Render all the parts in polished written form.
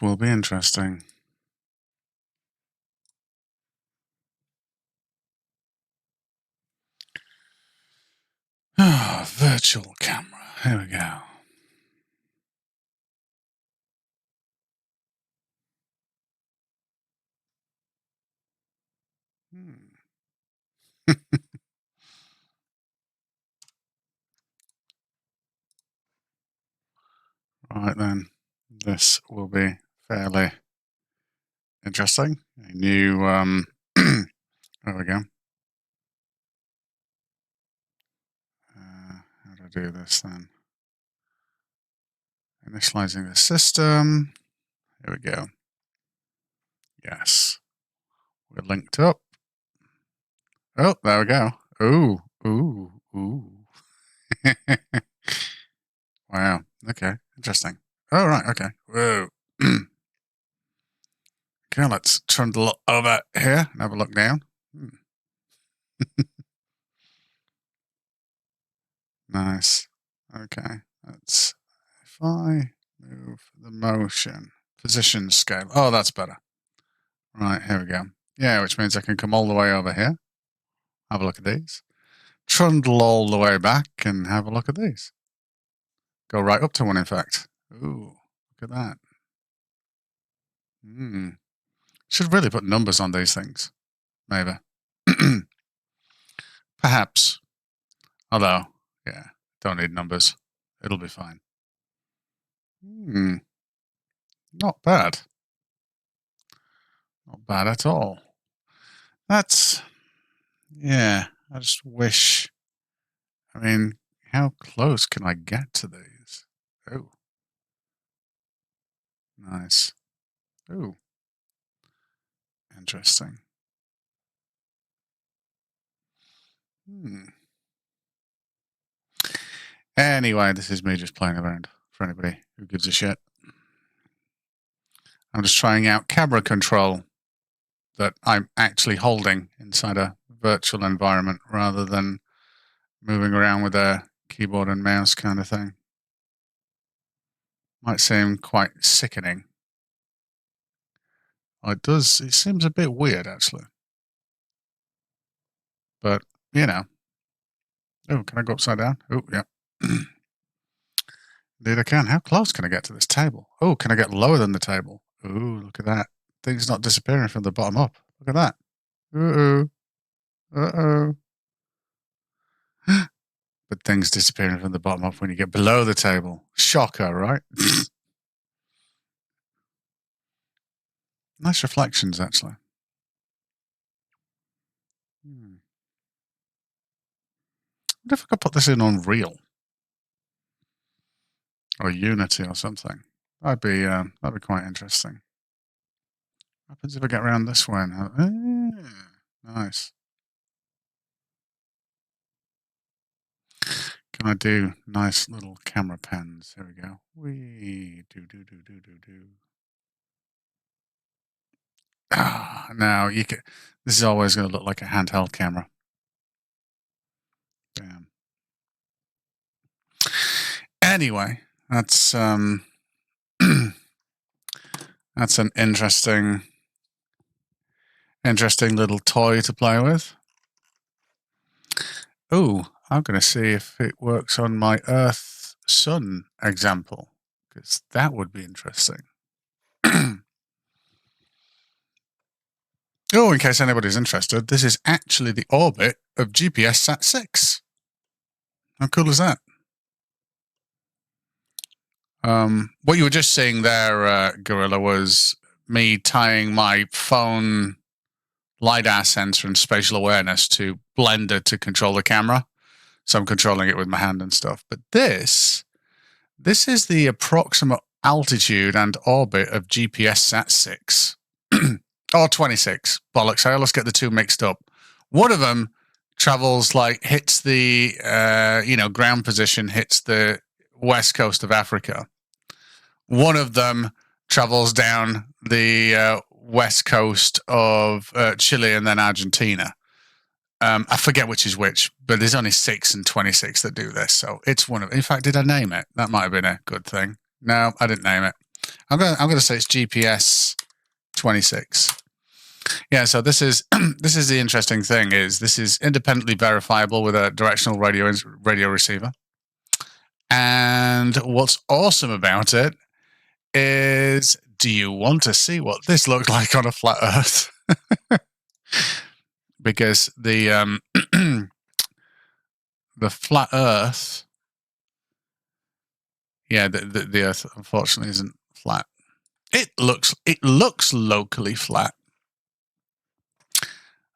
will be interesting. Ah, virtual camera. Here we go. Right then, this will be fairly interesting. A new, there we go. How do I do this then? Initializing the system. Here we go. Yes. We're linked up. Oh, there we go. Ooh, ooh, ooh. Wow. Okay. Interesting. Oh, right. Okay. Whoa. Okay, let's trundle over here and have a look down. Nice. Okay. Let's, if I move the motion, position scale. Oh, that's better. Right. Here we go. Yeah, which means I can come all the way over here. Have a look at these. Trundle all the way back and have a look at these. Go right up to one, in fact. Ooh, look at that. Should really put numbers on these things. Maybe. Perhaps. Although, yeah, don't need numbers. It'll be fine. Not bad. Not bad at all. That's, yeah, I just wish, I mean, how close can I get to these? Oh. Nice. Oh. Interesting. Anyway, this is me just playing around for anybody who gives a shit. I'm just trying out camera control that I'm actually holding inside a virtual environment rather than moving around with a keyboard and mouse kind of thing. Might seem quite sickening. It does. It seems a bit weird, actually. But, you know. Oh, can I go upside down? Oh, yeah. Indeed I can. How close can I get to this table? Oh, can I get lower than the table? Oh, look at that. Things not disappearing from the bottom up. Look at that. Uh-oh. Uh-oh. But things disappearing from the bottom up when you get below the table. Shocker, right? Nice reflections, actually. I wonder if I could put this in Unreal or Unity or something. That'd be quite interesting. What happens if I get around this way? Nice. Can I do nice little camera pens? Here we go. Wee do. Now you can. This is always going to look like a handheld camera. Bam. Anyway, that's that's an interesting little toy to play with. Oh, I'm going to see if it works on my Earth Sun example, because that would be interesting. Oh, in case anybody's interested, this is actually the orbit of GPS Sat 6. How cool is that? What you were just seeing there, Gorilla, was me tying my phone LiDAR sensor and spatial awareness to Blender to control the camera. So I'm controlling it with my hand and stuff. But this is the approximate altitude and orbit of GPS Sat 6. Or 26. Bollocks. I always get the two mixed up. One of them travels hits the, ground position, hits the west coast of Africa. One of them travels down the west coast of Chile and then Argentina. I forget which is which, but there's only 6 and 26 that do this. So it's one of, in fact, did I name it? That might have been a good thing. No, I didn't name it. I'm gonna say it's GPS 26. Yeah, so this is this is the interesting thing, is this is independently verifiable with a directional radio receiver. And what's awesome about it is, do you want to see what this looked like on a flat Earth? Because the the flat Earth, yeah, the Earth unfortunately isn't flat. It looks locally flat,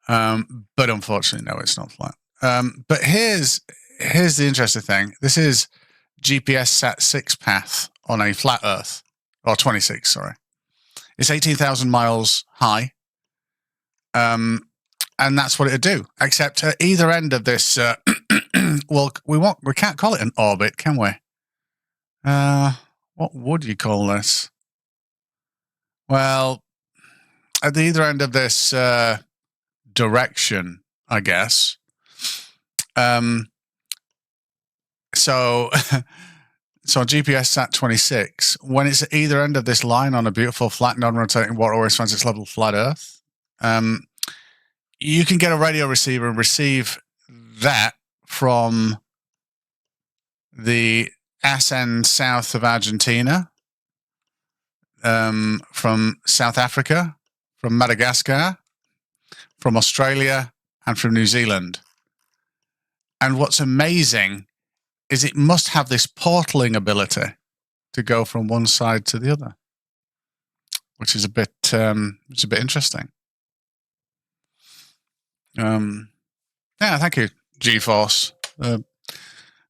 but unfortunately, no, it's not flat. But here's the interesting thing. This is GPS Sat 6 path on a flat Earth, or 26. Sorry, it's 18,000 miles high. And that's what it'd do. Except at either end of this, well, we can't call it an orbit, can we? What would you call this? Well, at the either end of this direction, I guess. So on GPS Sat 26, when it's at either end of this line on a beautiful flat, non-rotating, what always finds its level flat Earth, you can get a radio receiver and receive that from the ass end south of Argentina, from South Africa, from Madagascar, from Australia, and from New Zealand. And what's amazing is it must have this portaling ability to go from one side to the other, which is a bit interesting. Yeah, thank you, GeForce.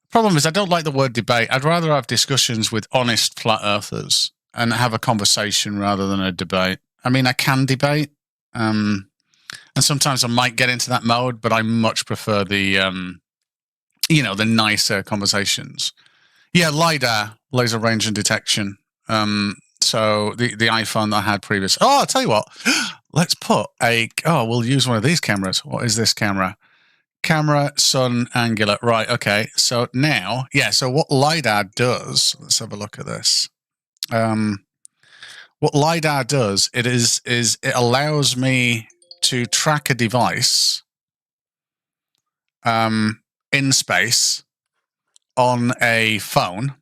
Problem is, I don't like the word debate. I'd rather have discussions with honest flat earthers and have a conversation rather than a debate. I mean, I can debate, and sometimes I might get into that mode, but I much prefer the, the nicer conversations. Yeah, LiDAR, laser range and detection. So the iPhone that I had previous. Oh, I'll tell you what. Let's put we'll use one of these cameras. What is this camera? Camera, sun, angular. Right, okay. So now, so what LiDAR does, let's have a look at this. What LiDAR does, is it allows me to track a device in space on a phone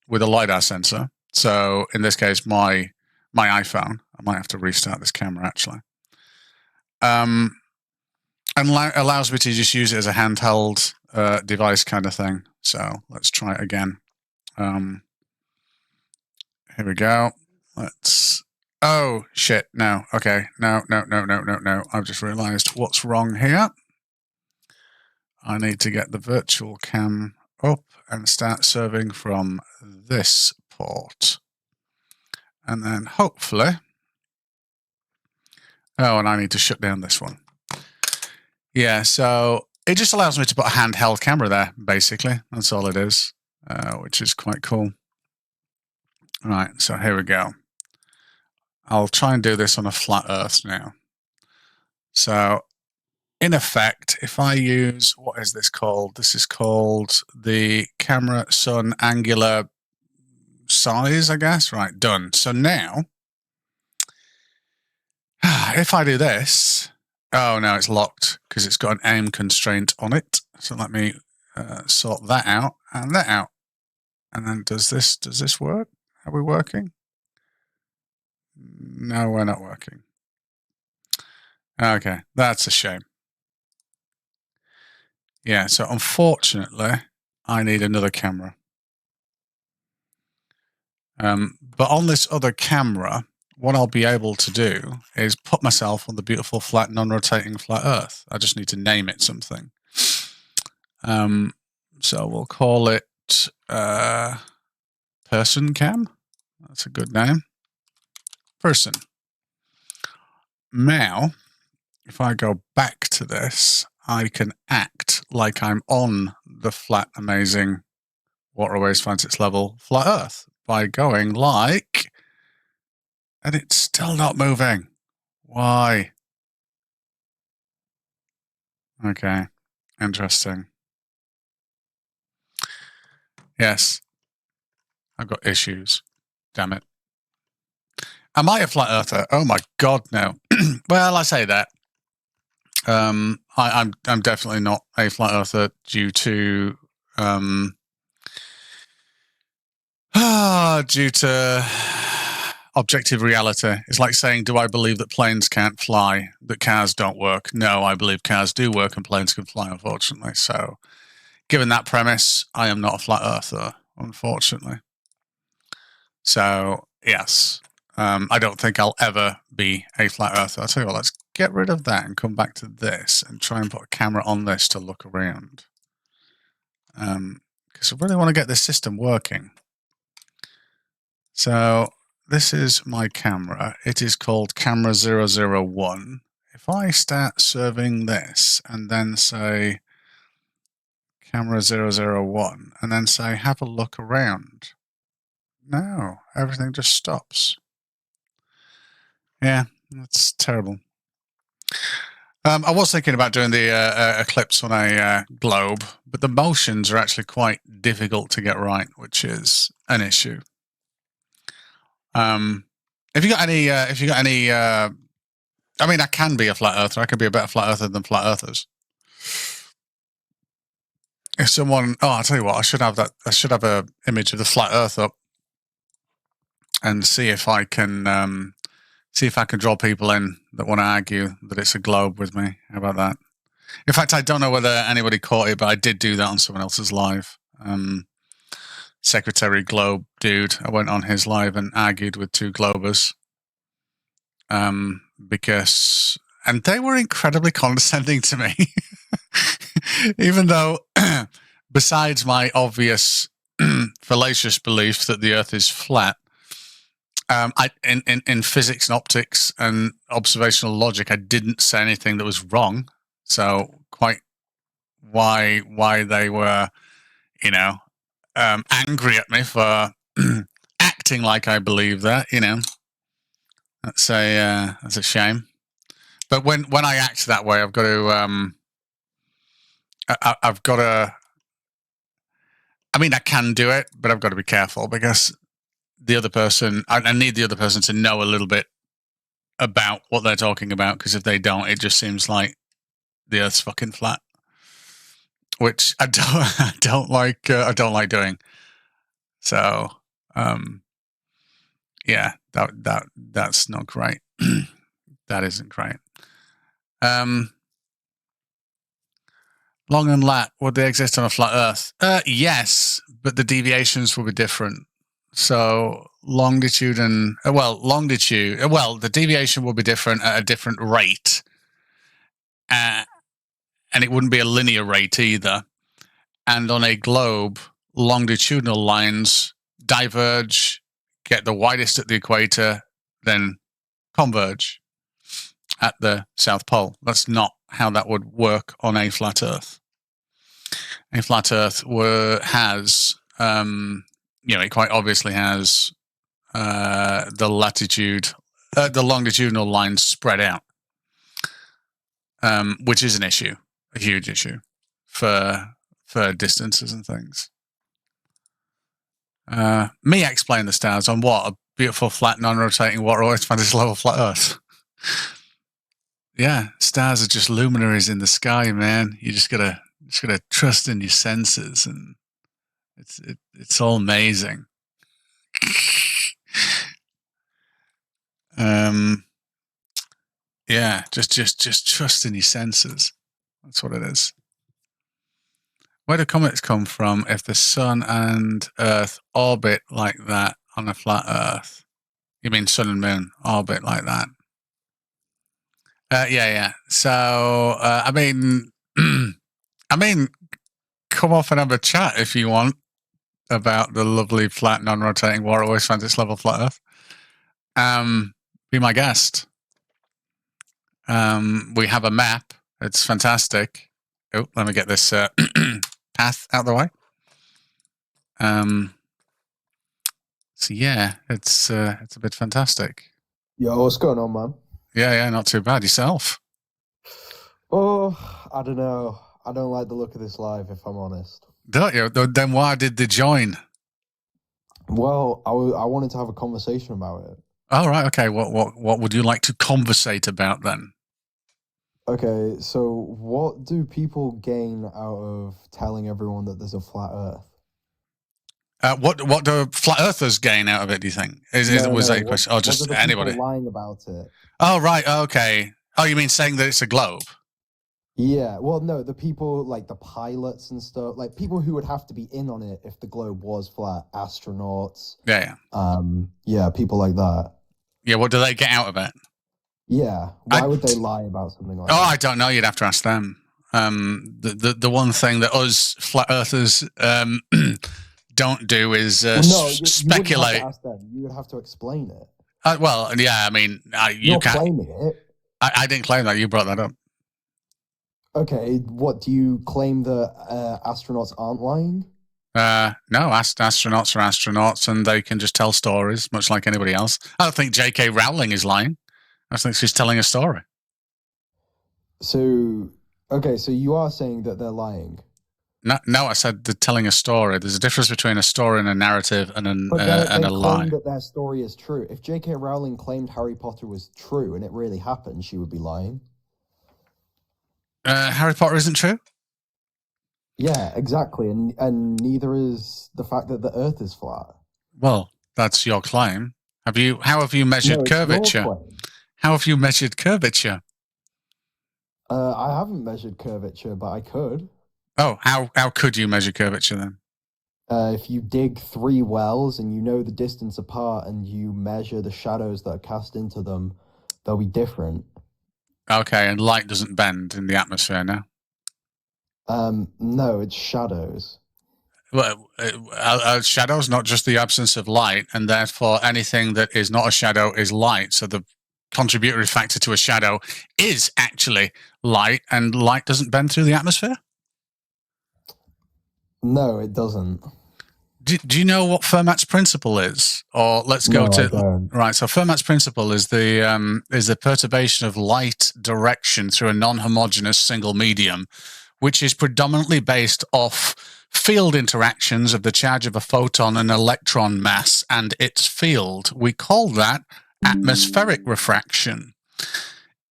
with a LiDAR sensor. So in this case, my iPhone. I might have to restart this camera actually. And allows me to just use it as a handheld device kind of thing. So let's try it again. Here we go. Oh, shit. No. Okay. No. I've just realized what's wrong here. I need to get the virtual cam up and start serving from this port. And then hopefully... Oh, and I need to shut down this one. Yeah, so it just allows me to put a handheld camera there, basically. That's all it is, which is quite cool. All right, so here we go. I'll try and do this on a flat Earth now. So, in effect, if I use, what is this called? This is called the camera sun angular size, I guess. Right, done. So now, if I do this, oh no, it's locked because it's got an aim constraint on it. So let me sort that out and that out. And then does this work? Are we working? No, we're not working. Okay, that's a shame. Yeah, so unfortunately, I need another camera. But on this other camera, what I'll be able to do is put myself on the beautiful flat, non-rotating flat Earth. I just need to name it something. So we'll call it Person Cam. That's a good name. Person. Now, if I go back to this, I can act like I'm on the flat, amazing, what always finds its level, flat Earth by going like, and it's still not moving. Why? Okay, interesting. Yes, I've got issues. Damn it. Am I a flat earther? Oh my God, no. Well, I say that. I'm definitely not a flat earther due to due to objective reality. It's like saying, do I believe that planes can't fly, that cars don't work? No, I believe cars do work and planes can fly, unfortunately. So, given that premise, I am not a flat earther, unfortunately. So, yes, I don't think I'll ever be a flat earther. I'll tell you what, let's get rid of that and come back to this and try and put a camera on this to look around. Because I really want to get this system working. So this is my camera. It is called camera 001. If I start serving this and then say camera 001 and then say have a look around, no, everything just stops. Yeah, that's terrible. I was thinking about doing the eclipse on a globe, but the motions are actually quite difficult to get right, which is an issue. If you got any, I mean, I can be a flat earther. I can be a better flat earther than flat earthers. If someone, I'll tell you what, I should have that. I should have a image of the flat Earth up and see if I can draw people in that want to argue that it's a globe with me. How about that? In fact, I don't know whether anybody caught it, but I did do that on someone else's live. Secretary Globe dude. I went on his live and argued with two Globers. Because, and they were incredibly condescending to me. Even though, besides my obvious fallacious belief that the Earth is flat, in physics and optics and observational logic, I didn't say anything that was wrong. So quite why they were, angry at me for acting like I believe that, that's a shame. But when I act that way, I've got to I've got to. I mean, I can do it, but I've got to be careful because the other person, I need the other person to know a little bit about what they're talking about. Because if they don't, it just seems like the Earth's fucking flat, which I don't like. I don't like doing. So, yeah, that's not great. That isn't great. Long and lat, would they exist on a flat Earth? Yes, but the deviations will be different. So longitude and, the deviation will be different at a different rate. And it wouldn't be a linear rate either. And on a globe, longitudinal lines diverge, get the widest at the equator, then converge at the South Pole. That's not how that would work on a flat Earth. A flat Earth has, it quite obviously has the latitude, the longitudinal lines spread out, which is an issue, a huge issue for distances and things. Me explain the stars on what? A beautiful, flat, non-rotating water ice fantasy level flat Earth. Yeah, stars are just luminaries in the sky, man. You just gotta trust in your senses, and it's all amazing. Yeah, just trust in your senses. That's what it is. Where do comets come from if the sun and Earth orbit like that on a flat Earth? You mean sun and moon orbit like that? Yeah. So, I mean, come off and have a chat if you want about the lovely flat non-rotating water always finds its level flat Earth. Be my guest. We have a map. It's fantastic. Oh, let me get this path out of the way. So yeah, it's a bit fantastic. Yo, what's going on, man? Yeah, not too bad. Yourself? Oh, I don't know. I don't like the look of this live, if I'm honest. Don't you? Then why did they join? Well, I wanted to have a conversation about it. Oh, right. Okay. What would you like to conversate about then? Okay, so what do people gain out of telling everyone that there's a flat Earth? What do flat earthers gain out of it? Do you think No, was no. that your question? Or What do just the people anybody? lying about it? Oh, right. Okay. Oh, you mean saying that it's a globe? Yeah, well, no, the people like the pilots and stuff, like people who would have to be in on it if the globe was flat, astronauts, Yeah, yeah. yeah, people like that. Yeah. What do they get out of it? Yeah, I why would they lie about something like Oh, that? I don't know. You'd have to ask them. The one thing that us flat earthers don't do is Well, no, you wouldn't have to speculate. ask them. You would have to explain it. Well, yeah. I mean, you You're can't. claiming it. I didn't claim that. You brought that up. Okay, what do you claim that astronauts aren't lying? No, astronauts are astronauts, and they can just tell stories, much like anybody else. I don't think J.K. Rowling is lying. I think she's telling a story. So, okay, so you are saying that they're lying. No, I said they're telling a story. There's a difference between a story and a narrative and They a lie. claim that their story is true. If J.K. Rowling claimed Harry Potter was true and it really happened, she would be lying. Harry Potter isn't true? Yeah, exactly. And neither is the fact that the Earth is flat. Well, that's your claim. How have you measured curvature? How have you measured curvature? I haven't measured curvature, but I could. Oh, how could you measure curvature then? If you dig 3 wells and you know the distance apart and you measure the shadows that are cast into them, they'll be different. Okay, and light doesn't bend in the atmosphere now? No, it's shadows. Well, shadows not just the absence of light, and therefore anything that is not a shadow is light. So the contributory factor to a shadow is actually light, and light doesn't bend through the atmosphere? No, it doesn't. Do you know what Fermat's principle is? Or let's go No, to I don't. right. So Fermat's principle is the perturbation of light direction through a non-homogeneous single medium, which is predominantly based off field interactions of the charge of a photon and electron mass and its field. We call that atmospheric refraction.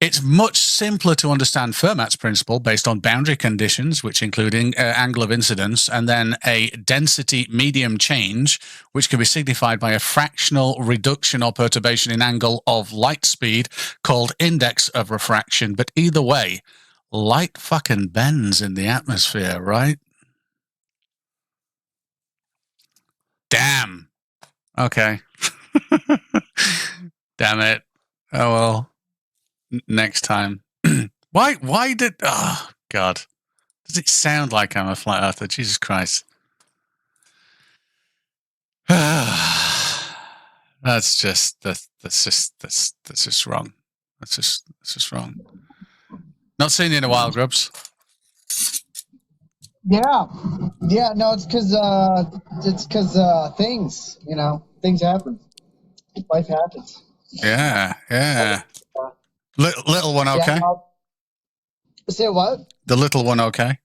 It's much simpler to understand Fermat's principle based on boundary conditions, which include angle of incidence, and then a density medium change, which can be signified by a fractional reduction or perturbation in angle of light speed called index of refraction. But either way, light fucking bends in the atmosphere, right? Damn. Okay. Damn it. Oh well. Next time. Why did oh God. Does it sound like I'm a flat earther? Jesus Christ. that's just wrong. That's just wrong. Not seen you in a while, Grubs. Yeah, no, it's because things, things happen. Life happens. Yeah. Little one okay? Yeah, say what? The little one okay?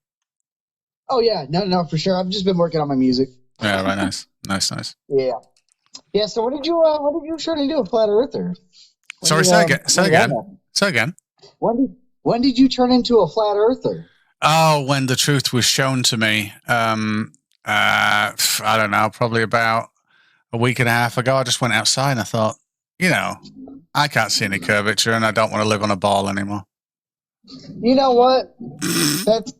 Oh yeah, no, for sure. I've just been working on my music. Yeah, right. Nice. Yeah. So when did you turn into a flat earther? Sorry, say again. When did you turn into a flat earther? Oh, when the truth was shown to me. I don't know, probably about a week and a half ago. I just went outside and I thought, I can't see any curvature and I don't want to live on a ball anymore. You know what? That's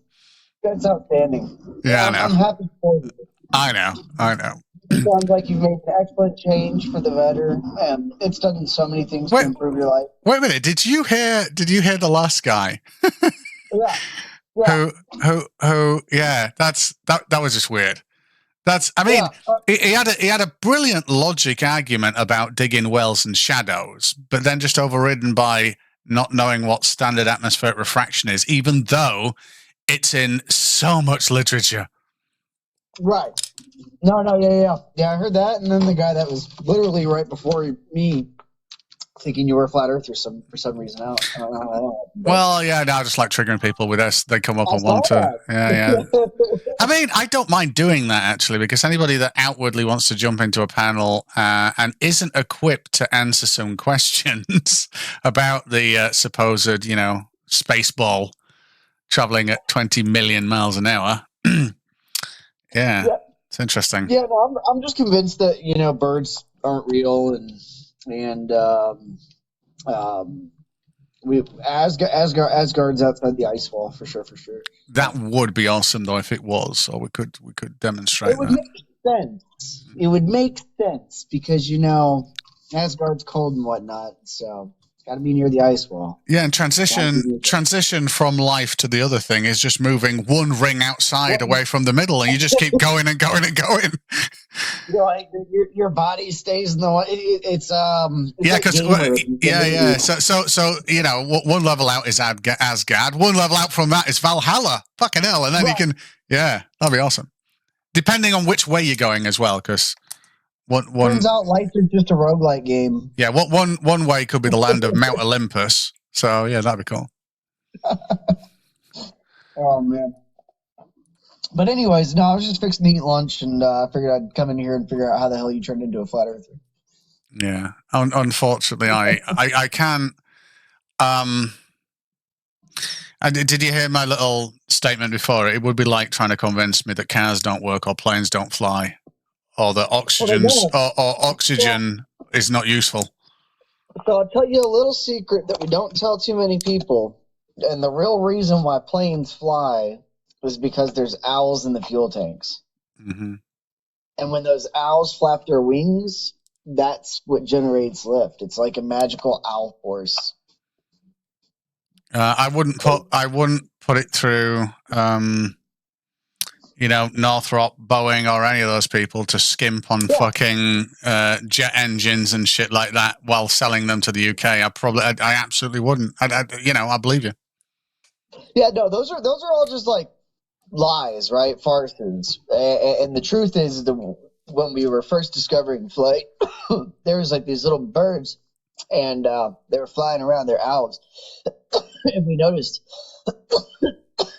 outstanding. Yeah, I know. I'm happy for you. I know. It sounds like you've made an excellent change for the better, and it's done so many things to improve your life. Wait a minute. Did you hear the last guy? Yeah. Who? Yeah. That was just weird. He had a brilliant logic argument about digging wells and shadows, but then just overridden by not knowing what standard atmospheric refraction is, even though it's in so much literature. Right. No, yeah. I heard that, and then the guy that was literally right before me thinking you were a flat earther for some reason. I don't know how. Well, yeah, no, I just like triggering people with this. They come up I and saw want to. that. Yeah. I mean, I don't mind doing that actually, because anybody that outwardly wants to jump into a panel and isn't equipped to answer some questions about the supposed, space ball traveling at 20 million miles an hour. Yeah, it's interesting. Yeah, no, I'm just convinced that birds aren't real, and Asgard's outside the ice wall for sure. That would be awesome though if it was, or we could demonstrate It would that. make sense. It would make sense because Asgard's cold and whatnot, so it's got to be near the ice wall. Yeah, and transition from life to the other thing is just moving one ring outside away from the middle, and you just keep going and going and going. Like your body stays in the. It's yeah, because yeah. So one level out is Asgard. One level out from that is Valhalla. Fucking hell, and then you can that'd be awesome. Depending on which way you're going as well, because. Turns out life is just a roguelike game. Yeah, one way could be the land of Mount Olympus. So yeah, that'd be cool. Oh man. But anyways, no, I was just fixing to eat lunch, and I figured I'd come in here and figure out how the hell you turned into a flat earther. Yeah, unfortunately, I can't. Did you hear my little statement before? It would be like trying to convince me that cars don't work or planes don't fly. Or that oxygen is not useful. So I'll tell you a little secret that we don't tell too many people. And the real reason why planes fly is because there's owls in the fuel tanks. Mm-hmm. And when those owls flap their wings, that's what generates lift. It's like a magical owl force. I wouldn't put it through. Northrop, Boeing, or any of those people to skimp on fucking jet engines and shit like that while selling them to the UK. I absolutely wouldn't. I believe you. Yeah, no, those are all just like lies, right? Farces. And the truth is, when we were first discovering flight, there was like these little birds, and they were flying around. They're owls, and we noticed.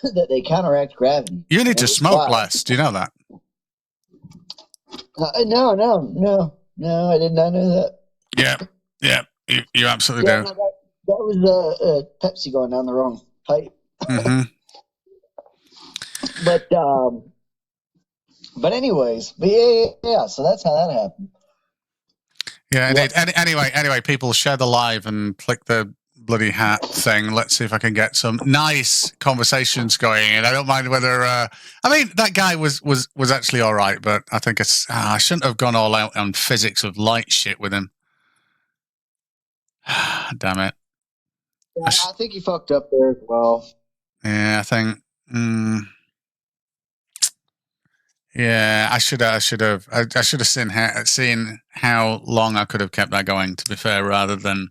That they counteract gravity. You need to smoke less. Do you know that? No, I did not know that. Yeah, you absolutely do. No, that was Pepsi going down the wrong pipe. Mm-hmm. But anyways, yeah. So that's how that happened. Yeah, indeed. Anyway, people share the live and click the bloody hat thing. Let's see if I can get some nice conversations going. And I don't mind whether that guy was actually all right, but I think I shouldn't have gone all out on physics of light shit with him. Damn it. Yeah, I think he fucked up there as well. Yeah, I think I should have seen how long I could have kept that going, to be fair, rather than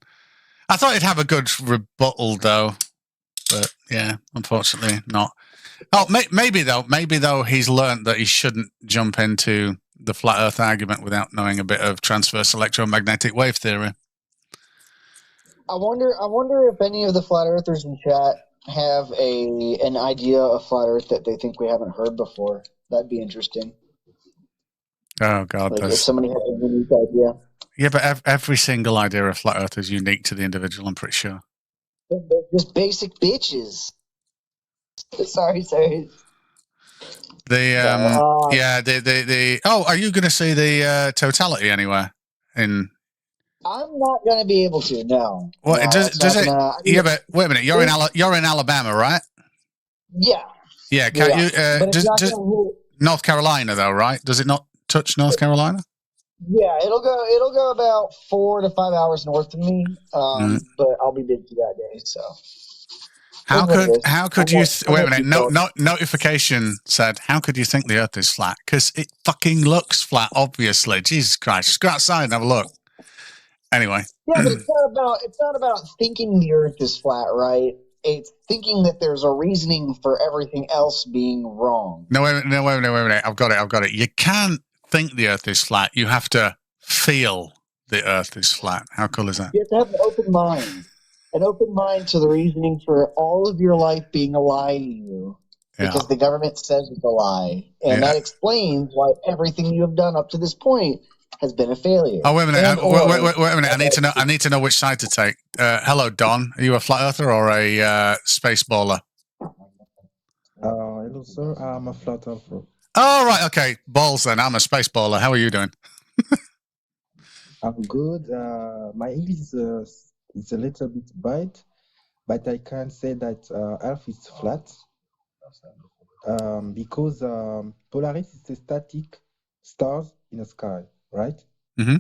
I thought he'd have a good rebuttal, though, but yeah, unfortunately not. Oh, maybe though he's learned that he shouldn't jump into the flat Earth argument without knowing a bit of transverse electromagnetic wave theory. I wonder if any of the flat earthers in chat have an idea of flat Earth that they think we haven't heard before. That'd be interesting. Oh God, if somebody has a unique idea. Yeah, but every single idea of flat Earth is unique to the individual, I'm pretty sure. They're just basic bitches. Sorry. Are you going to see the totality anywhere? I'm not going to be able to. No. Well, does it? Yeah, but wait a minute. You're in Alabama, right? Yeah. Yeah. Does North Carolina though, right? Does it not touch North Carolina? Yeah, it'll go about 4 to 5 hours north of me, but I'll be busy that day. So how could you? Wait a minute. Notification said, "How could you think the Earth is flat? Because it fucking looks flat. Obviously, Jesus Christ, just go outside and have a look." Anyway. Yeah, but it's not about thinking the Earth is flat, right? It's thinking that there's a reasoning for everything else being wrong. No, wait a minute. I've got it. You can't think the Earth is flat. You have to feel the Earth is flat. How cool is that? You have to have an open mind to the reasoning for all of your life being a lie to you, because the government says it's a lie, and that explains why everything you have done up to this point has been a failure. Oh, wait a minute! Wait a minute! I need to know which side to take. Hello, Don. Are you a flat earther or a space baller? Hello, sir. I'm a flat earther. Oh, right. Okay, balls. Then I'm a space baller. How are you doing? I'm good. My English is a little bit bad, but I can say that Earth is flat because Polaris is a static stars in the sky, right? Mm-hmm.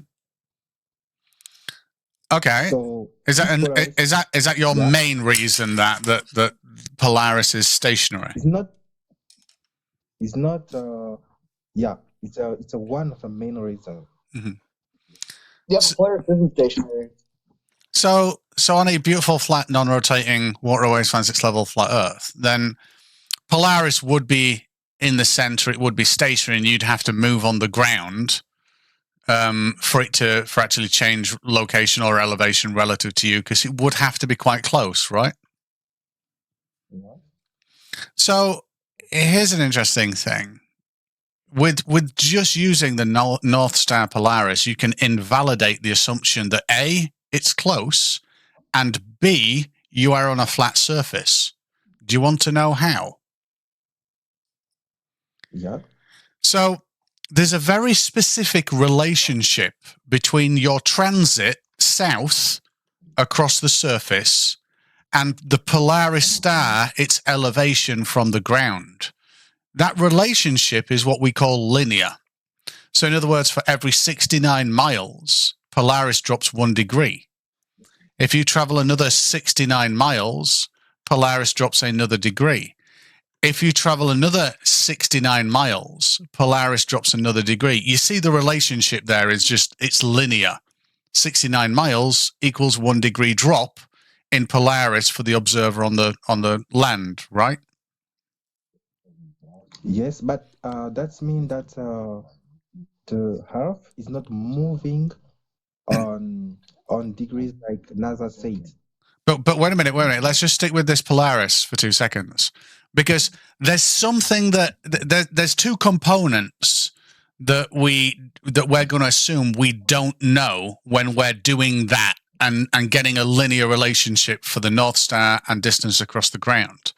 Okay. So is that your main reason that Polaris is stationary? It's not. Yeah, it's a one of the main reasons. Mm-hmm. Yeah, Polaris isn't stationary. So on a beautiful, flat, non-rotating, water-away, physics level flat Earth, then Polaris would be in the center. It would be stationary, and you'd have to move on the ground for it to actually change location or elevation relative to you, because it would have to be quite close, right? Yeah. So here's an interesting thing. With just using the North Star Polaris, you can invalidate the assumption that A, it's close, and B, you are on a flat surface. Do you want to know how? Yeah. So there's a very specific relationship between your transit south across the surface and the Polaris star, its elevation from the ground. That relationship is what we call linear. So in other words, for every 69 miles, Polaris drops 1 degree. If you travel another 69 miles, Polaris drops another degree. If you travel another 69 miles, Polaris drops another degree. You see the relationship there is just, it's linear. 69 miles equals 1 degree drop in Polaris for the observer on the land, right? Yes, but that means that the Earth is not moving on degrees like NASA said. But wait a minute. Let's just stick with this Polaris for 2 seconds, because there's something that there's 2 components that we're going to assume we don't know when we're doing that and getting a linear relationship for the North Star and distance across the ground.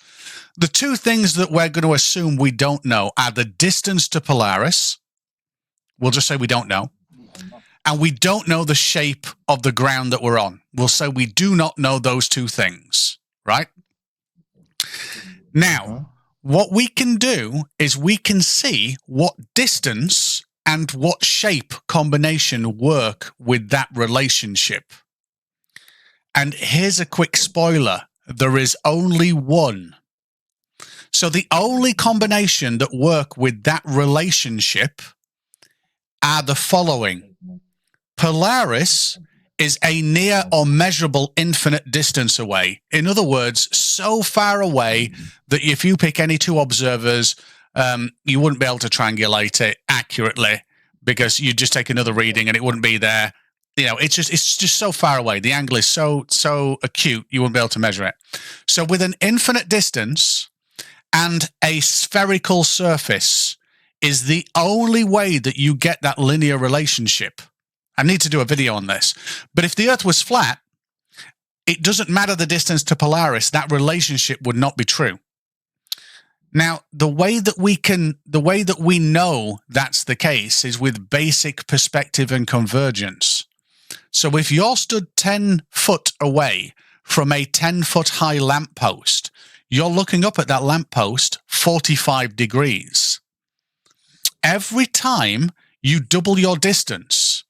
The 2 things that we're going to assume we don't know are the distance to Polaris. We'll just say we don't know. And we don't know the shape of the ground that we're on. We'll say we do not know those 2 things, right? Now, what we can do is we can see what distance and what shape combination work with that relationship. And here's a quick spoiler. There is only one. So the only combination that work with that relationship are the following. Polaris is a near or measurable infinite distance away. In other words, so far away that if you pick any 2 observers, you wouldn't be able to triangulate it accurately, because you'd just take another reading and it wouldn't be there. You know, it's just so far away. The angle is so acute, you wouldn't be able to measure it. So with an infinite distance and a spherical surface is the only way that you get that linear relationship. I need to do a video on this. But if the Earth was flat, it doesn't matter the distance to Polaris, that relationship would not be true. Now, the way that we know that's the case is with basic perspective and convergence. So if you're stood 10 foot away from a 10-foot high lamppost, you're looking up at that lamppost 45 degrees. Every time you double your distance,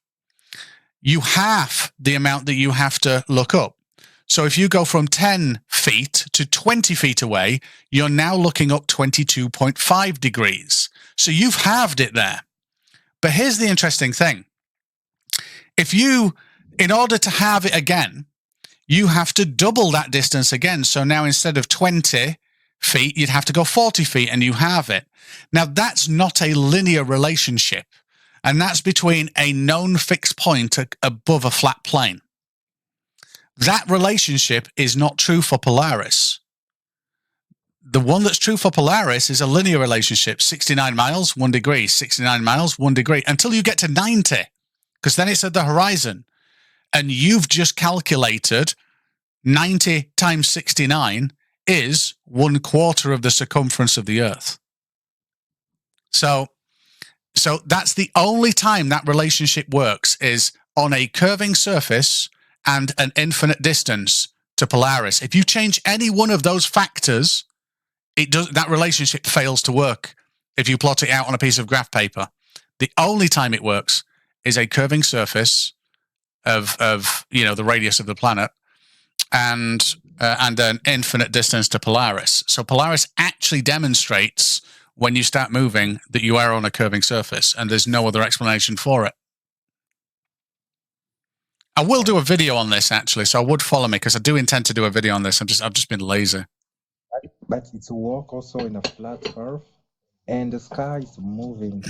you half the amount that you have to look up. So if you go from 10 feet to 20 feet away, you're now looking up 22.5 degrees. So you've halved it there. But here's the interesting thing. In order to halve it again, you have to double that distance again. So now instead of 20 feet, you'd have to go 40 feet and you halve it. Now that's not a linear relationship. and that's between a known fixed point above a flat plane. That relationship is not true for Polaris. The one that's true for Polaris is a linear relationship, 69 miles, 1 degree, 69 miles, 1 degree, until you get to 90, because then it's at the horizon. And you've just calculated 90 times 69 is 1/4 of the circumference of the Earth. So that's the only time that relationship works, is on a curving surface and an infinite distance to Polaris. If you change any one of those factors, that relationship fails to work if you plot it out on a piece of graph paper. The only time it works is a curving surface of the radius of the planet and an infinite distance to Polaris. So Polaris actually demonstrates when you start moving that you are on a curving surface, and there's no other explanation for it. I will do a video on this, actually, so I would follow me, because I do intend to do a video on this. I've just been lazy. But it's work also in a flat Earth, and the sky is moving.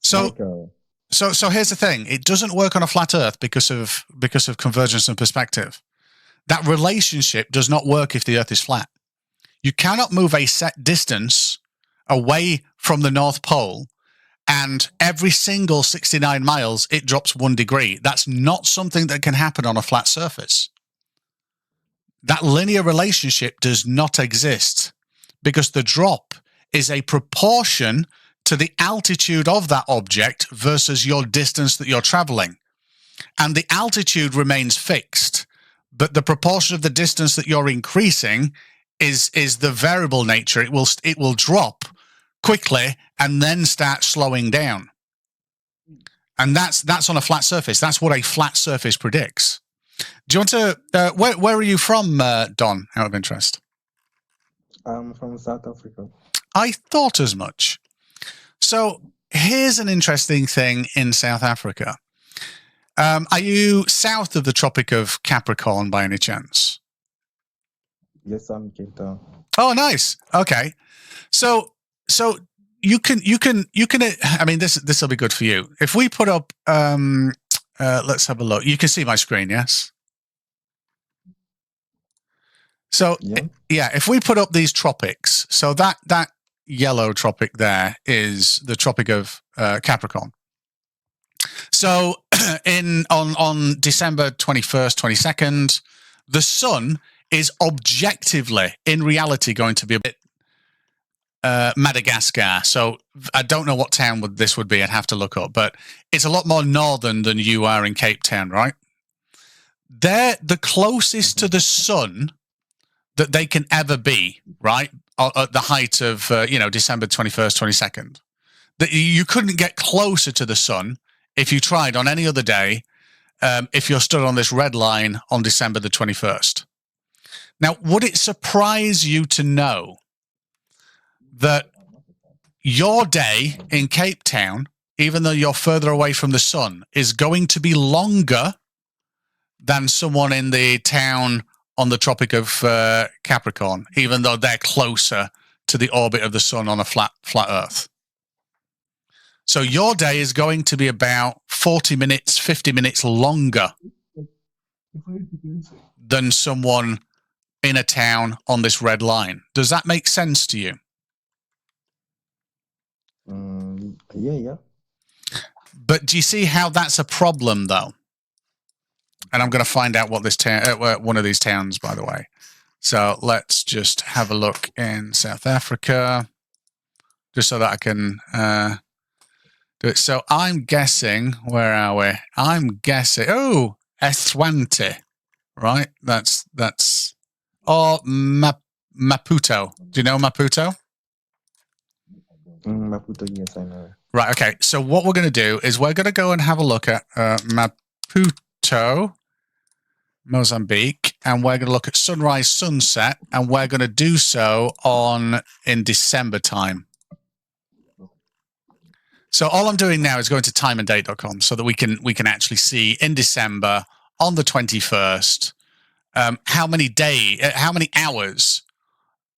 So here's the thing: it doesn't work on a flat Earth because of convergence and perspective. That relationship does not work if the Earth is flat. You cannot move a set distance away from the North Pole, and every single 69 miles, it drops 1 degree. That's not something that can happen on a flat surface. That linear relationship does not exist, because the drop is a proportion to the altitude of that object versus your distance that you're traveling. And the altitude remains fixed, but the proportion of the distance that you're increasing is the variable nature. It will drop quickly and then start slowing down. And that's on a flat surface. That's what a flat surface predicts. Do you want to, where are you from, Don, out of interest? I'm from South Africa. I thought as much. So here's an interesting thing in South Africa. Are you south of the Tropic of Capricorn by any chance? Yes, I'm Cape Town. Oh, nice. Okay. So you can, I mean, this will be good for you. If we put up, let's have a look. You can see my screen, yes? So yeah, if we put up these tropics, so that yellow tropic there is the Tropic of Capricorn. So on December 21st, 22nd, the sun is objectively, in reality, going to be a bit Madagascar. So I don't know what town this would be. I'd have to look up, but it's a lot more northern than you are in Cape Town, right? They're the closest to the sun that they can ever be, right? At the height of, December 21st, 22nd. That you couldn't get closer to the sun if you tried on any other day, if you're stood on this red line on December the 21st. Now, would it surprise you to know that your day in Cape Town, even though you're further away from the sun, is going to be longer than someone in the town on the Tropic of Capricorn, even though they're closer to the orbit of the sun on a flat Earth? So your day is going to be about 40 minutes, 50 minutes longer than someone in a town on this red line. Does that make sense to you? Yeah. But do you see how that's a problem, though? And I'm going to find out what this one of these towns, by the way. So let's just have a look in South Africa, just so that I can do it. So I'm guessing, where are we? I'm guessing, Eswante, right? That's Maputo. Do you know Maputo? Maputo, yes, I know. Right, okay. So what we're going to do is we're going to go and have a look at Maputo, Mozambique, and we're going to look at sunrise, sunset, and we're going to do so in December time. So all I'm doing now is going to timeanddate.com so that we can actually see in December on the 21st how many hours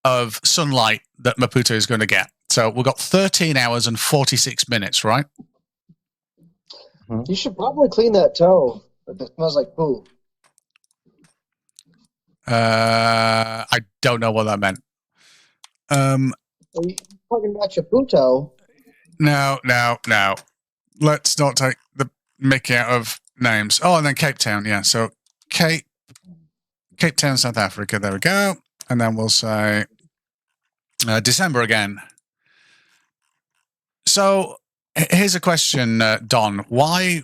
of sunlight that Maputo is going to get. So we've got 13 hours and 46 minutes, right? You should probably clean that toe. It smells like poo. I don't know what that meant. Are you talking about your poo toe? No. Let's not take the mickey out of names. Oh, and then Cape Town. Yeah. So Cape Town, South Africa. There we go. And then we'll say December again. So here's a question, Don. Why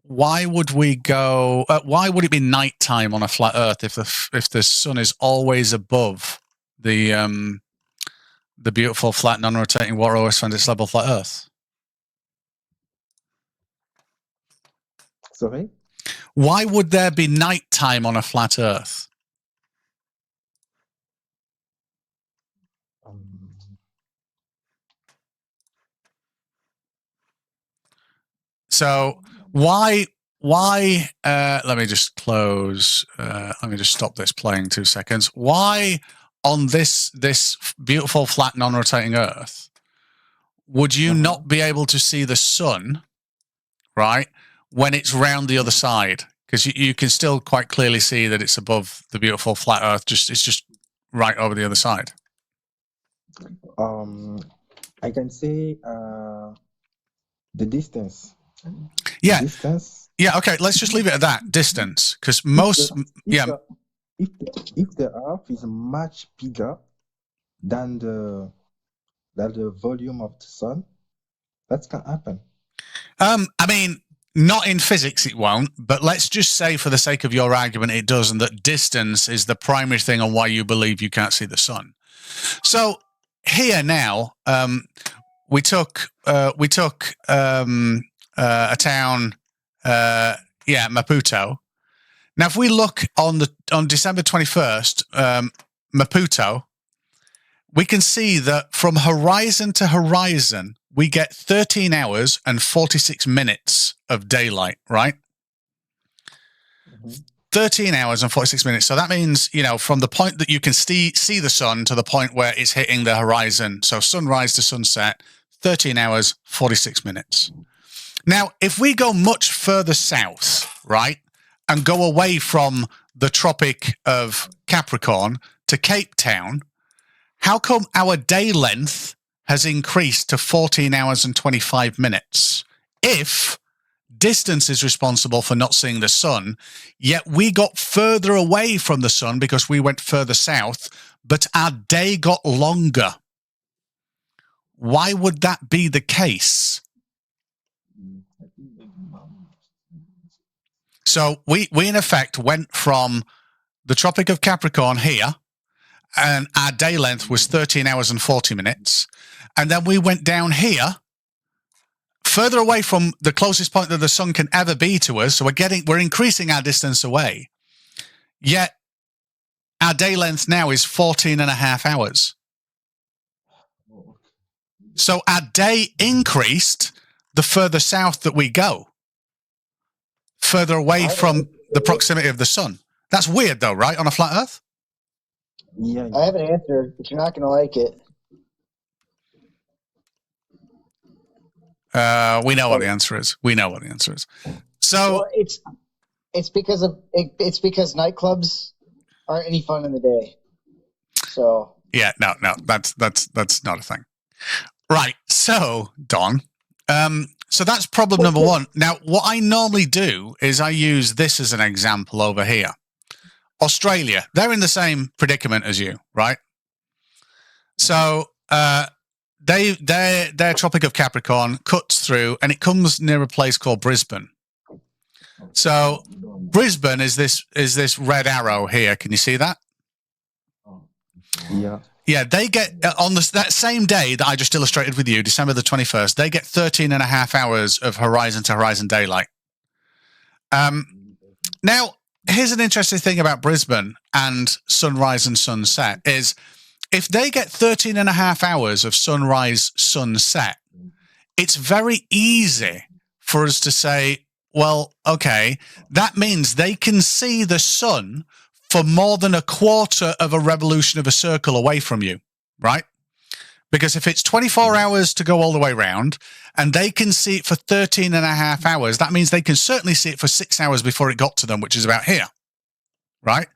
would we go? Why would it be nighttime on a flat Earth if the sun is always above the beautiful flat non-rotating water always finds its level flat Earth? Sorry? Why would there be nighttime on a flat Earth? So why let me just close, let me just stop this playing 2 seconds. Why on this beautiful flat non-rotating Earth would you not be able to see the sun, right, when it's round the other side? Because you can still quite clearly see that it's above the beautiful flat Earth, it's just right over the other side. I can say the distance. Yeah. Distance. Yeah, okay, let's just leave it at that, distance, because most, if the Earth is much bigger than the volume of the sun, that can happen. I mean, not in physics it won't, but let's just say for the sake of your argument it does, and that distance is the primary thing on why you believe you can't see the sun. So here now, we took a town, Maputo. Now, if we look on December 21st, Maputo, we can see that from horizon to horizon, we get 13 hours and 46 minutes of daylight, right? 13 hours and 46 minutes. So that means, from the point that you can see the sun to the point where it's hitting the horizon, so sunrise to sunset, 13 hours, 46 minutes. Now, if we go much further south, right, and go away from the Tropic of Capricorn to Cape Town, how come our day length has increased to 14 hours and 25 minutes? If distance is responsible for not seeing the sun, yet we got further away from the sun because we went further south, but our day got longer. Why would that be the case? So we in effect went from the Tropic of Capricorn here, and our day length was 13 hours and 40 minutes. And then we went down here, further away from the closest point that the sun can ever be to us. So we're increasing our distance away. Yet our day length now is 14 and a half hours. So our day increased the further south that we go, further away from the proximity of the sun. That's weird though, right? On a flat Earth? Yeah. I have an answer, but you're not going to like it. We know what the answer is. So well, it's because nightclubs aren't any fun in the day. So yeah, no, that's not a thing. Right. So Don, so that's problem number one. Now, what I normally do is I use this as an example over here. Australia, they're in the same predicament as you, right? So their Tropic of Capricorn cuts through, and it comes near a place called Brisbane. So Brisbane is this red arrow here. Can you see that? Yeah. Yeah, they get on that same day that I just illustrated with you, December the 21st, they get 13 and a half hours of horizon to horizon daylight. Now, here's an interesting thing about Brisbane and sunrise and sunset is if they get 13 and a half hours of sunrise, sunset, it's very easy for us to say, well, okay, that means they can see the sun for more than a quarter of a revolution of a circle away from you, right? Because if it's 24 hours to go all the way round and they can see it for 13 and a half hours, that means they can certainly see it for 6 hours before it got to them, which is about here, right?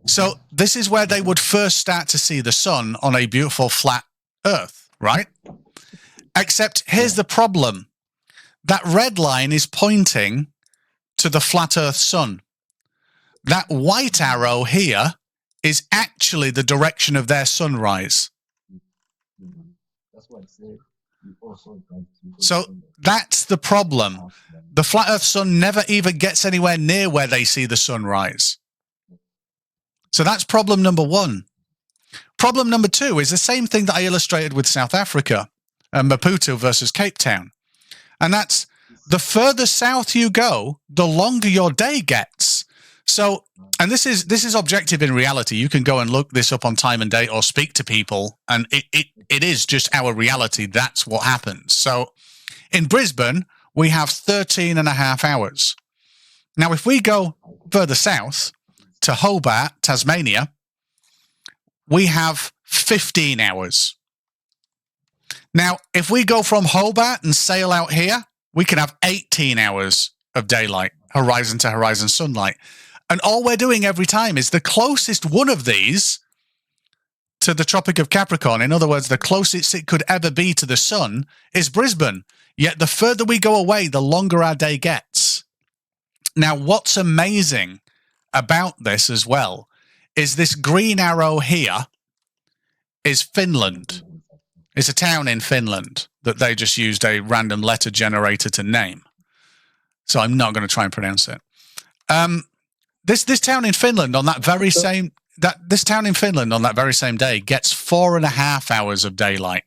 So this is where they would first start to see the sun on a beautiful flat Earth, right? Except here's the problem. That red line is pointing to the flat Earth sun. That white arrow here is actually the direction of their sunrise. So that's the problem. The flat Earth sun never even gets anywhere near where they see the sunrise. So that's problem number one. Problem number two is the same thing that I illustrated with South Africa, Maputo versus Cape Town. And that's the further south you go, the longer your day gets. So, and this is objective in reality. You can go and look this up on Time and Date or speak to people, and it is just our reality. That's what happens. So in Brisbane, we have 13 and a half hours. Now, if we go further south to Hobart, Tasmania, we have 15 hours. Now, if we go from Hobart and sail out here, we can have 18 hours of daylight, horizon to horizon sunlight. And all we're doing every time is the closest one of these to the Tropic of Capricorn. In other words, the closest it could ever be to the sun is Brisbane. Yet the further we go away, the longer our day gets. Now, what's amazing about this as well is this green arrow here is Finland. It's a town in Finland that they just used a random letter generator to name. So I'm not going to try and pronounce it. This town in Finland on that very same day gets 4.5 hours of daylight.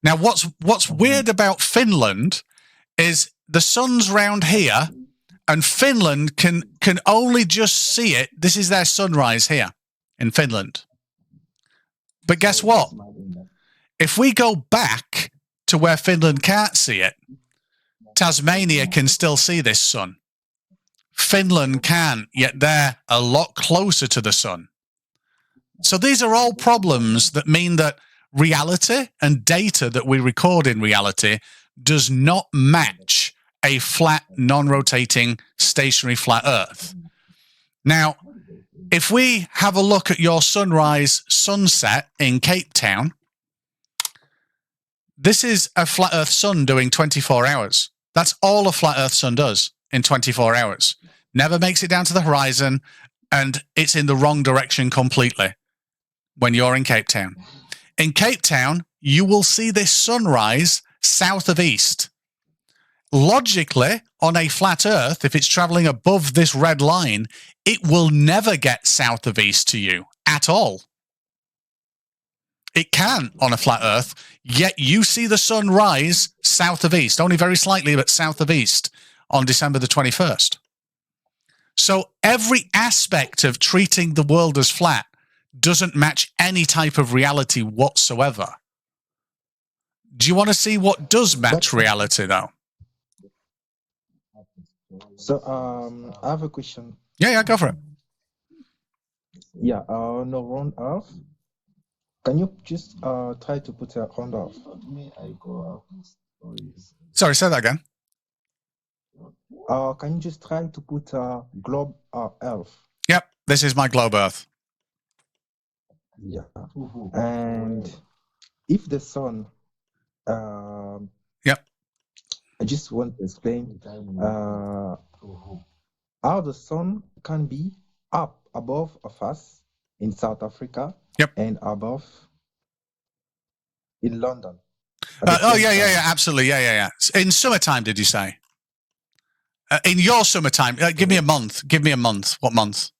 Now, what's weird about Finland is the sun's round here, and Finland can only just see it. This is their sunrise here in Finland. But guess what? If we go back to where Finland can't see it, Tasmania can still see this sun. Finland can't, yet they're a lot closer to the sun. So these are all problems that mean that reality and data that we record in reality does not match a flat, non-rotating, stationary flat Earth. Now, if we have a look at your sunrise, sunset in Cape Town, this is a flat Earth sun doing 24 hours. That's all a flat Earth sun does in 24 hours. Never makes it down to the horizon, and it's in the wrong direction completely when you're in Cape Town. In Cape Town, you will see this sunrise south of east. Logically, on a flat Earth, if it's traveling above this red line, it will never get south of east to you at all. It can on a flat Earth, yet you see the sun rise south of east, only very slightly, but south of east on December the 21st. So every aspect of treating the world as flat doesn't match any type of reality whatsoever. Do you want to see what does match reality, though? So, I have a question. Yeah, go for it. Yeah, on a round Earth, can you just try to put a round Earth? Sorry, say that again. Can you just try to put a globe Earth? Yep, this is my globe Earth. Yeah. And if the sun, Yep. I just want to explain how the sun can be up above of us in South Africa. Yep. And above in London. Yeah, absolutely. Yeah. In summertime, did you say? In your summertime, give me a month. What month?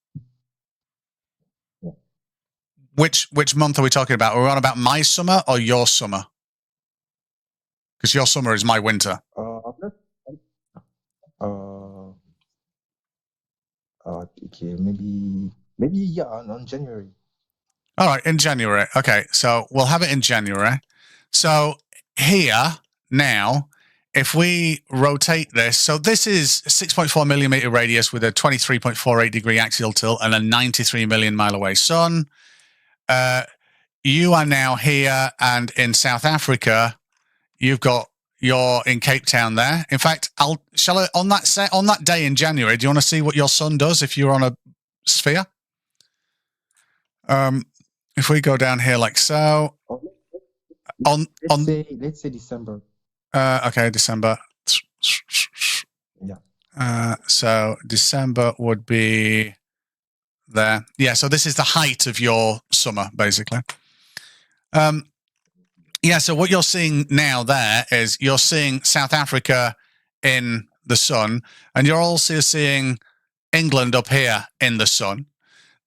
Which month are we talking about? Are we on about my summer or your summer? Because your summer is my winter. Okay, maybe yeah, on January. All right, in January. Okay, so we'll have it in January. So here now, if we rotate this, so this is 6.4 millimeter radius with a 23.48 degree axial tilt and a 93 million mile away sun. you are now here, and in South Africa, you're in Cape Town there. In fact, on that day in January, do you want to see what your sun does if you're on a sphere? If we go down here like so, let's say December. Okay, December. Yeah. So December would be there. Yeah, so this is the height of your summer, basically. Yeah, so what you're seeing now there is you're seeing South Africa in the sun, and you're also seeing England up here in the sun.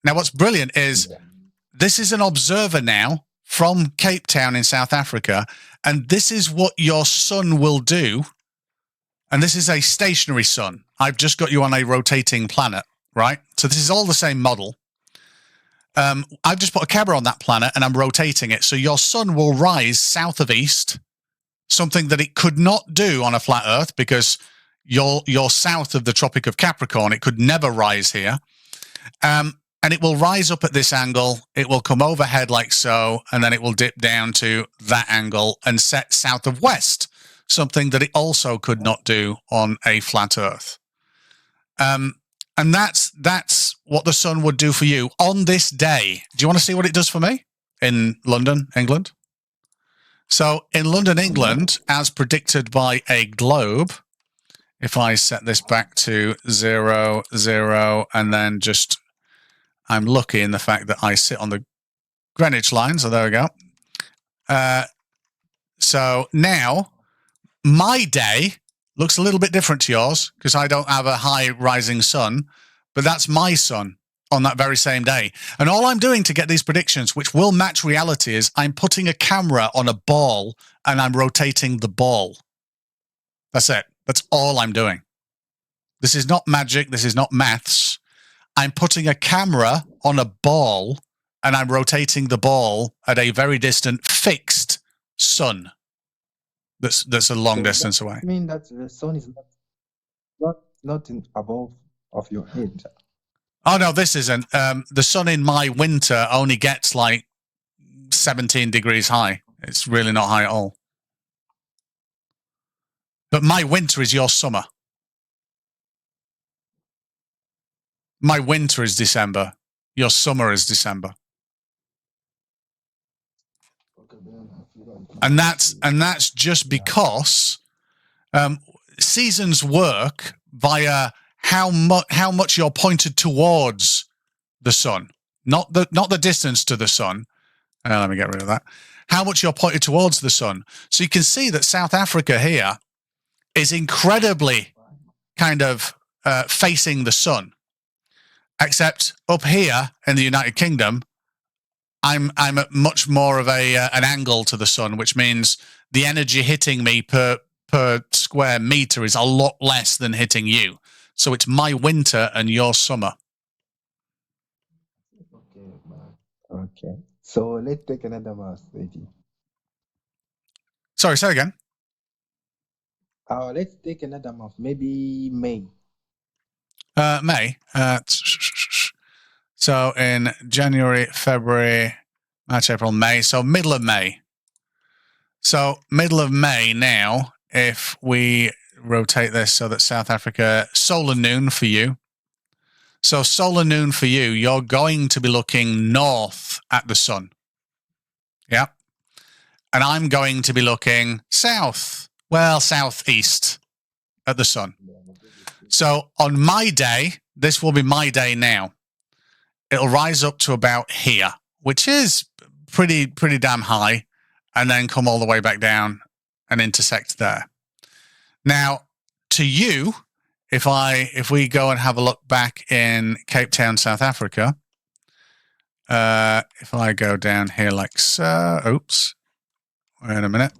Now, what's brilliant is this is an observer now from Cape Town in South Africa, and this is what your sun will do. And this is a stationary sun. I've just got you on a rotating planet, right? So this is all the same model. I've just put a camera on that planet and I'm rotating it. So your sun will rise south of east, something that it could not do on a flat Earth because you're south of the Tropic of Capricorn. It could never rise here. And it will rise up at this angle. It will come overhead like so, and then it will dip down to that angle and set south of west, something that it also could not do on a flat Earth. And that's what the sun would do for you on this day. Do you want to see what it does for me in London, England? So in London, England, as predicted by a globe, if I set this back to 0, 0, and then just, I'm lucky in the fact that I sit on the Greenwich line. So there we go. So now my day looks a little bit different to yours because I don't have a high rising sun, but that's my sun on that very same day. And all I'm doing to get these predictions, which will match reality, is I'm putting a camera on a ball and I'm rotating the ball. That's it. That's all I'm doing. This is not magic. This is not maths. I'm putting a camera on a ball and I'm rotating the ball at a very distant fixed sun. That's a long distance away. I mean that the sun is not above of your head. Oh no, this isn't. The sun in my winter only gets like 17 degrees high. It's really not high at all. But my winter is your summer. My winter is December. Your summer is December. And that's just because seasons work via how much you're pointed towards the sun, not the distance to the sun. Let me get rid of that. How much you're pointed towards the sun. So you can see that South Africa here is incredibly kind of facing the sun, except up here in the United Kingdom, I'm at much more of an angle to the sun, which means the energy hitting me per square meter is a lot less than hitting you. So it's my winter and your summer. Okay. So let's take another month, Eddie. Sorry, say again. Let's take another month, maybe May. May. So in January, February, March, April, May. So middle of May. So middle of May now, if we rotate this so that South Africa, solar noon for you. So solar noon for you, you're going to be looking north at the sun. Yeah. And I'm going to be looking south. Well, southeast at the sun. So on my day, this will be my day now. It'll rise up to about here, which is pretty damn high, and then come all the way back down and intersect there. Now, to you, if we go and have a look back in Cape Town, South Africa, if I go down here like so, oops, wait a minute.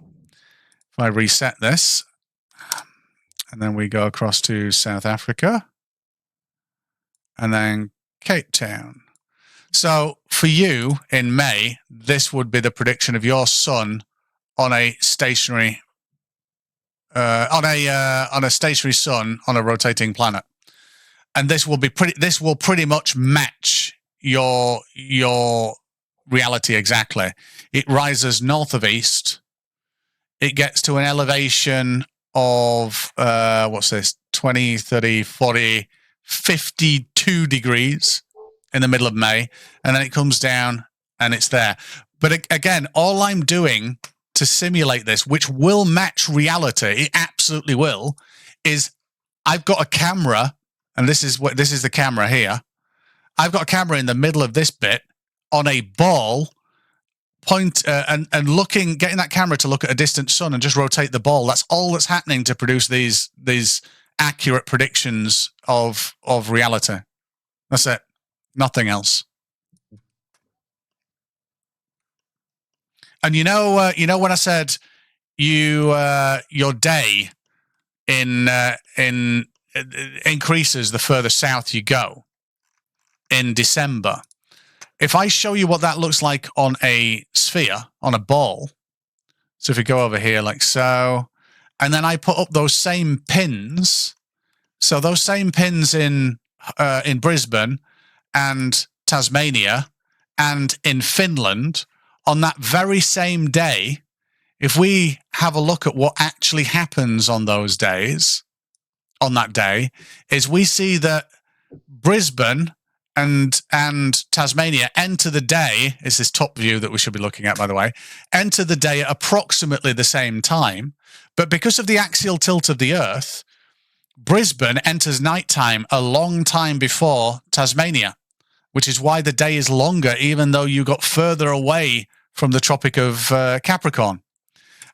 If I reset this, and then we go across to South Africa, and then Cape Town. So for you in May, this would be the prediction of your sun on a stationary, on a stationary sun on a rotating planet, and this will be pretty. This will pretty much match your reality exactly. It rises north of east. It gets to an elevation of, what's this, 20, 30, 40, 52 degrees in the middle of May. And then it comes down and it's there. But again, all I'm doing to simulate this, which will match reality, it absolutely will, is I've got a camera, and this is the camera here. I've got a camera in the middle of this bit on a ball, and looking, getting that camera to look at a distant sun and just rotate the ball. That's all that's happening to produce these accurate predictions of reality. That's it. Nothing else. And you know when I said your day increases the further south you go in December. If I show you what that looks like on a sphere, on a ball, so if we go over here like so, and then I put up those same pins, so those same pins in Brisbane and Tasmania and in Finland on that very same day, if we have a look at what actually happens on those days, on that day, is we see that Brisbane and Tasmania enter the day, is this top view that we should be looking at, by the way, enter the day at approximately the same time. But because of the axial tilt of the Earth, Brisbane enters nighttime a long time before Tasmania, which is why the day is longer, even though you got further away from the Tropic of Capricorn.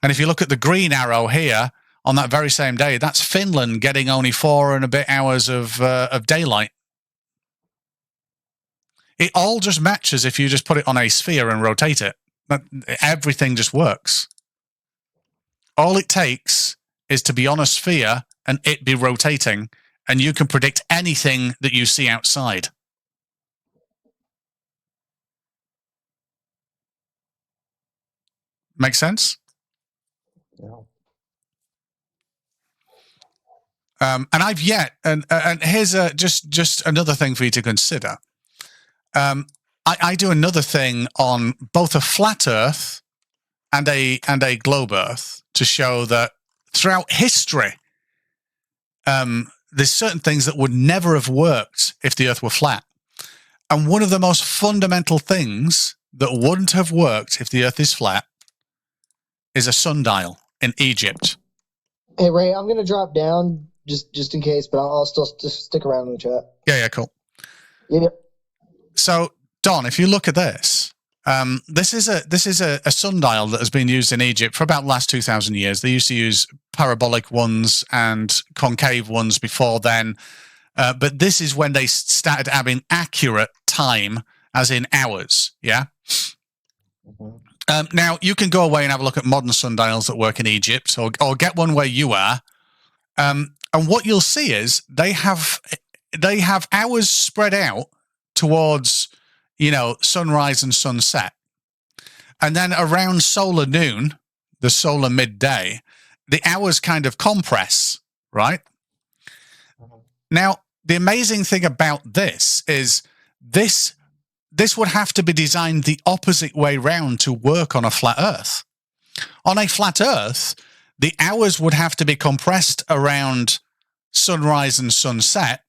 And if you look at the green arrow here, on that very same day, that's Finland getting only 4 and a bit hours of daylight. It all just matches if you just put it on a sphere and rotate it. Everything just works. All it takes is to be on a sphere and it be rotating, and you can predict anything that you see outside. Make sense? Yeah. And I've yet, and here's just another thing for you to consider. I do another thing on both a flat Earth and a globe Earth to show that throughout history, there's certain things that would never have worked if the Earth were flat. And one of the most fundamental things that wouldn't have worked if the Earth is flat is a sundial in Egypt. Hey, Ray, I'm going to drop down just in case, but I'll still just stick around in the chat. Yeah, cool. Yep. So, Don, if you look at this, this is a sundial that has been used in Egypt for about the last 2,000 years. They used to use parabolic ones and concave ones before then, but this is when they started having accurate time, as in hours. Yeah. Mm-hmm. Now you can go away and have a look at modern sundials that work in Egypt, or get one where you are, and what you'll see is they have hours spread out towards, sunrise and sunset. And then around solar noon, the solar midday, the hours kind of compress, right? Mm-hmm. Now, the amazing thing about this is this would have to be designed the opposite way round to work on a flat Earth. On a flat Earth, the hours would have to be compressed around sunrise and sunset,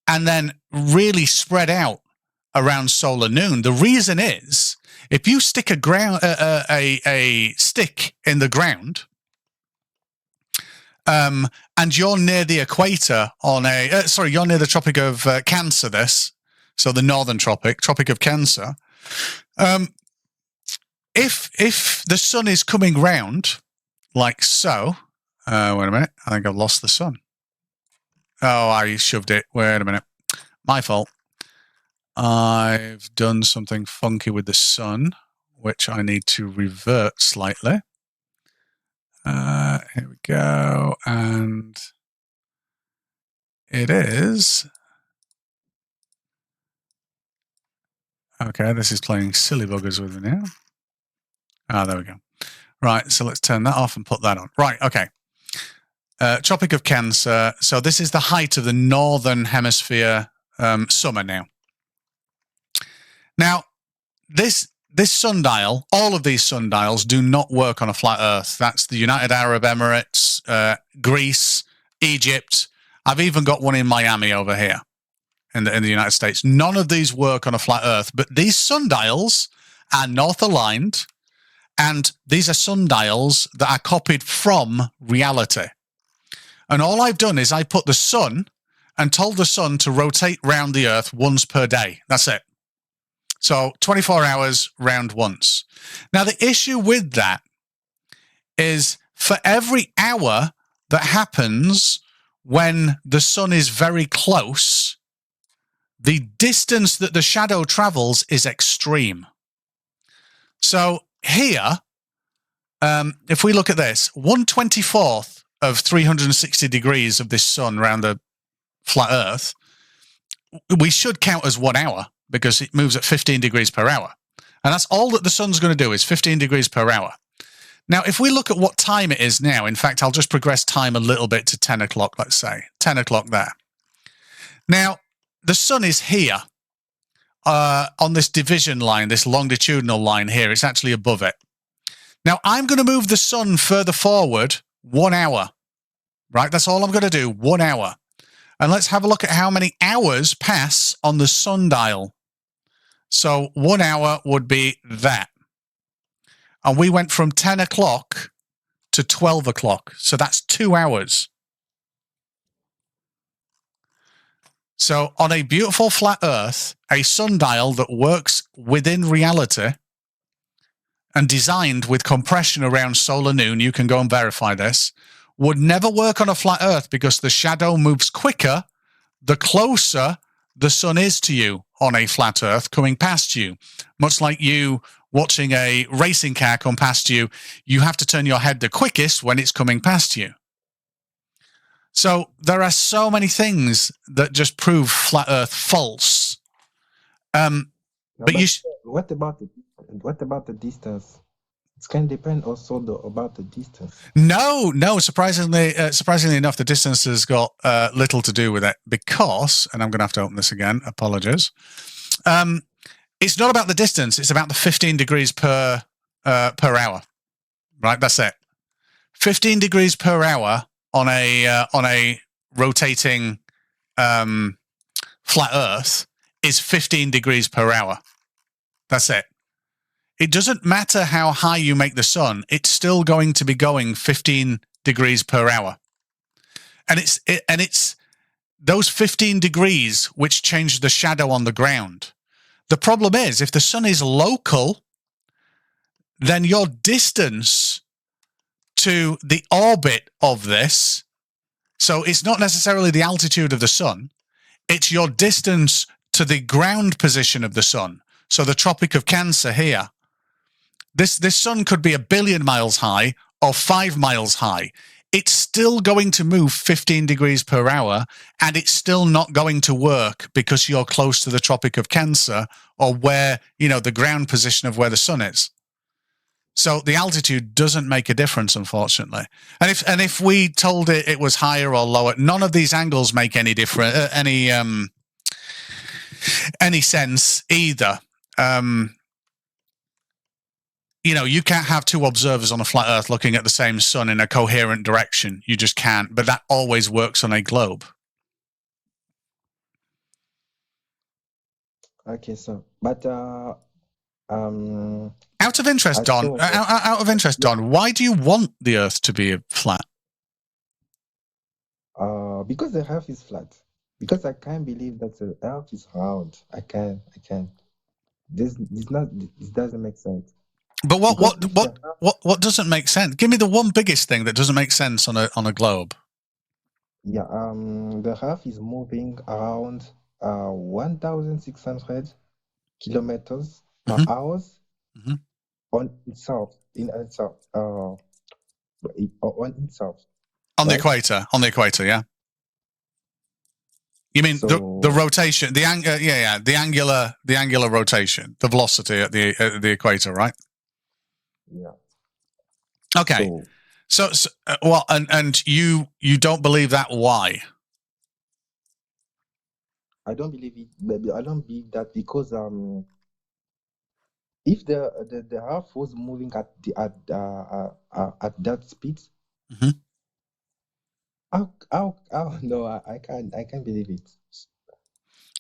and then really spread out around solar noon. The reason is, if you stick a stick in the ground, and you're near the equator on you're near the Tropic of Cancer. So the northern Tropic of Cancer. If the sun is coming round like so, wait a minute, I think I've lost the sun. Oh, I shoved it. Wait a minute. My fault. I've done something funky with the sun, which I need to revert slightly. Here we go. And it is. Okay, this is playing silly buggers with me now. Ah, there we go. Right, so let's turn that off and put that on. Right, okay. Tropic of Cancer. So this is the height of the northern hemisphere summer now. Now, this sundial, all of these sundials do not work on a flat Earth. That's the United Arab Emirates, Greece, Egypt. I've even got one in Miami over here in the United States. None of these work on a flat Earth, but these sundials are north aligned, and these are sundials that are copied from reality. And all I've done is I put the sun and told the sun to rotate round the Earth once per day. That's it. So 24 hours round once. Now, the issue with that is for every hour that happens when the sun is very close, the distance that the shadow travels is extreme. So here, if we look at this, 1/24th of 360 degrees of this sun around the flat Earth, we should count as 1 hour because it moves at 15 degrees per hour. And that's all that the sun's going to do is 15 degrees per hour. Now, if we look at what time it is now, in fact, I'll just progress time a little bit to 10 o'clock, let's say. 10 o'clock there. Now, the sun is here on this division line, this longitudinal line here. It's actually above it. Now, I'm going to move the sun further forward 1 hour, right? That's all I'm going to do, 1 hour. And let's have a look at how many hours pass on the sundial. So 1 hour would be that. And we went from 10 o'clock to 12 o'clock. So that's 2 hours. So on a beautiful flat Earth, a sundial that works within reality and designed with compression around solar noon, you can go and verify this, would never work on a flat Earth because the shadow moves quicker the closer the sun is to you on a flat Earth coming past you. Much like you watching a racing car come past you, you have to turn your head the quickest when it's coming past you. So there are so many things that just prove flat Earth false. But you what about the distance? It can depend also about the distance. No. Surprisingly enough, the distance has got little to do with it because, and I'm going to have to open this again. Apologies. It's not about the distance. It's about the 15 degrees per hour. Right, that's it. 15 degrees per hour on a rotating flat Earth is 15 degrees per hour. That's it. It doesn't matter how high you make the sun, it's still going to be going 15 degrees per hour. And it's those 15 degrees which change the shadow on the ground. The problem is, if the sun is local, then your distance to the orbit of this, so it's not necessarily the altitude of the sun, it's your distance to the ground position of the sun. So the Tropic of Cancer here, this sun could be 1 billion miles high or 5 miles high. It's still going to move 15 degrees per hour, and it's still not going to work because you're close to the Tropic of Cancer or where, the ground position of where the sun is. So the altitude doesn't make a difference, unfortunately. And if we told it was higher or lower, none of these angles make any difference, any sense either. You can't have two observers on a flat Earth looking at the same sun in a coherent direction. You just can't. But that always works on a globe. Okay, so but out of interest, Don. Don, why do you want the Earth to be flat? Because the Earth is flat. Because I can't believe that the Earth is round. I can't. It doesn't make sense. But what doesn't make sense? Give me the one biggest thing that doesn't make sense on a globe. Yeah, the Earth is moving around 1,600 kilometers per hour on itself. On the equator. On the equator, yeah. You mean the rotation, the angular rotation, the velocity at the equator, right? Yeah. Okay. So and you don't believe that? Why? I don't believe it. I don't believe that because if the Earth was moving at that speed, Mhm. how no, I can't believe it.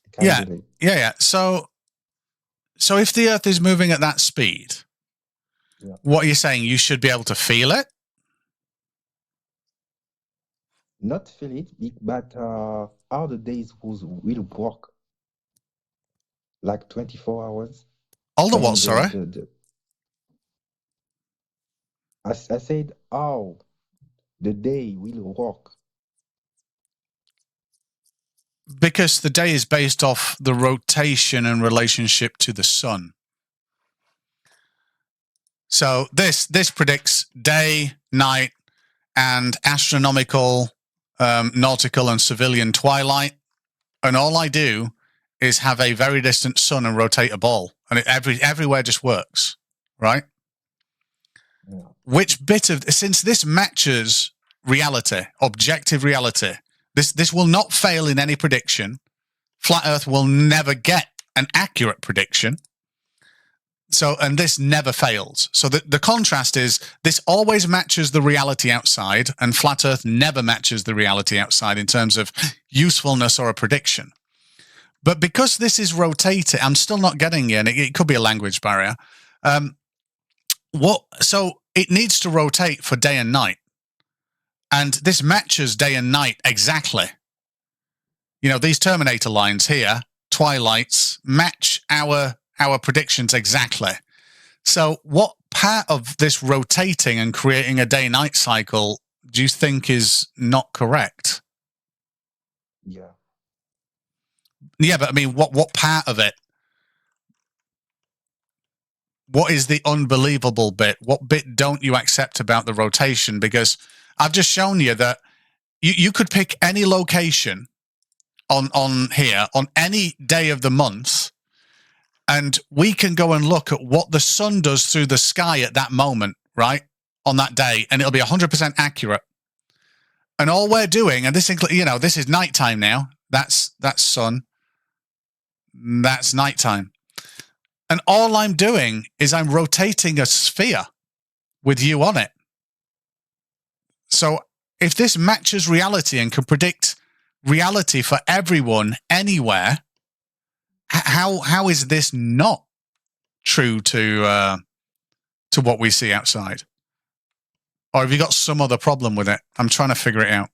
I can't Yeah, believe. yeah. So if the Earth is moving at that speed, Yeah. what are you saying? You should be able to feel it? Not feel it, but how the days will work like 24 hours All the what, and sorry? I said how the day will work. Because the day is based off the rotation and relationship to the sun. So this predicts day, night, and astronomical, nautical, and civilian twilight. And all I do is have a very distant sun and rotate a ball, and it everywhere just works, right? Yeah. Which bit of, since this matches reality, objective reality, this will not fail in any prediction. Flat Earth will never get an accurate prediction. So, and this never fails. So the contrast is this always matches the reality outside, and Flat Earth never matches the reality outside in terms of usefulness or a prediction. But because this is rotating, I'm still not getting it. It could be a language barrier. So it needs to rotate for day and night. And this matches day and night exactly. You know, these Terminator lines here, twilights, match our predictions exactly. So what part of this rotating and creating a day-night cycle do you think is not correct? Yeah. Yeah, but I mean, what part of it? What is the unbelievable bit? What bit don't you accept about the rotation? Because I've just shown you that you could pick any location on here on any day of the month, and we can go and look at what the sun does through the sky at that moment, right? On that day, and it'll be 100% accurate. And all we're doing, and this includes, you know, this is nighttime now. That's sun. That's nighttime. And all I'm doing is I'm rotating a sphere with you on it. So if this matches reality and can predict reality for everyone anywhere, how is this not true to what we see outside? Or have you got some other problem with it? I'm trying to figure it out.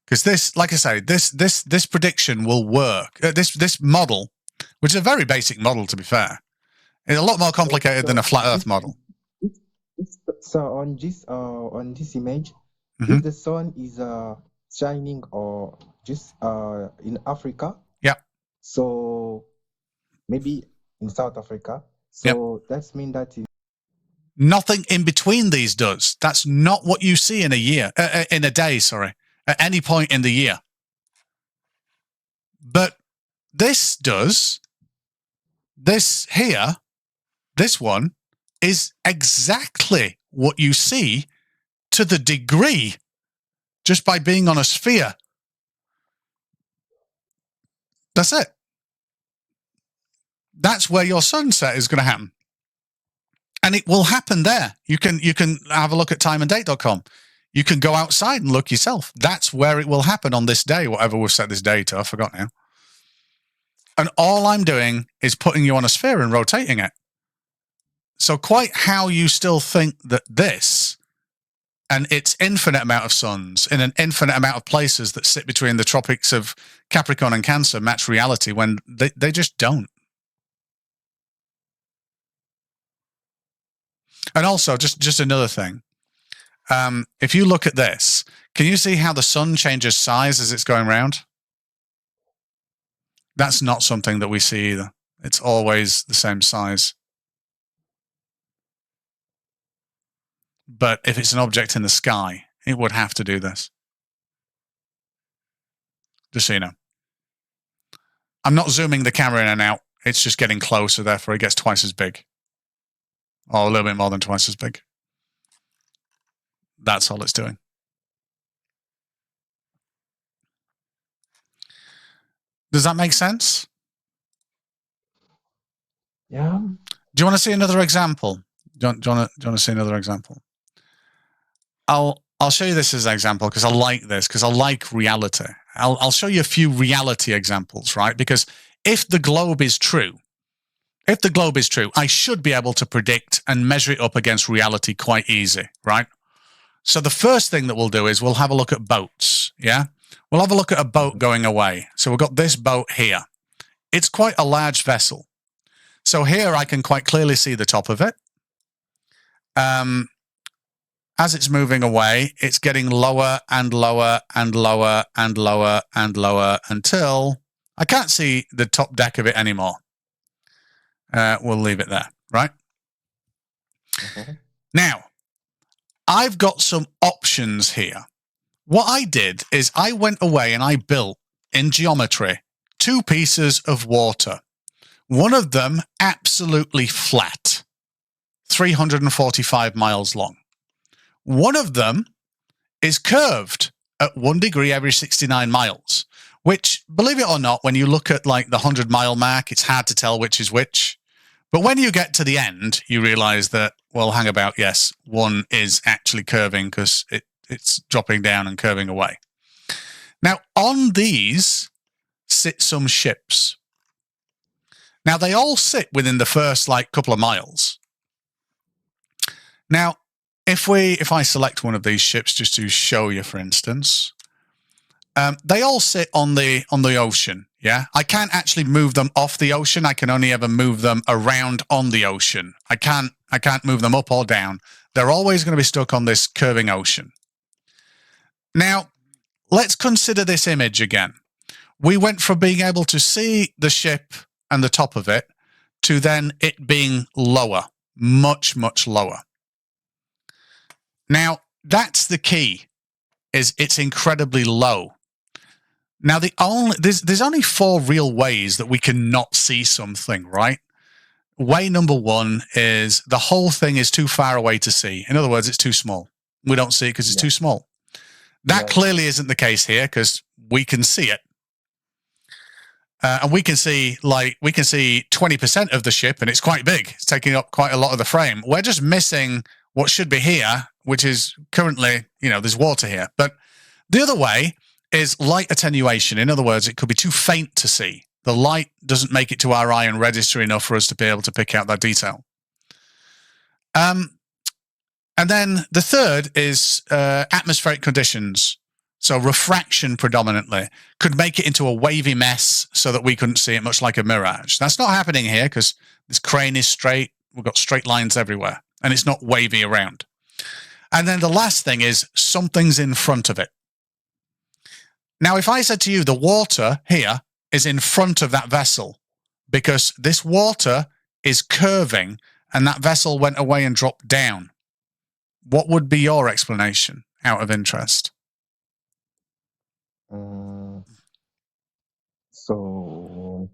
Because this, like I say, this prediction will work. This model, which is a very basic model, to be fair, is a lot more complicated than a flat Earth model. So on this image, Mhm. if the sun is shining or just in Africa, Yep. so maybe in South Africa, so that's mean that Nothing in between these does. That's not what you see in a year, in a day, sorry, at any point in the year. But this does. This here, this one, is exactly what you see to the degree just by being on a sphere. That's it. That's where your sunset is going to happen. And it will happen there. You can have a look at timeanddate.com. You can go outside and look yourself. That's where it will happen on this day, whatever we've set this day to. I forgot now. And all I'm doing is putting you on a sphere and rotating it. So quite how you still think that this and its infinite amount of suns in an infinite amount of places that sit between the tropics of Capricorn and Cancer match reality when they just don't. And also, just another thing. If you look at this, can you see how the sun changes size as it's going around? That's not something that we see either. It's always the same size. But if it's an object in the sky, it would have to do this. Just so you know. I'm not zooming the camera in and out. It's just getting closer, therefore it gets twice as big. Or a little bit more than twice as big. That's all it's doing. Does that make sense? Yeah. Do you want to see another example? Do you want to see another example? I'll show you this as an example because I like this, because I like reality. I'll show you a few reality examples, right? Because if the globe is true, I should be able to predict and measure it up against reality quite easy, right? So the first thing that we'll do is we'll have a look at boats, yeah? We'll have a look at a boat going away. So we've got this boat here. It's quite a large vessel. So here I can quite clearly see the top of it. As it's moving away, it's getting lower and lower and lower and lower and lower until I can't see the top deck of it anymore. We'll leave it there, right? Now, I've got some options here. What I did is I went away and I built, in geometry, 2 pieces of water. One of them absolutely flat, 345 miles long. One of them is curved at 1 degree every 69 miles, which, believe it or not, when you look at like the 100-mile mark, it's hard to tell which is which. But when you get to the end, you realize that, well, hang about, yes, one is actually curving because it's dropping down and curving away. Now, on these sit some ships. Now, they all sit within the first like couple of miles. Now, if I select one of these ships just to show you, for instance, they all sit on the ocean. Yeah, I can't actually move them off the ocean. I can only ever move them around on the ocean. I can't move them up or down. They're always going to be stuck on this curving ocean. Now, let's consider this image again. We went from being able to see the ship and the top of it to then it being lower, much, much lower. Now, that's the key, is it's incredibly low. Now, there's only 4 real ways that we can not see something, right? Way number 1 is the whole thing is too far away to see. In other words, it's too small. We don't see it because it's too small. That clearly isn't the case here because we can see it. And we can see 20% of the ship and it's quite big. It's taking up quite a lot of the frame. We're just missing what should be here, which is currently, there's water here. But the other way is light attenuation. In other words, it could be too faint to see. The light doesn't make it to our eye and register enough for us to be able to pick out that detail. And then the third is atmospheric conditions. So refraction predominantly could make it into a wavy mess so that we couldn't see it, much like a mirage. That's not happening here because this crane is straight. We've got straight lines everywhere and it's not wavy around. And then the last thing is something's in front of it. Now, if I said to you, the water here is in front of that vessel because this water is curving and that vessel went away and dropped down, what would be your explanation out of interest? So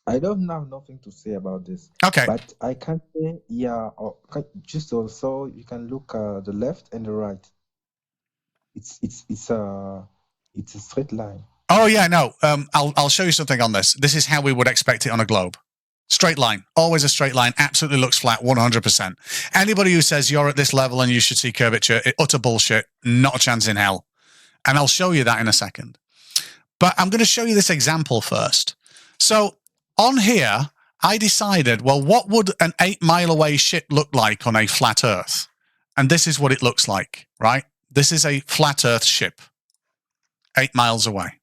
I don't have nothing to say about this. Okay. But I can say, just also you can look the left and the right. It's a straight line. Oh yeah, no. I'll show you something on this. This is how we would expect it on a globe. Straight line, always a straight line, absolutely looks flat, 100%. Anybody who says you're at this level and you should see curvature, utter bullshit, not a chance in hell. And I'll show you that in a second. But I'm going to show you this example first. So on here, I decided, well, what would an 8-mile away ship look like on a flat Earth? And this is what it looks like, right? This is a flat Earth ship, 8 miles away.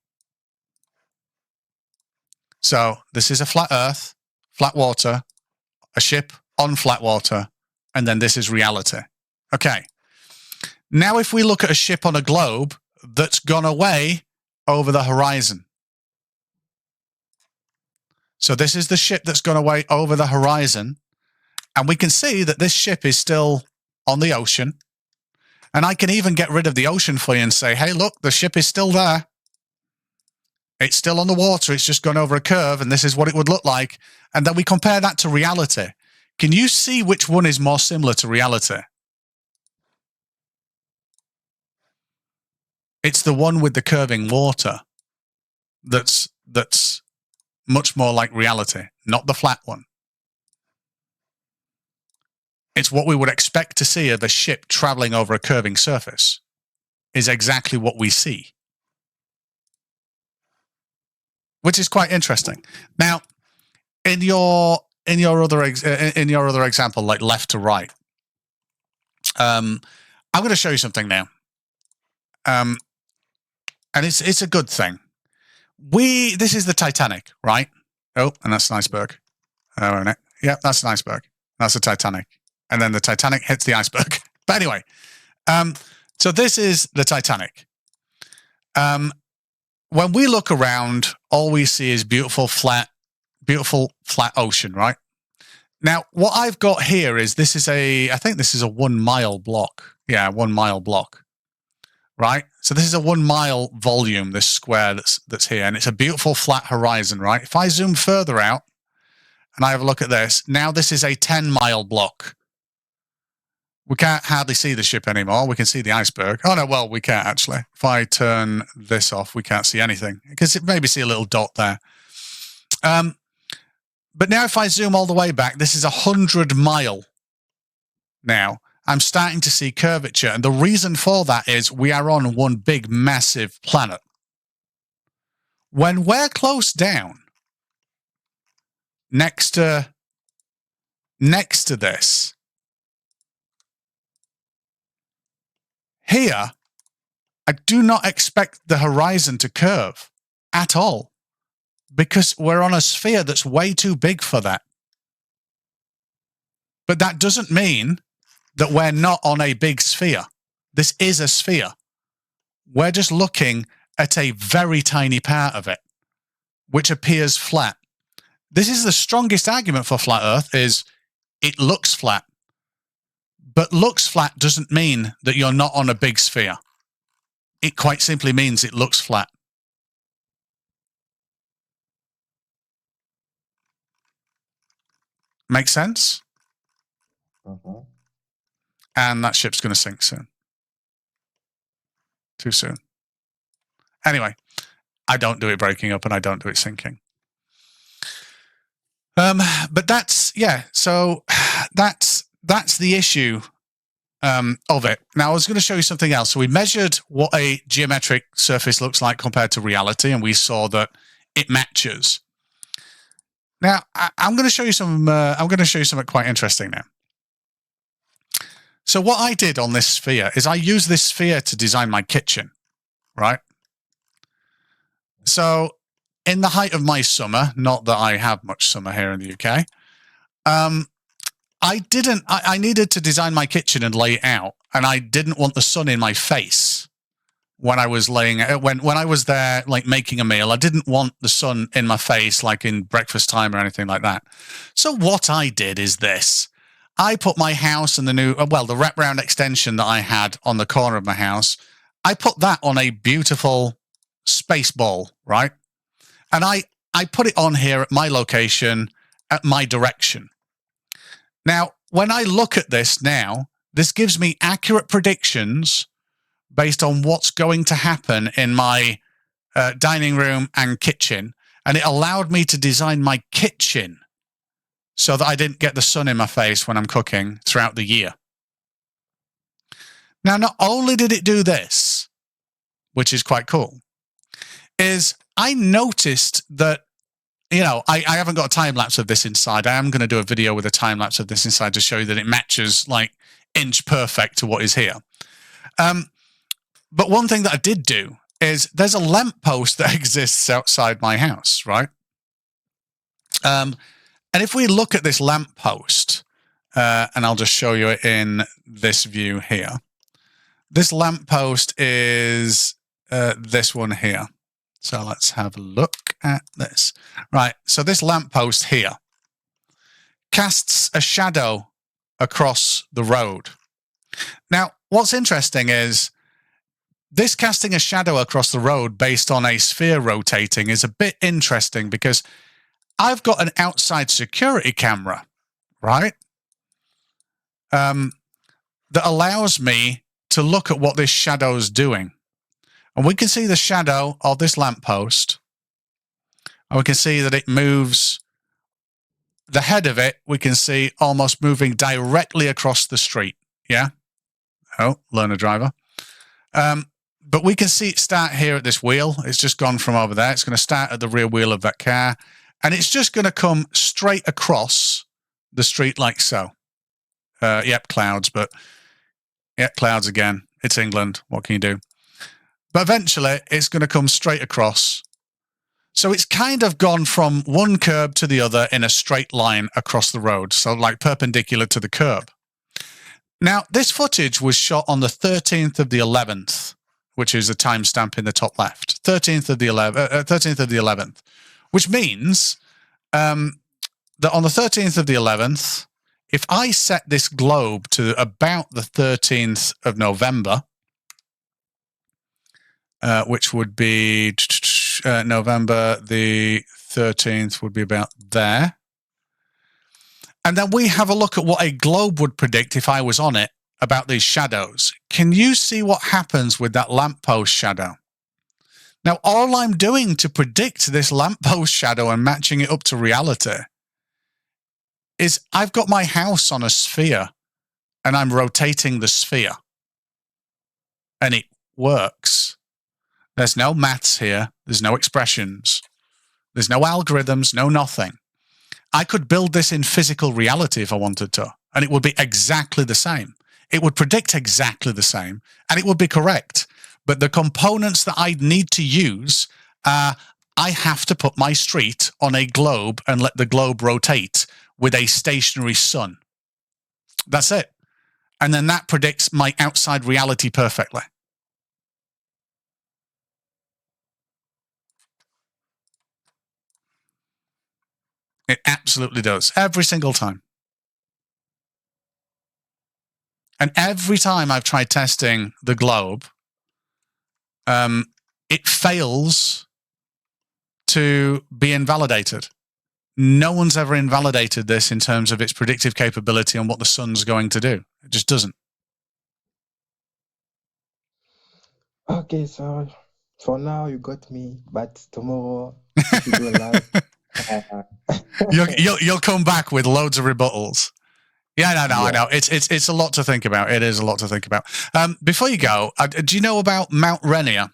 So this is a flat Earth, flat water, a ship on flat water, and then this is reality. Okay. Now, if we look at a ship on a globe that's gone away over the horizon. So this is the ship that's gone away over the horizon. And we can see that this ship is still on the ocean. And I can even get rid of the ocean for you and say, hey, look, the ship is still there. It's still on the water. It's just gone over a curve. And this is what it would look like. And then we compare that to reality. Can you see which one is more similar to reality? It's the one with the curving water. that's much more like reality, not the flat one. It's what we would expect to see of a ship traveling over a curving surface is exactly what we see, which is quite interesting. Now, in your other example, like left to right, I'm going to show you something now, and it's a good thing. This is the Titanic, right? Oh, and that's an iceberg. Oh, yeah, that's an iceberg. That's the Titanic. And then the Titanic hits the iceberg. But anyway, so this is the Titanic. When we look around, all we see is beautiful flat ocean, right? Now, what I've got here is I think this is a 1 mile block. Yeah, 1 mile block, right? So this is a 1 mile volume, this square that's here, and it's a beautiful flat horizon, right? If I zoom further out and I have a look at this, now this is a 10-mile block. We can't hardly see the ship anymore. We can see the iceberg. Oh, no, well, we can't actually. If I turn this off, we can't see anything. Because maybe see a little dot there. But now if I zoom all the way back, this is 100 mile now. I'm starting to see curvature. And the reason for that is we are on one big, massive planet. When we're close down, next to this, here, I do not expect the horizon to curve at all because we're on a sphere that's way too big for that. But that doesn't mean that we're not on a big sphere. This is a sphere. We're just looking at a very tiny part of it, which appears flat. This is the strongest argument for flat Earth is it looks flat. But looks flat doesn't mean that you're not on a big sphere. It quite simply means it looks flat. Make sense? Uh-huh. And that ship's going to sink soon. Too soon. Anyway, I don't do it breaking up and I don't do it sinking. But that's, yeah, so that's the issue of it. Now, I was going to show you something else. So we measured what a geometric surface looks like compared to reality, and we saw that it matches. Now, I'm going to show you some. I'm going to show you something quite interesting now. So what I did on this sphere is I used this sphere to design my kitchen, right? So in the height of my summer, not that I have much summer here in the UK, I needed to design my kitchen and lay it out, and I didn't want the sun in my face when I was when I was there, like making a meal. I didn't want the sun in my face, like in breakfast time or anything like that. So what I did is this. I put my house and the wraparound extension that I had on the corner of my house, I put that on a beautiful space ball, right? And I put it on here at my location, at my direction. Now, when I look at this now, this gives me accurate predictions based on what's going to happen in my dining room and kitchen. And it allowed me to design my kitchen so that I didn't get the sun in my face when I'm cooking throughout the year. Now, not only did it do this, which is quite cool, is I noticed that, you know, I haven't got a time lapse of this inside. I am going to do a video with a time lapse of this inside to show you that it matches like inch perfect to what is here. But one thing that I did do is there's a lamppost that exists outside my house, right? And if we look at this lamppost, and I'll just show you it in this view here. This lamppost is this one here. So let's have a look at this. Right, so this lamppost here casts a shadow across the road. Now, what's interesting is this casting a shadow across the road based on a sphere rotating is a bit interesting because I've got an outside security camera, right? That allows me to look at what this shadow is doing. And we can see the shadow of this lamppost And we can see that it moves. The head of it, we can see almost moving directly across the street. Yeah. Oh, learner driver. But we can see it start here at this wheel. It's just gone from over there. It's going to start at the rear wheel of that car. And it's just going to come straight across the street like so. Yep, clouds, but yep, clouds again. It's England. What can you do? But eventually, it's going to come straight across. So it's kind of gone from one curb to the other in a straight line across the road. So like perpendicular to the curb. Now, this footage was shot on the 13th of the 11th, which is a timestamp in the top left. 13th of the 11th, which means that on the 13th of the 11th, if I set this globe to about the 13th of November, which would be November the 13th would be about there. And then we have a look at what a globe would predict if I was on it about these shadows. Can you see what happens with that lamppost shadow? Now, all I'm doing to predict this lamppost shadow and matching it up to reality is I've got my house on a sphere and I'm rotating the sphere. And it works. There's no maths here. There's no expressions. There's no algorithms, no nothing. I could build this in physical reality if I wanted to, and it would be exactly the same. It would predict exactly the same, and it would be correct. But the components that I'd need to use are I have to put my street on a globe and let the globe rotate with a stationary sun. That's it. And then that predicts my outside reality perfectly. It absolutely does. Every single time. And every time I've tried testing the globe, it fails to be invalidated. No one's ever invalidated this in terms of its predictive capability on what the sun's going to do. It just doesn't. Okay, so for now you got me, but tomorrow if you go live, You'll come back with loads of rebuttals. Yeah, no, Yeah. I know. It's a lot to think about. It is a lot to think about. Before you go, do you know about Mount Rainier?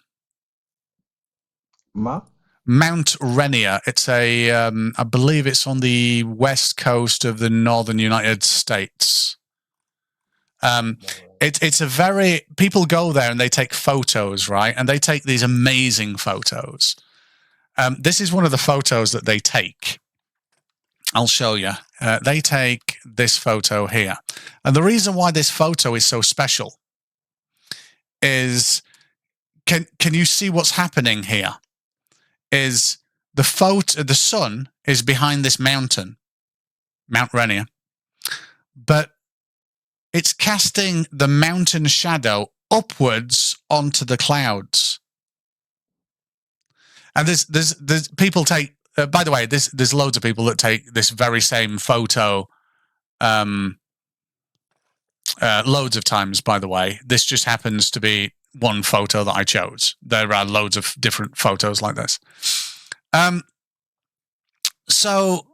Mount Rainier. It's a, I believe it's on the west coast of the northern United States. It's a very, people go there and they take photos, right? And they take these amazing photos. This is one of the photos that they take. I'll show you. They take this photo here. And the reason why this photo is so special is, can you see what's happening here? Is the sun is behind this mountain, Mount Rainier, but it's casting the mountain shadow upwards onto the clouds. And there's people take, by the way, there's loads of people that take this very same photo loads of times, by the way. This just happens to be one photo that I chose. There are loads of different photos like this. So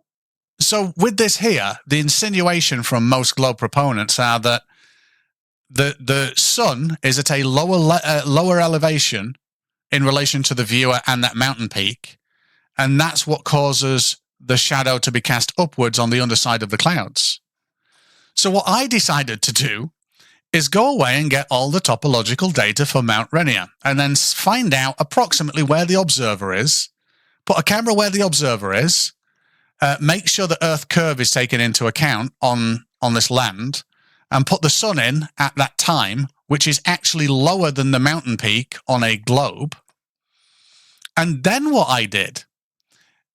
with this here, the insinuation from most globe proponents are that the sun is at a lower elevation in relation to the viewer and that mountain peak, and that's what causes the shadow to be cast upwards on the underside of the clouds. So what I decided to do is go away and get all the topological data for Mount Rainier and then find out approximately where the observer is, put a camera where the observer is, make sure the Earth curve is taken into account on this land, and put the sun in at that time, which is actually lower than the mountain peak on a globe. And then what I did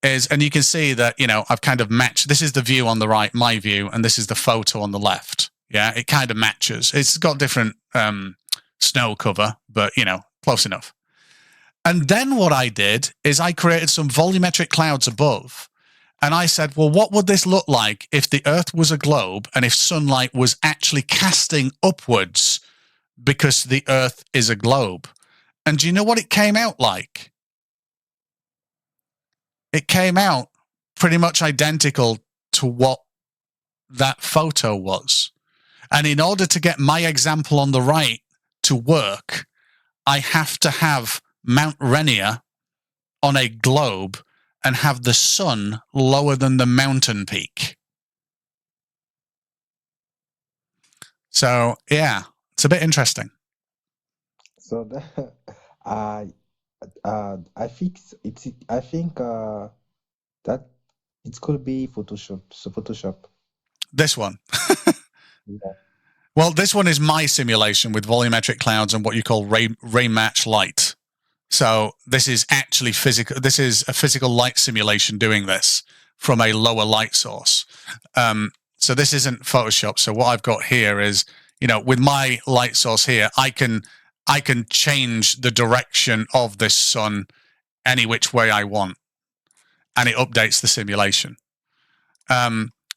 is, and you can see that, you know, I've kind of matched, this is the view on the right, my view, and this is the photo on the left. Yeah, it kind of matches. It's got different snow cover, but, you know, close enough. And then what I did is I created some volumetric clouds above. And I said, well, what would this look like if the Earth was a globe and if sunlight was actually casting upwards because the Earth is a globe? And do you know what it came out like? it came out pretty much identical to what that photo was. And in order to get my example on the right to work, I have to have Mount Rainier on a globe and have the sun lower than the mountain peak. So, yeah, it's a bit interesting. So that, I think that it could be Photoshop. So Photoshop. This one. Yeah. Well, this one is my simulation with volumetric clouds and what you call ray match light. So this is actually physical. This is a physical light simulation doing this from a lower light source. So this isn't Photoshop. So what I've got here is, with my light source here, I can change the direction of this sun any which way I want, and it updates the simulation.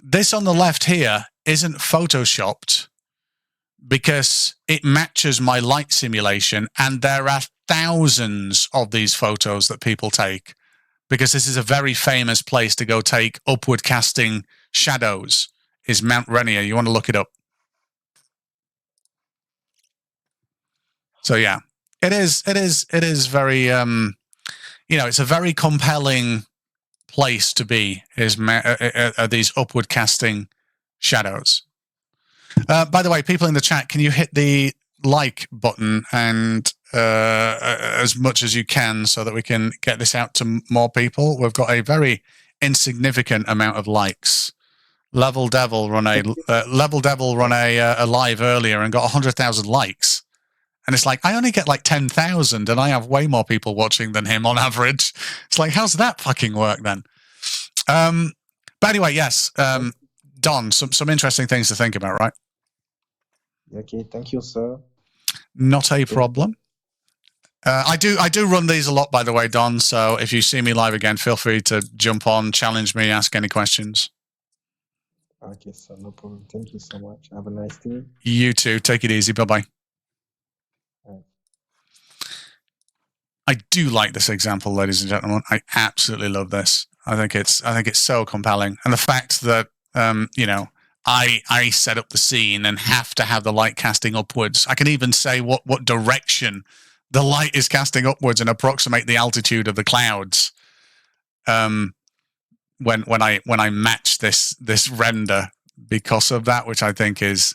This on the left here isn't photoshopped because it matches my light simulation, and there are thousands of these photos that people take because this is a very famous place to go take upward casting shadows, is Mount Rainier. You want to look it up. So yeah, it is very, it's a very compelling place to be, are these upward casting shadows. By the way, people in the chat, can you hit the like button and as much as you can so that we can get this out to more people? We've got a very insignificant amount of likes. Level Devil run a live earlier and got 100,000 likes. And it's like, I only get like 10,000 and I have way more people watching than him on average. It's like, how's that fucking work then? But anyway, yes, Don, some interesting things to think about, right? Okay, thank you, sir. Not a problem. I do run these a lot, by the way, Don. So if you see me live again, feel free to jump on, challenge me, ask any questions. Okay, sir, no problem. Thank you so much. Have a nice day. You too. Take it easy. Bye-bye. I do like this example, ladies and gentlemen. I absolutely love this. I think it's so compelling, and the fact that I set up the scene and have to have the light casting upwards. I can even say what direction the light is casting upwards and approximate the altitude of the clouds. When I match this render because of that, which I think that's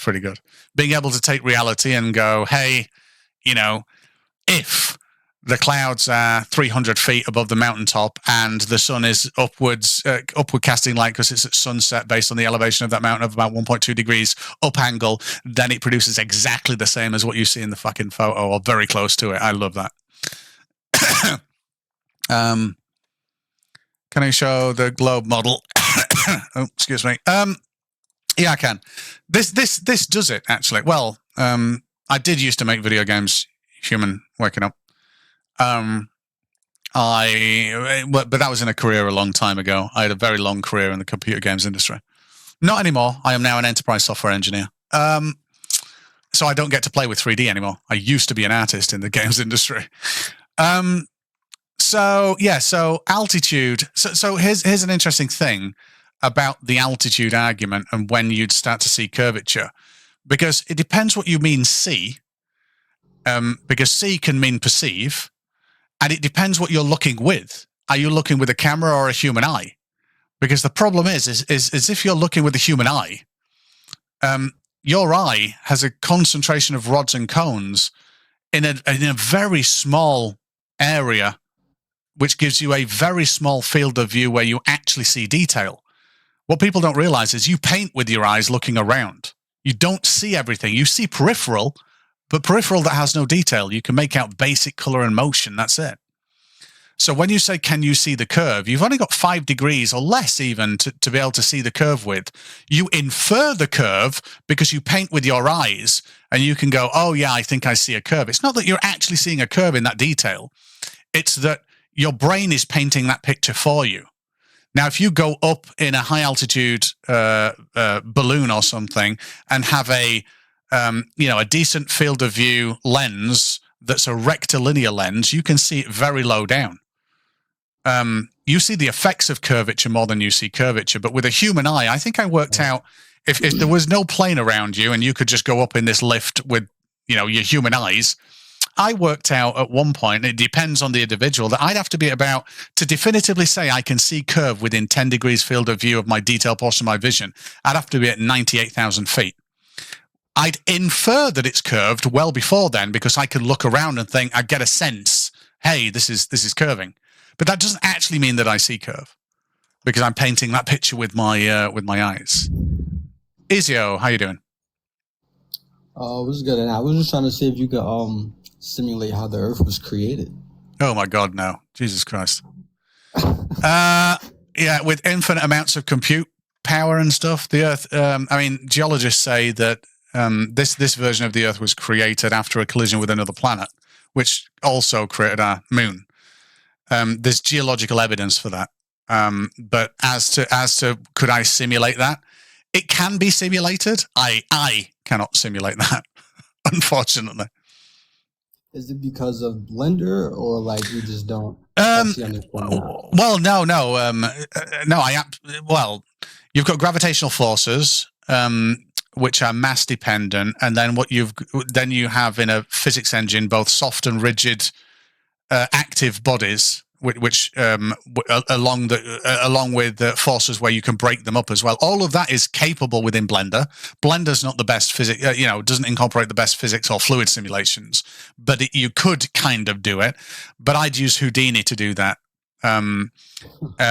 pretty good. Being able to take reality and go, hey, if the clouds are 300 feet above the mountaintop and the sun is upward casting light because it's at sunset based on the elevation of that mountain of about 1.2 degrees up angle, then it produces exactly the same as what you see in the fucking photo, or very close to it. I love that. Can I show the globe model? Oh, excuse me. Yeah, I can. This does it, actually. Well, I did used to make video games, human waking up. But that was in a career a long time ago. I had a very long career in the computer games industry. Not anymore. I am now an enterprise software engineer. So I don't get to play with 3D anymore. I used to be an artist in the games industry. So altitude. So here's an interesting thing about the altitude argument and when you'd start to see curvature, because it depends what you mean see. Because see can mean perceive, and it depends what you're looking with. Are you looking with a camera or a human eye? Because the problem is if you're looking with a human eye, your eye has a concentration of rods and cones in a very small area, which gives you a very small field of view where you actually see detail. What people don't realize is you paint with your eyes looking around. You don't see everything. You see peripheral, but peripheral that has no detail. You can make out basic color and motion. That's it. So when you say, can you see the curve? You've only got 5 degrees or less even to be able to see the curve with. You infer the curve because you paint with your eyes and you can go, oh yeah, I think I see a curve. It's not that you're actually seeing a curve in that detail. It's that your brain is painting that picture for you. Now, if you go up in a high altitude balloon or something and have a decent field of view lens that's a rectilinear lens, you can see it very low down. you see the effects of curvature more than you see curvature. But with a human eye, I think I worked out if there was no plane around you and you could just go up in this lift with, your human eyes, I worked out at one point, it depends on the individual, that I'd have to be to definitively say I can see curve within 10 degrees field of view of my detailed portion of my vision, I'd have to be at 98,000 feet. I'd infer that it's curved well before then because I could look around and think, I get a sense, hey, this is curving. But that doesn't actually mean that I see curve because I'm painting that picture with my eyes. Izio, how you doing? What's good? And I was just trying to see if you could simulate how the Earth was created. Oh my God, no! Jesus Christ! Yeah, with infinite amounts of compute power and stuff, the Earth. Geologists say that this version of the Earth was created after a collision with another planet, which also created our moon. There's geological evidence for that. But as to could I simulate that? It can be simulated. I cannot simulate that, unfortunately. Is it because of Blender, or like you just don't actually understand it? Well, no. Well, you've got gravitational forces, which are mass dependent, and then you have in a physics engine both soft and rigid active bodies, which along with the forces where you can break them up as well. All of that is capable within Blender. Blender's not the best physics, doesn't incorporate the best physics or fluid simulations, but you could kind of do it. But I'd use Houdini to do that,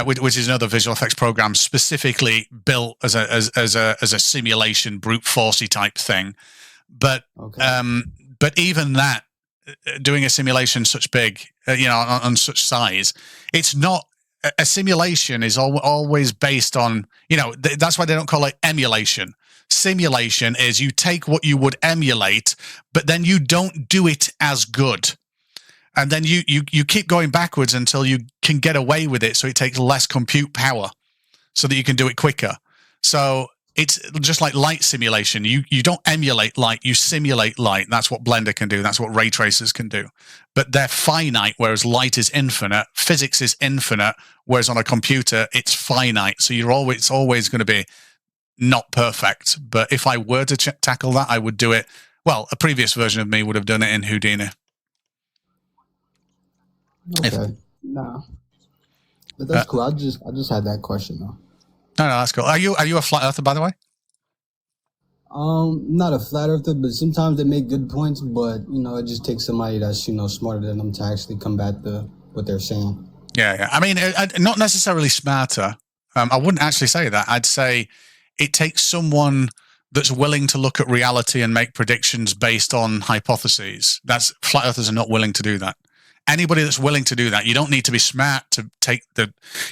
which is another visual effects program specifically built as a simulation brute forcey type thing. But but even that, doing a simulation such big, on such size, it's not a simulation is always based on, that's why they don't call it emulation. Simulation is you take what you would emulate, but then you don't do it as good. And then you keep going backwards until you can get away with it. So it takes less compute power so that you can do it quicker. So it's just like light simulation. You don't emulate light, you simulate light. That's what Blender can do. That's what ray tracers can do. But they're finite, whereas light is infinite. Physics is infinite, whereas on a computer, it's finite. So it's always going to be not perfect. But if I were to tackle that, I would do it. Well, a previous version of me would have done it in Houdini. Okay. No. But that's cool. I just had that question though. No, that's cool. Are you a flat earther, by the way? Not a flat earther, but sometimes they make good points. But it just takes somebody that's smarter than them to actually combat what they're saying. Yeah. I mean, not necessarily smarter. I wouldn't actually say that. I'd say it takes someone that's willing to look at reality and make predictions based on hypotheses. Flat earthers are not willing to do that. Anybody that's willing to do that, you don't need to be smart to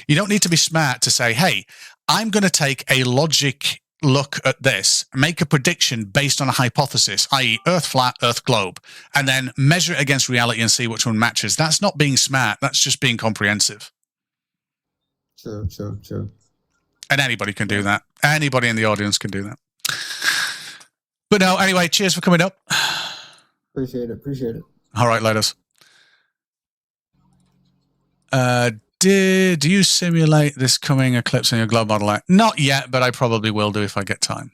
you don't need to be smart to say, hey, I'm going to take a logic look at this, make a prediction based on a hypothesis, i.e. Earth flat, Earth globe, and then measure it against reality and see which one matches. That's not being smart. That's just being comprehensive. True. And anybody can do that. Anybody in the audience can do that. But no, anyway, cheers for coming up. Appreciate it. All right, ladies. Do you simulate this coming eclipse in your globe model? Not yet, but I probably will do if I get time.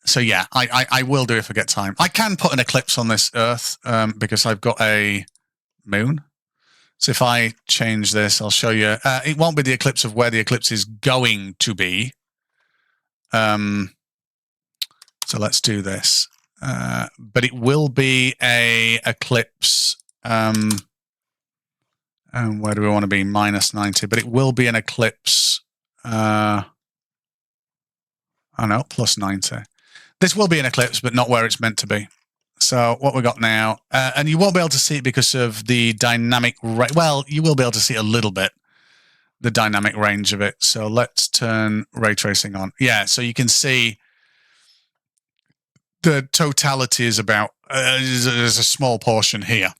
So yeah, I will do if I get time. I can put an eclipse on this Earth because I've got a moon. So if I change this, I'll show you. It won't be the eclipse of where the eclipse is going to be. So let's do this. But it will be a eclipse. And where do we want to be? Minus 90. But it will be an eclipse. Plus 90. This will be an eclipse, but not where it's meant to be. So what we got now, and you won't be able to see it because of the dynamic. Well, you will be able to see a little bit the dynamic range of it. So let's turn ray tracing on. Yeah, so you can see the totality is about. There's a small portion here.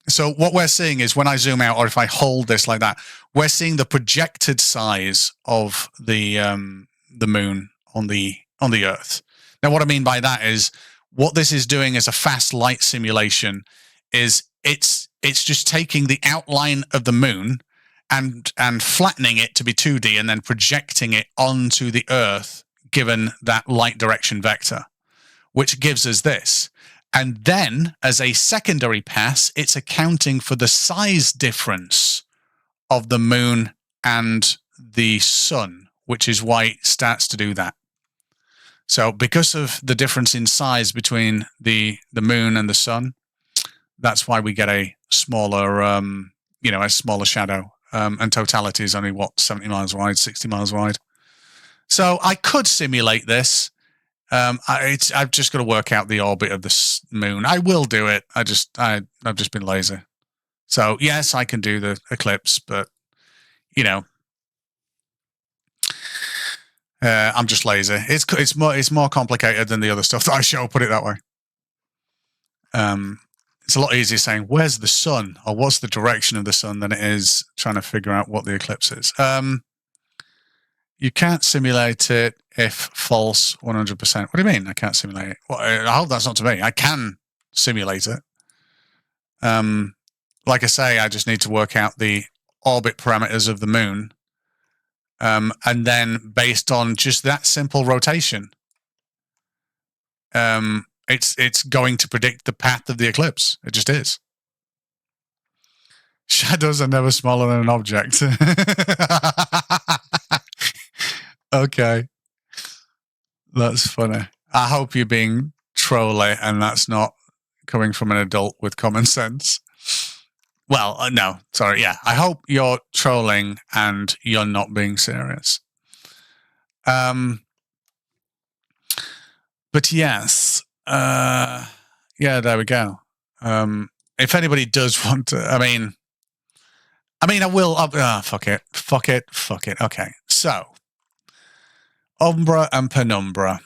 So what we're seeing is when I zoom out, or if I hold this like that, we're seeing the projected size of the moon on the Earth. Now, what I mean by that is what this is doing as a fast light simulation is it's it's just taking the outline of the moon and flattening it to be 2D and then projecting it onto the Earth, given that light direction vector, which gives us this. And then, as a secondary pass, it's accounting for the size difference of the moon and the sun, which is why it starts to do that. So because of the difference in size between the moon and the sun, that's why we get a smaller, a smaller shadow. And totality is only, 70 miles wide, 60 miles wide. So I could simulate this. I've just got to work out the orbit of the moon. I will do it. I've just been lazy. So yes, I can do the eclipse, but I'm just lazy. It's more complicated than the other stuff that I show. Put it that way. It's a lot easier saying where's the sun or what's the direction of the sun than it is trying to figure out what the eclipse is. You can't simulate it if false 100%. What do you mean I can't simulate it? Well, I hope that's not to me. I can simulate it. Like I say, I just need to work out the orbit parameters of the moon. And then based on just that simple rotation, it's going to predict the path of the eclipse. It just is. Shadows are never smaller than an object. Okay. That's funny. I hope you're being trolly and that's not coming from an adult with common sense. Well, no, sorry. Yeah, I hope you're trolling and you're not being serious. But yes, yeah, there we go. If anybody does want to, I mean, I will. Fuck it. Okay, so Umbra and Penumbra.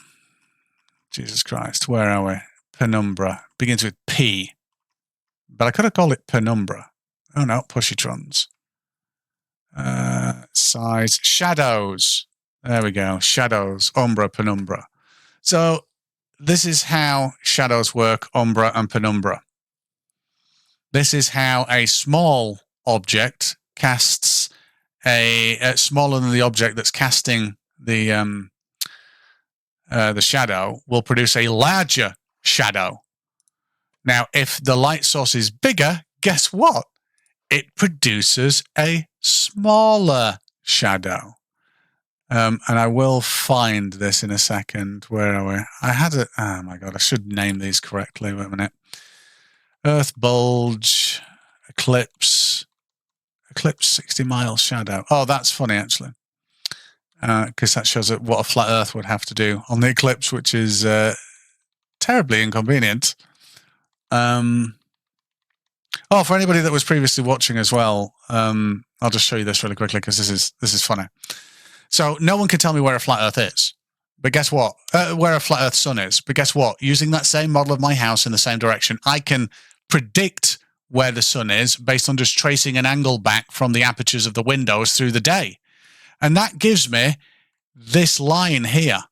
Jesus Christ, where are we? Penumbra begins with P, but I could have called it Penumbra. Oh no, Pushytrons. Size, shadows. There we go. Shadows, Umbra, Penumbra. So this is how shadows work, Umbra and Penumbra. This is how a small object casts a smaller than the object that's casting the shadow will produce a larger shadow. Now, if the light source is bigger, guess what? It produces a smaller shadow. And I will find this in a second. Where are we? I had it. Oh my God, I should name these correctly. Wait a minute. Earth bulge, eclipse 60 mile shadow. Oh, that's funny actually. Because that shows what a flat Earth would have to do on the eclipse, which is terribly inconvenient. Oh, for anybody that was previously watching as well, I'll just show you this really quickly because this is funny. So no one can tell me where a flat Earth is, but guess what? Where a flat Earth sun is. But guess what? Using that same model of my house in the same direction, I can predict where the sun is based on just tracing an angle back from the apertures of the windows through the day. And that gives me this line here.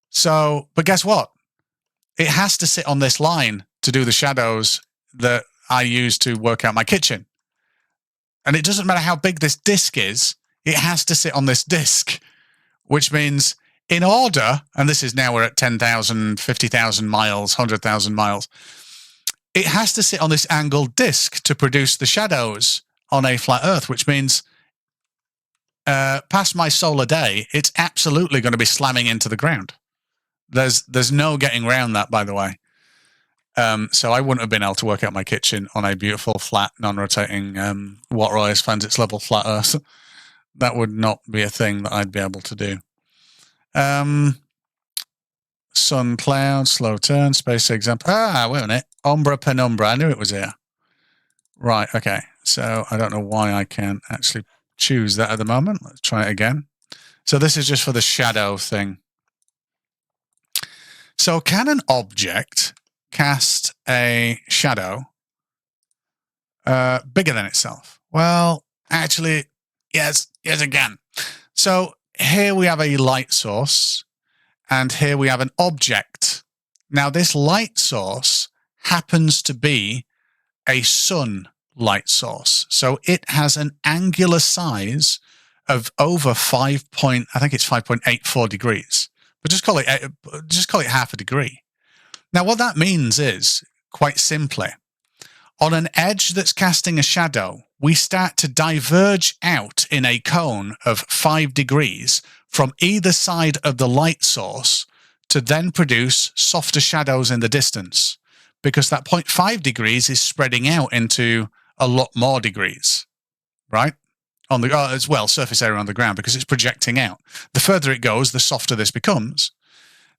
So, but guess what? It has to sit on this line to do the shadows that I use to work out my kitchen. And it doesn't matter how big this disc is, it has to sit on this disc, which means in order, and this is now we're at 10,000, 50,000 miles, 100,000 miles, it has to sit on this angled disc to produce the shadows on a flat Earth, which means past my solar day, it's absolutely going to be slamming into the ground. There's no getting around that, by the way. So I wouldn't have been able to work out my kitchen on a beautiful, flat, non-rotating, what Royce finds its level flat Earth. That would not be a thing that I'd be able to do. Sun, cloud, slow turn, space example. Wait a minute. Umbra, Penumbra. I knew it was here. Right, okay. So I don't know why I can't actually choose that at the moment. Let's try it again. So this is just for the shadow thing. So can an object cast a shadow bigger than itself? Well, actually, yes, it can. So here we have a light source, and here we have an object. Now, this light source happens to be a sun light source. So it has an angular size of over 5.84 degrees. But just call it half a degree. Now, what that means is, quite simply, on an edge that's casting a shadow, we start to diverge out in a cone of 5 degrees from either side of the light source to then produce softer shadows in the distance, because that 0.5 degrees is spreading out into a lot more degrees, right? On the as well, surface area on the ground, because it's projecting out. The further it goes, the softer this becomes.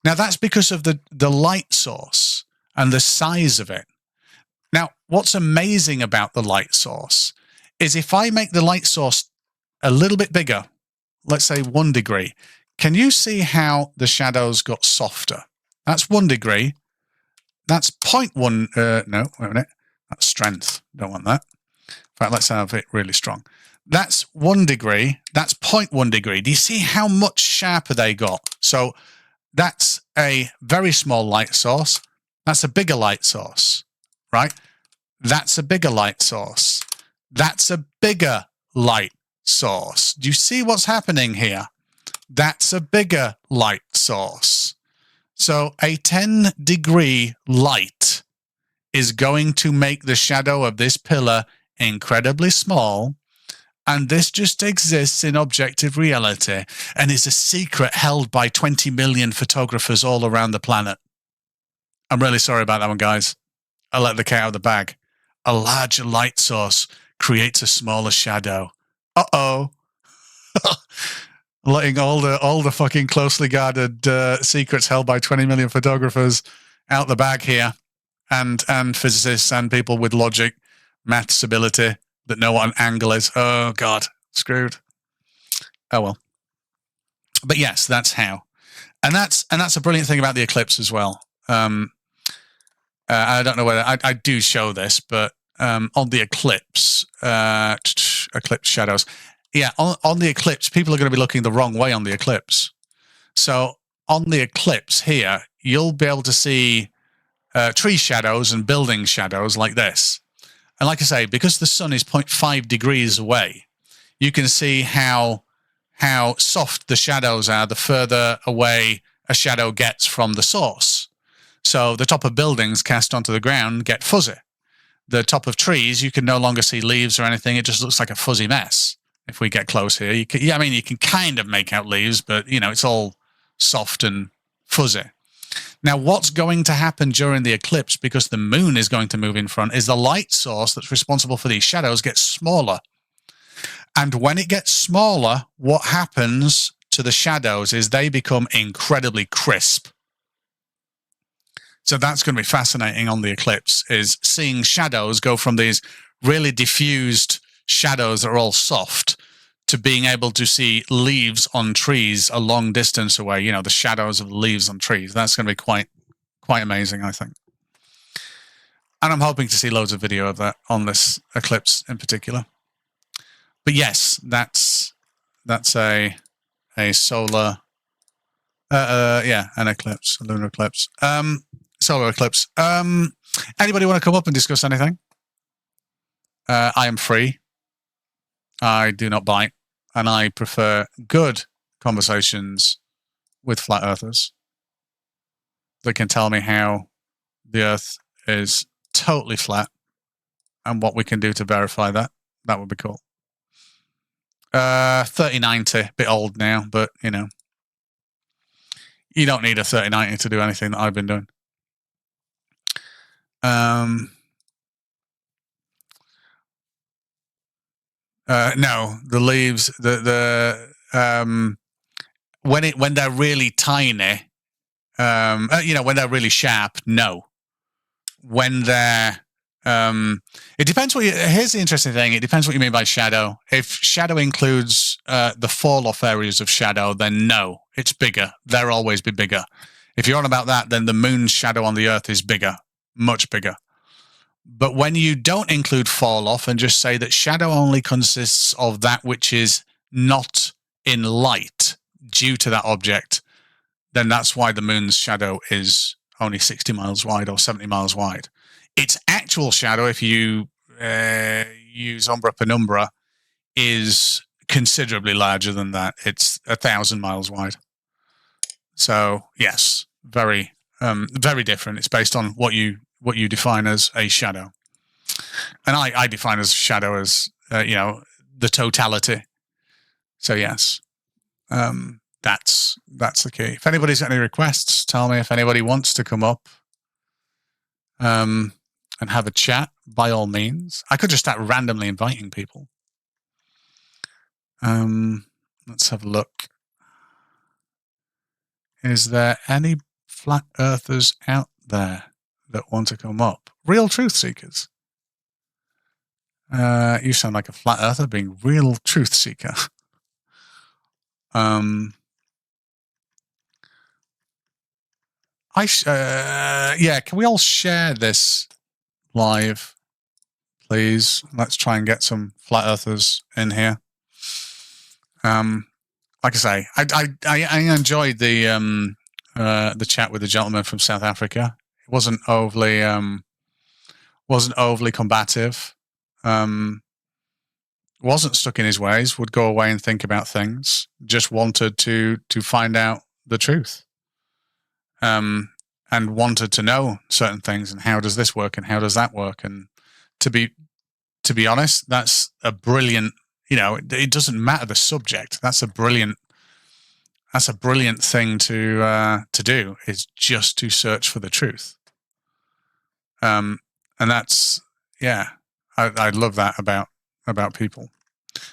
Now, that's because of the light source and the size of it. Now, what's amazing about the light source is if I make the light source a little bit bigger, let's say 1 degree, can you see how the shadows got softer? That's 1 degree. That's 0.1. No, wait a minute. That's strength. Don't want that. In fact, let's have it really strong. That's 1 degree. That's 0.1 degree. Do you see how much sharper they got? So that's a very small light source. That's a bigger light source, right? That's a bigger light source. That's a bigger light source. Do you see what's happening here? That's a bigger light source. So a 10-degree light is going to make the shadow of this pillar incredibly small. And this just exists in objective reality and is a secret held by 20 million photographers all around the planet. I'm really sorry about that one, guys. I let the cat out of the bag. A larger light source creates a smaller shadow. Uh-oh. Letting all the fucking closely guarded secrets held by 20 million photographers out the bag here, and physicists and people with logic, maths ability that know what an angle is. Oh God, screwed. Oh well. But yes, that's how, and that's a brilliant thing about the eclipse as well. I don't know whether I do show this, but on the eclipse, eclipse shadows. Yeah, on the eclipse, people are going to be looking the wrong way on the eclipse. So on the eclipse here, you'll be able to see tree shadows and building shadows like this. And like I say, because the sun is 0.5 degrees away, you can see how soft the shadows are the further away a shadow gets from the source. So the top of buildings cast onto the ground get fuzzy. The top of trees, you can no longer see leaves or anything. It just looks like a fuzzy mess. If we get close here, you can kind of make out leaves, but it's all soft and fuzzy. Now, what's going to happen during the eclipse, because the moon is going to move in front, is the light source that's responsible for these shadows gets smaller. And when it gets smaller, what happens to the shadows is they become incredibly crisp. So that's going to be fascinating on the eclipse, is seeing shadows go from these really diffused shadows that are all soft to being able to see leaves on trees a long distance away, the shadows of the leaves on trees. That's going to be quite amazing, I think. And I'm hoping to see loads of video of that on this eclipse in particular. But yes, that's a solar, an eclipse, a lunar eclipse, solar eclipse. Anybody want to come up and discuss anything? I am free. I do not bite, and I prefer good conversations with flat earthers that can tell me how the earth is totally flat and what we can do to verify that. That would be cool. 3090, bit old now, but you don't need a 3090 to do anything that I've been doing. No, the leaves, when they're really tiny, when they're really sharp, no. When they're, it depends here's the interesting thing. It depends what you mean by shadow. If shadow includes the fall off areas of shadow, then no, it's bigger. They'll always be bigger. If you're on about that, then the moon's shadow on the earth is bigger, much bigger. But when you don't include fall off and just say that shadow only consists of that which is not in light due to that object, then that's why the moon's shadow is only 60 miles wide or 70 miles wide. Its actual shadow, if you use Umbra Penumbra, is considerably larger than that. It's 1,000 miles wide. So yes, very different. It's based on what you define as a shadow, and I define as shadow as the totality. So yes, that's the key. If anybody's got any requests, tell me. If anybody wants to come up and have a chat, by all means. I could just start randomly inviting people. Let's have a look. Is there any flat earthers out there that want to come up? Real truth seekers. You sound like a flat earther being real truth seeker. Yeah, can we all share this live, please? Let's try and get some flat earthers in here. Like I say, I enjoyed the chat with the gentleman from South Africa. It wasn't overly combative. Wasn't stuck in his ways. Would go away and think about things. Just wanted to find out the truth. And wanted to know certain things and how does this work and how does that work. And to be honest, that's a brilliant. It doesn't matter the subject. That's a brilliant thing to do, is just to search for the truth. And that's, I love that about people.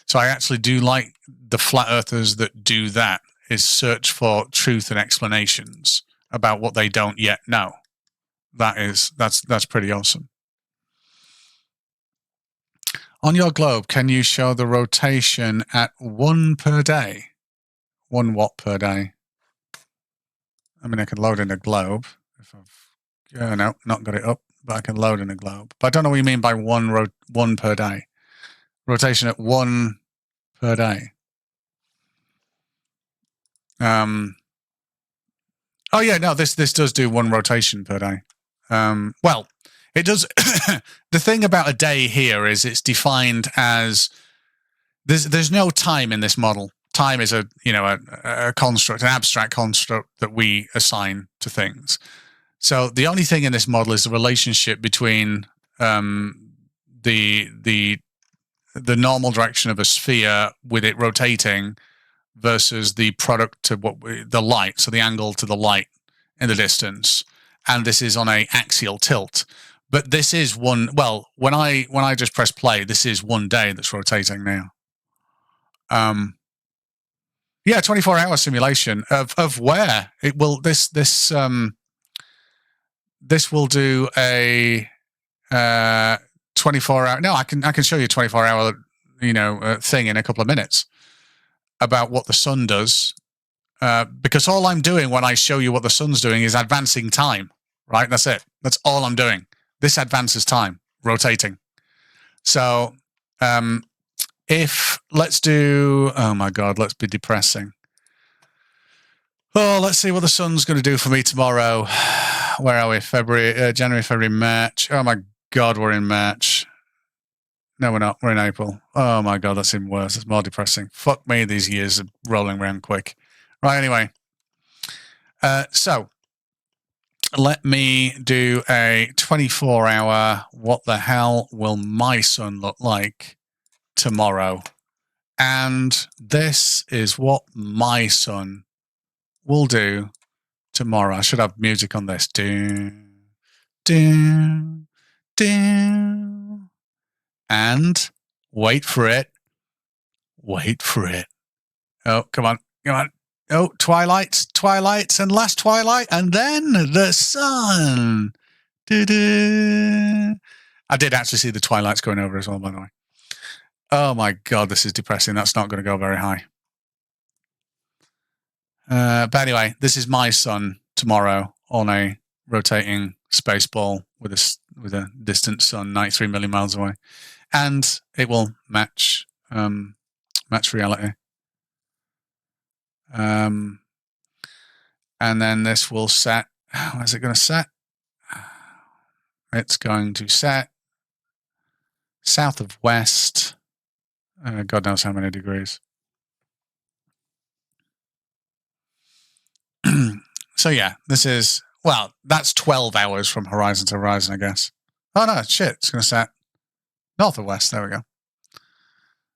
So I actually do like the flat earthers that do that, is search for truth and explanations about what they don't yet know. That's pretty awesome. On your globe, can you show the rotation at 1 per day? 1 watt per day. I mean, I can load in a globe. If I've no, not got it up, but I can load in a globe. But I don't know what you mean by 1 per day. Rotation at 1 per day. Oh yeah, no, this does do 1 rotation per day. Well, it does. The thing about a day here is it's defined as there's no time in this model. Time is a construct, an abstract construct that we assign to things. So the only thing in this model is the relationship between the normal direction of a sphere with it rotating versus the product to the light, so the angle to the light in the distance, and this is on a axial tilt. But this is one. Well, when I just press play, this is 1 day that's rotating now. Yeah, 24-hour simulation of where it will. This will do a 24-hour. No, I can show you a 24-hour thing in a couple of minutes about what the sun does, because all I'm doing when I show you what the sun's doing is advancing time, right? That's it. That's all I'm doing. This advances time, rotating. So if let's do, oh my God, let's be depressing. Oh, let's see what the sun's going to do for me tomorrow. Where are we? January, February, March. Oh my God, we're in March. No, we're not. We're in April. Oh my God, that's even worse. It's more depressing. Fuck me, these years are rolling around quick. Right, anyway. So, let me do a 24-hour, what the hell will my sun look like tomorrow? And this is what my sun will do tomorrow. I should have music on this. Do, do, do. And wait for it. Wait for it. Oh, come on. Come on. Oh, twilights, and last twilight, and then the sun. Doo-doo. I did actually see the twilights going over as well, by the way. Oh my God, this is depressing. That's not going to go very high. But anyway, this is my sun tomorrow on a rotating space ball with a distant sun 93 million miles away, and it will match reality. And then this will set. Where's it going to set? it's going to set south of west. God knows how many degrees. So yeah, this is, well, that's 12 hours from horizon to horizon, I guess. Oh no, shit, it's going to set north of west. There we go.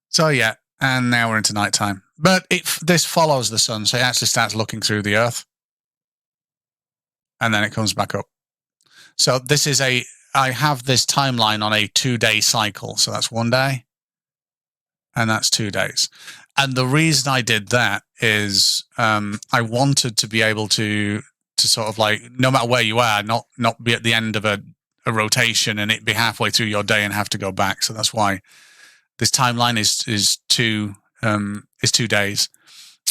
So yeah, and now we're into nighttime. But this follows the sun, so it actually starts looking through the earth. And then it comes back up. So this is I have this timeline on a 2-day cycle. So that's 1 day. And that's 2 days. And the reason I did that is I wanted to be able to sort of like, no matter where you are, not be at the end of a rotation and it be halfway through your day and have to go back. So that's why this timeline is 2 days.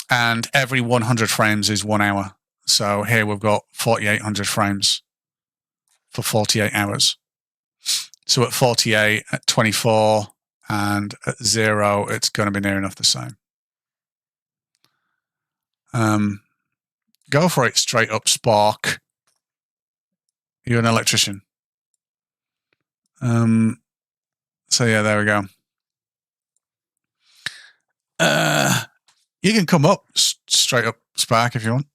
And every 100 frames is 1 hour. So here we've got 4,800 frames for 48 hours. So at 48, at 24, and at 0, it's going to be near enough the same. Go for it straight up, Spark. You're an electrician. So yeah, there we go. You can come up straight up, Spark, if you want.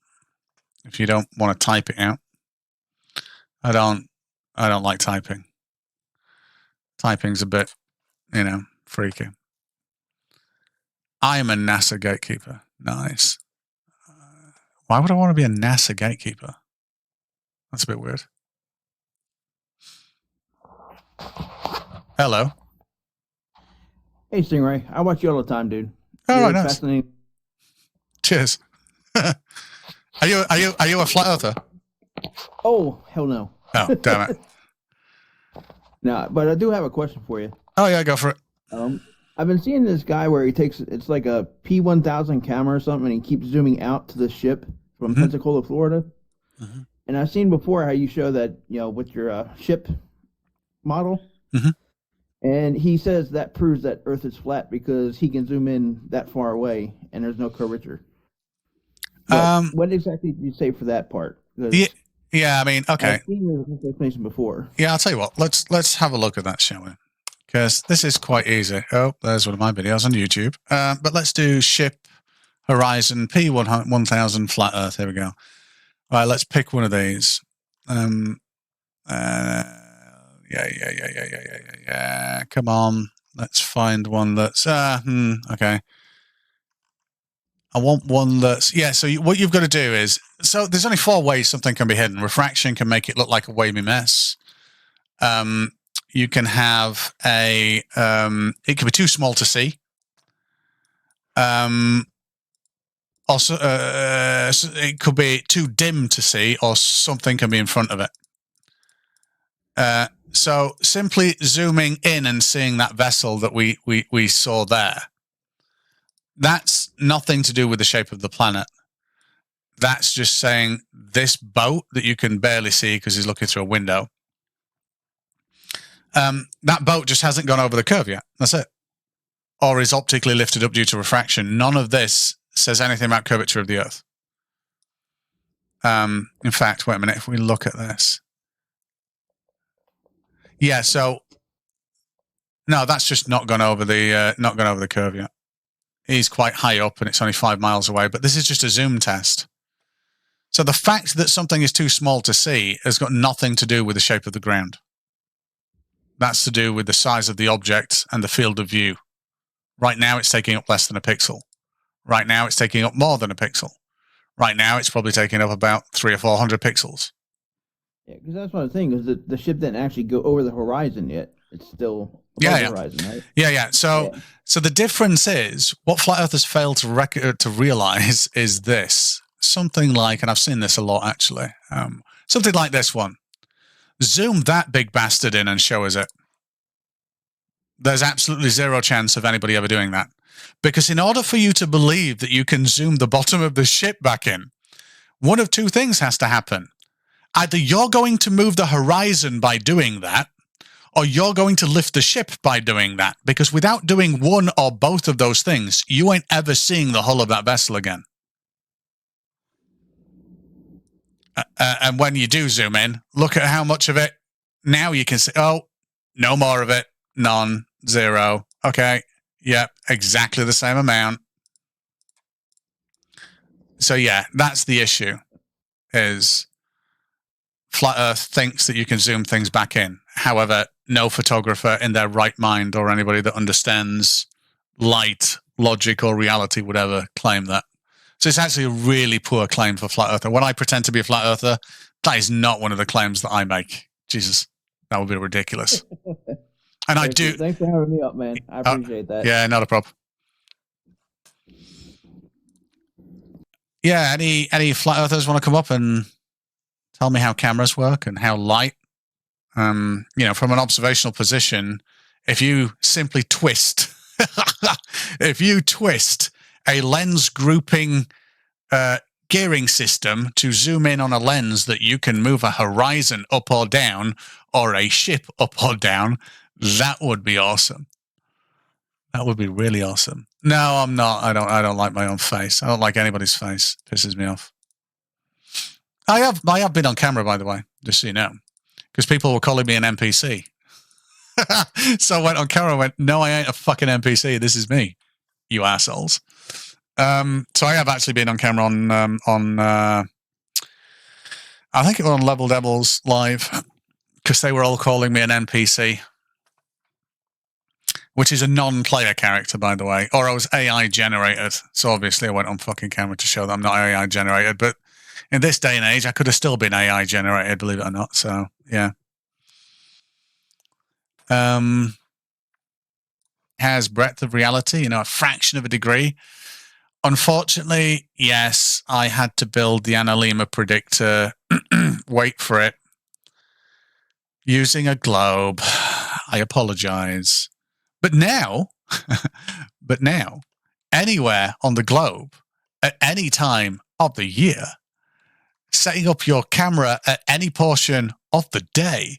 If you don't want to type it out. I don't like typing. Typing's a bit, freaky. I am a NASA gatekeeper. Nice. Why would I want to be a NASA gatekeeper? That's a bit weird. Hello. Hey, Stingray. I watch you all the time, dude. Oh, You're nice. Fascinating. Cheers. Are you a flat earther? Oh, hell no. Oh, damn it. No, but I do have a question for you. Oh yeah, go for it. I've been seeing this guy where he takes, it's like a P1000 camera or something, and he keeps zooming out to the ship from Pensacola, Florida. And I've seen before how you show that, with your ship model. And he says that proves that Earth is flat because he can zoom in that far away and there's no curvature. But what exactly did you say for that part? Yeah, I mean, okay. I've seen your explanation before. Yeah, I'll tell you what. Let's have a look at that, shall we? Because this is quite easy. Oh, there's one of my videos on YouTube. But let's do ship horizon P1000 flat Earth. Here we go. All right, let's pick one of these. Yeah. Come on. Let's find one that's okay. I want one that's so what you've got to do is, so there's only 4 ways something can be hidden. Refraction can make it look like a wavy mess. You can have it can be too small to see. Also, it could be too dim to see, or something can be in front of it. So simply zooming in and seeing that vessel that we saw there, that's nothing to do with the shape of the planet. That's just saying this boat that you can barely see because he's looking through a window, that boat just hasn't gone over the curve yet. That's it. Or is optically lifted up due to refraction. None of this says anything about curvature of the Earth. In fact, wait a minute. If we look at this. Yeah, so no, that's just not gone over the curve yet. He's quite high up and it's only 5 miles away, but this is just a zoom test. So the fact that something is too small to see has got nothing to do with the shape of the ground. That's to do with the size of the object and the field of view. Right now it's taking up less than a pixel. Right now it's taking up more than a pixel. Right now it's probably taking up about 300 or 400 pixels. Yeah, because that's what I'm saying, is that the ship didn't actually go over the horizon yet. It's still above the horizon, right? Yeah. So the difference is, what flat earthers fail to realize is this. Something like, and I've seen this a lot actually, something like this one. Zoom that big bastard in and show us it. There's absolutely zero chance of anybody ever doing that. Because in order for you to believe that you can zoom the bottom of the ship back in, one of 2 things has to happen. Either you're going to move the horizon by doing that, or you're going to lift the ship by doing that. Because without doing one or both of those things, you ain't ever seeing the hull of that vessel again. And when you do zoom in, look at how much of it now you can say, oh, no more of it. None. 0. Okay. Yep. Exactly the same amount. So yeah, that's the issue, is Flat Earth thinks that you can zoom things back in. However, no photographer in their right mind or anybody that understands light, logic, or reality would ever claim that. So it's actually a really poor claim for Flat Earther. When I pretend to be a Flat Earther, that is not one of the claims that I make. Jesus, that would be ridiculous. And I do. Thanks for having me up, man. I appreciate that. Yeah, not a problem. Yeah, any Flat Earthers want to come up and tell me how cameras work and how light, from an observational position, if you simply twist, if you twist a lens grouping gearing system to zoom in on a lens that you can move a horizon up or down or a ship up or down, that would be awesome. That would be really awesome. No, I'm not. I don't like my own face. I don't like anybody's face. It pisses me off. I have been on camera, by the way, just so you know, because people were calling me an NPC. So I went on camera and went, no, I ain't a fucking NPC. This is me, you assholes. So I have actually been on camera on I think it was on Level Devils Live, because they were all calling me an NPC, which is a non-player character, by the way, or I was AI generated. So obviously I went on fucking camera to show that I'm not AI generated, but in this day and age, I could have still been AI generated, believe it or not. So yeah. Has breadth of reality, a fraction of a degree. Unfortunately, yes, I had to build the Analema predictor, wait for it, using a globe. I apologize. But now, anywhere on the globe, at any time of the year, setting up your camera at any portion of the day,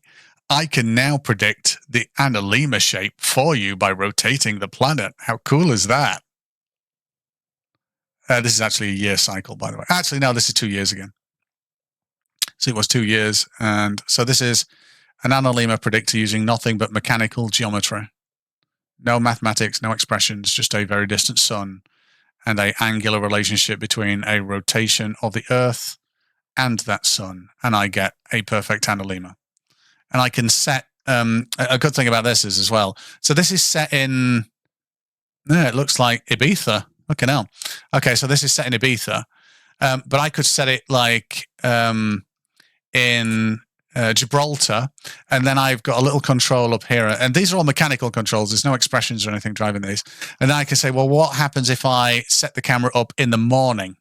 I can now predict the Analema shape for you by rotating the planet. How cool is that? This is actually a year cycle, by the way. Actually, no, this is 2 years again. So it was 2 years. And so this is an Analema predictor using nothing but mechanical geometry. No mathematics, no expressions, just a very distant sun and an angular relationship between a rotation of the Earth and that sun. And I get a perfect Analema. And I can set, a good thing about this is as well. So this is set in, it looks like Ibiza. Fucking hell. Okay, so this is set in Ibiza. But I could set it like in Gibraltar, and then I've got a little control up here. And these are all mechanical controls. There's no expressions or anything driving these. And then I can say, well, what happens if I set the camera up in the morning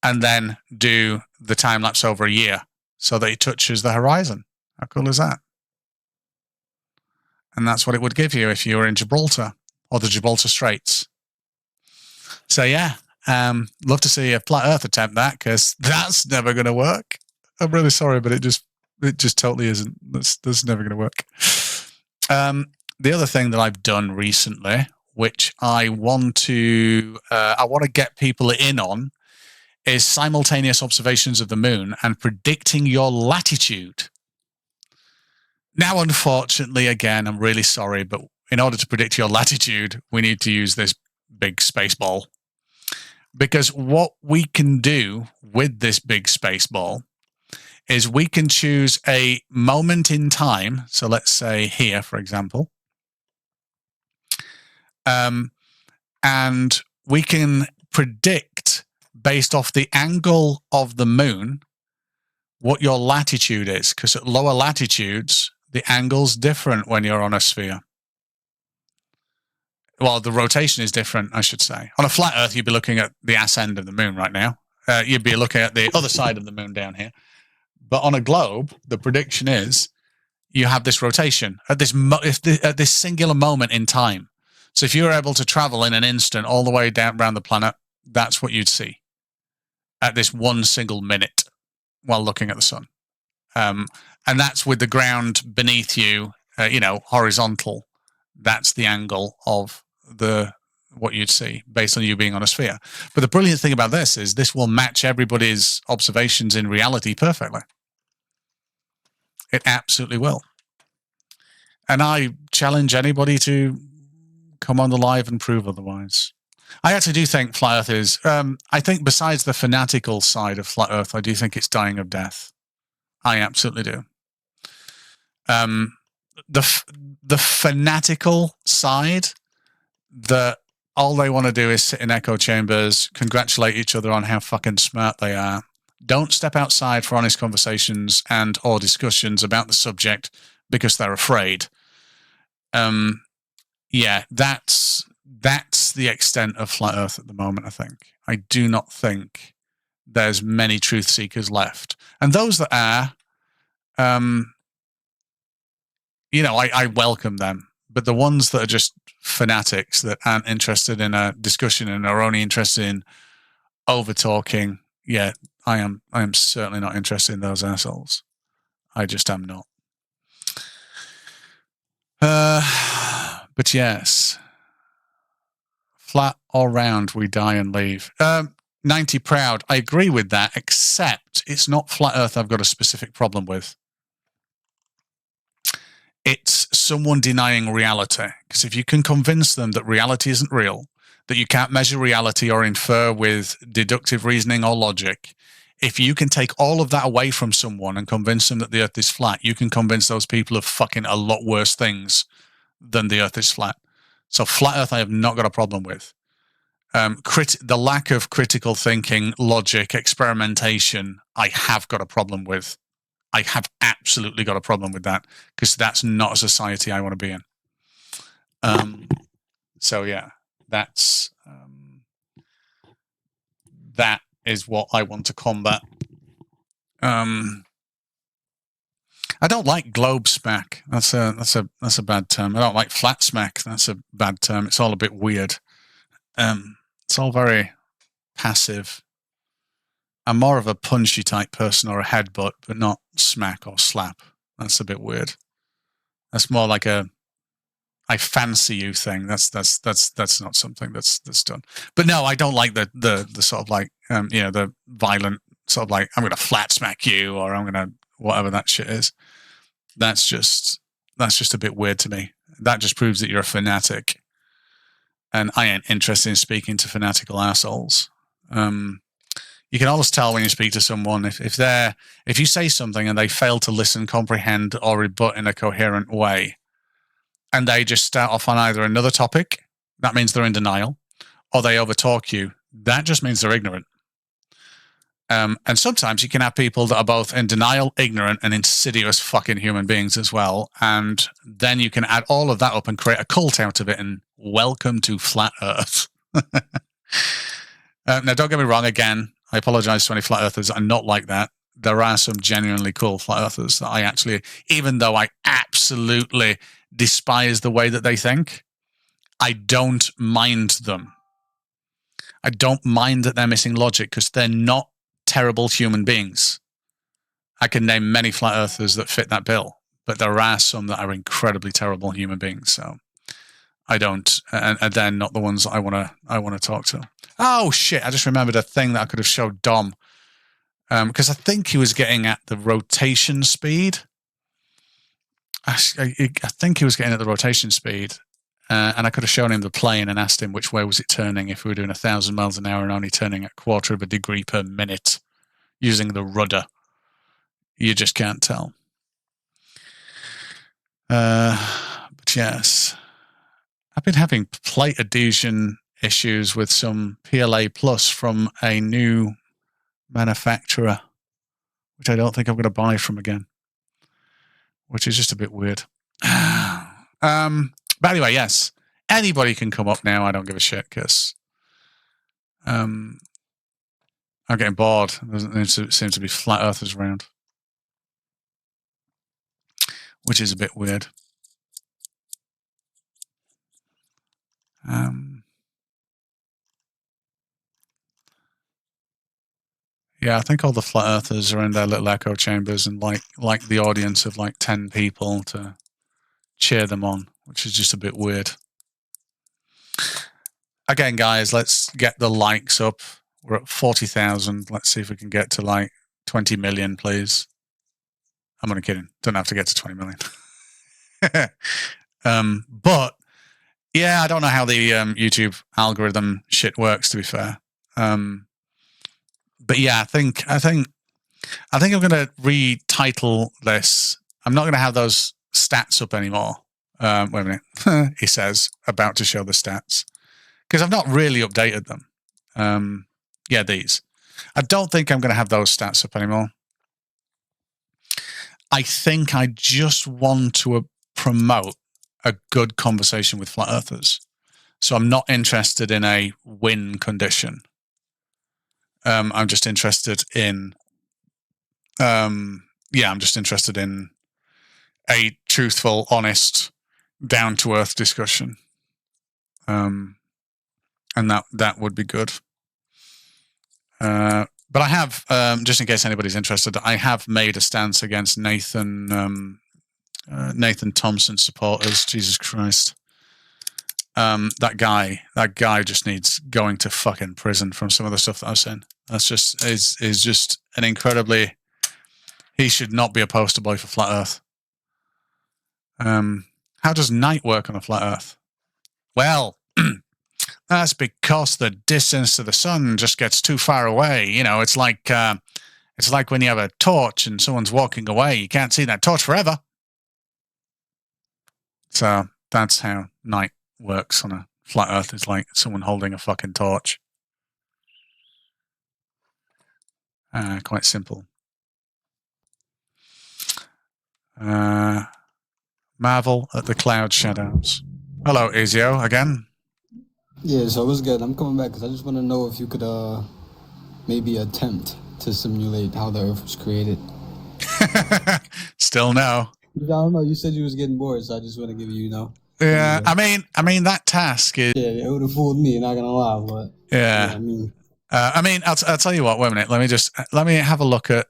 and then do the time lapse over a year so that it touches the horizon? How cool is that? And that's what it would give you if you were in Gibraltar or the Gibraltar Straits. So yeah, love to see a Flat Earth attempt that, because that's never going to work. I'm really sorry, but it just totally isn't. That's never going to work. The other thing that I've done recently, which I want to get people in on, is simultaneous observations of the moon and predicting your latitude. Now, unfortunately, again, I'm really sorry, but in order to predict your latitude, we need to use this big space ball. Because what we can do with this big space ball is we can choose a moment in time. So let's say here, for example. And we can predict, based off the angle of the moon, what your latitude is. Because at lower latitudes, the angle's different when you're on a sphere. Well, the rotation is different, I should say. On a flat Earth, you'd be looking at the ass end of the moon right now. You'd be looking at the other side of the moon down here. But on a globe, the prediction is you have this rotation at this singular moment in time. So if you were able to travel in an instant all the way down around the planet, that's what you'd see at this one single minute while looking at the sun. And that's with the ground beneath you, horizontal. That's the angle of what you'd see based on you being on a sphere. But the brilliant thing about this is this will match everybody's observations in reality perfectly. It absolutely will. And I challenge anybody to come on the live and prove otherwise. I actually do think Flat Earth is, I think besides the fanatical side of Flat Earth, I do think it's dying of death. I absolutely do. The fanatical side, that all they want to do is sit in echo chambers, congratulate each other on how fucking smart they are. Don't step outside for honest conversations and or discussions about the subject because they're afraid. Yeah, that's the extent of Flat Earth at the moment, I think. I do not think there's many truth seekers left. And those that are, you know, I welcome them. But the ones that are just fanatics that aren't interested in a discussion and are only interested in over talking, yeah, I am certainly not interested in those assholes. I just am not. But yes, flat or round, we die and leave. 90 proud, I agree with that, except it's not Flat Earth I've got a specific problem with. It's someone denying reality. Because if you can convince them that reality isn't real, that you can't measure reality or infer with deductive reasoning or logic, if you can take all of that away from someone and convince them that the Earth is flat, you can convince those people of fucking a lot worse things than the Earth is flat. So Flat Earth I have not got a problem with. The lack of critical thinking, logic, experimentation, I have got a problem with. I have absolutely got a problem with that, because that's not a society I want to be in. So yeah, that is what I want to combat. I don't like globe smack. That's a bad term. I don't like flat smack. That's a bad term. It's all a bit weird. It's all very passive. I'm more of a punchy type person or a headbutt, but not smack or slap. That's a bit weird. That's more like a I fancy you thing. That's not something that's done. But no, I don't like the sort of like you know, the violent sort of like I'm gonna flat smack you or I'm gonna whatever that shit is. That's just a bit weird to me. That just proves that you're a fanatic. And I ain't interested in speaking to fanatical assholes. You can always tell when you speak to someone if you say something and they fail to listen, comprehend, or rebut in a coherent way, and they just start off on either another topic, that means they're in denial, or they overtalk you, that just means they're ignorant. And sometimes you can have people that are both in denial, ignorant, and insidious fucking human beings as well. And then you can add all of that up and create a cult out of it, and welcome to Flat Earth. Now, don't get me wrong, again, I apologize to any Flat Earthers. I'm not like that. There are some genuinely cool Flat Earthers that I actually, even though I absolutely despise the way that they think, I don't mind them. I don't mind that they're missing logic, because they're not terrible human beings. I can name many Flat Earthers that fit that bill, but there are some that are incredibly terrible human beings. So I don't, and they're not the ones that I want to talk to. Oh shit! I just remembered a thing that I could have showed Dom, because I think he was getting at the rotation speed. I think he was getting at the rotation speed, and I could have shown him the plane and asked him which way was it turning if we were doing 1,000 miles an hour and only turning a quarter of a degree per minute using the rudder. You just can't tell. But yes, I've been having plate adhesion issues with some PLA Plus from a new manufacturer, which I don't think I'm going to buy from again, which is just a bit weird. But anyway, yes, anybody can come up now. I don't give a shit, because I'm getting bored. There doesn't seem to be Flat Earthers around, which is a bit weird. Yeah, I think all the Flat Earthers are in their little echo chambers and like the audience of like 10 people to cheer them on, which is just a bit weird. Again, guys, let's get the likes up. We're at 40,000. Let's see if we can get to like 20 million, please. I'm only kidding. Don't have to get to 20 million. But yeah, I don't know how the YouTube algorithm shit works, to be fair. But yeah, I think I'm going to retitle this. I'm not going to have those stats up anymore. Wait a minute. He says, about to show the stats. Because I've not really updated them. Yeah, these. I don't think I'm going to have those stats up anymore. I think I just want to promote a good conversation with flat earthers. So I'm not interested in a win condition. I'm just interested in, I'm just interested in a truthful, honest, down-to-earth discussion. And that would be good. But I have, just in case anybody's interested, I have made a stance against Nathan Thompson supporters. Jesus Christ. That guy just needs going to fucking prison from some of the stuff that I've seen. That's just is just an incredibly. He should not be a poster boy for flat Earth. How does night work on a flat Earth? Well, that's because the distance to the sun just gets too far away. You know, it's like when you have a torch and someone's walking away. You can't see that torch forever. So that's how night works on a flat Earth. It's like someone holding a fucking torch. Quite simple. Marvel at the cloud shadows. Hello, Ezio, again. Yeah, so it was good. I'm coming back because I just want to know if you could maybe attempt to simulate how the Earth was created. Still no. I don't know. You said you was getting bored, so I just want to give you, Yeah, I mean that task is. Yeah, it would have fooled me. Not gonna lie, but yeah. I mean, I'll tell you what. Wait a minute. Let me have a look at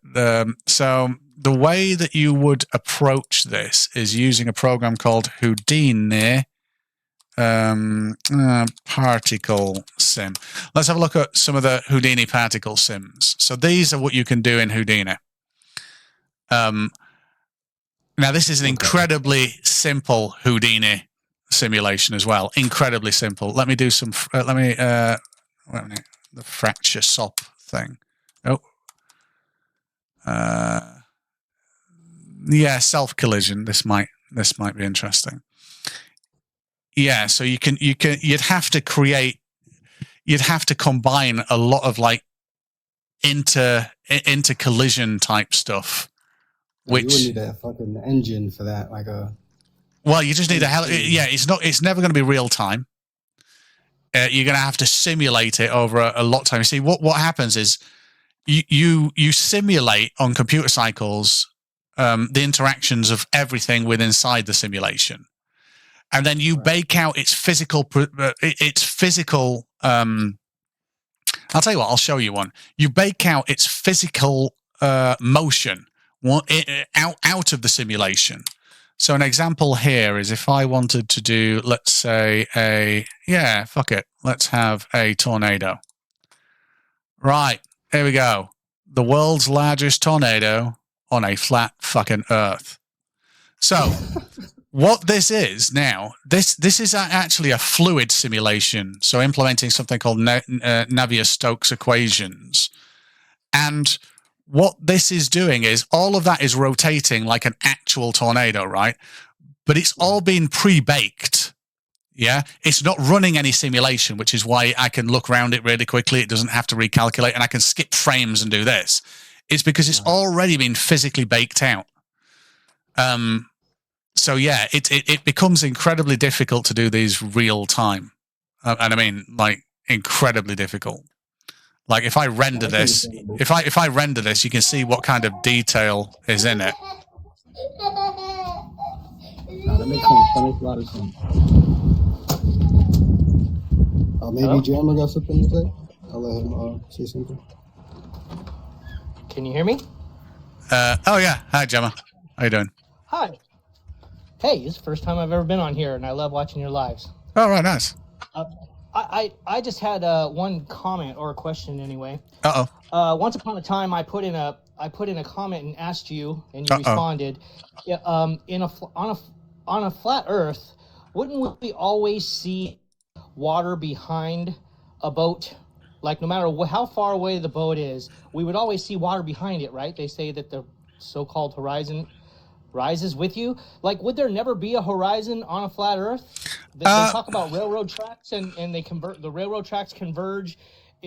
so the way that you would approach this is using a program called Houdini. Particle sim. Let's have a look at some of the Houdini particle sims. So these are what you can do in Houdini. Now this is an incredibly simple Houdini simulation as well. Incredibly simple. Let me do some. Wait a minute. The fracture SOP thing. Oh. Yeah, self collision. This might be interesting. Yeah, so you'd have to combine a lot of like inter collision type stuff. Which you would need a fucking engine for that, like a. Well, you just need it's never going to be real time. You're going to have to simulate it over a lot of time. You see, what happens is you simulate on computer cycles the interactions of everything within inside the simulation. And then you bake out its physical. I'll tell you what. I'll show you one. You bake out its physical motion out of the simulation. So an example here is if I wanted to do, let's say fuck it. Let's have a tornado. Right, here we go. The world's largest tornado on a flat fucking Earth. So. What this is now, this is actually a fluid simulation. So implementing something called Navier-Stokes equations. And what this is doing is all of that is rotating like an actual tornado, right? But it's all been pre-baked. Yeah. It's not running any simulation, which is why I can look around it really quickly. It doesn't have to recalculate and I can skip frames and do this. It's because it's already been physically baked out. So yeah, it becomes incredibly difficult to do these real time, and I mean like incredibly difficult. Like if I render this, if I render this, you can see what kind of detail is in it. That makes sense. That makes a lot of sense. Maybe Jammer got something to say. I'll let him say something. Can you hear me? Oh yeah. Hi, Gemma. How you doing? Hi. Hey, it's the first time I've ever been on here, and I love watching your lives. Oh, right, nice. I just had one comment or a question anyway. Uh-oh. Once upon a time, I put in a I put in a comment and asked you, and you responded. Yeah, on a flat Earth, wouldn't we always see water behind a boat? Like no matter how far away the boat is, we would always see water behind it, right? They say that the so-called horizon rises with you. Like, would there never be a horizon on a flat Earth? They talk about railroad tracks, and they convert the railroad tracks converge,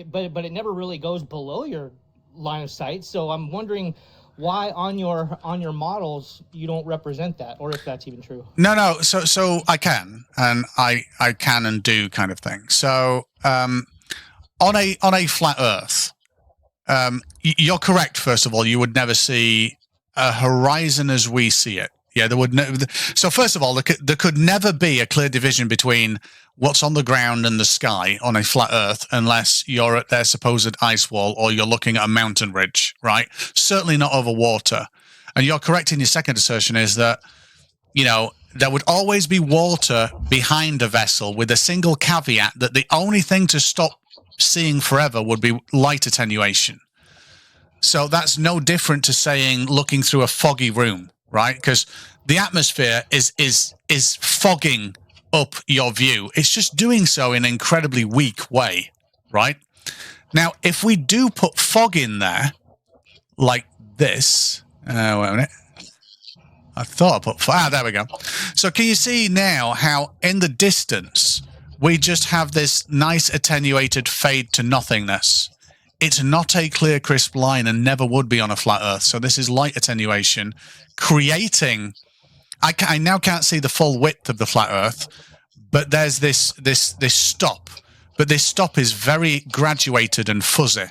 but it never really goes below your line of sight. So I'm wondering why on your models you don't represent that, or if that's even true. No. So I can, and I can and do kind of thing. So on a flat Earth, you're correct. First of all, you would never see a horizon as we see it. Yeah, there would. So first of all, there could never be a clear division between what's on the ground and the sky on a flat Earth, unless you're at their supposed ice wall or you're looking at a mountain ridge, right? Certainly not over water. And you're correct in your second assertion is that, you know, there would always be water behind a vessel, with a single caveat that the only thing to stop seeing forever would be light attenuation. So that's no different to saying looking through a foggy room, right? Because the atmosphere is fogging up your view. It's just doing so in an incredibly weak way, right? Now, if we do put fog in there, like this, wait a minute. I thought I put fog. There we go. So can you see now how in the distance we just have this nice attenuated fade to nothingness? It's not a clear, crisp line, and never would be on a flat Earth. So this is light attenuation, creating. I now can't see the full width of the flat Earth, but there's this stop. But this stop is very graduated and fuzzy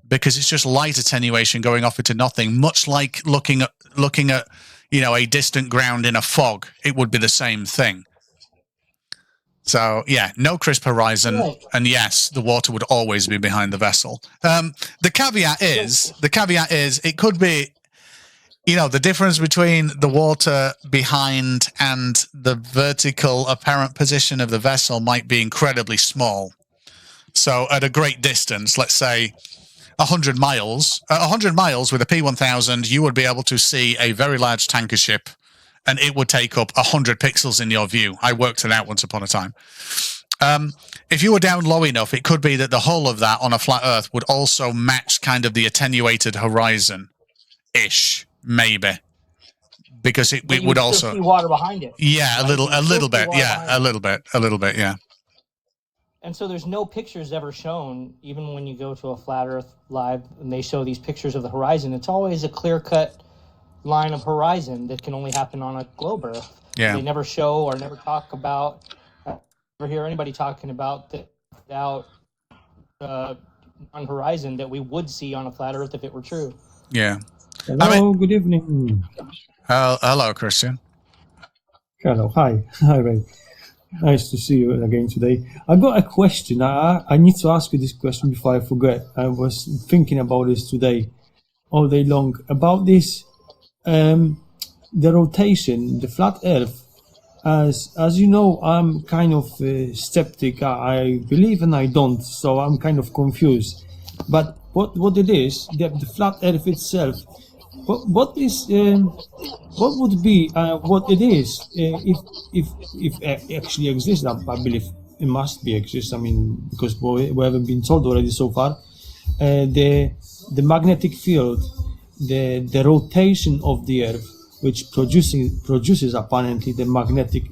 because it's just light attenuation going off into nothing. Much like looking at a distant ground in a fog, it would be the same thing. So, yeah, no crisp horizon, and yes, the water would always be behind the vessel. The caveat is, it could be, the difference between the water behind and the vertical apparent position of the vessel might be incredibly small. So, at a great distance, let's say 100 miles with a P1000, you would be able to see a very large tanker ship, and it would take up 100 pixels in your view. I worked it out once upon a time. If you were down low enough, it could be that the whole of that on a flat Earth would also match kind of the attenuated horizon-ish, maybe, because it would also see water behind it. Yeah, right? a little bit. Yeah, a little bit. Yeah. And so there's no pictures ever shown, even when you go to a Flat Earth Live and they show these pictures of the horizon. It's always a clear-cut line of horizon that can only happen on a globe Earth. Yeah. They never show or never talk about, never hear anybody talking about that without on horizon that we would see on a flat Earth if it were true. Yeah. Hello, good evening. Hello, Christian. Hello, hi, Ray. Nice to see you again today. I got a question. I need to ask you this question before I forget. I was thinking about this today, all day long, about this. The rotation, the flat Earth, as you know, I'm kind of skeptic. I believe and I don't, so I'm kind of confused. But what it is, the flat Earth itself, what would be what it is if it actually exists? I believe it must be exist. I mean, because we haven't been told already so far. The magnetic field. The rotation of the Earth, which produces apparently the magnetic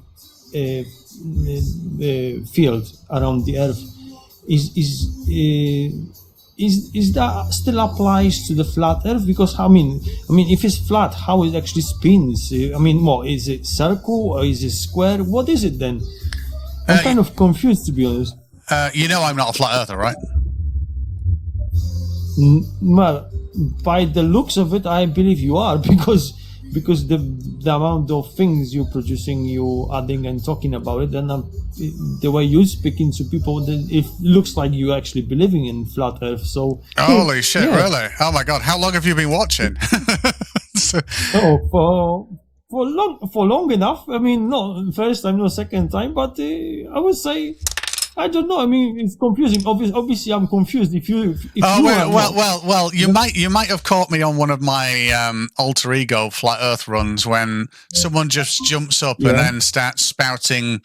field around the Earth, is that still applies to the flat Earth? Because I mean, if it's flat, how it actually spins? I mean, what is it? Circle or is it square? What is it then? I'm kind of confused, to be honest. I'm not a flat earther, right? Well, by the looks of it, I believe you are, because the amount of things you're producing, you adding and talking about it, and the way you're speaking to people, then it looks like you actually believing in flat Earth. So holy shit, yeah. Really? Oh my god, how long have you been watching? For long enough. I mean, no first time, no second time, but I would say I don't know. I mean, it's confusing. Obviously, I'm confused. If you You might have caught me on one of my alter ego flat Earth runs when someone just jumps up and then starts spouting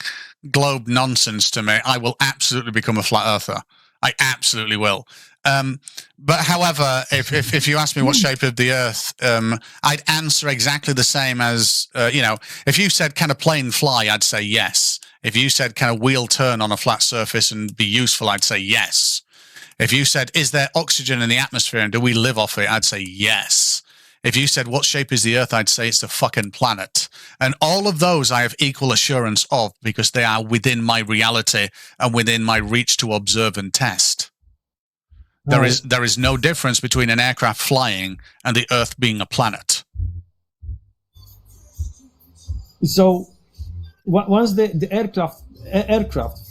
globe nonsense to me. I will absolutely become a flat earther. I absolutely will. But however, if you ask me what shape of the Earth, I'd answer exactly the same as if you said, can a plane fly? I'd say yes. If you said, can a wheel turn on a flat surface and be useful? I'd say yes. If you said, is there oxygen in the atmosphere and do we live off it? I'd say yes. If you said, what shape is the Earth? I'd say it's the fucking planet. And all of those I have equal assurance of because they are within my reality and within my reach to observe and test. There is no difference between an aircraft flying and the Earth being a planet. So once the aircraft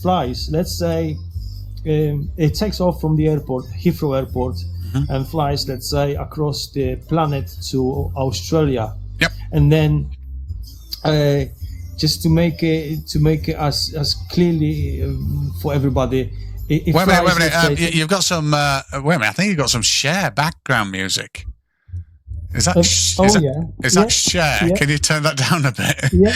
flies, let's say it takes off from the airport, Heathrow Airport, and flies, let's say, across the planet to Australia. Yep. And then just to make it as clearly for everybody. Wait a minute. You've got some. Wait a minute. I think you've got some Cher background music. Is that? Is that Cher? Yeah. Can you turn that down a bit? Yeah.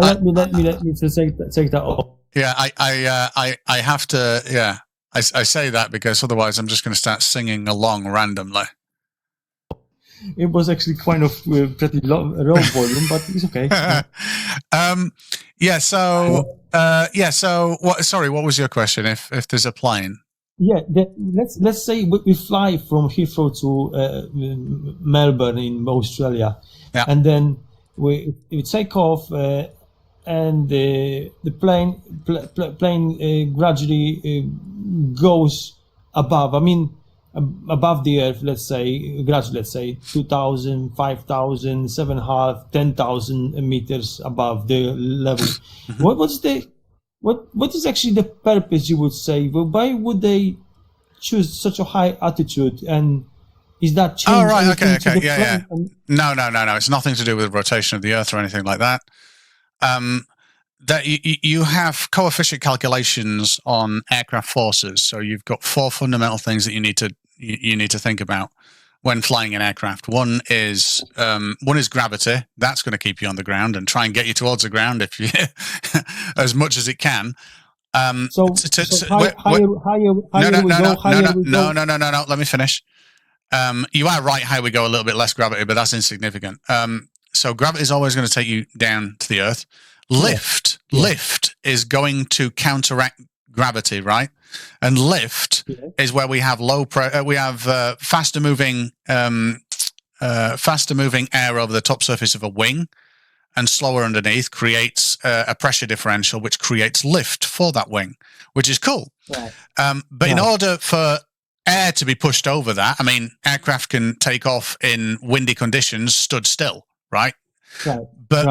Let me take that off. Yeah, I have to. Yeah, I say that because otherwise I'm just going to start singing along randomly. It was actually kind of pretty low volume, but it's okay. So what? Sorry, what was your question? If there's a plane? Yeah, let's say we fly from Heathrow to Melbourne in Australia, and then we take off, and the plane gradually goes above. I mean, above the Earth. Let's say gradually. Let's say 2,000, 5,000, 7,500, 10,000 meters above the level. What is actually the purpose, you would say? Why would they choose such a high altitude? And is that change? Oh, right. Okay. Yeah. No. It's nothing to do with the rotation of the Earth or anything like that. That you have coefficient calculations on aircraft forces. So you've got four fundamental things that you need to think about when flying an aircraft. One is gravity. That's going to keep you on the ground and try and get you towards the ground if you as much as it can. No. Let me finish. You are right. How we go a little bit less gravity, but that's insignificant. So gravity is always going to take you down to the Earth. Lift is going to counteract gravity, right? And lift is where we have faster moving air over the top surface of a wing, and slower underneath creates a pressure differential, which creates lift for that wing, which is cool. Right. But in order for air to be pushed over that, I mean, aircraft can take off in windy conditions, stood still, right? Right. But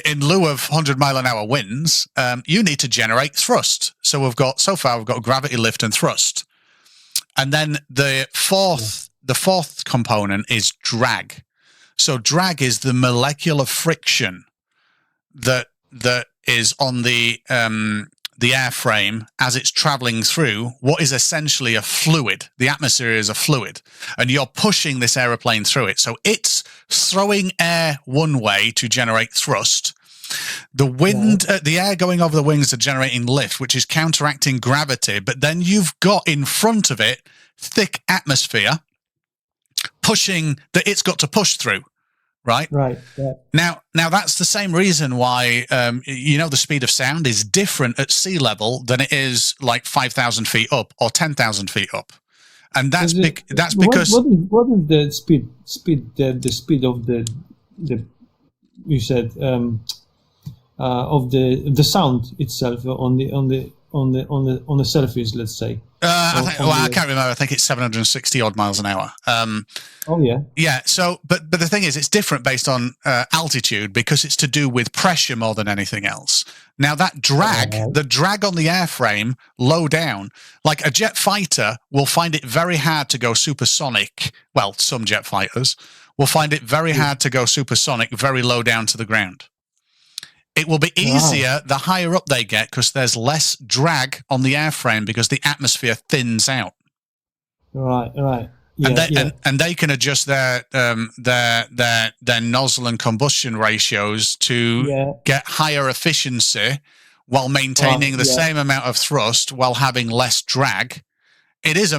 in lieu of 100-mile-an-hour winds, you need to generate thrust. So far we've got gravity, lift, and thrust, and then the fourth component is drag. So drag is the molecular friction that is on the airframe as it's traveling through what is essentially a fluid. The atmosphere is a fluid, and you're pushing this aeroplane through it. So it's throwing air one way to generate thrust. The wind, the air going over the wings are generating lift, which is counteracting gravity. But then you've got in front of it thick atmosphere pushing that it's got to push through. Right. Yeah. Now that's the same reason why the speed of sound is different at sea level than it is like 5,000 feet up or 10,000 feet up, and that's because what is the speed the speed of the you said of the sound itself on the surface, let's say. I can't remember. I think it's 760 odd miles an hour. Yeah. So, but the thing is, it's different based on altitude because it's to do with pressure more than anything else. Now, that drag, the drag on the airframe, low down, like a jet fighter will find it very hard to go supersonic. Well, some jet fighters will find it very hard to go supersonic, very low down to the ground. It will be easier the higher up they get because there's less drag on the airframe because the atmosphere thins out. Right. Yeah, and they can adjust their nozzle and combustion ratios to get higher efficiency while maintaining the same amount of thrust while having less drag. It is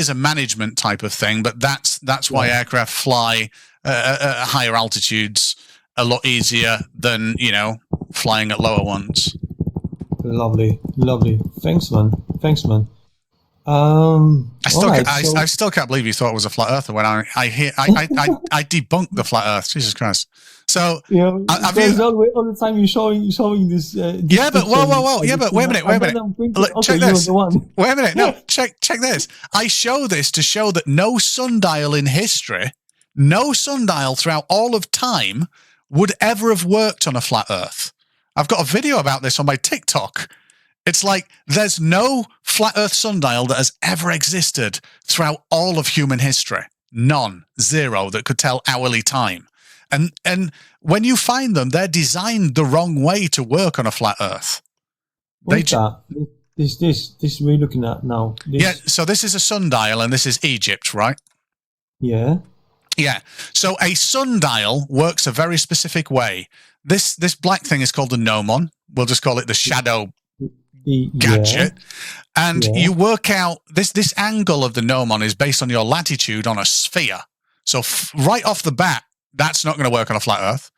a management type of thing, but that's why aircraft fly at higher altitudes a lot easier than flying at lower ones. Lovely. Thanks, man. I still can't believe you thought it was a flat earther when I debunked the flat Earth. Jesus Christ! So all the time you're showing this. Yeah, but whoa! Yeah, but wait a minute. Look, check this. Wait a minute. No, check this. I show this to show that no sundial in history, no sundial throughout all of time, would ever have worked on a flat Earth. I've got a video about this on my TikTok. It's like there's no flat Earth sundial that has ever existed throughout all of human history. None. Zero that could tell hourly time. And when you find them, they're designed the wrong way to work on a flat Earth. What's that? This we're looking at now. So this is a sundial and this is Egypt, right? Yeah. Yeah. So a sundial works a very specific way. This black thing is called the gnomon. We'll just call it the shadow gadget. And you work out this angle of the gnomon is based on your latitude on a sphere. So right off the bat, that's not going to work on a flat Earth.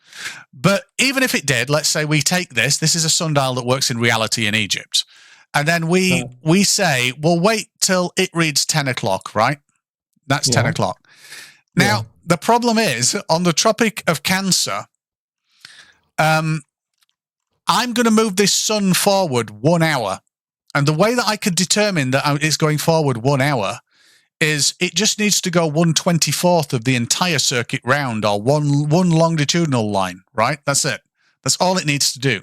But even if it did, let's say we take this is a sundial that works in reality in Egypt. And then we say, well, wait till it reads 10 o'clock, right? That's 10 o'clock. Now, the problem is, on the Tropic of Cancer, I'm going to move this sun forward 1 hour. And the way that I could determine that it's going forward 1 hour is it just needs to go 1/24th of the entire circuit round, or one longitudinal line, right? That's it. That's all it needs to do.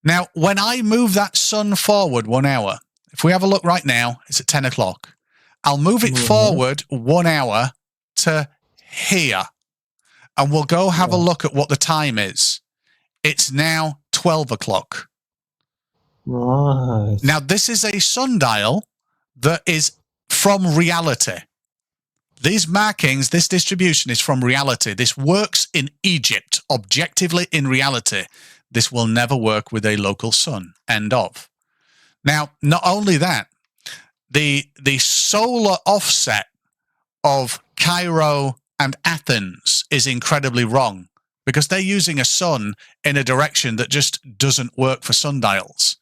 Now, when I move that sun forward 1 hour, if we have a look right now, it's at 10 o'clock. I'll move it forward 1 hour to here. And we'll go have a look at what the time is. It's now 12 o'clock. Right. Now, this is a sundial that is from reality. These markings, this distribution is from reality. This works in Egypt, objectively in reality. This will never work with a local sun. End of. Now, not only that, the solar offset of Cairo and Athens is incredibly wrong because they're using a sun in a direction that just doesn't work for sundials.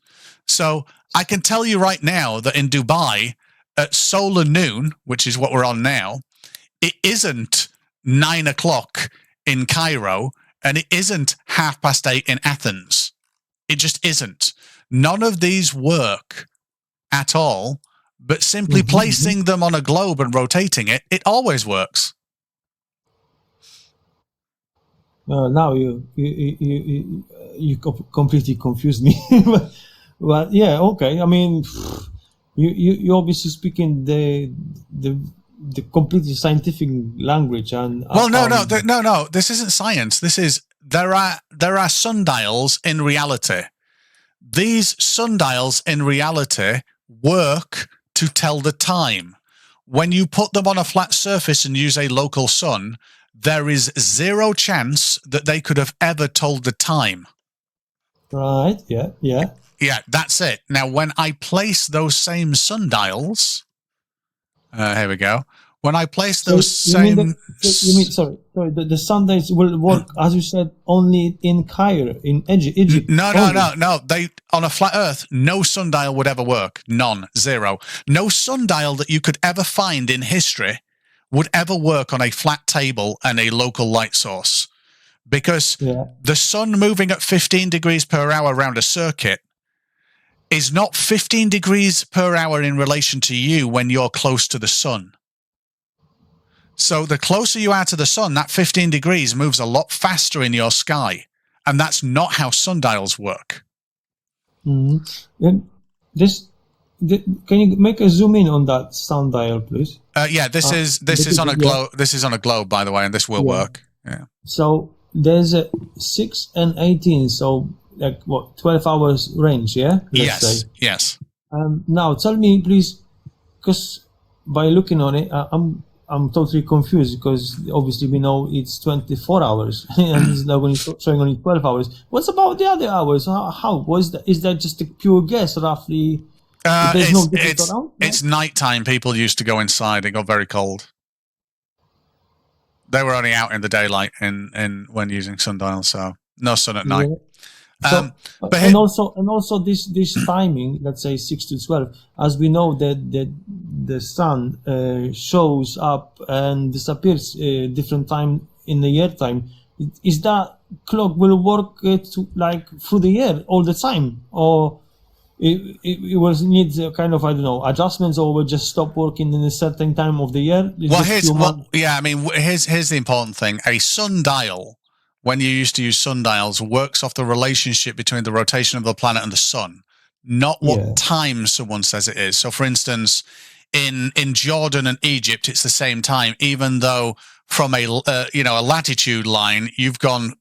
So I can tell you right now that in Dubai at solar noon, which is what we're on now, it isn't 9 o'clock in Cairo and it isn't 8:30 in Athens. It just isn't. None of these work at all. But simply placing them on a globe and rotating it, it always works. Now you completely confused me. But yeah, okay. I mean, you obviously speaking the completely scientific language and. Well, no. This isn't science. This is there are sundials in reality. These sundials in reality work to tell the time. When you put them on a flat surface and use a local sun, there is zero chance that they could have ever told the time. Right, yeah. Yeah, that's it. Now, when I place those same sundials, here we go. When I place those the sundials will work, as you said, only in Cairo, in Egypt. No. They on a flat Earth, no sundial would ever work. None, zero. No sundial that you could ever find in history would ever work on a flat table and a local light source, because the sun moving at 15 degrees per hour around a circuit is not 15 degrees per hour in relation to you when you're close to the sun. So the closer you are to the sun, that 15 degrees moves a lot faster in your sky. And that's not how sundials work. And can you make a zoom in on that sundial, please? This is on a globe. This is on a globe, by the way, and this will work. Yeah. So there's a 6 and 18, so like what, 12 hours range, yeah? Let's say. Yes. Now tell me, please, because by looking on it, I'm totally confused because obviously we know it's 24 hours and it's now showing only 12 hours. What's about the other hours? How was that? Is that just a pure guess, roughly? It's nighttime. People used to go inside. It got very cold. They were only out in the daylight in when using sundials, so no sun at night. So, and also this timing, let's say 6 to 12, as we know that the sun shows up and disappears different time in the year time. Is that clock will work through the year all the time, or it will need kind of, I don't know, adjustments, or will just stop working in a certain time of the year? Here's the important thing: a sundial, when you used to use sundials, works off the relationship between the rotation of the planet and the sun, not what time someone says it is. So, for instance, in Jordan and Egypt, it's the same time, even though from a latitude line, you've gone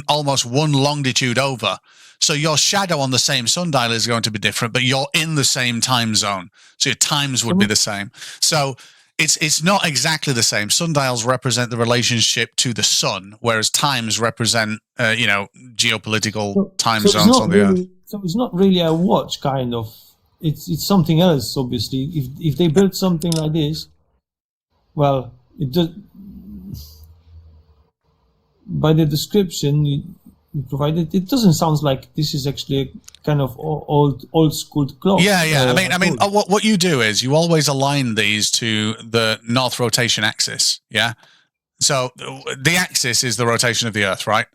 almost one longitude over. So your shadow on the same sundial is going to be different, but you're in the same time zone, so your times would be the same. So it's not exactly the same. Sundials represent the relationship to the sun, whereas times represent, geopolitical time zones on the Earth. So it's not really a watch, kind of. It's something else, obviously. If they built something like this, well, it does. By the description you provided, it doesn't sound like this is actually a kind of old school clock. Yeah. I mean, what you do is you always align these to the north rotation axis. Yeah. So the axis is the rotation of the Earth, right?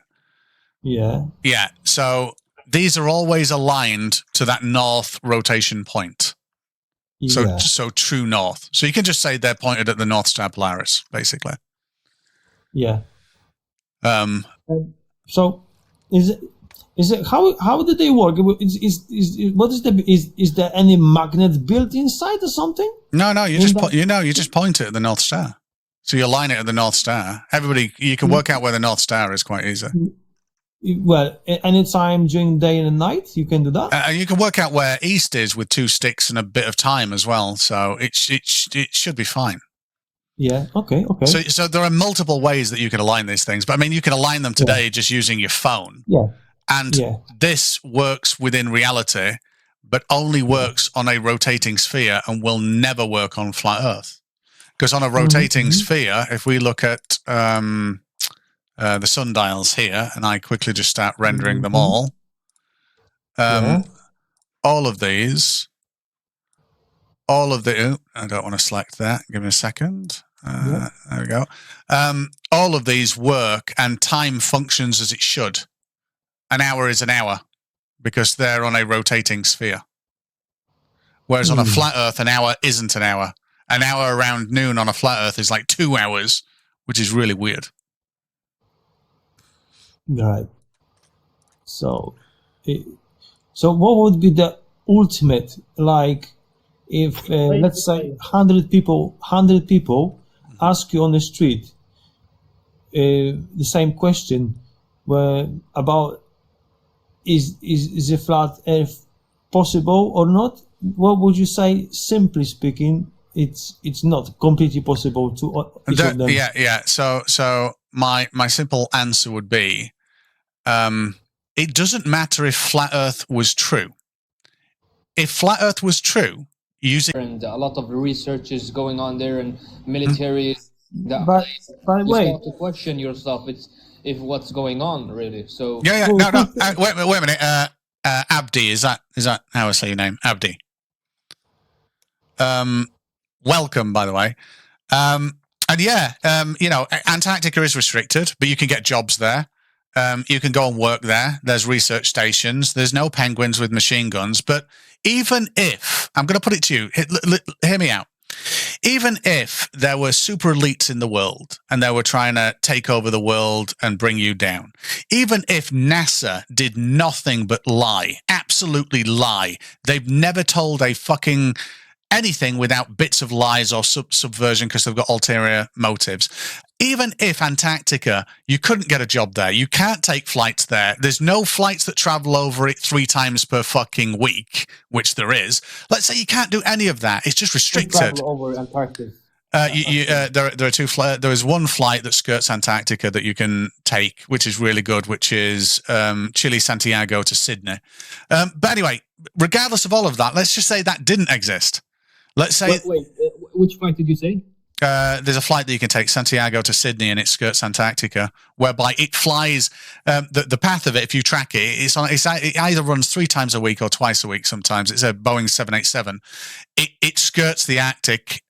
Yeah. Yeah. So these are always aligned to that north rotation point. So true north. So you can just say they're pointed at the North Star Polaris, basically. Yeah. So is it how do they work? Is there any magnet built inside or something? No, you just point it at the North Star. So you align it at the North Star. You can work out where the North Star is quite easy. Well, anytime during day and night, you can do that. And you can work out where east is with 2 sticks and a bit of time as well. So it should be fine. Yeah. Okay. So there are multiple ways that you can align these things, but I mean, you can align them today just using your phone. Yeah. And this works within reality, but only works on a rotating sphere and will never work on flat Earth. Because on a rotating sphere, if we look at the sundials here, and I quickly just start rendering them all, all of these. I don't want to select that. Give me a second. There we go. All of these work and time functions as it should. An hour is an hour because they're on a rotating sphere. Whereas on a flat Earth, an hour isn't an hour. An hour around noon on a flat Earth is like 2 hours, which is really weird. Right. So what would be the ultimate, like, if let's say 100 people ask you on the street the same question, about is a flat Earth possible or not? What would you say? Simply speaking, it's not completely possible to each of them. Yeah. So my simple answer would be, it doesn't matter if flat Earth was true. If flat Earth was true, and a lot of research is going on there, and military. But you have to question yourself. It's if what's going on really. So no. Wait a minute. Abdi, is that how I say your name? Abdi. Welcome, by the way. Antarctica is restricted, but you can get jobs there. You can go and work there. There's research stations. There's no penguins with machine guns. But even if, I'm going to put it to you, hear me out. Even if there were super elites in the world and they were trying to take over the world and bring you down, even if NASA did nothing but lie, absolutely lie, they've never told a fucking anything without bits of lies or subversion because they've got ulterior motives. even if Antarctica, you couldn't get a job there. You can't take flights there. There's no flights that travel over it 3 times per fucking week, which there is. Let's say you can't do any of that. It's just restricted. Travel over Antarctica. There are 2 flights. There is one flight that skirts Antarctica that you can take, which is really good, which is Chile, Santiago to Sydney. But anyway, regardless of all of that, let's just say that didn't exist. Let's say... Wait, which flight did you say? There's a flight that you can take, Santiago to Sydney, and it skirts Antarctica, whereby it flies the path of it. If you track it, it either runs 3 times a week or twice a week. Sometimes it's a Boeing 787. It skirts the Arctic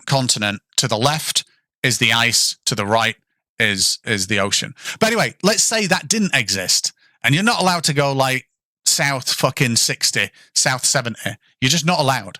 continent. To the left is the ice. To the right is the ocean. But anyway, let's say that didn't exist, and you're not allowed to go like south fucking 60, south 70. You're just not allowed.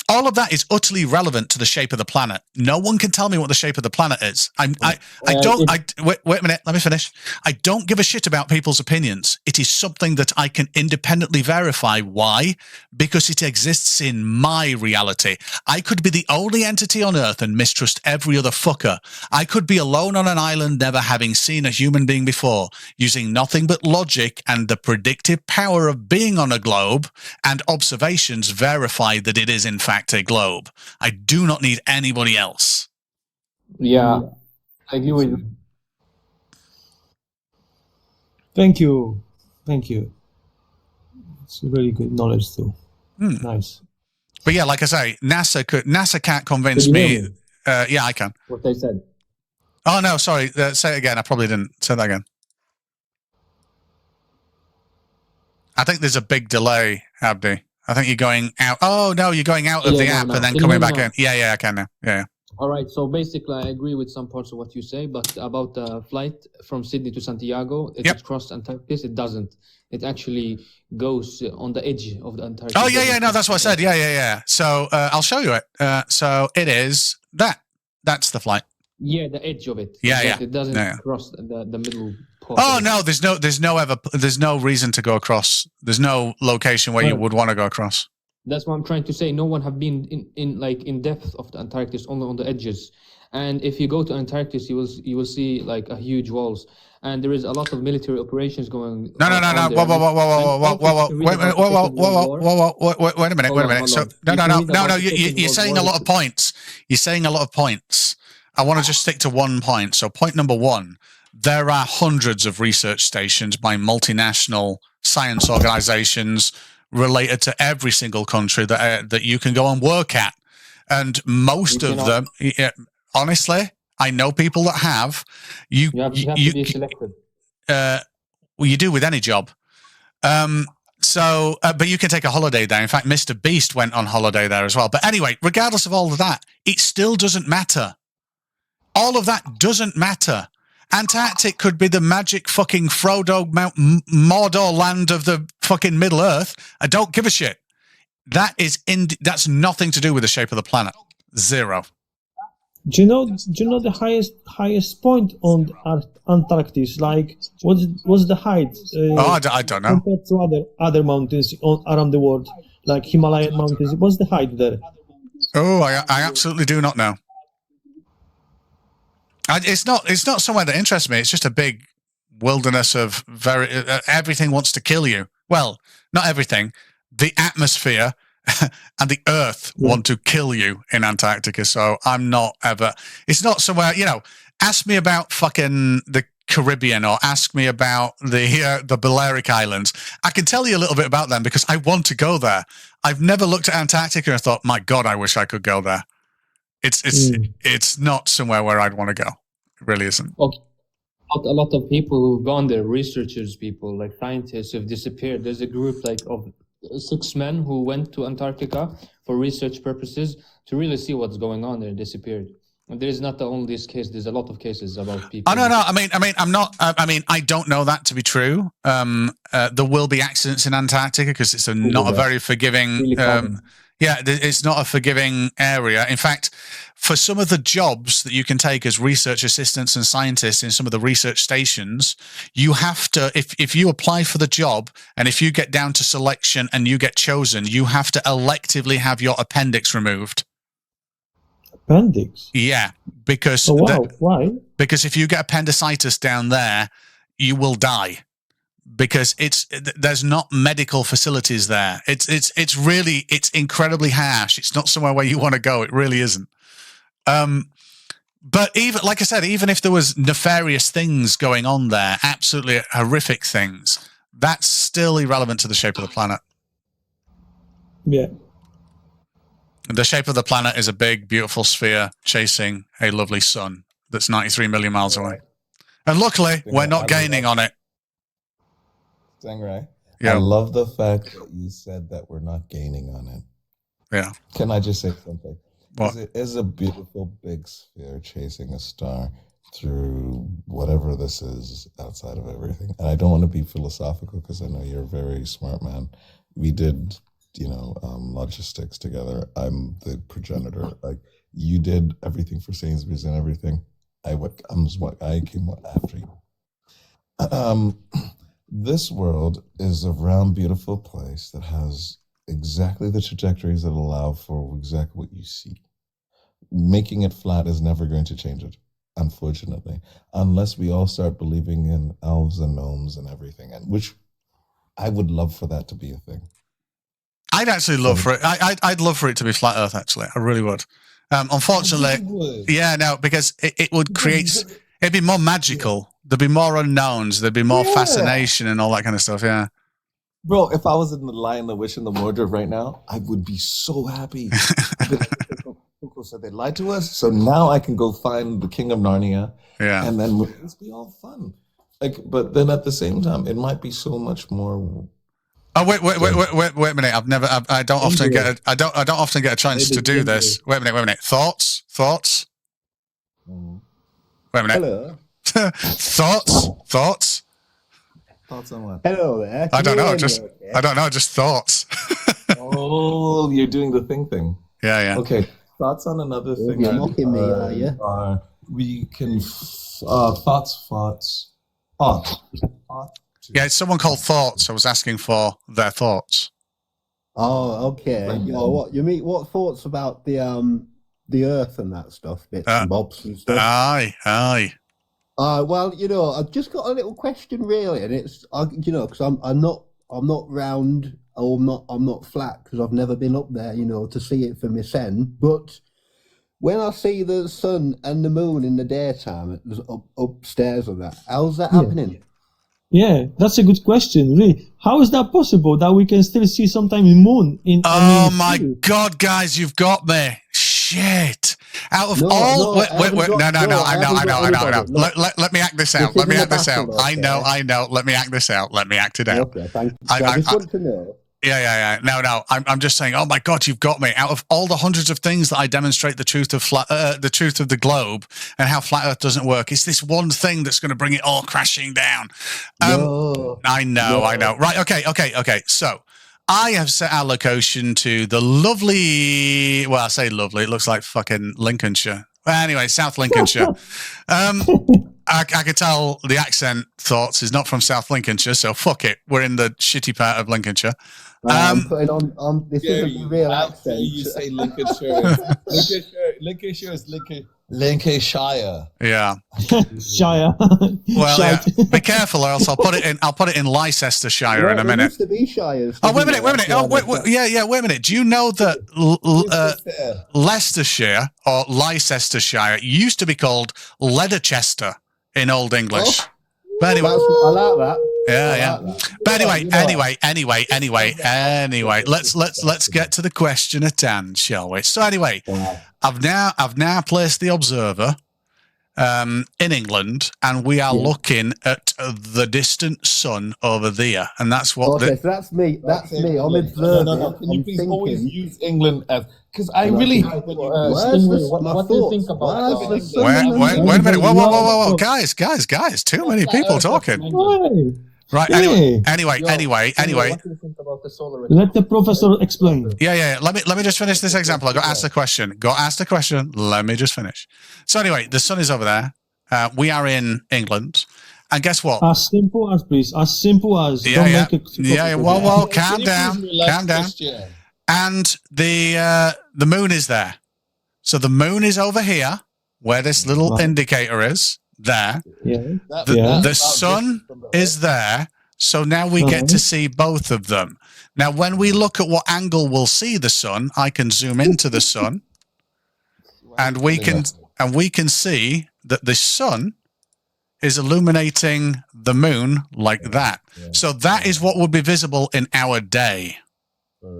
All of that is utterly relevant to the shape of the planet. No one can tell me what the shape of the planet is. Wait a minute, let me finish. I don't give a shit about people's opinions. It is something that I can independently verify. Why? Because it exists in my reality. I could be the only entity on Earth and mistrust every other fucker. I could be alone on an island, never having seen a human being before, using nothing but logic and the predictive power of being on a globe, and observations verify that it is in fact a globe. I do not need anybody else. Yeah, I agree with you. Thank you. It's really good knowledge too. Nice. But yeah, like I say, NASA can't convince me. Yeah, I can. What they said. Oh no, sorry. Say it again. I probably didn't. Say that again. I think there's a big delay, Abdi. I think you're going out. Oh, no, you're going out of the app and then coming back in. Yeah, I can now. Yeah. All right. So basically, I agree with some parts of what you say, but about the flight from Sydney to Santiago, it crossed Antarctica. It doesn't. It actually goes on the edge of the Antarctica. Oh, yeah. No, that's what I said. Yeah. So I'll show you it. So it is that. That's the flight. Yeah, the edge of it. Yeah. It doesn't cross the middle part. Oh no, there's no reason to go across. There's no location where you would want to go across. That's what I'm trying to say. No one have been in depth of the Antarctic, only on the edges. And if you go to Antarctic, you will see like a huge walls. And there is a lot of military operations going. No. Whoa. Wait a minute. So no. You're saying a lot of points. You're saying a lot of points. I want to just stick to one point. So point number 1, there are hundreds of research stations by multinational science organizations related to every single country that you can go and work at. And most of them, honestly, I know people that have. You have to be selected. Well, you do with any job. But you can take a holiday there. In fact, Mr. Beast went on holiday there as well. But anyway, regardless of all of that, it still doesn't matter. All of that doesn't matter. Antarctic could be the magic fucking Frodo Mount Mordor land of the fucking Middle Earth. I don't give a shit. That's nothing to do with the shape of the planet. Zero. Do you know the highest point on Antarctic? Like, what's the height? I don't know. Compared to other mountains around the world, like Himalayan mountains, what's the height there? Oh, I absolutely do not know. It's not somewhere that interests me. It's just a big wilderness of everything wants to kill you. Well, not everything. The atmosphere and the earth want to kill you in Antarctica. So I'm not ever. It's not somewhere. Ask me about fucking the Caribbean or ask me about the Balearic Islands. I can tell you a little bit about them because I want to go there. I've never looked at Antarctica and thought, my God, I wish I could go there. It's not somewhere where I'd want to go. It really isn't. Okay. A lot of people who've gone there, researchers, people like scientists, have disappeared. There's a group of 6 men who went to Antarctica for research purposes to really see what's going on there. Disappeared. And there is not only this case. There's a lot of cases about people. Oh no. I don't know that to be true. There will be accidents in Antarctica because it's not a very forgiving. It's not a forgiving area. In fact, for some of the jobs that you can take as research assistants and scientists in some of the research stations, you have to, if you apply for the job and if you get down to selection and you get chosen, you have to electively have your appendix removed. Appendix? Yeah, because Oh, wow. Why? because if you get appendicitis down there, you will die. Because there's not medical facilities there. It's really incredibly harsh. It's not somewhere where you want to go. It really isn't. But even like I said, even if there was nefarious things going on there, absolutely horrific things, that's still irrelevant to the shape of the planet. Yeah. The shape of the planet is a big, beautiful sphere chasing a lovely sun that's 93 million miles away. And luckily, we're not gaining on it. Stingray, Yeah. I love the fact that you said that we're not gaining on it. Yeah. Can I just say something? What? It is a beautiful big sphere chasing a star through whatever this is outside of everything. And I don't want to be philosophical because I know you're a very smart man. We did, logistics together. I'm the progenitor. Like you did everything for Sainsbury's and everything. I came after you. This world is a round, beautiful place that has exactly the trajectories that allow for exactly what you see. Making it flat is never going to change it, unfortunately, unless we all start believing in elves and gnomes and everything, and which I would love for that to be a thing. I'd actually love for it. I'd love for it to be flat Earth. Actually, I really would. Unfortunately, yeah, no, because it would create. It'd be more magical. There'd be more unknowns. There'd be more fascination and all that kind of stuff. Yeah. Bro, if I was in the Lion, the Witch, and the Wardrobe right now, I would be so happy. People said they lied to us, so now I can go find the King of Narnia. Yeah. And then it's be all fun. But then at the same time, it might be so much more. Oh wait a minute! I don't often get a chance to do this. Wait a minute! Thoughts? Mm. Wait a minute! Hello. Thoughts? Thoughts on what? Hello there. I don't know. Just thoughts. Oh, you're doing the thing. Yeah. Okay. Thoughts on another thing. You're mocking me, are you? We can thoughts. Yeah, it's someone called Thoughts. I was asking for their thoughts. Oh, okay. What you mean? What thoughts about the Earth and that stuff, bits and bobs and stuff? Aye. Well, I've just got a little question, really, and it's, because I'm not round, or I'm not flat, because I've never been up there, to see it for myself. But when I see the sun and the moon in the daytime, upstairs and that, how's that happening? Yeah, that's a good question. Really, how is that possible that we can still see sometimes the moon? My God, guys, you've got me. Shit. Out of all, wait, no. Let me act this out. I know. Let me act this out. Let me act it out. Okay, thank you. I just want to know. Yeah. No. I'm just saying. Oh my God, you've got me. Out of all the hundreds of things that I demonstrate the truth of the truth of the globe and how flat Earth doesn't work, it's this one thing that's going to bring it all crashing down. I know. Right. Okay. So I have set our location to the lovely. Well, I say lovely. It looks like fucking Lincolnshire. Well, anyway, South Lincolnshire. I can tell the accent Thoughts is not from South Lincolnshire, so fuck it. We're in the shitty part of Lincolnshire. I'm putting on this isn't the real accent. You say Lincolnshire. Lincolnshire is Lincolnshire. Yeah. Shire. Well, yeah. Be careful, or else I'll put it in Leicestershire in a minute. Used to be shires. Oh, wait a minute. Oh, wait, wait a minute. Do you know that Leicestershire or Leicestershire used to be called Leatherchester in Old English? But anyway, I like that. Yeah. But anyway, let's get to the question at hand, shall we? So anyway, I've now placed the observer in England, and we are looking at the distant sun over there, and that's what. Okay, so that's me. That's me. I'm observing. No. Can you please always use England as? Because I really. What do you think about? Wait a minute! Whoa! Guys! Too many people talking. Right. Anyway. What do you think about the solar eclipse? Let the professor explain. Yeah. Let me just finish this example. I got asked the question. Let me just finish. So anyway, the sun is over there. We are in England, and guess what? As simple as, please. As simple as. Yeah. Whoa! Calm down. And the moon is there. So the moon is over here, where this little indicator is, there. Yeah. The sun is there. So now we get to see both of them. Now, when we look at what angle we'll see the sun, I can zoom into the sun, and we can see that the sun is illuminating the moon like that. Yeah. So that is what would be visible in our day.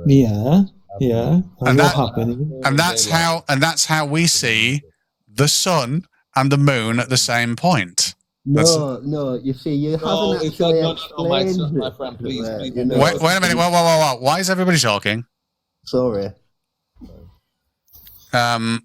Yeah. And that's how we see the sun and the moon at the same point. No. You see, you haven't actually explained it. My friend, please. Wait a minute. Whoa. Why is everybody talking? Sorry. I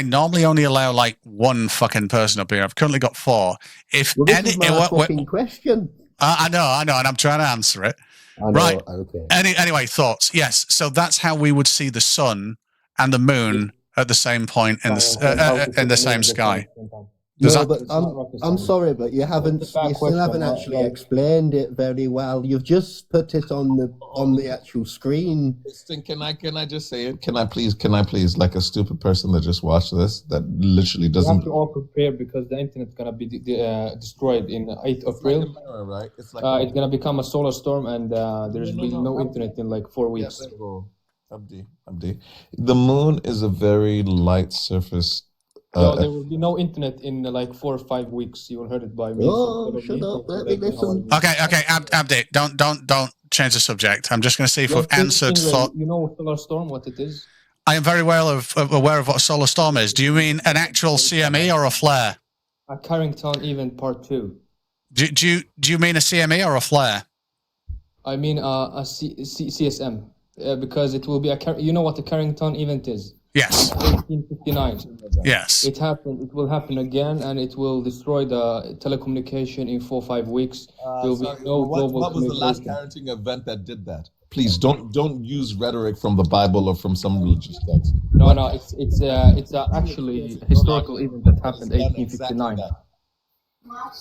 normally only allow like one fucking person up here. I've currently got 4. If this is my fucking question. I know, and I'm trying to answer it. Right. Okay. Anyway, thoughts? Yes. So that's how we would see the sun and the moon at the same point in the same sky. But I'm sorry, but you still haven't actually explained it very well. You've just put it on the actual screen. Can I just say it? Can I please, like a stupid person that just watched this, that literally doesn't. We have to all prepare because the internet's gonna be destroyed in 8th April. It's like a mirror, right? It's gonna become a solar storm, and there's been no internet in like 4 weeks. Abdi. The moon is a very light surface. There will be no internet in like 4 or 5 weeks. You will heard it by me. Oh, shut up! Let me listen. Okay, Abdi, don't change the subject. I'm just going to see if we've answered. You know solar storm, what it is? I am very well aware of what a solar storm is. Do you mean an actual CME or a flare? A Carrington event part 2. Do you mean a CME or a flare? I mean a CSM because it will be you know what a Carrington event is? Yes. 1859. Yes. It happened. It will happen again, and it will destroy the telecommunication in 4 or 5 weeks. There will be no global. What was the last parenting event that did that? Please don't use rhetoric from the Bible or from some religious text. No. It's actually a historical event that happened 1859.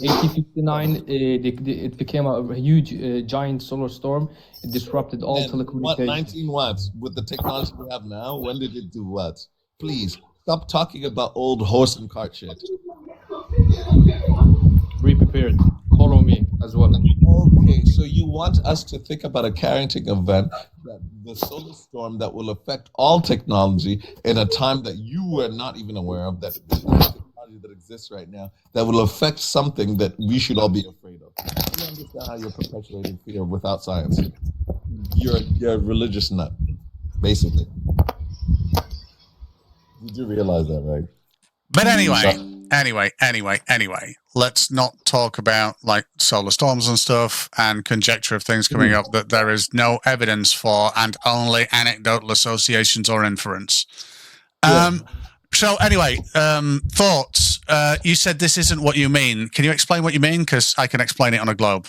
1859, it became a huge, giant solar storm. It disrupted all telecommunications. 19 watts with the technology we have now. When did it do what? Please stop talking about old horse and cart shit. Be prepared. Follow me as well. Okay, so you want us to think about a Carrington event, that the solar storm that will affect all technology in a time that you were not even aware of, that that exists right now, that will affect something that we should all be afraid of. You understand how you're perpetuating fear without science? You're a religious nut, basically. You do realize that, right? But anyway, let's not talk about like solar storms and stuff and conjecture of things coming up that there is no evidence for and only anecdotal associations or inference. So anyway, thoughts. You said this isn't what you mean. Can you explain what you mean? Because I can explain it on a globe.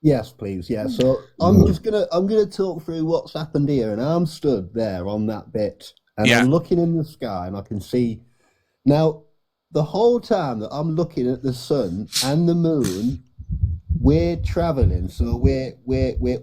Yes, please. Yeah. So I'm gonna talk through what's happened here, and I'm stood there on that bit, and I'm looking in the sky, and I can see now the whole time that I'm looking at the sun and the moon, we're traveling. So we're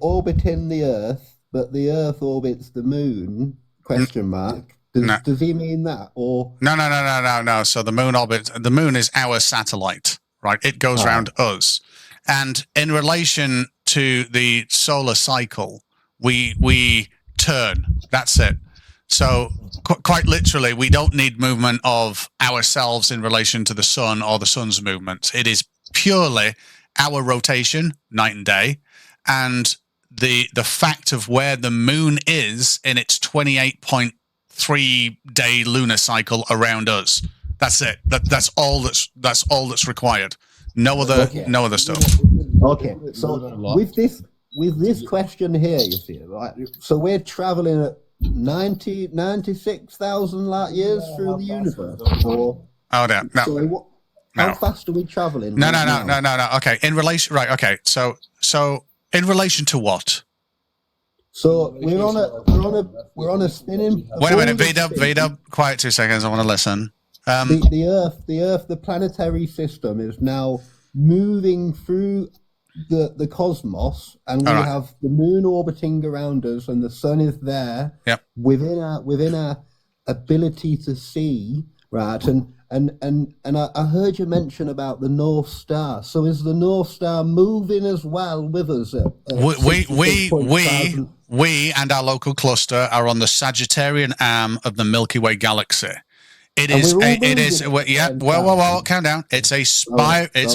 orbiting the Earth, but the Earth orbits the moon? Question mark. Does he mean that, or no? So the moon orbits. The moon is our satellite, right? It goes around us, and in relation to the solar cycle, we turn. That's it. So quite literally, we don't need movement of ourselves in relation to the sun or the sun's movement. It is purely our rotation, night and day, and the fact of where the moon is in its 28.3-day lunar cycle around us. That's it. That's all that's required. No other stuff. Okay. So with this question here, you see, right? So we're traveling at 96,000 light years through the universe. How fast are we traveling? No. Okay. In relation, right? Okay. So in relation to what? So we're on a spinning. Wait a minute, V-Dub, quiet 2 seconds. I want to listen. The Earth, the planetary system is now moving through the cosmos, and we have the moon orbiting around us, and the sun is there. Yep. Within our ability to see, right? And I heard you mention about the North Star. So is the North Star moving as well with us? We and our local cluster are on the Sagittarian arm of the Milky Way galaxy. Yeah. Well, calm down. It's a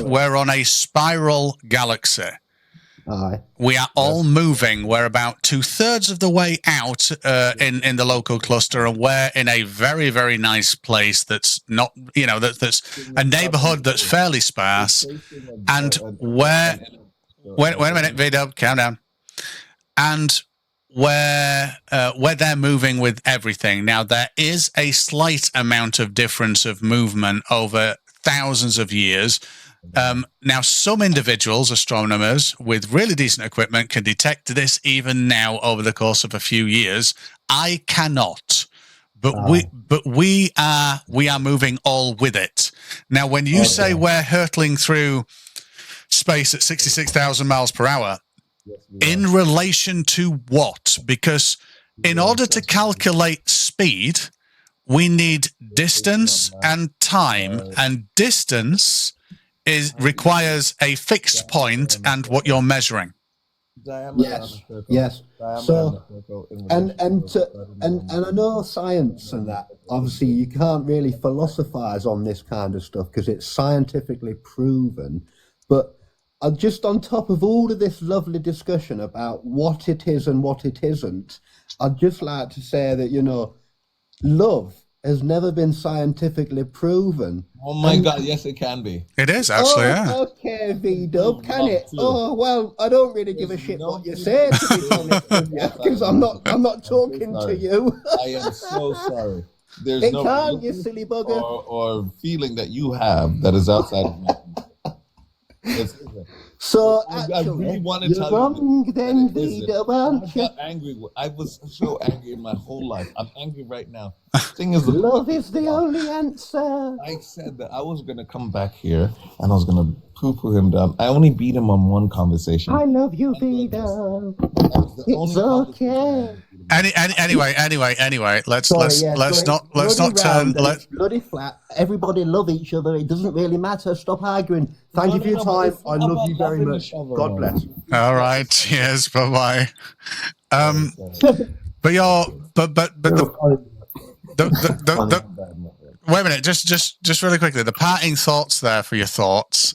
we're on a spiral galaxy. We are all moving. We're about 2/3 of the way out in the local cluster, and we're in a very, very nice place that's not, that's a neighborhood that's fairly sparse. And wait a minute, V-Dub, calm down. And where they're moving with everything. Now, there is a slight amount of difference of movement over thousands of years. Now, some individuals, astronomers with really decent equipment, can detect this even now over the course of a few years. I cannot, but we are moving all with it. Now, when you say we're hurtling through space at 66,000 miles per hour, in relation to what? Because in order to calculate speed, we need distance and time, and distance requires a fixed point and what you're measuring. Yes. So, and I know science and that. Obviously, you can't really philosophize on this kind of stuff because it's scientifically proven. But just on top of all of this lovely discussion about what it is and what it isn't, I'd just like to say that love has never been scientifically proven. Oh my God! Yes, it can be. It is actually. Yeah. Okay, V-Dub, can it? Oh well, I don't really give a shit what you say, to be honest with you, because I'm not talking to you. I am so sorry. There's it can't, you silly bugger. Or feeling that you have that is outside of me. So I actually, really want to you're wrong then, V-Dub, aren't you? I got angry. I was so angry in my whole life. I'm angry right now. Thing is, love is the only answer. I said that I was going to come back here and I was going to poo-poo him down. I only beat him on one conversation. I love you, V-Dub. It's okay. Anyway, let's not turn bloody flat. Everybody love each other. It doesn't really matter. Stop arguing. Thank you for your time. I love you very much. God bless. All right. Cheers. Bye bye. Wait a minute. Just really quickly. The parting thoughts there for your thoughts.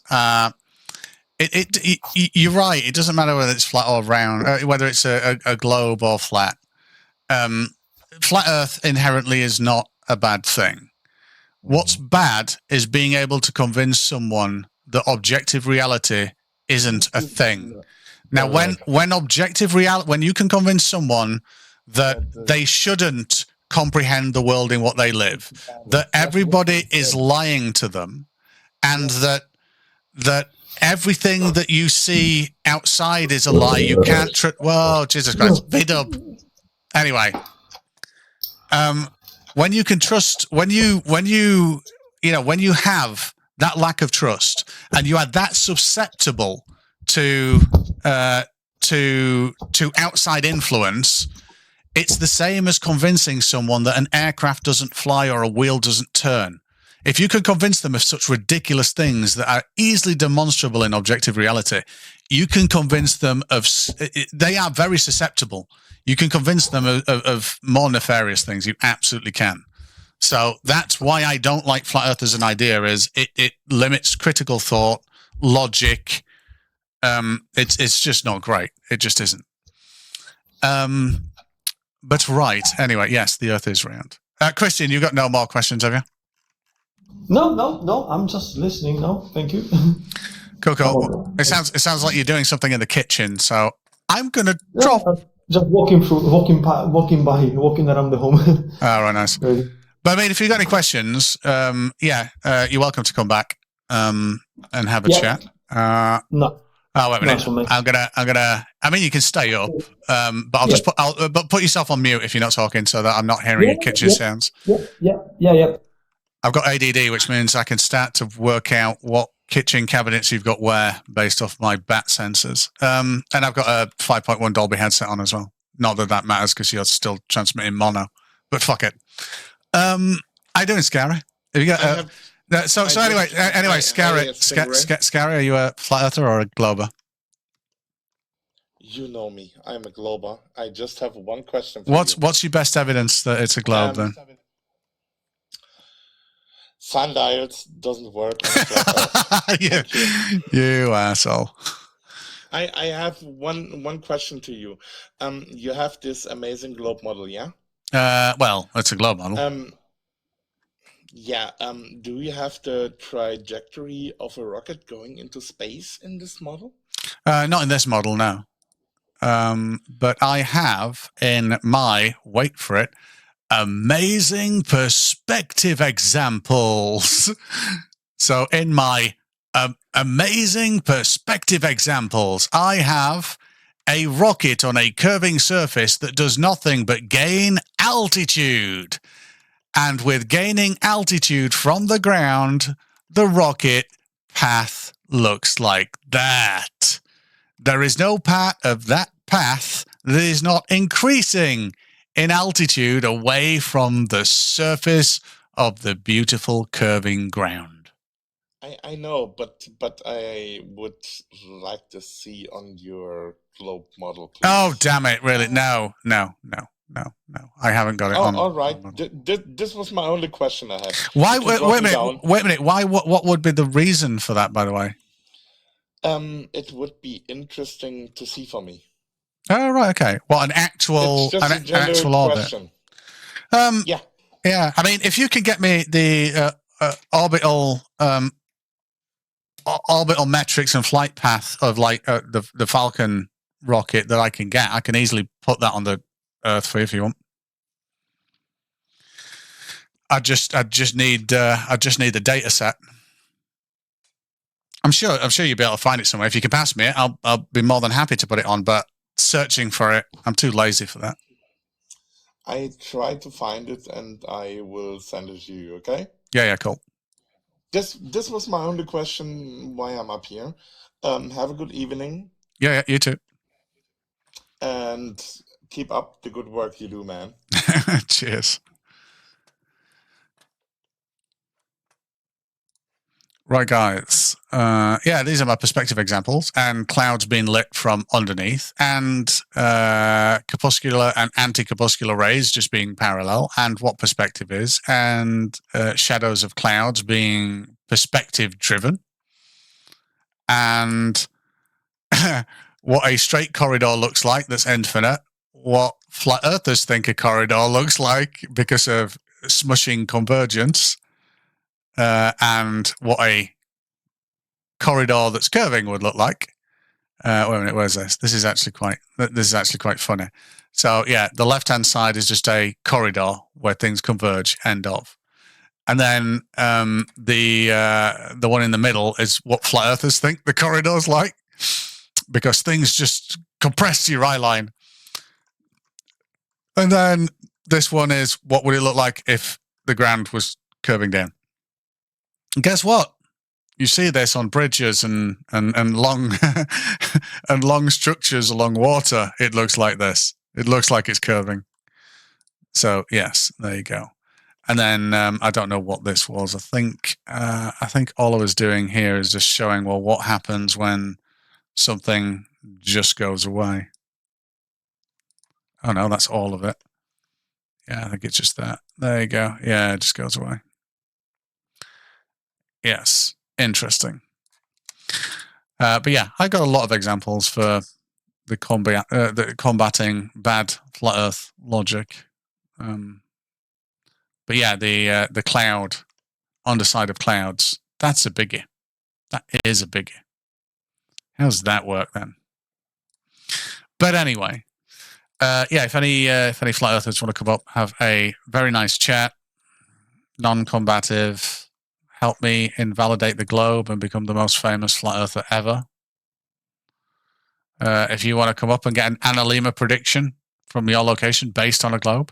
You're right. It doesn't matter whether it's flat or round, whether it's a globe or flat. Flat Earth inherently is not a bad thing. What's bad is being able to convince someone that objective reality isn't a thing. Now, when objective reality, when you can convince someone that they shouldn't comprehend the world in what they live, that everybody is lying to them, and that everything that you see outside is a lie. You can't. Whoa, Jesus Christ, V-Dub. Anyway, when you can trust, when you have that lack of trust, and you are that susceptible to outside influence, it's the same as convincing someone that an aircraft doesn't fly or a wheel doesn't turn. If you can convince them of such ridiculous things that are easily demonstrable in objective reality, you can convince them of, they are very susceptible. You can convince them of more nefarious things. You absolutely can. So that's why I don't like flat Earth as an idea, is it limits critical thought, logic. It's just not great. It just isn't. But right. Anyway, yes, the Earth is round. Christian, you've got no more questions, have you? No. I'm just listening. No, thank you. Cool. It sounds like you're doing something in the kitchen. So I'm gonna drop. Just walking around the home. Oh, right, nice. But I mean, if you've got any questions, you're welcome to come back and have a chat. No. Oh, wait a minute. I'm gonna. I mean, you can stay up, but I'll just put yourself on mute if you're not talking, so that I'm not hearing your kitchen sounds. Yeah. I've got ADD, which means I can start to work out what kitchen cabinets you've got where based off my bat sensors. And I've got a 5.1 Dolby headset on as well. Not that matters because you're still transmitting mono, but fuck it. I doing, Scary? Have you got? Anyway, Scary, are you a flat earther or a glober? You know me. I'm a glober. I just have one question for What's your best evidence that it's a globe then? Sundials doesn't work on a flat earth. You asshole. I have one question to you. You have this amazing globe model, yeah? Well, it's a globe model. Yeah. Do you have the trajectory of a rocket going into space in this model? Not in this model, no. But I have in my, wait for it, amazing perspective examples. So in my amazing perspective examples, I have a rocket on a curving surface that does nothing but gain altitude. And with gaining altitude from the ground, the rocket path looks like that. There is no part of that path that is not increasing in altitude away from the surface of the beautiful curving ground. I know, but I would like to see on your globe model, please. Oh, damn it, really? No. I haven't got it on. All right. This was my only question I had. Why? Wait a minute. Why? What would be the reason for that, by the way? It would be interesting to see for me. Oh, right, okay. Well, an actual orbit. Yeah. I mean, if you can get me the orbital metrics and flight path of like the Falcon rocket that I can get, I can easily put that on the Earth for you if you want. I just need the data set. I'm sure you'll be able to find it somewhere. If you can pass me it, I'll be more than happy to put it on. But searching for it, I'm too lazy for that. I try to find it and I will send it to you. Okay? Yeah, cool. This was my only question. Why I'm up here. Have a good evening. Yeah, you too. And keep up the good work you do, man. Cheers. Right, guys. These are my perspective examples, and clouds being lit from underneath, and corpuscular and anti-corpuscular rays just being parallel, and what perspective is, and shadows of clouds being perspective-driven, and what a straight corridor looks like that's infinite, what flat earthers think a corridor looks like because of smushing convergence, and what a corridor that's curving would look like. Wait a minute, where's this? This is actually quite funny. So yeah, the left-hand side is just a corridor where things converge, end of. And then the one in the middle is what flat earthers think the corridor's like, because things just compress your eye line. And then this one is what would it look like if the ground was curving down. And guess what? You see this on bridges and long and long structures along water. It looks like this. It looks like it's curving. So yes, there you go. And then I don't know what this was. I think all I was doing here is just showing, well, what happens when something just goes away. Oh no, that's all of it. Yeah, I think it's just that. There you go. Yeah, it just goes away. Yes, interesting. But yeah, I got a lot of examples for the combating bad flat Earth logic. But yeah, the cloud, underside of clouds, that's a biggie. That is a biggie. How does that work then? But anyway, if any flat earthers want to come up, have a very nice chat, non-combative, help me invalidate the globe and become the most famous flat earther ever. If you want to come up and get an Analema prediction from your location based on a globe.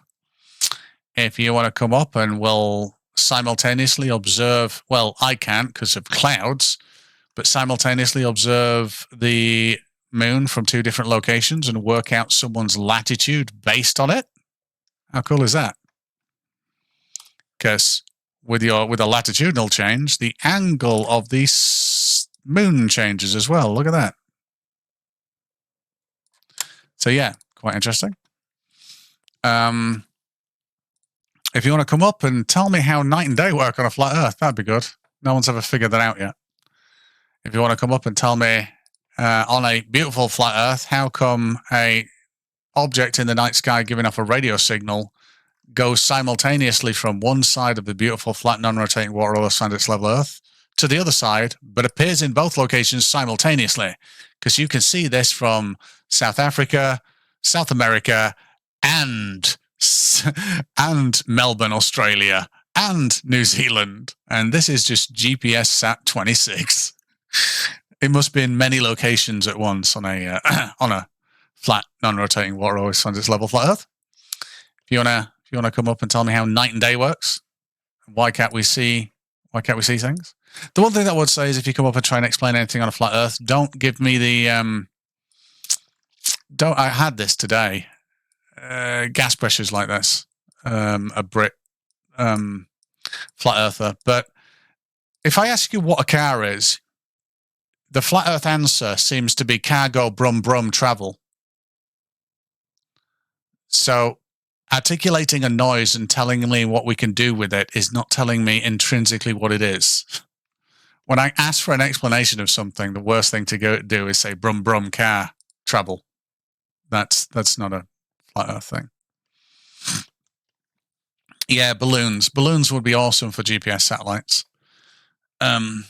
If you want to come up and we'll simultaneously observe, well, I can't because of clouds, but simultaneously observe the moon from two different locations and work out someone's latitude based on it. How cool is that? because with a latitudinal change, the angle of the moon changes as well. Look at that. So yeah, quite interesting. If you want to come up and tell me how night and day work on a flat Earth, that'd be good. No one's ever figured that out yet. If you want to come up and tell me on a beautiful flat Earth, how come a object in the night sky giving off a radio signal goes simultaneously from one side of the beautiful flat non-rotating water all around its level Earth to the other side, but appears in both locations simultaneously? Because you can see this from South Africa, South America, and Melbourne, Australia, and New Zealand. And this is just GPS Sat 26. It must be in many locations at once on a flat, non-rotating water always finds its level flat Earth. If you wanna come up and tell me how night and day works, why can't we see things? The one thing that I would say is if you come up and try and explain anything on a flat Earth, don't give me the I had this today. Gas pressures like this. A Brit flat earther. But if I ask you what a car is, the flat earth answer seems to be cargo brum brum travel. So articulating a noise and telling me what we can do with it is not telling me intrinsically what it is. When I ask for an explanation of something, the worst thing to do is say brum brum car travel. That's not a flat earth thing. Yeah, balloons. Balloons would be awesome for GPS satellites. And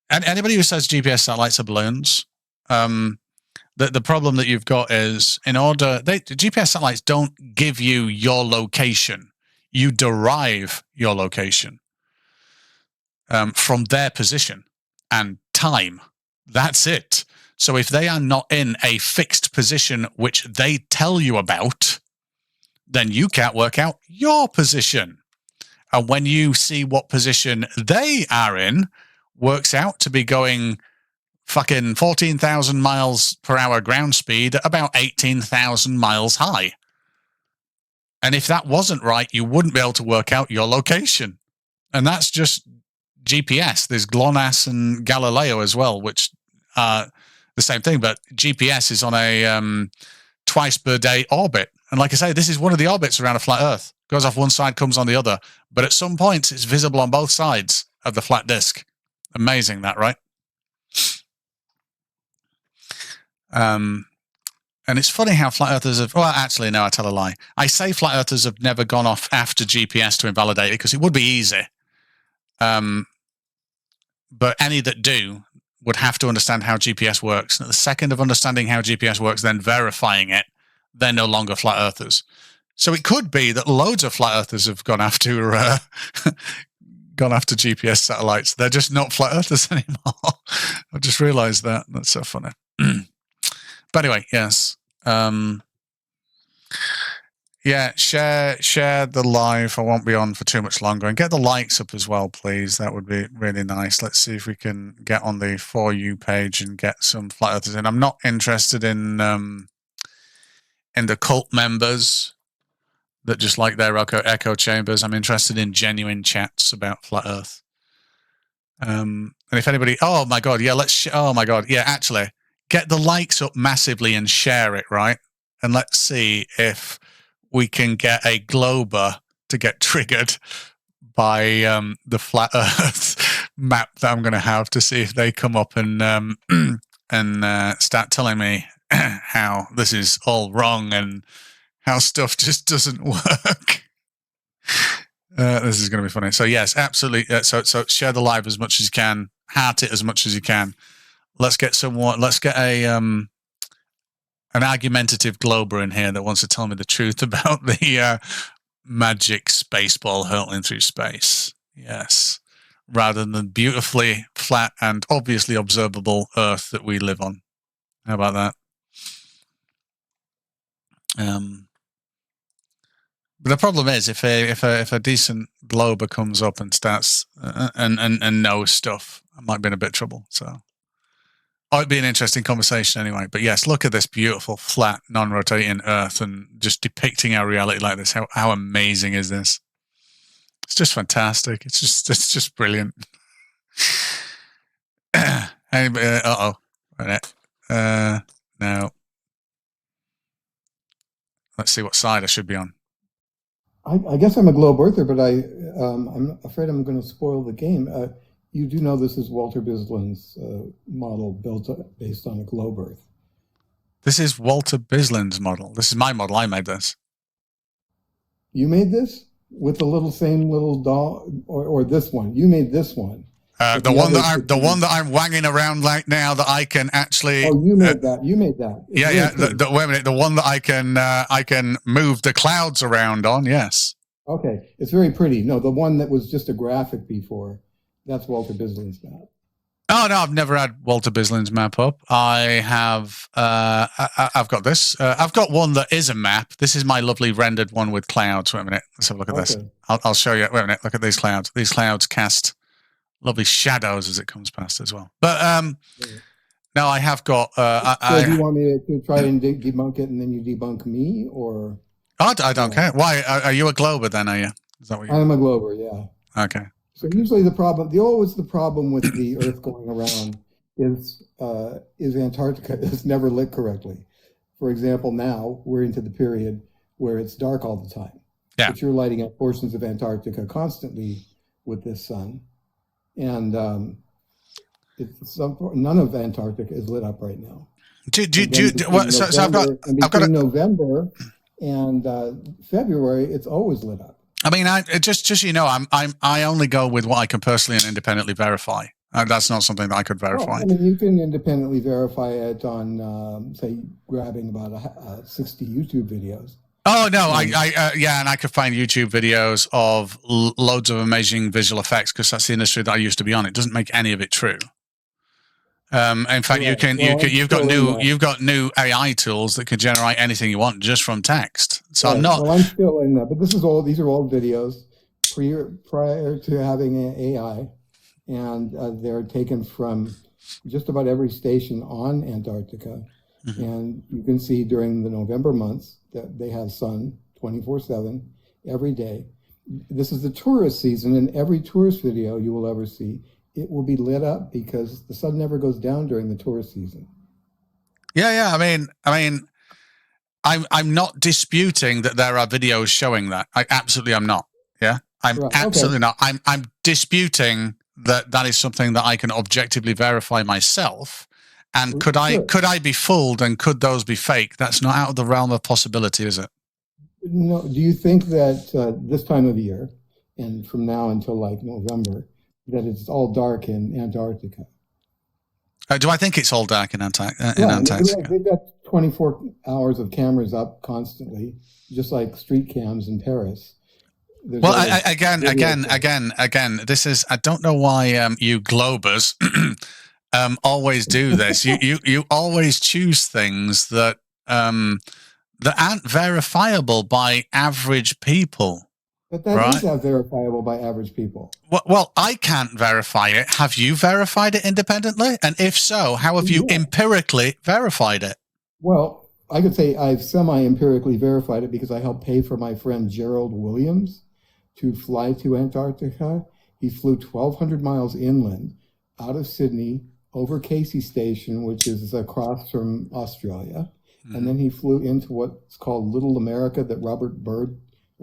anybody who says GPS satellites are balloons, the problem that you've got is GPS satellites don't give you your location. You derive your location from their position and time. That's it. So if they are not in a fixed position which they tell you about, then you can't work out your position. And when you see what position they are in, works out to be going fucking 14,000 miles per hour ground speed at about 18,000 miles high. And if that wasn't right, you wouldn't be able to work out your location. And that's just GPS. There's GLONASS and Galileo as well, which are the same thing, but GPS is on a twice per day orbit. And like I say, this is one of the orbits around a flat Earth. Goes off one side, comes on the other. But at some points, it's visible on both sides of the flat disk. Amazing that, right? And it's funny how flat earthers have... Well, actually, no, I tell a lie. I say flat earthers have never gone off after GPS to invalidate it because it would be easy. But any that do would have to understand how GPS works. And at the second of understanding how GPS works, then verifying it, they're no longer flat earthers. So it could be that loads of flat earthers have gone after GPS satellites. They're just not flat earthers anymore. I just realized that. That's so funny. But anyway, yes. Yeah, share the live. I won't be on for too much longer. And get the likes up as well, please. That would be really nice. Let's see if we can get on the For You page and get some flat earthers in. I'm not interested in the cult members that just like their echo chambers. I'm interested in genuine chats about flat earth. And if anybody, oh my God, yeah, oh my God, yeah, actually, get the likes up massively and share it, right? And let's see if we can get a glober to get triggered by the flat earth map that I'm going to have to see if they come up and start telling me how this is all wrong and how stuff just doesn't work. This is going to be funny. So yes, absolutely. So share the live as much as you can, heart it as much as you can. Let's get someone. Let's get an argumentative glober in here that wants to tell me the truth about the magic space ball hurtling through space. Yes, rather than the beautifully flat and obviously observable Earth that we live on. How about that? But the problem is if a decent glober comes up and starts and knows stuff, I might be in a bit of trouble. So it'd be an interesting conversation anyway. But yes, look at this beautiful flat non-rotating Earth and just depicting our reality like this. How amazing is this? It's just fantastic. It's just brilliant. Uh-oh. No. Let's see what side I should be on. I guess I'm a globe earther, but I'm afraid I'm going to spoil the game. You do know this is Walter Bislin's model based on a globe Earth. This is Walter Bislin's model. This is my model. I made this. You made this with the same little doll, or this one? You made this one. The one that I'm wanging around right now that I can actually. Oh, you made that. You made that. It's yeah. Wait a minute. The one that I can move the clouds around on. Yes. Okay, it's very pretty. No, the one that was just a graphic before, that's Walter Bislin's map. Oh no, I've never had Walter Bislin's map up. I have. I've got this. I've got one that is a map. This is my lovely rendered one with clouds. Wait a minute. Let's have a look at this. I'll show you. Wait a minute. Look at these clouds. These clouds cast lovely shadows as it comes past as well. But no, I have got. So do you want me to try and debunk it, and then you debunk me, or? I don't care. Why are you a glober then? Are you? Is that what I'm a glober. Yeah. Okay. So usually the problem with the Earth going around is Antarctica is never lit correctly. For example, now we're into the period where it's dark all the time. Yeah. But you're lighting up portions of Antarctica constantly with this sun, and none of Antarctica is lit up right now. Between November and February, it's always lit up. I mean, just so you know, I only go with what I can personally and independently verify. That's not something that I could verify. Well, I mean, you can independently verify it on, say, grabbing about 60 YouTube videos. Oh no, yeah, and I could find YouTube videos of loads of amazing visual effects because that's the industry that I used to be on. It doesn't make any of it true. In fact, you've got new AI tools that can generate anything you want just from text. So right. I'm not. Well, I'm still in that, but these are all videos prior to having AI, and they're taken from just about every station on Antarctica, and you can see during the November months that they have sun 24/7 every day. This is the tourist season, and every tourist video you will ever see, it will be lit up because the sun never goes down during the tourist season. Yeah. I mean, I'm not disputing that there are videos showing that. I absolutely am not. Yeah, I'm absolutely not. I'm disputing that is something that I can objectively verify myself. And could I be fooled, and could those be fake? That's not out of the realm of possibility, is it? No. Do you think that this time of year, and from now until like November, that it's all dark in Antarctica? Do I think it's all dark in Antarctica? They've got 24 hours of cameras up constantly, just like street cams in Paris. Well, again, this is, I don't know why you globers always do this. You always choose things that aren't verifiable by average people. But that is not verifiable by average people. Well, I can't verify it. Have you verified it independently? And if so, how have you empirically verified it? Well, I could say I've semi-empirically verified it because I helped pay for my friend Gerald Williams to fly to Antarctica. He flew 1,200 miles inland out of Sydney over Casey Station, which is across from Australia. And then he flew into what's called Little America that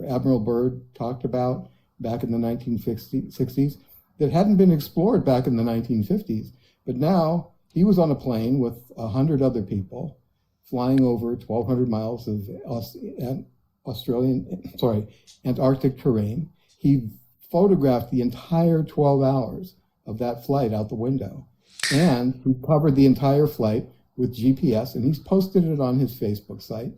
Admiral Byrd talked about back in the 1960s that hadn't been explored back in the 1950s. But now he was on a plane with 100 other people flying over 1,200 miles of Antarctic terrain. He photographed the entire 12 hours of that flight out the window. And he covered the entire flight with GPS, and he's posted it on his Facebook site.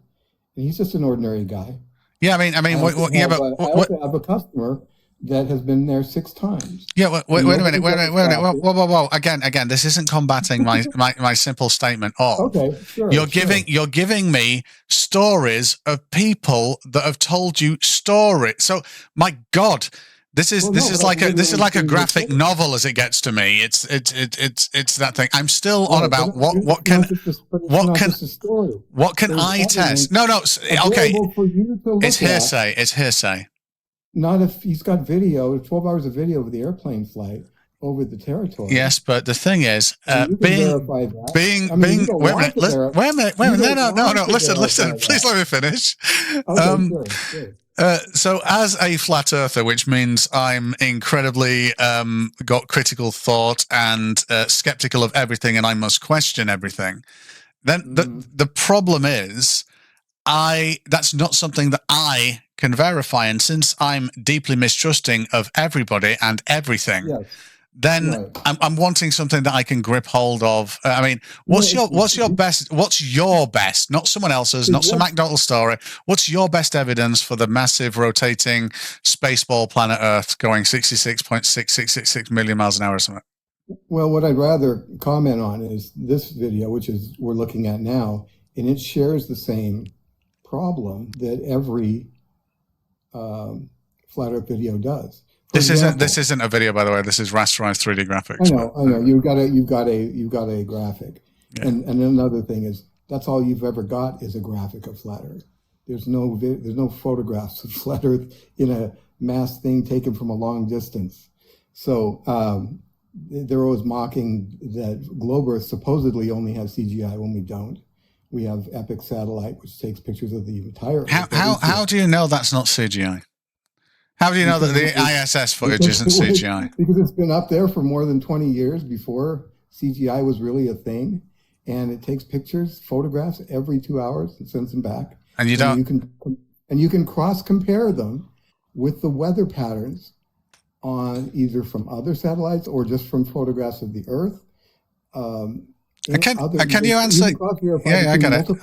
And he's just an ordinary guy. Yeah, I also have a customer that has been there 6 times. Yeah, wait a minute. Whoa. Again, this isn't combating my simple statement. Okay, sure. You're giving me stories of people that have told you stories. So, my God, this is like a graphic novel as it gets to me. It's that thing. I'm still on about what can I test? No. Okay. It's hearsay. Not if he's got video, 12 hours of video of the airplane flight over the territory. Yes, but the thing is, You can verify that. being, I mean, you don't wait a want minute, to wait a minute, You don't no, want to listen, verify please that. let me finish. Okay, sure. So as a flat earther, which means I'm incredibly got critical thought and skeptical of everything, and I must question everything, then the problem is that's not something that I can verify. And since I'm deeply mistrusting of everybody and everything, then I'm wanting something that I can grip hold of. I mean, what's your best? What's your best? Not someone else's, not some McDonald's story. What's your best evidence for the massive rotating space ball planet Earth going 66.6666 million miles an hour or something? Well, what I'd rather comment on is this video, which is we're looking at now, and it shares the same problem that every flat Earth video does. This isn't a video, by the way. This is rasterized 3D graphics. I know. You've got a graphic, and another thing is that's all you've ever got is a graphic of flat Earth. There's no photographs of flat Earth in a mass thing taken from a long distance. So they're always mocking that Globe Earth supposedly only has CGI when we don't. We have Epic Satellite, which takes pictures of the entire Earth. How do you know that's not CGI? How do you know that the ISS footage isn't CGI? Because it's been up there for more than 20 years before CGI was really a thing, and it takes pictures, photographs every 2 hours and sends them back. And you can cross compare them with the weather patterns on either from other satellites or just from photographs of the Earth. Can you answer? I got it. To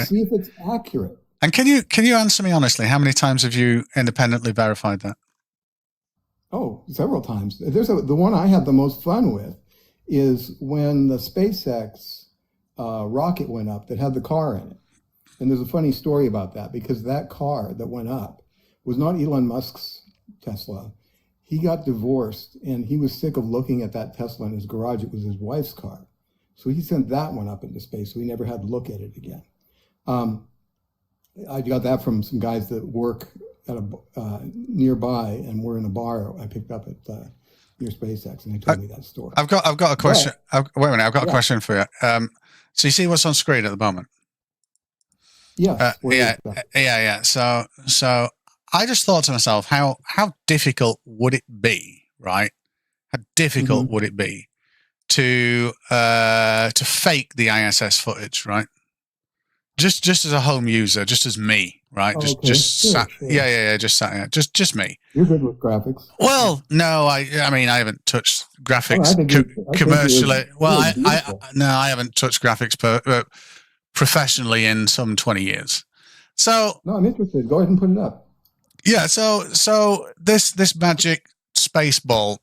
see if it's accurate. And can you answer me honestly? How many times have you independently verified that? Oh, several times. The one I had the most fun with is when the SpaceX rocket went up that had the car in it. And there's a funny story about that because that car that went up was not Elon Musk's Tesla. He got divorced and he was sick of looking at that Tesla in his garage. It was his wife's car. So he sent that one up into space. So he never had to look at it again. I got that from some guys that work at a nearby, and we're in a bar I picked up at near SpaceX, and they told me that story. I've got a question. Wait a minute, I've got a question for you. So you see what's on screen at the moment? Yeah. So I just thought to myself, how difficult would it be, right? How difficult would it be to fake the ISS footage, right? Just as a home user, just as me, right? Just me. You're good with graphics. Well, no, I mean I haven't touched graphics commercially. I haven't touched graphics professionally in some 20 years. So no, I'm interested. Go ahead and put it up. Yeah. So this magic space ball,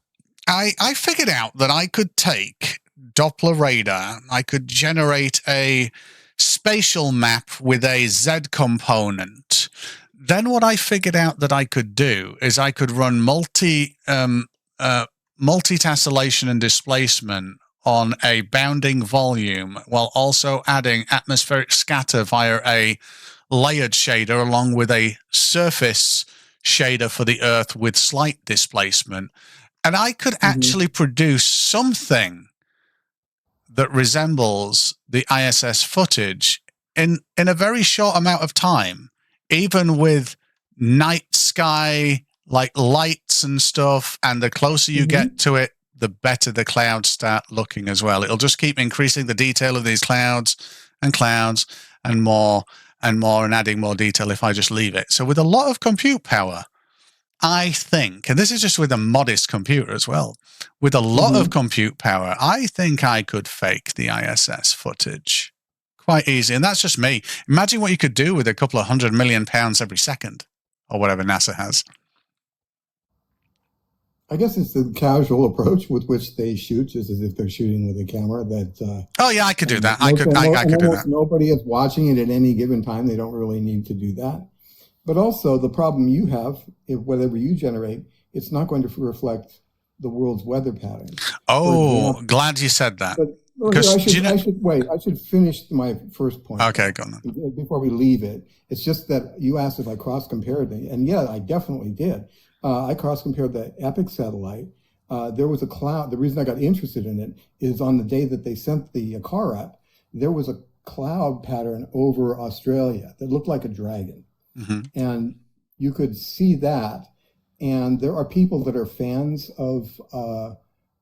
I figured out that I could take Doppler radar. I could generate a spatial map with a Z component. Then what I figured out that I could do is I could run multi-tessellation and displacement on a bounding volume while also adding atmospheric scatter via a layered shader along with a surface shader for the Earth with slight displacement. And I could actually produce something that resembles the ISS footage in a very short amount of time, even with night sky, like lights and stuff. And the closer you get to it, the better the clouds start looking as well. It'll just keep increasing the detail of these clouds and more and adding more detail if I just leave it. So with a lot of compute power, I think, and this is just with a modest computer as well, with a lot of compute power, I think I could fake the ISS footage quite easy. And that's just me. Imagine what you could do with a couple of 100 million pounds every second or whatever NASA has. I guess it's the casual approach with which they shoot, just as if they're shooting with a camera. I could do that. I could do that. Nobody is watching it at any given time. They don't really need to do that. But also the problem you have, if whatever you generate, it's not going to reflect the world's weather patterns. Oh, glad you said that. I should finish my first point. Okay, go on. Before we leave it, it's just that you asked if I cross-compared it, and yeah, I definitely did. I cross-compared the Epic satellite. There was a cloud. The reason I got interested in it is on the day that they sent the car up, there was a cloud pattern over Australia that looked like a dragon, and you could see that. And there are people that are fans of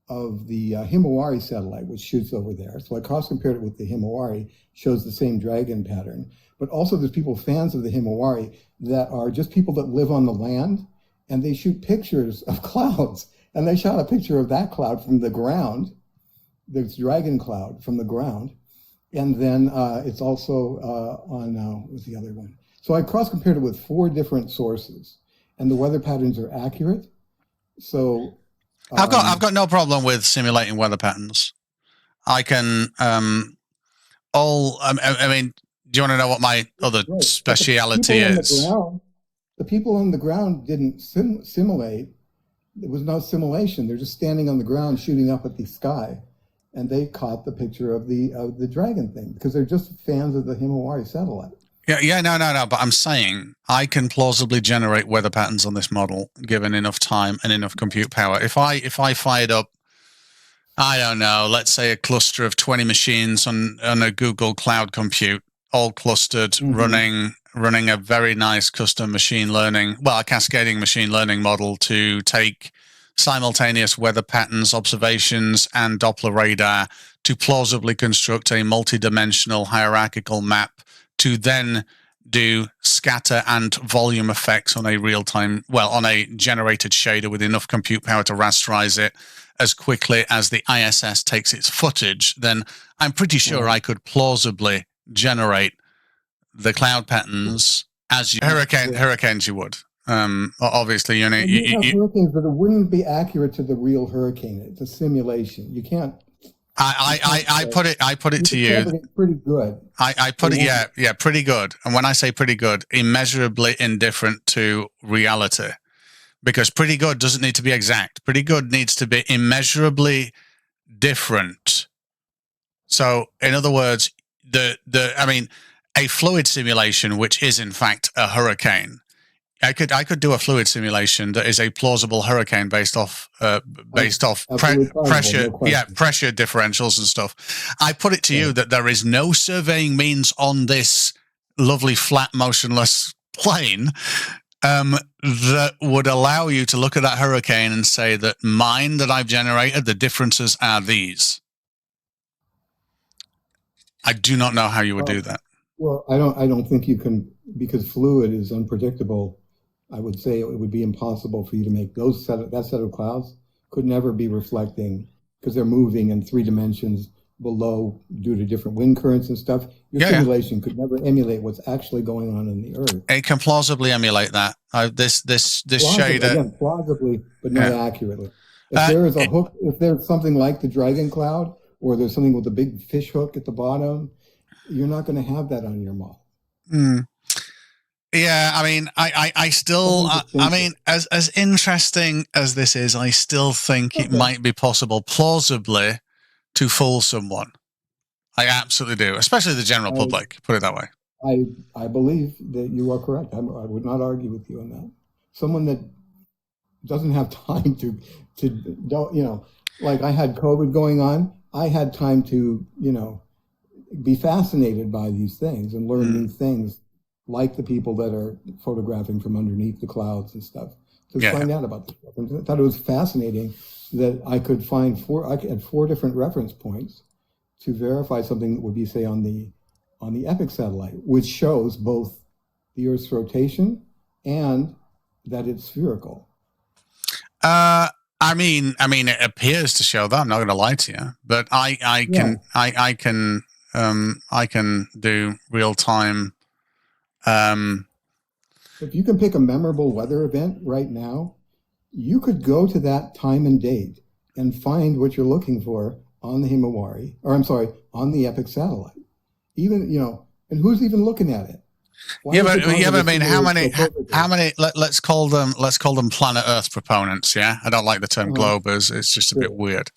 the Himawari satellite, which shoots over there. So I cross-compared it with the Himawari, shows the same dragon pattern. But also there's people fans of the Himawari that are just people that live on the land, and they shoot pictures of clouds. And they shot a picture of that cloud from the ground, this dragon cloud from the ground. And then it's also on, what was the other one? So I cross-compared it with 4 different sources, and the weather patterns are accurate. So I've got no problem with simulating weather patterns. I can I mean, do you want to know what my other speciality is? The people on the ground didn't simulate. There was no simulation. They're just standing on the ground shooting up at the sky, and they caught the picture of the dragon thing because they're just fans of the Himawari satellite. No. But I'm saying I can plausibly generate weather patterns on this model given enough time and enough compute power. If I fired up, I don't know, let's say a cluster of 20 machines on a Google Cloud compute, all clustered, running a very nice custom machine learning, a cascading machine learning model to take simultaneous weather patterns, observations, and Doppler radar to plausibly construct a multi-dimensional hierarchical map to then do scatter and volume effects on a real-time, on a generated shader with enough compute power to rasterize it as quickly as the ISS takes its footage, then I'm pretty sure I could plausibly generate the cloud patterns as hurricanes you would. Obviously, you have hurricanes, but it wouldn't be accurate to the real hurricane. It's a simulation. You can't. I put it to you. Pretty good. I put it, pretty good. And when I say pretty good, immeasurably indifferent to reality, because pretty good doesn't need to be exact. Pretty good needs to be immeasurably different. So, in other words, a fluid simulation, which is in fact a hurricane. I could do a fluid simulation that is a plausible hurricane based off pressure, pressure differentials and stuff. I put it to you that there is no surveying means on this lovely flat motionless plane that would allow you to look at that hurricane and say that mine that I've generated, the differences are these. I do not know how you would do that. Well, I don't think you can, because fluid is unpredictable. I would say it would be impossible for you to make that set of clouds could never be reflecting because they're moving in 3 dimensions below due to different wind currents and stuff. Your simulation could never emulate what's actually going on in the Earth. It can plausibly emulate that. This shader, again, plausibly, but not accurately. If there is a hook, if there's something like the dragon cloud, or there's something with a big fish hook at the bottom, you're not going to have that on your model. Yeah, I mean, I still, I mean, as interesting as this is, I still think it might be possible, plausibly, to fool someone. I absolutely do, especially the general public, put it that way. I believe that you are correct. I would not argue with you on that. Someone that doesn't have time to don't, like I had COVID going on, I had time to, be fascinated by these things and learn new things, like the people that are photographing from underneath the clouds and stuff, to find out about this stuff. And I thought it was fascinating that I could find 4 different reference points to verify something that would be, say, on the Epic satellite, which shows both the Earth's rotation and that it's spherical. I mean, it appears to show that. I'm not going to lie to you, but I can do real time. If you can pick a memorable weather event right now, you could go to that time and date and find what you're looking for on the Himawari, or I'm sorry, on the Epic satellite. Even, and who's even looking at it? But I mean, how many? Let's call them planet Earth proponents. Yeah, I don't like the term globers. It's just a bit weird.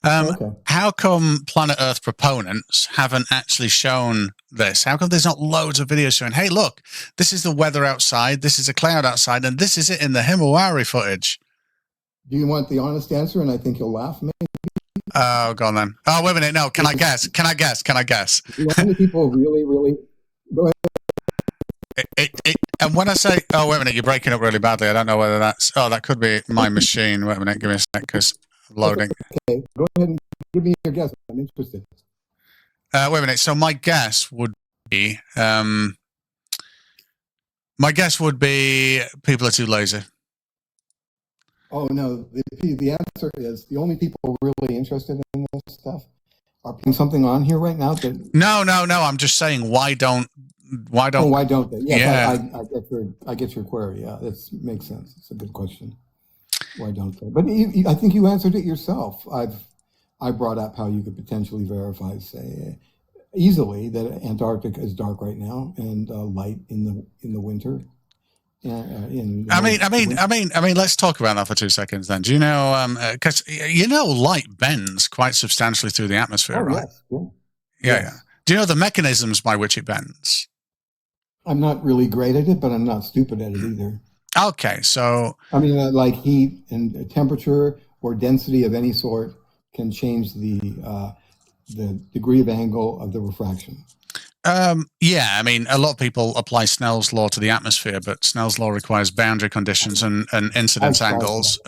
How come Planet Earth proponents haven't actually shown this? How come there's not loads of videos showing, hey, look, this is the weather outside, this is a cloud outside, and this is it in the Himawari footage? Do you want the honest answer? And I think you'll laugh. Maybe. Oh, go on then. Oh, wait a minute. No, can I guess? Can I guess? The only people really go ahead. And when I say, oh, wait a minute, you're breaking up really badly. I don't know whether that's, that could be my machine. Wait a minute, give me a sec, because loading. Okay, go ahead and give me your guess. I'm interested. Wait a minute. So my guess would be, people are too lazy. Oh no, the answer is the only people really interested in this stuff are putting something on here right now. No. I'm just saying, why don't they? Yeah. I get your query. Yeah, it makes sense. It's a good question. Why don't they? But I think you answered it yourself. I brought up how you could potentially verify, say, easily that Antarctica is dark right now and light in the winter. I mean, let's talk about that for 2 seconds then. Do you know, because light bends quite substantially through the atmosphere, right? Yes. Yeah. Do you know the mechanisms by which it bends? I'm not really great at it, but I'm not stupid at it either. Okay, so... I mean, like heat and temperature or density of any sort can change the degree of angle of the refraction. Yeah, I mean, a lot of people apply Snell's law to the atmosphere, but Snell's law requires boundary conditions and incidence angles.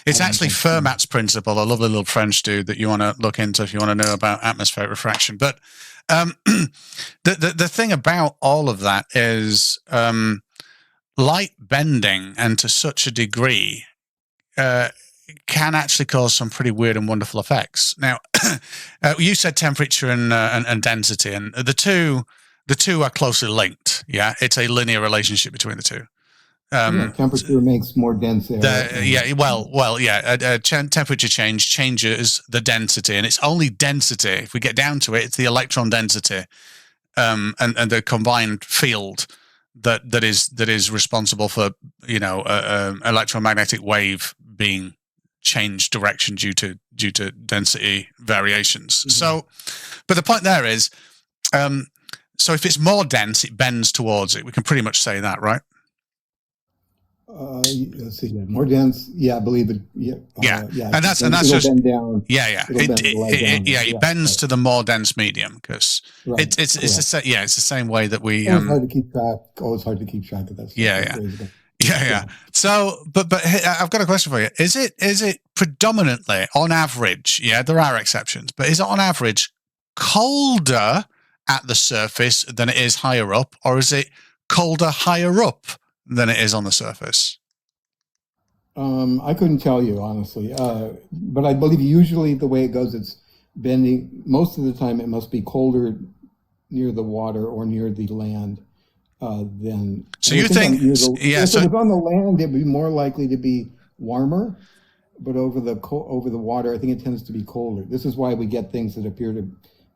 It's actually Fermat's principle, a lovely little French dude that you want to look into if you want to know about atmospheric refraction. But the thing about all of that is light bending, and to such a degree, can actually cause some pretty weird and wonderful effects. Now, you said temperature and density, and the two are closely linked. Yeah, it's a linear relationship between the two. Temperature makes more dense air. Temperature changes the density, and it's only density. If we get down to it, it's the electron density and the combined field that is responsible for electromagnetic wave being changed direction due to density variations. Mm-hmm. So, but the point there is, so if it's more dense, it bends towards it. We can pretty much say that, right? Let's see, more dense. Yeah, I believe it. And that's just bend down. It bends to the more dense medium because it's the same way that we. It's hard to keep track. Always hard to keep track of that stuff. Yeah. So, but I've got a question for you. Is it predominantly, on average? Yeah, there are exceptions, but is it on average colder at the surface than it is higher up, or is it colder higher up than it is on the surface? I couldn't tell you honestly, but I believe usually the way it goes, it's bending. Most of the time, it must be colder near the water or near the land. Then so you think so if on the land it'd be more likely to be warmer, but over the water I think it tends to be colder. This is why we get things that appear to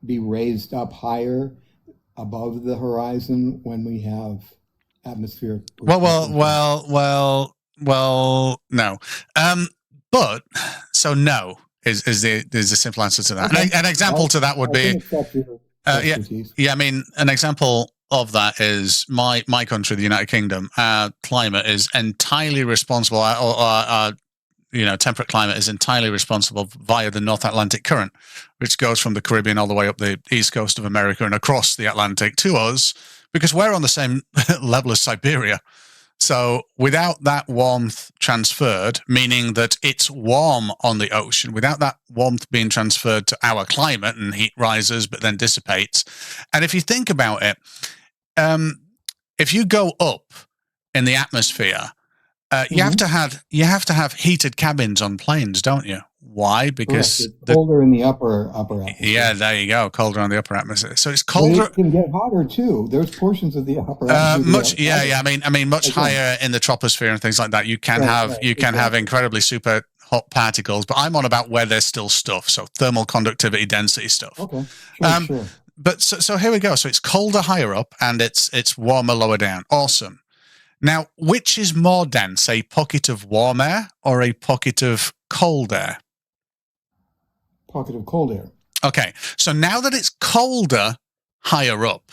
be raised up higher above the horizon when we have atmosphere. Well, no. But so no is the simple answer to that. Okay. An example to that would be I mean, an example of that is my country, the United Kingdom. Our climate is entirely responsible. Our temperate climate is entirely responsible via the North Atlantic Current, which goes from the Caribbean all the way up the east coast of America and across the Atlantic to us, because we're on the same level as Siberia. So without that warmth transferred, meaning that it's warm on the ocean, without that warmth being transferred to our climate, and heat rises but then dissipates. And if you think about it, if you go up in the atmosphere, you have to have heated cabins on planes, don't you? Why? Because it's colder in the upper atmosphere. Yeah, there you go. Colder on the upper atmosphere. So it's colder. But it can get hotter too. There's portions of the upper atmosphere. I mean, much higher in the troposphere and things like that. You can have incredibly super hot particles. But I'm on about where there's still stuff. So thermal conductivity, density stuff. Okay. Sure. But so here we go. So it's colder higher up and it's warmer lower down. Awesome. Now, which is more dense, a pocket of warm air or a pocket of cold air? pocket of cold air. Okay, so now that it's colder higher up,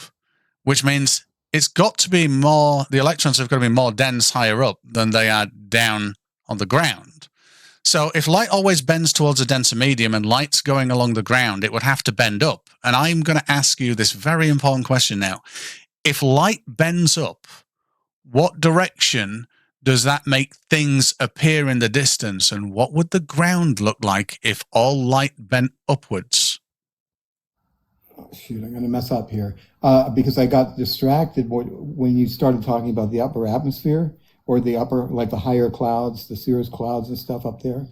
which means it's got to be more, the electrons have got to be more dense higher up than they are down on the ground. So if light always bends towards a denser medium and light's going along the ground, it would have to bend up. And I'm going to ask you this very important question now. If light bends up, what direction does that make things appear in the distance? And what would the ground look like if all light bent upwards? Oh, shoot, I'm going to mess up here because I got distracted when you started talking about the upper atmosphere or the upper, like the higher clouds, the cirrus clouds and stuff up there.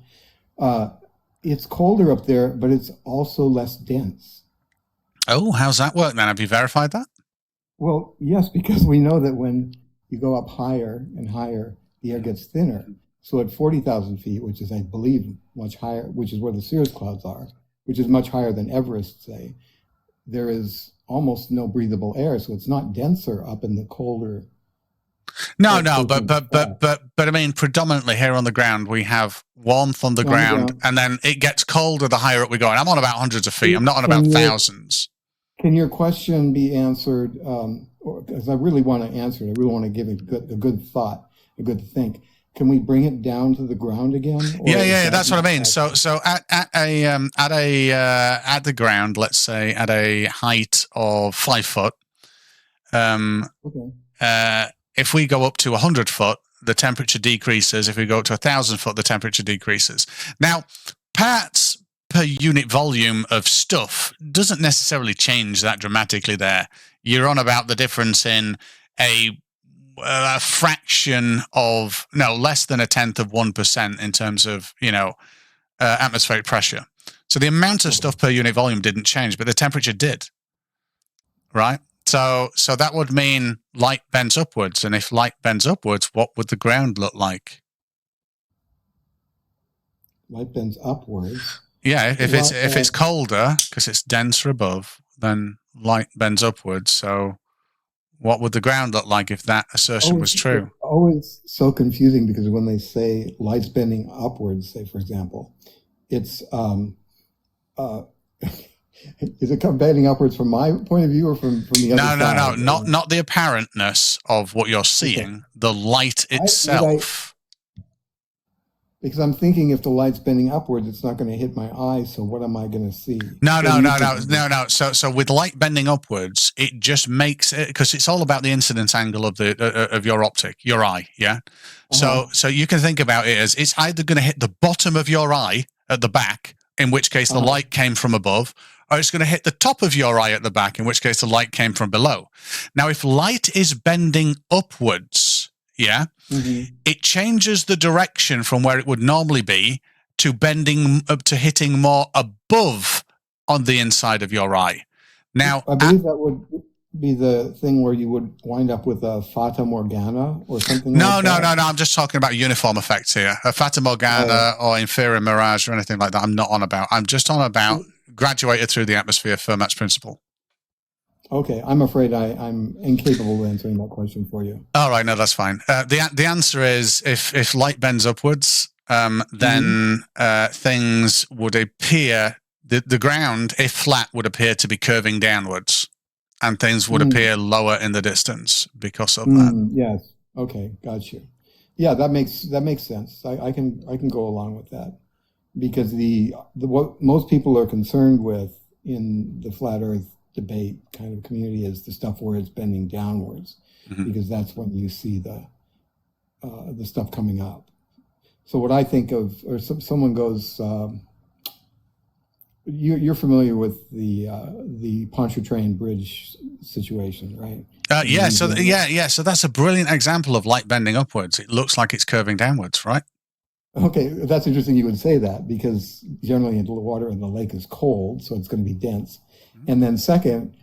It's colder up there, but it's also less dense. Oh, how's that work then? Have you verified that? Well, yes, because we know that when you go up higher and higher, the air gets thinner. So at 40,000 feet, which is, I believe, much higher, which is where the cirrus clouds are, which is much higher than Everest, say, there is almost no breathable air. So it's not denser up in the colder. No, but I mean, predominantly here on the ground, we have warmth on the ground, and then it gets colder the higher up we go. And I'm on about hundreds of feet. I'm not on about thousands. Can your question be answered? Because I really want to answer it. I really want to give it a good thought, a good think. Can we bring it down to the ground again? Yeah, that's what I mean. So at the ground, let's say at a height of 5 foot, if we go up to 100 foot, the temperature decreases. If we go up to 1,000 foot, the temperature decreases. Now, parts per unit volume of stuff doesn't necessarily change that dramatically there. You're on about the difference in a fraction of, less than 1/10% in terms of, atmospheric pressure. So the amount of stuff per unit volume didn't change, but the temperature did, right? So that would mean light bends upwards. And if light bends upwards, what would the ground look like? Light bends upwards. Yeah, if it's colder because it's denser above, then light bends upwards. So what would the ground look like if that assertion was true? It's always so confusing because when they say light's bending upwards, say for example, it's is it bending upwards from my point of view or from the other side? No, not the apparentness of what you're seeing, okay. The light itself. Because I'm thinking if the light's bending upwards, it's not going to hit my eye. So what am I going to see? No. So with light bending upwards, it just makes it, because it's all about the incidence angle of of your optic, your eye. Yeah. So you can think about it as it's either going to hit the bottom of your eye at the back, in which case the light came from above, or it's going to hit the top of your eye at the back, in which case the light came from below. Now, if light is bending upwards, it changes the direction from where it would normally be to bending up to hitting more above on the inside of your eye. Now, I believe that would be the thing where you would wind up with a Fata Morgana or something like that. No. I'm just talking about uniform effects here. A Fata Morgana or inferior mirage or anything like that. I'm not on about. I'm just on about graduated through the atmosphere, Fermat's principle. Okay, I'm afraid I'm incapable of answering that question for you. All right, no, that's fine. The answer is if light bends upwards, then things would appear, the ground, if flat, would appear to be curving downwards, and things would appear lower in the distance because of that. Yes. Okay, got you. Yeah, that makes sense. I can go along with that because what most people are concerned with in the flat Earth debate kind of community is the stuff where it's bending downwards, because that's when you see the stuff coming up. So what I think of, or someone goes, you're familiar with the Pontchartrain Bridge situation, right? So that's a brilliant example of light bending upwards. It looks like it's curving downwards, right? Okay, that's interesting you would say that, because generally the water in the lake is cold, so it's going to be dense. And then second,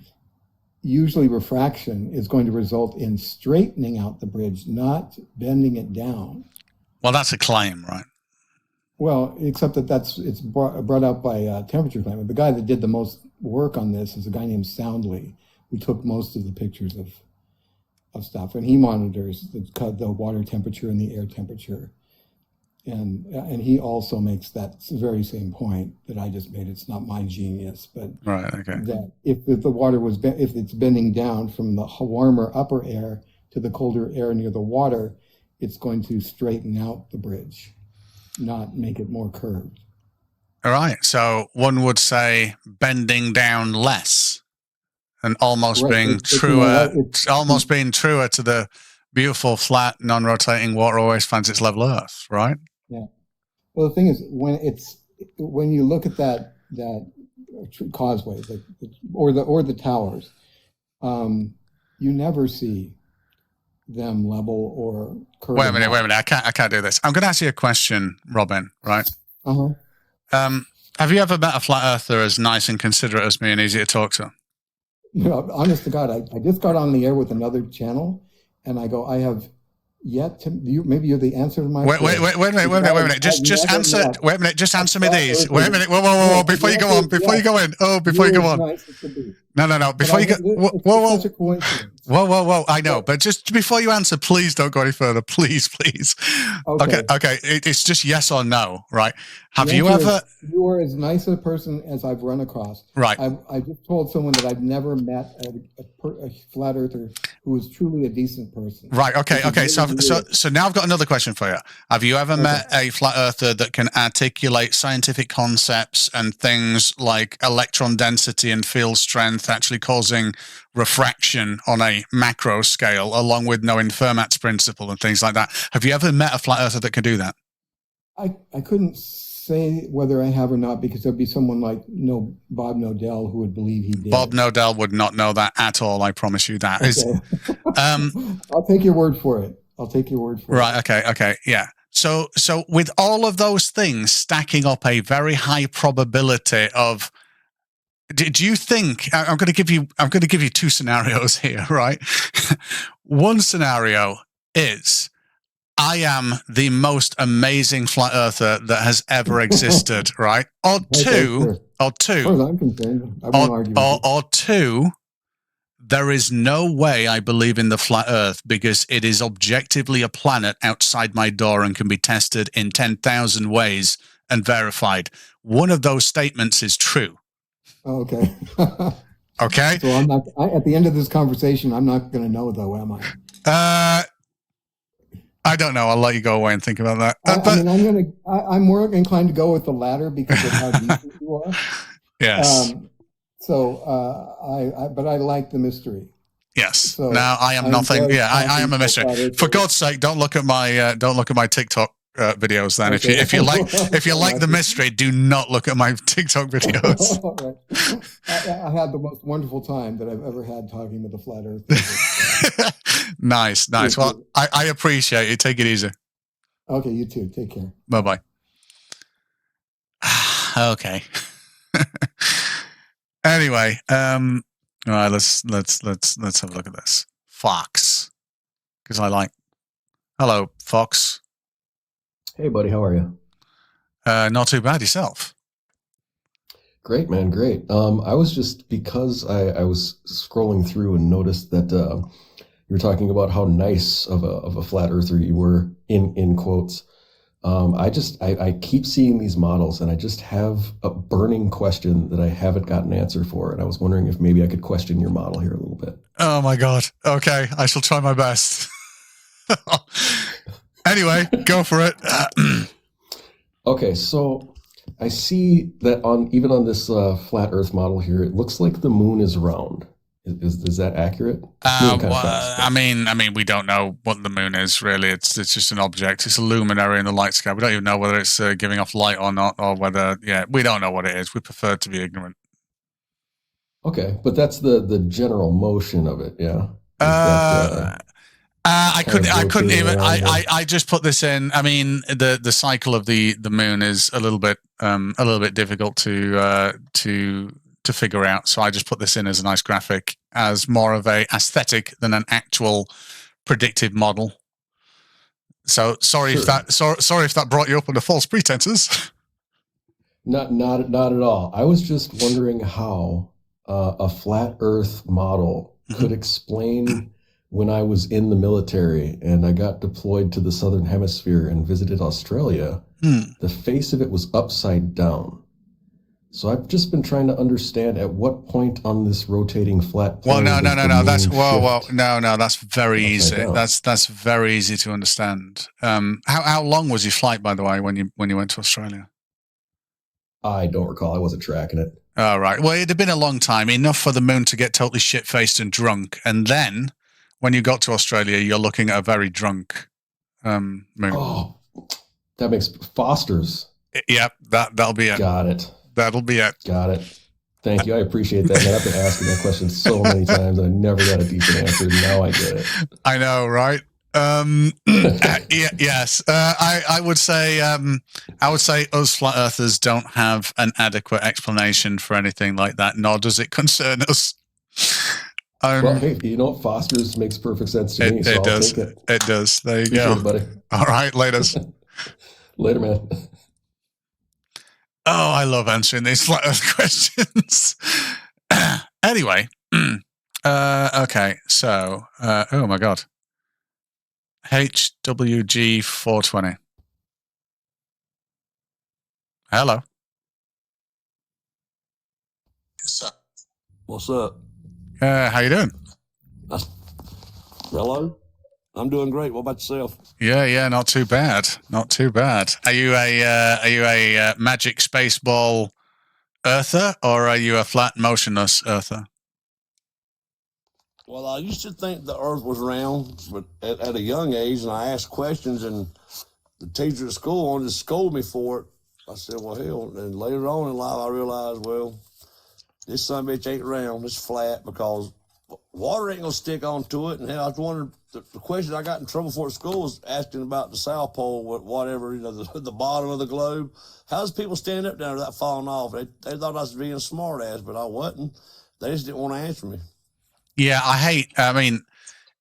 usually refraction is going to result in straightening out the bridge, not bending it down. Well, that's a claim, right? Well, except that it's brought out by temperature climate. The guy that did the most work on this is a guy named Soundly, who took most of the pictures of stuff, and he monitors the water temperature and the air temperature. and he also makes that very same point that I just made. It's not my genius, but right, okay. That if the water was if it's bending down from the warmer upper air to the colder air near the water, it's going to straighten out the bridge, not make it more curved. All right. So one would say bending down less and almost being truer, almost being truer to the beautiful, flat, non-rotating water always finds its level Earth, right? Yeah. Well, the thing is, when you look at that causeway, or the towers, you never see them level or curve. Wait a minute. I can't do this. I'm going to ask you a question, Robin. Right? Have you ever met a flat earther as nice and considerate as me and easy to talk to? You know, honest to God, I just got on the air with another channel, and I go, I have yet to. Maybe you're the answer to my. Wait a minute. Just answer. Wait a minute. Just answer me these. Wait a minute. Whoa. Before you go on. Before you go in. Oh, before you go on. No. Before you go. Whoa. I know, but just before you answer, please don't go any further. Please. Okay. It's just yes or no, right? Have you ever? You are as nice a person as I've run across. Right. I just told someone that I've never met a flat earther who was truly a decent person. Right. Okay. So now I've got another question for you. Have you ever met a flat earther that can articulate scientific concepts and things like electron density and field strength actually causing refraction on a macro scale, along with knowing Fermat's principle and things like that? Have you ever met a flat earther that can do that? I couldn't say whether I have or not, because there'd be someone like Bob Nodell who would believe he did. Bob Nodell would not know that at all. I promise you that. Okay. I'll take your word for it. Right. Okay. Yeah. So with all of those things stacking up a very high probability of, do you think I'm going to give you two scenarios here, right? One scenario is I am the most amazing flat earther that has ever existed, right? Or two, as far as I'm concerned, I won't argue with you. Or two, there is no way I believe in the flat earth because it is objectively a planet outside my door and can be tested in 10,000 ways and verified. One of those statements is true. Okay. Okay. So I'm not. At the end of this conversation, I'm not going to know, though, am I? I don't know. I'll let you go away and think about that. I'm more inclined to go with the latter because of how decent you are. Yes. But I like the mystery. Yes. So now I am nothing. Yeah, I am a mystery. For God's sake, don't look at my TikTok videos. Then, okay. if you like the mystery, do not look at my TikTok videos. Right. I had the most wonderful time that I've ever had talking with the flat earth. Nice. Well, I appreciate it. Take it easy. Okay, you too. Take care. Bye. Okay. Anyway, all right. Let's have a look at this. Fox, because Hello, Fox. Hey, buddy. How are you? Not too bad. Yourself? Great, man. Great. I was just, because I was scrolling through and noticed that you were talking about how nice of a flat earther you were, in quotes. I keep seeing these models, and I just have a burning question that I haven't gotten an answer for, and I was wondering if maybe I could question your model here a little bit. Oh my God. Okay, I shall try my best. Anyway, go for it. Okay, so I see that even on this flat Earth model here, it looks like the moon is round. Is that accurate? I mean, we don't know what the moon is really. It's just an object. It's a luminary in the light sky. We don't even know whether it's giving off light or not, or whether we don't know what it is. We prefer to be ignorant. Okay, but that's the general motion of it, yeah. I couldn't even. I just put this in. I mean, the cycle of the moon is a little bit difficult to figure out. So I just put this in as a nice graphic, as more of a aesthetic than an actual predictive model. So sorry if that brought you up under false pretenses. Not at all. I was just wondering how a flat Earth model could explain when I was in the military and I got deployed to the Southern Hemisphere and visited Australia, the face of it was upside down. So I've just been trying to understand at what point on this rotating flat plane. Well, no. That's no. That's very easy. Down. That's very easy to understand. How long was your flight, by the way, when you went to Australia? I don't recall. I wasn't tracking it. Oh, right. Well, it had been a long time, enough for the moon to get totally shit-faced and drunk, and then when you got to Australia, you're looking at a very drunk moon. Oh, that makes Foster's. Yep, that'll be it. Got it. That'll be it. Got it. Thank you. I appreciate that, man. I've been asking that question so many times, and I never got a decent answer. Now I get it. I know, right? Yes. I would say us flat earthers don't have an adequate explanation for anything like that, nor does it concern us. Well, hey, you know what? Foster's makes perfect sense to me, so I'll take it. It does. There you Appreciate go. it, buddy. All right, later. Later, man. Oh, I love answering these flat earth questions. Anyway, okay, so, oh my God. HWG420. Hello. What's up? How you doing? Hello? I'm doing great. What about yourself? Yeah, not too bad. Not too bad. Are you a magic space ball earther, or are you a flat motionless earther? Well, I used to think the Earth was round, but at a young age, and I asked questions, and the teacher at school wanted to scold me for it. I said, well, hell. And later on in life, I realized, well, this son of a bitch ain't round, it's flat, because water ain't gonna stick onto it. And hell, I was wondering, the question I got in trouble for at school was asking about the South Pole, whatever, the bottom of the globe. How does people stand up down without falling off? They thought I was being a smart ass, but I wasn't. They just didn't want to answer me. Yeah, I mean,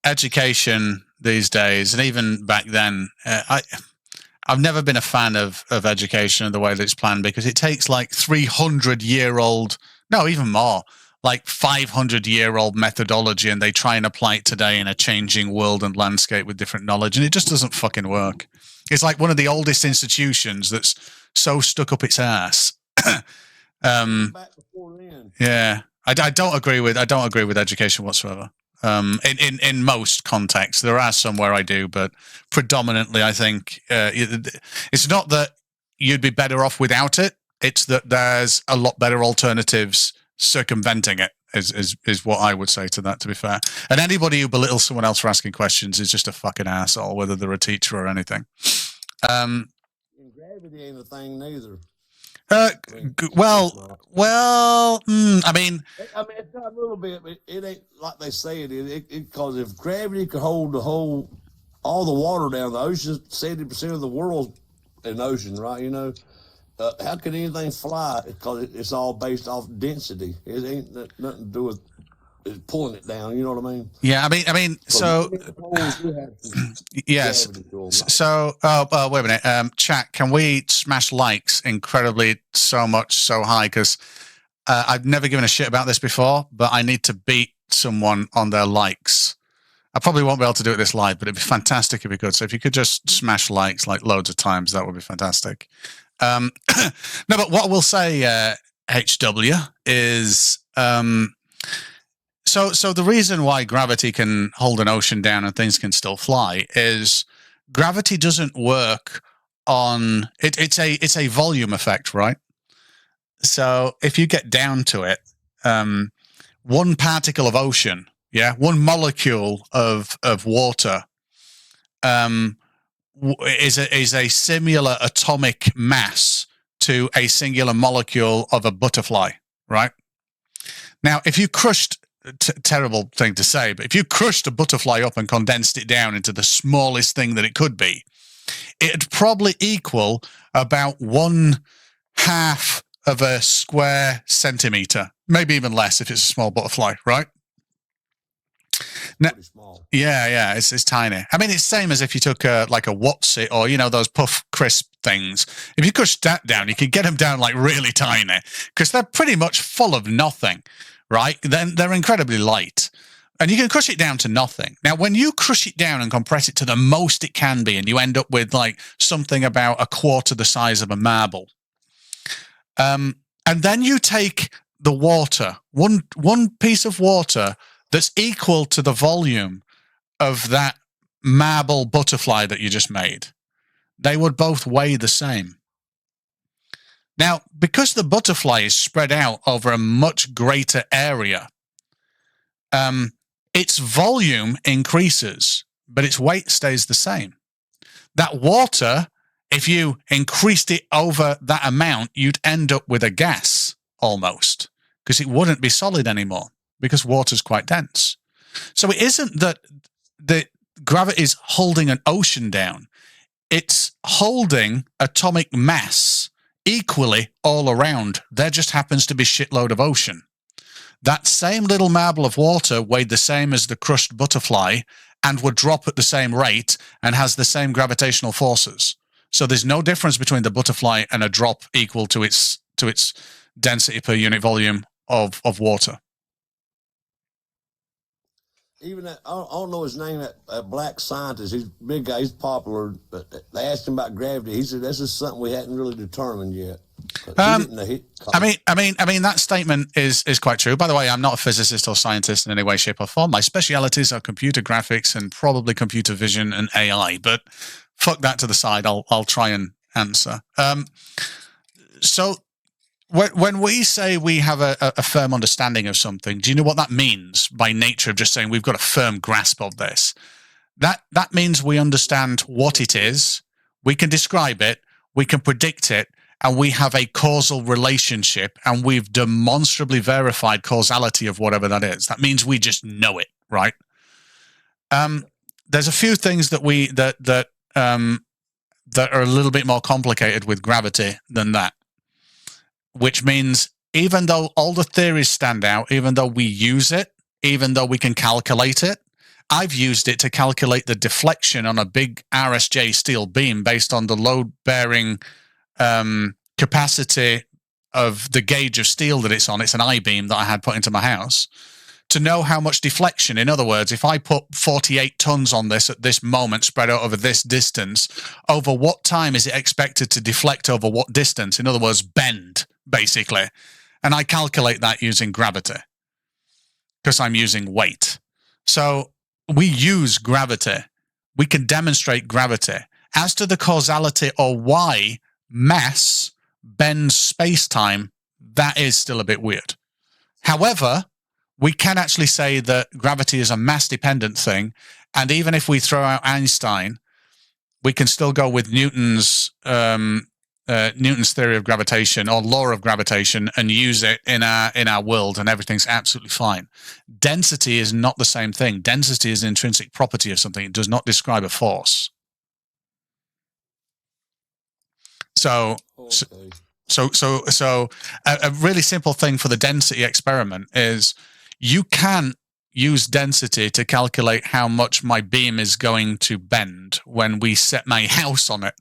education these days, and even back then, I've never been a fan of education and the way that it's planned, because it takes like 300-year-old, no, even more, like 500-year-old methodology, and they try and apply it today in a changing world and landscape with different knowledge, and it just doesn't fucking work. It's like one of the oldest institutions that's so stuck up its ass. Back before then. Yeah. I don't agree with education whatsoever. In most contexts, there are some where I do, but predominantly, I think it's not that you'd be better off without it. It's that there's a lot better alternatives circumventing it. Is what I would say to that. To be fair, and anybody who belittles someone else for asking questions is just a fucking asshole, whether they're a teacher or anything. And gravity ain't a thing neither. I mean, it's got a little bit, but it ain't like they say it is. Because if gravity could hold all the water down the ocean, 70% of the world's an ocean, right? How could anything fly? Because it's all based off density. It ain't nothing to do with pulling it down. You know what I mean? Yeah, I mean, so yes. So, wait a minute, chat. Can we smash likes incredibly so high? Because I've never given a shit about this before, but I need to beat someone on their likes. I probably won't be able to do it this live, but it'd be fantastic if we could. So if you could just smash likes like loads of times, that would be fantastic. No, but what we'll say, HW, is so the reason why gravity can hold an ocean down and things can still fly is gravity doesn't work on it. It's a volume effect, right? So if you get down to it, one particle of ocean, one molecule of water, is a similar atomic mass to a singular molecule of a butterfly, right? Now, if you crushed, terrible thing to say, but if you crushed a butterfly up and condensed it down into the smallest thing that it could be, it'd probably equal about 1/2 of a square centimeter, maybe even less if it's a small butterfly, right? Now, yeah, it's tiny. I mean, it's same as if you took like a What's-It or those puff crisp things. If you crush that down, you can get them down like really tiny because they're pretty much full of nothing, right? Then they're incredibly light. And you can crush it down to nothing. Now, when you crush it down and compress it to the most it can be, and you end up with like something about a quarter the size of a marble, and then you take the water, one piece of water that's equal to the volume of that marble butterfly that you just made, they would both weigh the same. Now, because the butterfly is spread out over a much greater area, its volume increases, but its weight stays the same. That water, if you increased it over that amount, you'd end up with a gas almost, because it wouldn't be solid anymore, because water's quite dense. So it isn't that the gravity is holding an ocean down. It's holding atomic mass equally all around. There just happens to be shitload of ocean. That same little marble of water weighed the same as the crushed butterfly and would drop at the same rate and has the same gravitational forces. So there's no difference between the butterfly and a drop equal to its density per unit volume of water. Even that, I don't know his name, that black scientist, he's a big guy, he's popular, but they asked him about gravity. He said, this is something we hadn't really determined yet. I mean, that statement is quite true. By the way, I'm not a physicist or scientist in any way, shape, or form. My specialities are computer graphics and probably computer vision and AI. But fuck that to the side. I'll try and answer. So when we say we have a firm understanding of something, do you know what that means by nature of just saying we've got a firm grasp of this? That means we understand what it is, we can describe it, we can predict it, and we have a causal relationship, and we've demonstrably verified causality of whatever that is. That means we just know it, right? There's a few things that are a little bit more complicated with gravity than that, which means even though all the theories stand out, even though we use it, even though we can calculate it, I've used it to calculate the deflection on a big RSJ steel beam based on the load-bearing capacity of the gauge of steel that it's on. It's an I-beam that I had put into my house to know how much deflection. In other words, if I put 48 tons on this at this moment spread out over this distance, over what time is it expected to deflect over what distance? In other words, bend, basically. And I calculate that using gravity because I'm using weight. So we use gravity. We can demonstrate gravity. As to the causality or why mass bends space-time, that is still a bit weird. However, we can actually say that gravity is a mass-dependent thing, and even if we throw out Einstein, we can still go with Newton's theory of gravitation or law of gravitation and use it in our world, and everything's absolutely fine. Density is not the same thing. Density is an intrinsic property of something. It does not describe a force. So a really simple thing for the density experiment is you can use density to calculate how much my beam is going to bend when we set my house on it.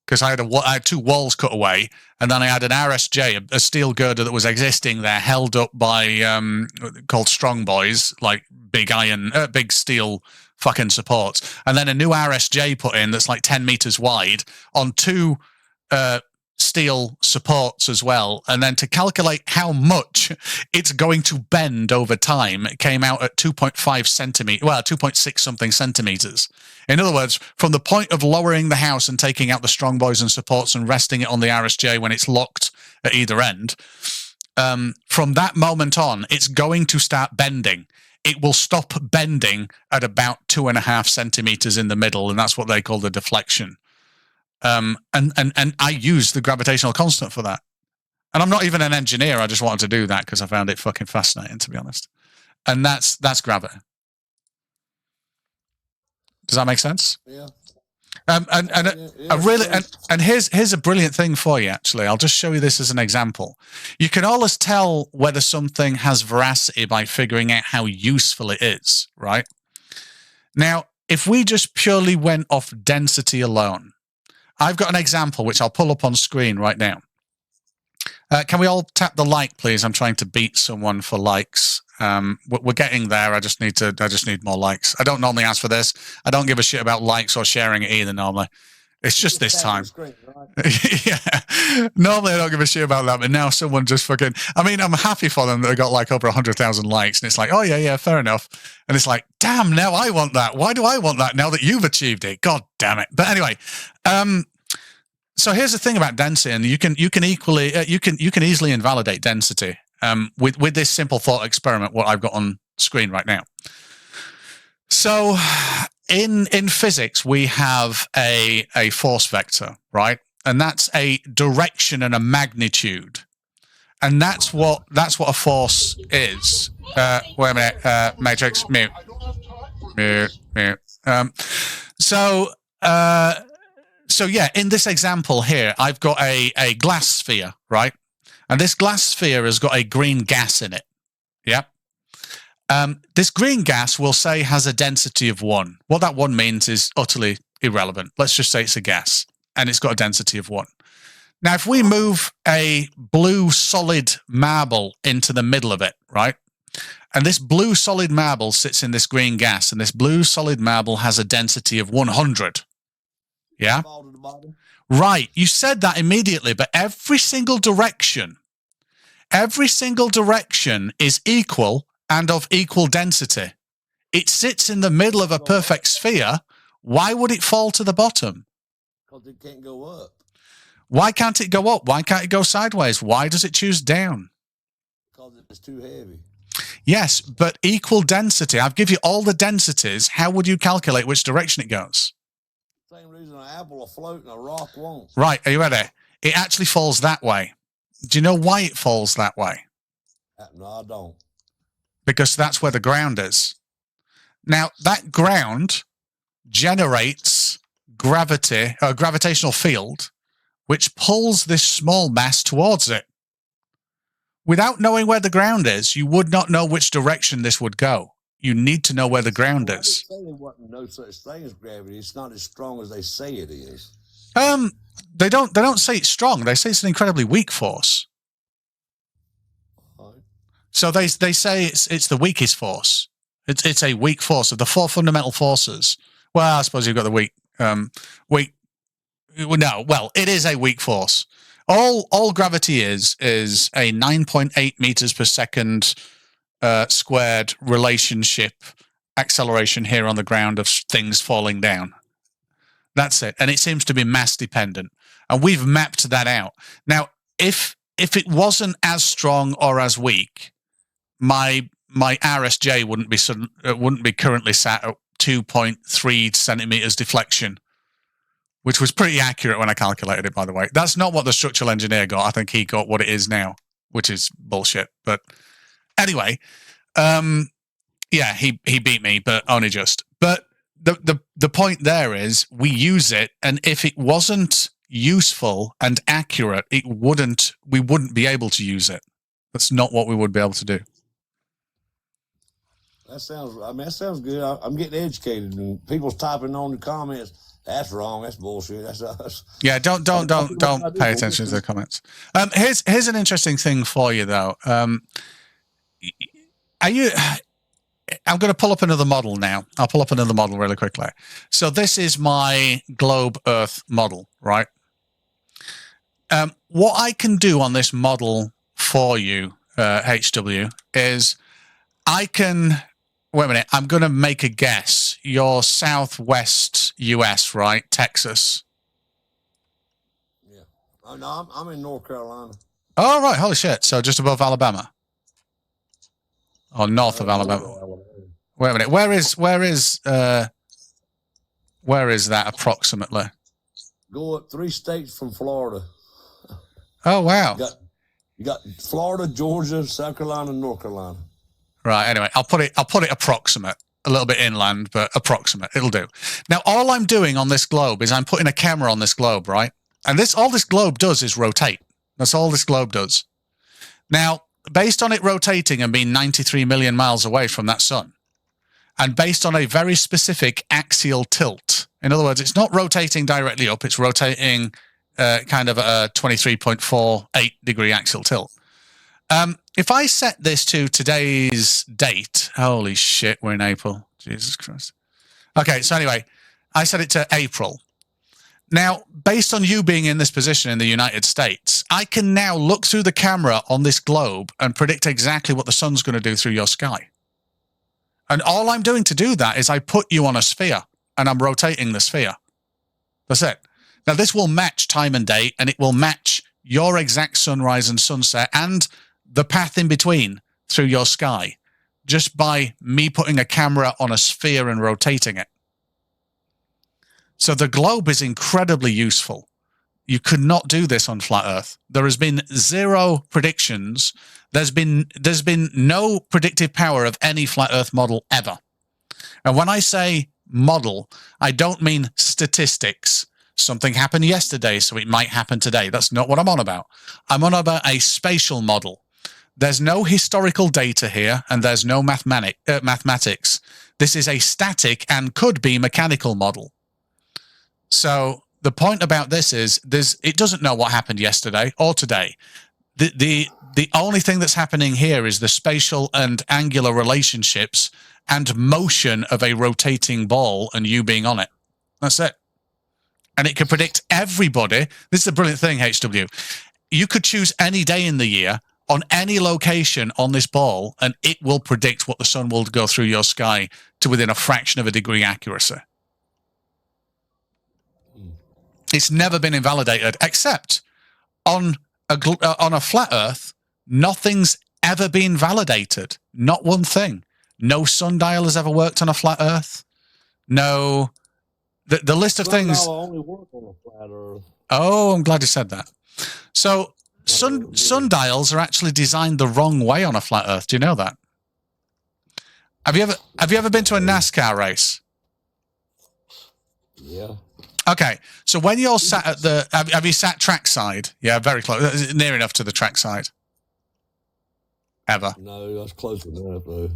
Because I had two walls cut away, and then I had an RSJ, a steel girder that was existing there, held up by called strong boys, like big steel fucking supports, and then a new RSJ put in that's like 10 meters wide on two steel supports as well, and then to calculate how much it's going to bend over time, it came out at 2.5 centimeters, well, 2.6 something centimeters. In other words, from the point of lowering the house and taking out the strong boys and supports and resting it on the RSJ when it's locked at either end, from that moment on, it's going to start bending. It will stop bending at about 2.5 centimeters in the middle, and that's what they call the deflection. And I use the gravitational constant for that. And I'm not even an engineer. I just wanted to do that because I found it fucking fascinating, to be honest. And that's gravity. Does that make sense? Yeah. And here's a brilliant thing for you, actually. I'll just show you this as an example. You can always tell whether something has veracity by figuring out how useful it is, right? Now, if we just purely went off density alone, I've got an example which I'll pull up on screen right now. Can we all tap the like, please? I'm trying to beat someone for likes. We're getting there. I just need more likes. I don't normally ask for this. I don't give a shit about likes or sharing it either normally. It's just this time. Screen, right? Yeah. Normally I don't give a shit about that, but now someone just fucking... I mean, I'm happy for them that they got like over 100,000 likes, and it's like, oh yeah, fair enough. And it's like, damn, now I want that. Why do I want that now that you've achieved it? God damn it. But anyway, so here's the thing about density, and you can easily invalidate density with this simple thought experiment, what I've got on screen right now. So in physics, we have a force vector, right? And that's a direction and a magnitude. And that's what a force is. Wait a minute, Matrix, mute. So yeah, in this example here, I've got a glass sphere, right? And this glass sphere has got a green gas in it. Yeah. This green gas, we'll say, has a density of 1. What that 1 means is utterly irrelevant. Let's just say it's a gas, and it's got a density of 1. Now, if we move a blue solid marble into the middle of it, right? And this blue solid marble sits in this green gas, and this blue solid marble has a density of 100. Yeah? Right. You said that immediately, but every single direction is equal and of equal density. It sits in the middle of a perfect sphere. Why would it fall to the bottom? Because it can't go up. Why can't it go up? Why can't it go sideways? Why does it choose down? Because it's too heavy. Yes, but equal density. I've given you all the densities. How would you calculate which direction it goes? Same reason an apple will float and a rock won't. Right, are you ready? It actually falls that way. Do you know why it falls that way? No, I don't. Because that's where the ground is. Now, that ground generates gravity, a gravitational field, which pulls this small mass towards it. Without knowing where the ground is, you would not know which direction this would go. You need to know where the ground is. They say there wasn't no such thing as gravity. It's not as strong as they say it is. They don't say it's strong. They say it's an incredibly weak force. So they say it's the weakest force. It's a weak force of the 4 fundamental forces. Well, I suppose you've got the weak. Well, it is a weak force. All gravity is a 9.8 meters per second squared relationship acceleration here on the ground of things falling down. That's it, and it seems to be mass dependent, and we've mapped that out. Now, if it wasn't as strong or as weak, my RSJ wouldn't be currently sat at 2.3 centimeters deflection, which was pretty accurate when I calculated it, by the way. That's not what the structural engineer got. I think he got what it is now, which is bullshit. But anyway, yeah, he beat me, but only just. But the point there is we use it, and if it wasn't useful and accurate, we wouldn't be able to use it. That's not what we would be able to do. That sounds good. I'm getting educated, and people's typing on the comments. That's wrong. That's bullshit. That's us. Yeah, don't pay attention to the comments. Here's an interesting thing for you, though. I'm going to pull up another model now. I'll pull up another model really quickly. So this is my globe Earth model, right? What I can do on this model for you, HW, is I can... Wait a minute. I'm going to make a guess. You're southwest US, right? Texas. Yeah. Oh, no, I'm in North Carolina. Oh, right. Holy shit. So just above Alabama. Or north of Alabama. Wait a minute. Where is that approximately? Go up 3 states from Florida. Oh, wow. You got Florida, Georgia, South Carolina, and North Carolina. Right. Anyway, I'll put it approximate, a little bit inland, but approximate. It'll do. Now, all I'm doing on this globe is I'm putting a camera on this globe, right? And all this globe does is rotate. That's all this globe does. Now, based on it rotating and being 93 million miles away from that sun, and based on a very specific axial tilt, in other words, it's not rotating directly up, it's rotating kind of a 23.48 degree axial tilt. If I set this to today's date, holy shit, we're in April. Jesus Christ. Okay, so anyway, I set it to April. Now, based on you being in this position in the United States, I can now look through the camera on this globe and predict exactly what the sun's going to do through your sky. And all I'm doing to do that is I put you on a sphere, and I'm rotating the sphere. That's it. Now, this will match time and date, and it will match your exact sunrise and sunset and the path in between through your sky, just by me putting a camera on a sphere and rotating it. So the globe is incredibly useful. You could not do this on flat Earth. There has been zero predictions. There's been no predictive power of any flat Earth model ever. And when I say model, I don't mean statistics. Something happened yesterday, so it might happen today. That's not what I'm on about. I'm on about a spatial model. There's no historical data here, and there's no mathematics. This is a static and could be mechanical model. So the point about this is it doesn't know what happened yesterday or today. The only thing that's happening here is the spatial and angular relationships and motion of a rotating ball and you being on it. That's it. And it can predict everybody. This is a brilliant thing, HW. You could choose any day in the year on any location on this ball, and it will predict what the sun will go through your sky to within a fraction of a degree accuracy. It's never been invalidated, except on a flat Earth, nothing's ever been validated. Not one thing. No sundial has ever worked on a flat Earth. No, the list of things. Only work on a flat Earth. Oh, I'm glad you said that. So sundials are actually designed the wrong way on a flat Earth. Do you know that? Have you ever been to a NASCAR race? Yeah. Okay, so when you're sat at the, have you sat trackside? Yeah, very close, near enough to the trackside. Ever? No, that's close enough though.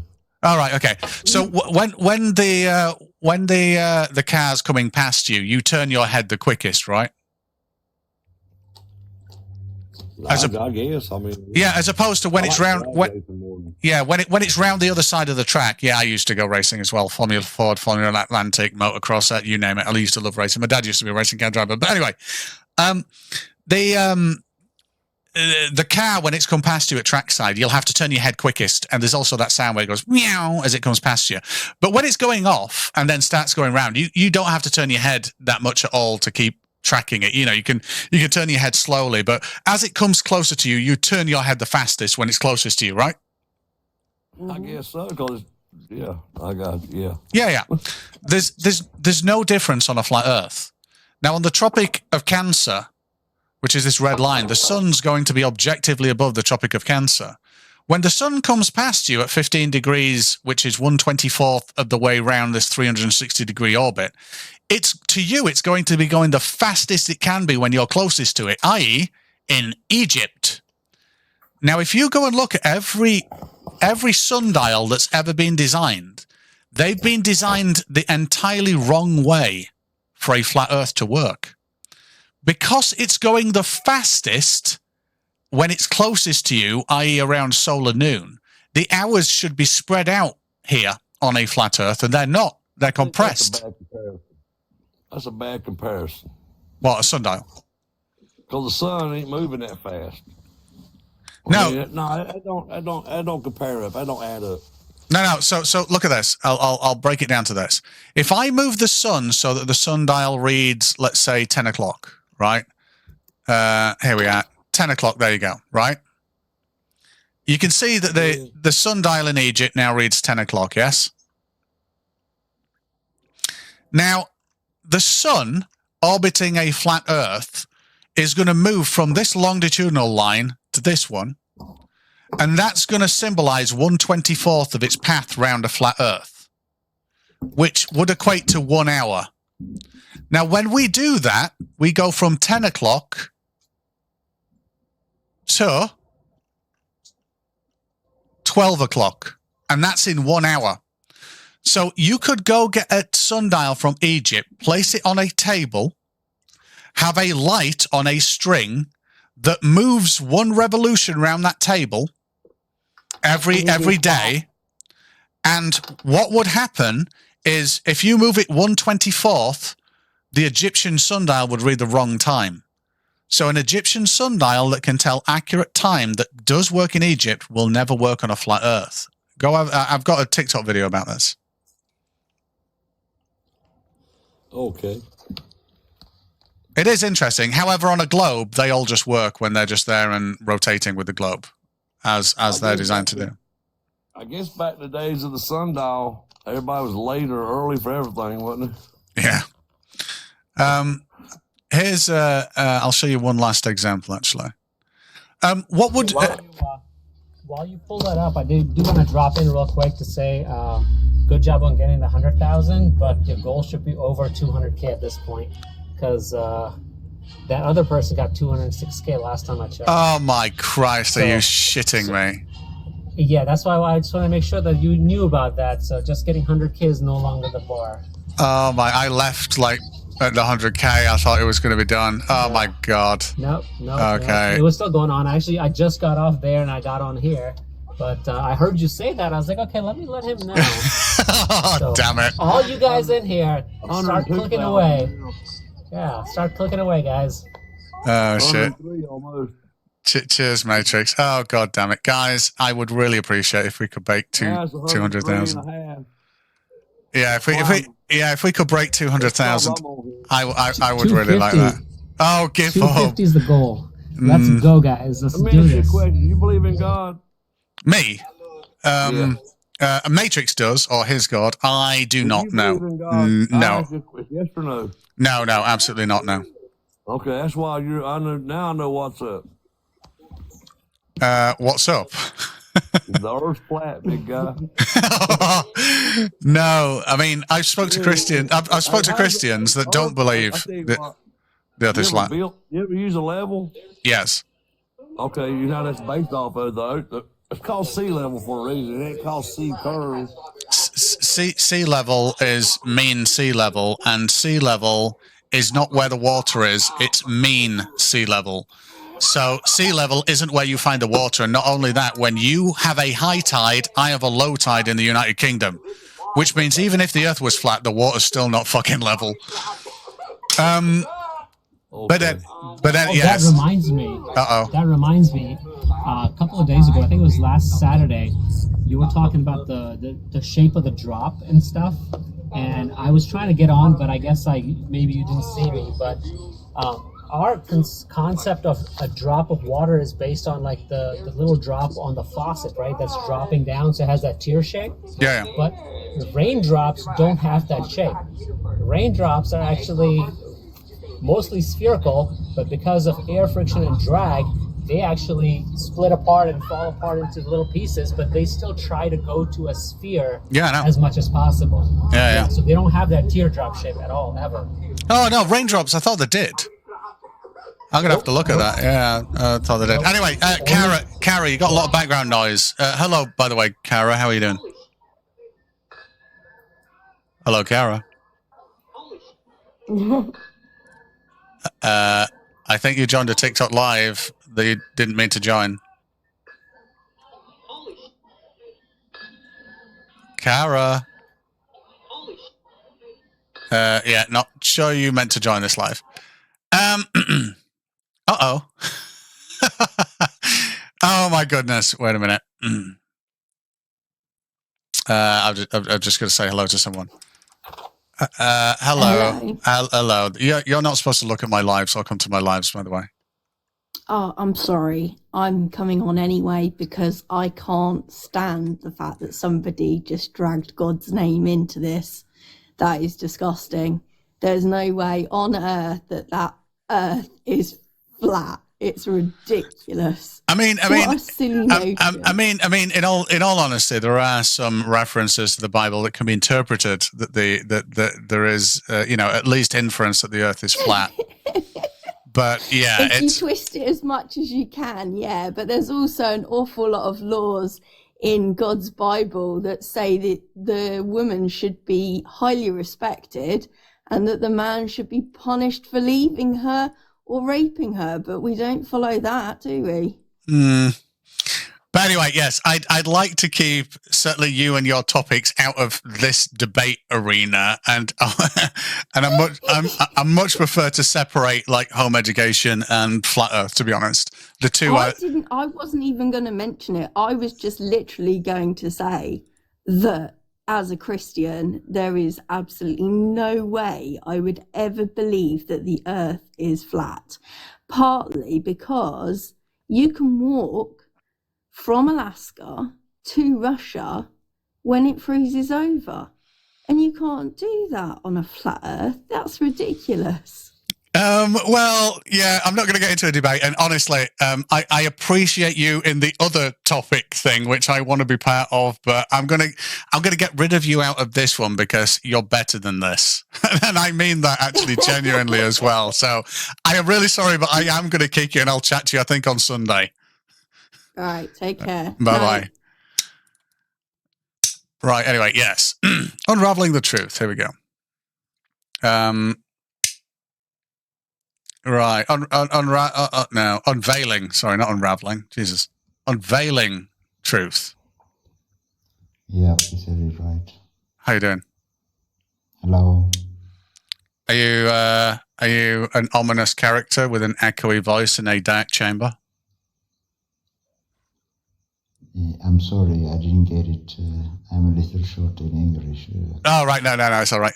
All right, okay. So when the car's coming past you, you turn your head the quickest, right? I guess. I mean, yeah, as opposed to when it's round. When it's round the other side of the track. Yeah, I used to go racing as well. Formula Ford, Formula Atlantic, motocross, you name it. I used to love racing. My dad used to be a racing car driver. But anyway, the car, when it's come past you at trackside, you'll have to turn your head quickest, and there's also that sound where it goes meow as it comes past you. But when it's going off and then starts going round, you don't have to turn your head that much at all to keep tracking it. You know, you can turn your head slowly, but as it comes closer to you, you turn your head the fastest when it's closest to you, right? I guess so, because yeah. There's no difference on a flat Earth. Now, on the Tropic of Cancer, which is this red line, the sun's going to be objectively above the Tropic of Cancer. When the sun comes past you at 15 degrees, which is 1/24th of the way around this 360-degree orbit, it's going to be going the fastest it can be when you're closest to it, i.e. in Egypt. Now, if you go and look at every sundial that's ever been designed, they've been designed the entirely wrong way for a flat Earth to work. Because it's going the fastest when it's closest to you, i.e. around solar noon, the hours should be spread out here on a flat Earth, and they're not. They're compressed. That's a bad comparison. What, a sundial? Because the sun ain't moving that fast. No, I don't compare up. I don't add up. No. So look at this. I'll break it down to this. If I move the sun so that the sundial reads, let's say 10 o'clock, right? Here we are, 10 o'clock. There you go. Right. You can see that the sundial in Egypt now reads 10 o'clock. Yes. Now, the sun orbiting a flat Earth is going to move from this longitudinal line to this one, and that's going to symbolize 1/24th of its path round a flat Earth, which would equate to 1 hour. Now, when we do that, we go from 10 o'clock to 12 o'clock, and that's in 1 hour. So you could go get a sundial from Egypt, place it on a table, have a light on a string that moves 1 revolution around that table every day. And what would happen is if you move it 1/24th, the Egyptian sundial would read the wrong time. So an Egyptian sundial that can tell accurate time that does work in Egypt will never work on a flat Earth. I've got a TikTok video about this. Okay. It is interesting. However, on a globe, they all just work when they're just there and rotating with the globe, as they're designed to do. I guess back in the days of the sundial, everybody was late or early for everything, wasn't it? Yeah. Here's I'll show you one last example, actually. What would while you pull that up, I do want to drop in real quick to say, good job on getting the 100,000, but your goal should be over 200K at this point, because that other person got 206K last time I checked. Oh my Christ! Are you shitting me? Yeah, that's why I just want to make sure that you knew about that. So just getting 100K is no longer the bar. Oh my! I left like at the 100K. I thought it was going to be done. Oh my God! Nope. Okay. It was still going on. Actually, I just got off there and I got on here. But I heard you say that. I was like, okay, let me let him know. Oh, damn it. All you guys in here, start clicking away. Yeah, start clicking away, guys. Oh, shit. Cheers, Matrix. Oh, God damn it. Guys, I would really appreciate if we could break 200,000. Yeah, if we could break 200,000, I would really like that. Oh, give up. 250 is the goal. Let's go, guys. Let's do this. You believe in God? Me? Matrix does, or his God. I do not know. No. Yes or no? No, absolutely not, no. Okay, that's why I know what's up. What's up? The Earth's flat, big guy. No, I mean, I've spoke to Christians that don't believe that the Earth is flat. You ever use a level? Yes. Okay, you know that's based off of the Earth. It's called sea level for a reason. It ain't called sea curve. Sea level is mean sea level, and sea level is not where the water is. It's mean sea level. So sea level isn't where you find the water, and not only that, when you have a high tide, I have a low tide in the United Kingdom, which means even if the Earth was flat, the water's still not fucking level. But then, yes. That reminds me. That reminds me. A couple of days ago, I think it was last Saturday, you were talking about the shape of the drop and stuff, and I was trying to get on, but I guess maybe you didn't see me. But our concept of a drop of water is based on like the little drop on the faucet, right? That's dropping down, so it has that tear shape. Yeah. But raindrops don't have that shape. Raindrops are actually mostly spherical, but because of air friction and drag, they actually split apart and fall apart into little pieces, but they still try to go to a sphere as much as possible. Yeah. So they don't have that teardrop shape at all, ever. Oh, no, raindrops, I thought they did. I'm going to have to look at that. Yeah, I thought they did. Anyway, Kara, you got a lot of background noise. Hello, by the way, Kara, how are you doing? Hello, Kara. I think you joined a TikTok live that you didn't mean to join. Kara. Yeah, not sure you meant to join this live. Uh-oh. Oh my goodness. Wait a minute. I'm just going to say hello to someone. Hello. You're not supposed to look at my lives. I'll come to my lives, by the way. Oh, I'm sorry. I'm coming on anyway because I can't stand the fact that somebody just dragged God's name into this. That is disgusting. There's no way on earth that earth is flat. It's ridiculous. I mean, what a silly notion. I mean, in all honesty, there are some references to the Bible that can be interpreted that there is, at least inference that the Earth is flat. But yeah, if you twist it as much as you can, yeah. But there's also an awful lot of laws in God's Bible that say that the woman should be highly respected and that the man should be punished for leaving her or raping her. But we don't follow that, do we? But anyway, yes, I'd like to keep certainly you and your topics out of this debate arena, and and I much prefer to separate like home education and flat Earth. To be honest, the two. I wasn't even going to mention it. I was just literally going to say that as a Christian, there is absolutely no way I would ever believe that the Earth is flat. Partly because you can walk from Alaska to Russia when it freezes over. And you can't do that on a flat Earth. That's ridiculous. Well, yeah, I'm not going to get into a debate. And honestly, I appreciate you in the other topic thing, which I want to be part of. But I'm going to get rid of you out of this one because you're better than this. And I mean that actually genuinely as well. So I am really sorry, but I am going to kick you, and I'll chat to you, I think, on Sunday. All right, take care. Bye-bye. Right, anyway, yes. Unraveling the truth. Here we go. Right. No, unveiling. Sorry, not unraveling. Jesus. Unveiling truth. Yeah, you said it right. How you doing? Hello. Are you an ominous character with an echoey voice in a dark chamber? I'm sorry, I didn't get it. I'm a little short in English. Oh, right. No, it's all right.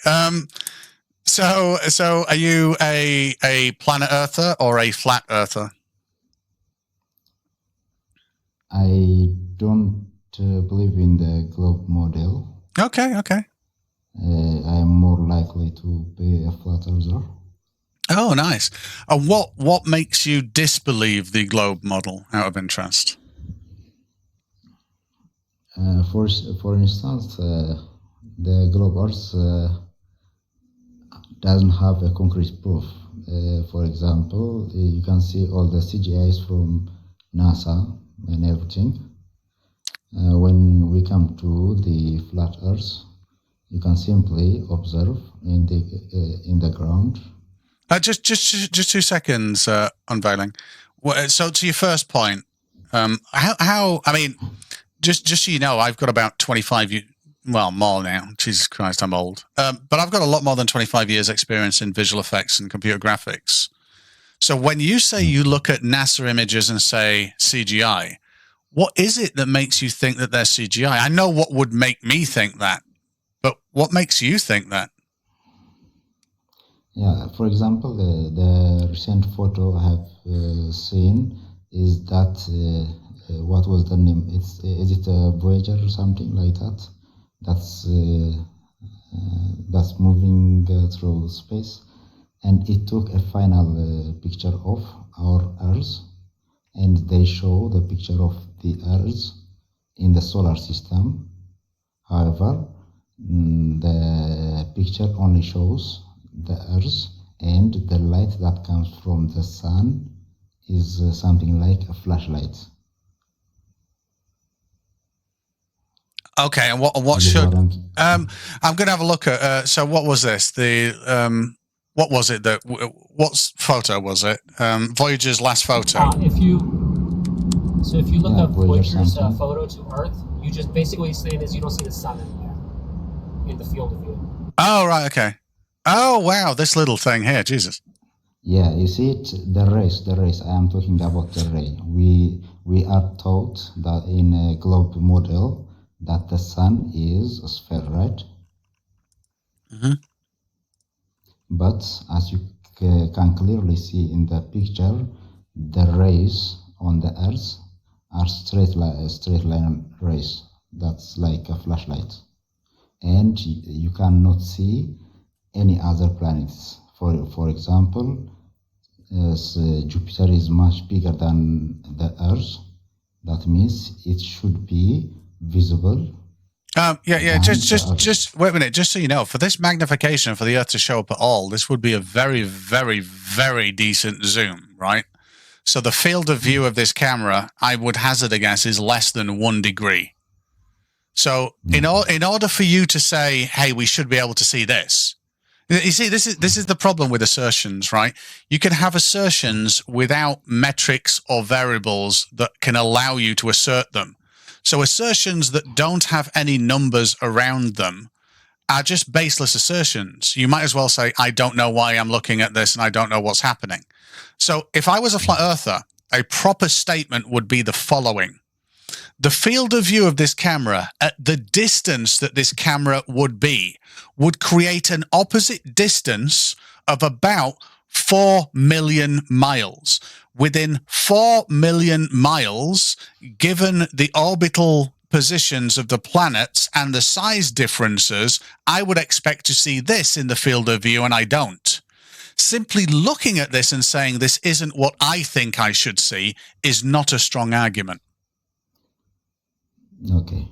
So are you a planet Earther or a flat Earther? I don't believe in the globe model. Okay. I'm more likely to be a flat Earther. Oh, nice. And what makes you disbelieve the globe model, out of interest? For instance, the globe Earth doesn't have a concrete proof. For example, you can see all the CGIs from NASA and everything. When we come to the flat Earth, you can simply observe in the ground. Just 2 seconds, unveiling. So to your first point, how I mean, just so you know, I've got about 25 years. Well, more now. Jesus Christ, I'm old. But I've got a lot more than 25 years experience in visual effects and computer graphics. So when you say you look at NASA images and say CGI, what is it that makes you think that they're CGI? I know what would make me think that, but what makes you think that? Yeah, for example, the recent photo I have seen is that, what was the name? Is it a Voyager or something like that? That's moving through space, and it took a final picture of our Earth, and they show the picture of the Earth in the solar system. However, the picture only shows the Earth, and the light that comes from the sun is something like a flashlight. Okay, and what should I'm going to have a look at. So what was this? What was it that? What photo was it? Voyager's last photo. If you look up Voyager's photo to Earth, you just basically saying is you don't see the sun in the field of view. Oh right, okay. Oh wow, this little thing here, Jesus. Yeah, you see it, the rays. I am talking about the ray. We are taught that in a globe model that the sun is a sphere, right? Mm-hmm. But as you can clearly see in the picture, the rays on the Earth are straight line rays. That's like a flashlight, and you cannot see any other planets. For example, as Jupiter is much bigger than the Earth, that means it should be visible. Just wait a minute. Just so you know, for this magnification for the Earth to show up at all, this would be a very, very, very decent zoom, right? So the field of view of this camera, I would hazard a guess, is less than 1 degree. So in order for you to say, hey, we should be able to see this, You see, this is the problem with assertions, right? You can have assertions without metrics or variables that can allow you to assert them. So assertions that don't have any numbers around them are just baseless assertions. You might as well say, I don't know why I'm looking at this and I don't know what's happening. So if I was a flat earther, a proper statement would be the following. The field of view of this camera at the distance that this camera would be would create an opposite distance of about 4 million miles. Within 4 million miles, given the orbital positions of the planets and the size differences, I would expect to see this in the field of view, and I don't. Simply looking at this and saying this isn't what I think I should see is not a strong argument. Okay.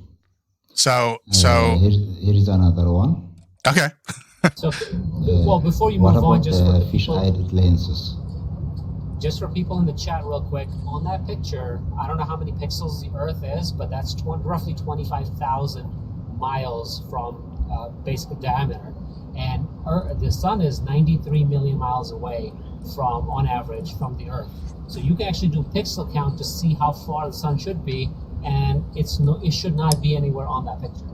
So here is another one. Okay. So, well, before you What move about on, just for the the people, fish-eyed lenses? just for people in the chat, real quick, on that picture, I don't know how many pixels the Earth is, but that's roughly 25,000 miles from basic diameter, and the Sun is 93 million miles away from, on average, from the Earth. So you can actually do pixel count to see how far the Sun should be, and it should not be anywhere on that picture.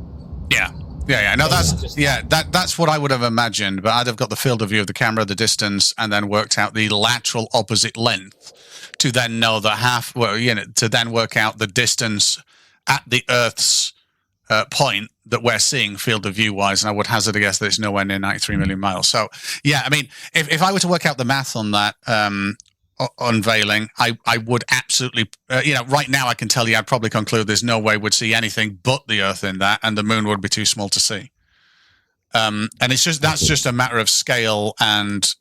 Yeah. No, that's what I would have imagined. But I'd have got the field of view of the camera, the distance, and then worked out the lateral opposite length to then know that to then work out the distance at the Earth's point that we're seeing field of view wise. And I would hazard a guess that it's nowhere near 93 million miles. So yeah, I mean, if I were to work out the math on that, unveiling, I would absolutely, right now I can tell you I'd probably conclude there's no way we'd see anything but the Earth in that, and the moon would be too small to see. And that's just a matter of scale and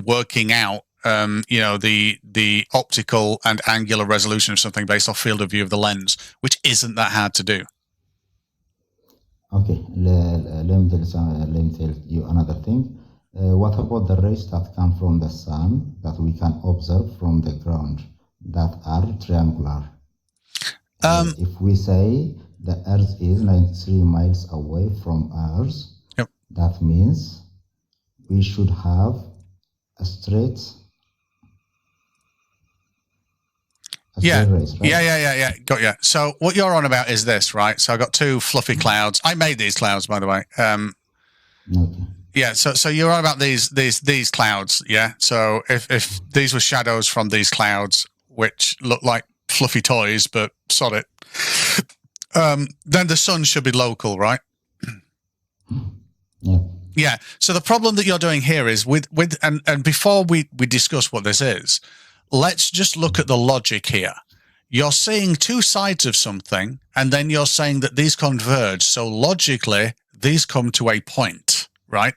working out, the optical and angular resolution of something based off field of view of the lens, which isn't that hard to do. Okay, let me tell you another thing. What about the rays that come from the sun that we can observe from the ground that are triangular? If we say the Earth is 93 miles away from Earth, that means we should have a straight rays, right? Yeah. Got you. So what you're on about is this, right? So I got two fluffy clouds. I made these clouds, by the way. Okay. Yeah, so you're on about these clouds, yeah? So if these were shadows from these clouds, which look like fluffy toys, but sod it, then the sun should be local, right? Yeah, so the problem that you're doing here is and before we discuss what this is, let's just look at the logic here. You're seeing two sides of something, and then you're saying that these converge, so logically, these come to a point, right?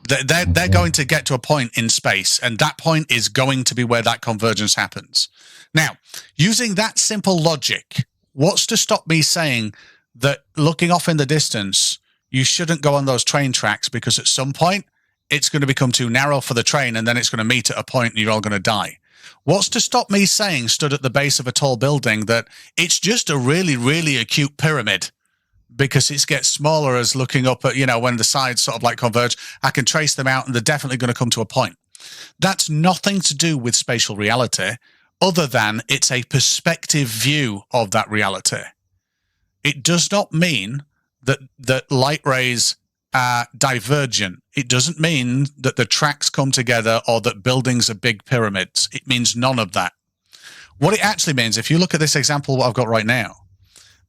They're going to get to a point in space, and that point is going to be where that convergence happens. Now, using that simple logic, what's to stop me saying that looking off in the distance, you shouldn't go on those train tracks because at some point it's going to become too narrow for the train, and then it's going to meet at a point and you're all going to die? What's to stop me saying, stood at the base of a tall building, that it's just a really, really acute pyramid? Because it gets smaller as looking up at, when the sides sort of like converge, I can trace them out and they're definitely going to come to a point. That's nothing to do with spatial reality other than it's a perspective view of that reality. It does not mean that light rays are divergent. It doesn't mean that the tracks come together or that buildings are big pyramids. It means none of that. What it actually means, if you look at this example, what I've got right now,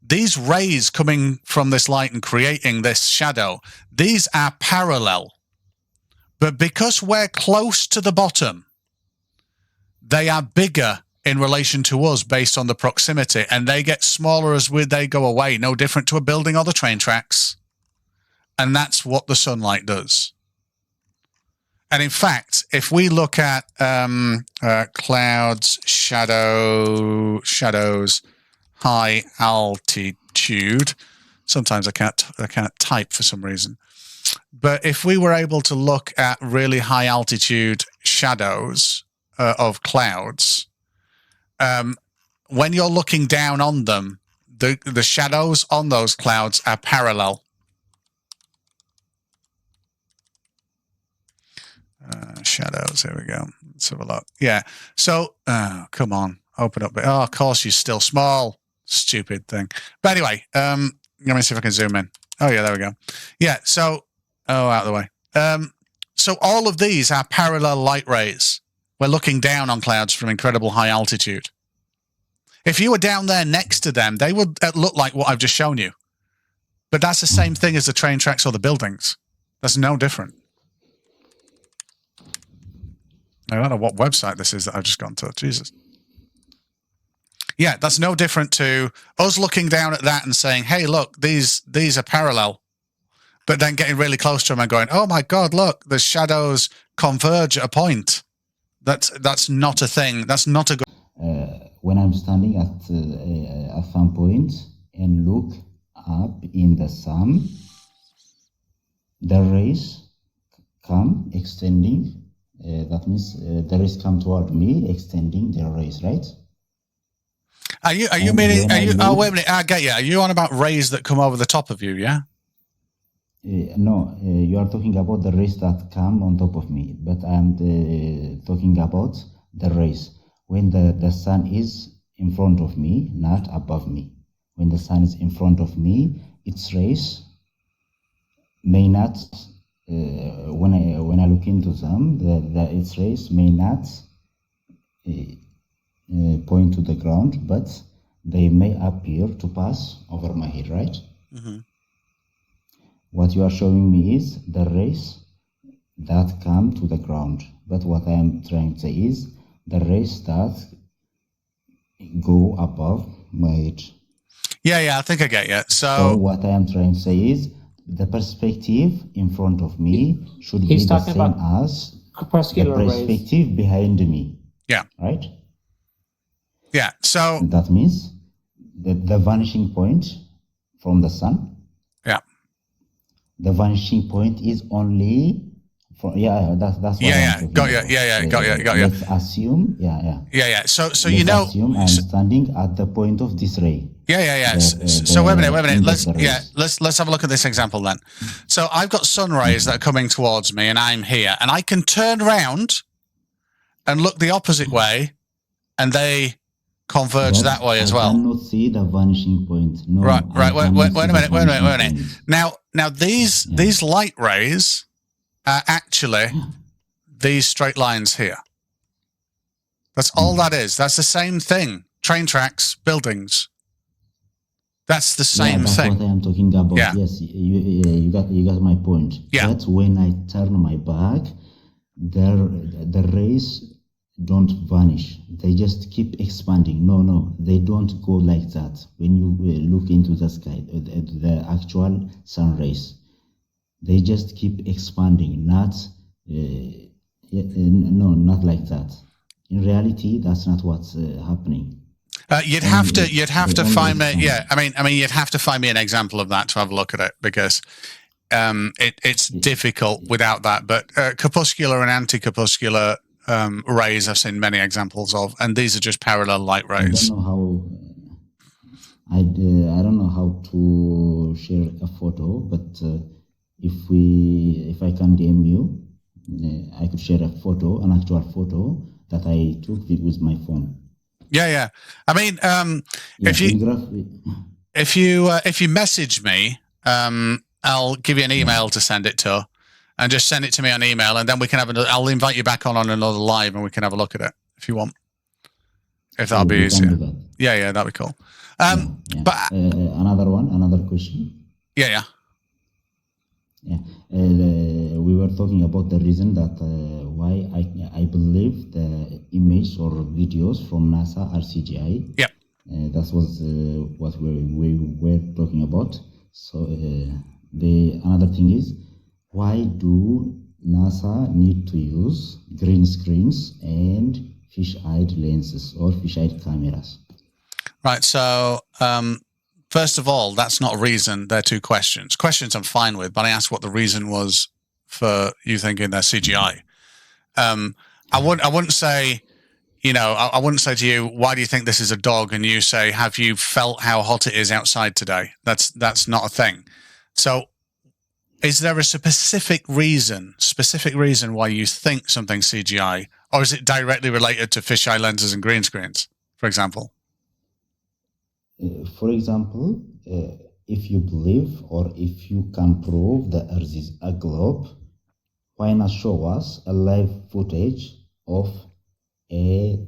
these rays coming from this light and creating this shadow, these are parallel. But because we're close to the bottom, they are bigger in relation to us based on the proximity, and they get smaller as they go away, no different to a building or the train tracks. And that's what the sunlight does. And in fact, if we look at clouds, shadows, high altitude. Sometimes I can't type for some reason. But if we were able to look at really high altitude shadows of clouds, when you're looking down on them, the shadows on those clouds are parallel. shadows. Here we go. Let's have a look. Yeah. So, come on, open up. Oh, of course, you're still small. Stupid thing. But anyway, let me see if I can zoom in. Oh yeah, there we go. Yeah. So, out of the way. So all of these are parallel light rays. We're looking down on clouds from incredible high altitude. If you were down there next to them, they would look like what I've just shown you. But that's the same thing as the train tracks or the buildings. That's no different. I don't know what website this is that I've just gone to. Jesus. Yeah, that's no different to us looking down at that and saying, hey, look, these are parallel. But then getting really close to them and going, oh my God, look, the shadows converge at a point. That's not a thing. That's not a good. When I'm standing at some point and look up in the sun, the rays come extending. That means the rays come toward me, extending their rays, right? Are you meaning? Oh, wait a minute. I get you. Are you on about rays that come over the top of you? Yeah. No, you are talking about the rays that come on top of me, but I'm talking about the rays when the sun is in front of me, not above me. When the sun is in front of me, its rays may not. When I look into them, its rays may not point to the ground, but they may appear to pass over my head, right? Mm-hmm. What you are showing me is the rays that come to the ground. But what I am trying to say is the rays that go above my head. Yeah, I think I get you. So what I am trying to say is the perspective in front of me should be the same as the perspective behind me. Yeah. Right? Yeah. So that means the vanishing point from the sun. Yeah. The vanishing point is only for that's what I'm got you. Got you. Let's assume Yeah. So let's assume I'm standing at the point of this ray. Yeah. So wait a minute. Let's have a look at this example then. So I've got sun rays that are coming towards me, and I'm here, and I can turn around and look the opposite way, and they converge that way as well. I cannot see the vanishing point. No, right. Wait a minute. Now these light rays are actually these straight lines here. That's all that is. That's the same thing. Train tracks, buildings. That's the same that's thing. What I am talking about. Yeah. Yes, you got my point. Yeah. But when I turn my back, the rays don't vanish. They just keep expanding. No, they don't go like that. When you look into the sky, the actual sun rays, they just keep expanding. Not like that. In reality, that's not what's happening. You'd have to find me. Yeah, I mean, you'd have to find me an example of that to have a look at it, because it's difficult without that. But corpuscular and anti-corpuscular rays I've seen many examples of, and these are just parallel light rays. I don't know how to share a photo, but if I can DM you, I could share an actual photo that I took with my phone. Yeah. I mean, if you message me, I'll give you an email to send it to, and just send it to me on email, and then we can have I'll invite you back on another live, and we can have a look at it if you want. If that'll be easier. Yeah, that'd be cool. But another question. Yeah. We were talking about the reason that why I believe the image or videos from NASA are CGI. Yep. That was what we were talking about. So another thing is, why do NASA need to use green screens and fish-eyed lenses or fish-eyed cameras? Right. So first of all, that's not a reason. They're two questions. Questions I'm fine with, but I asked what the reason was for you thinking they're CGI. I wouldn't say, I wouldn't say to you, why do you think this is a dog? And you say, have you felt how hot it is outside today? That's not a thing. So Is there a specific reason why you think something's CGI, or is it directly related to fisheye lenses and green screens, for example? For example, if you believe or if you can prove the Earth is a globe, why not show us a live footage of ISS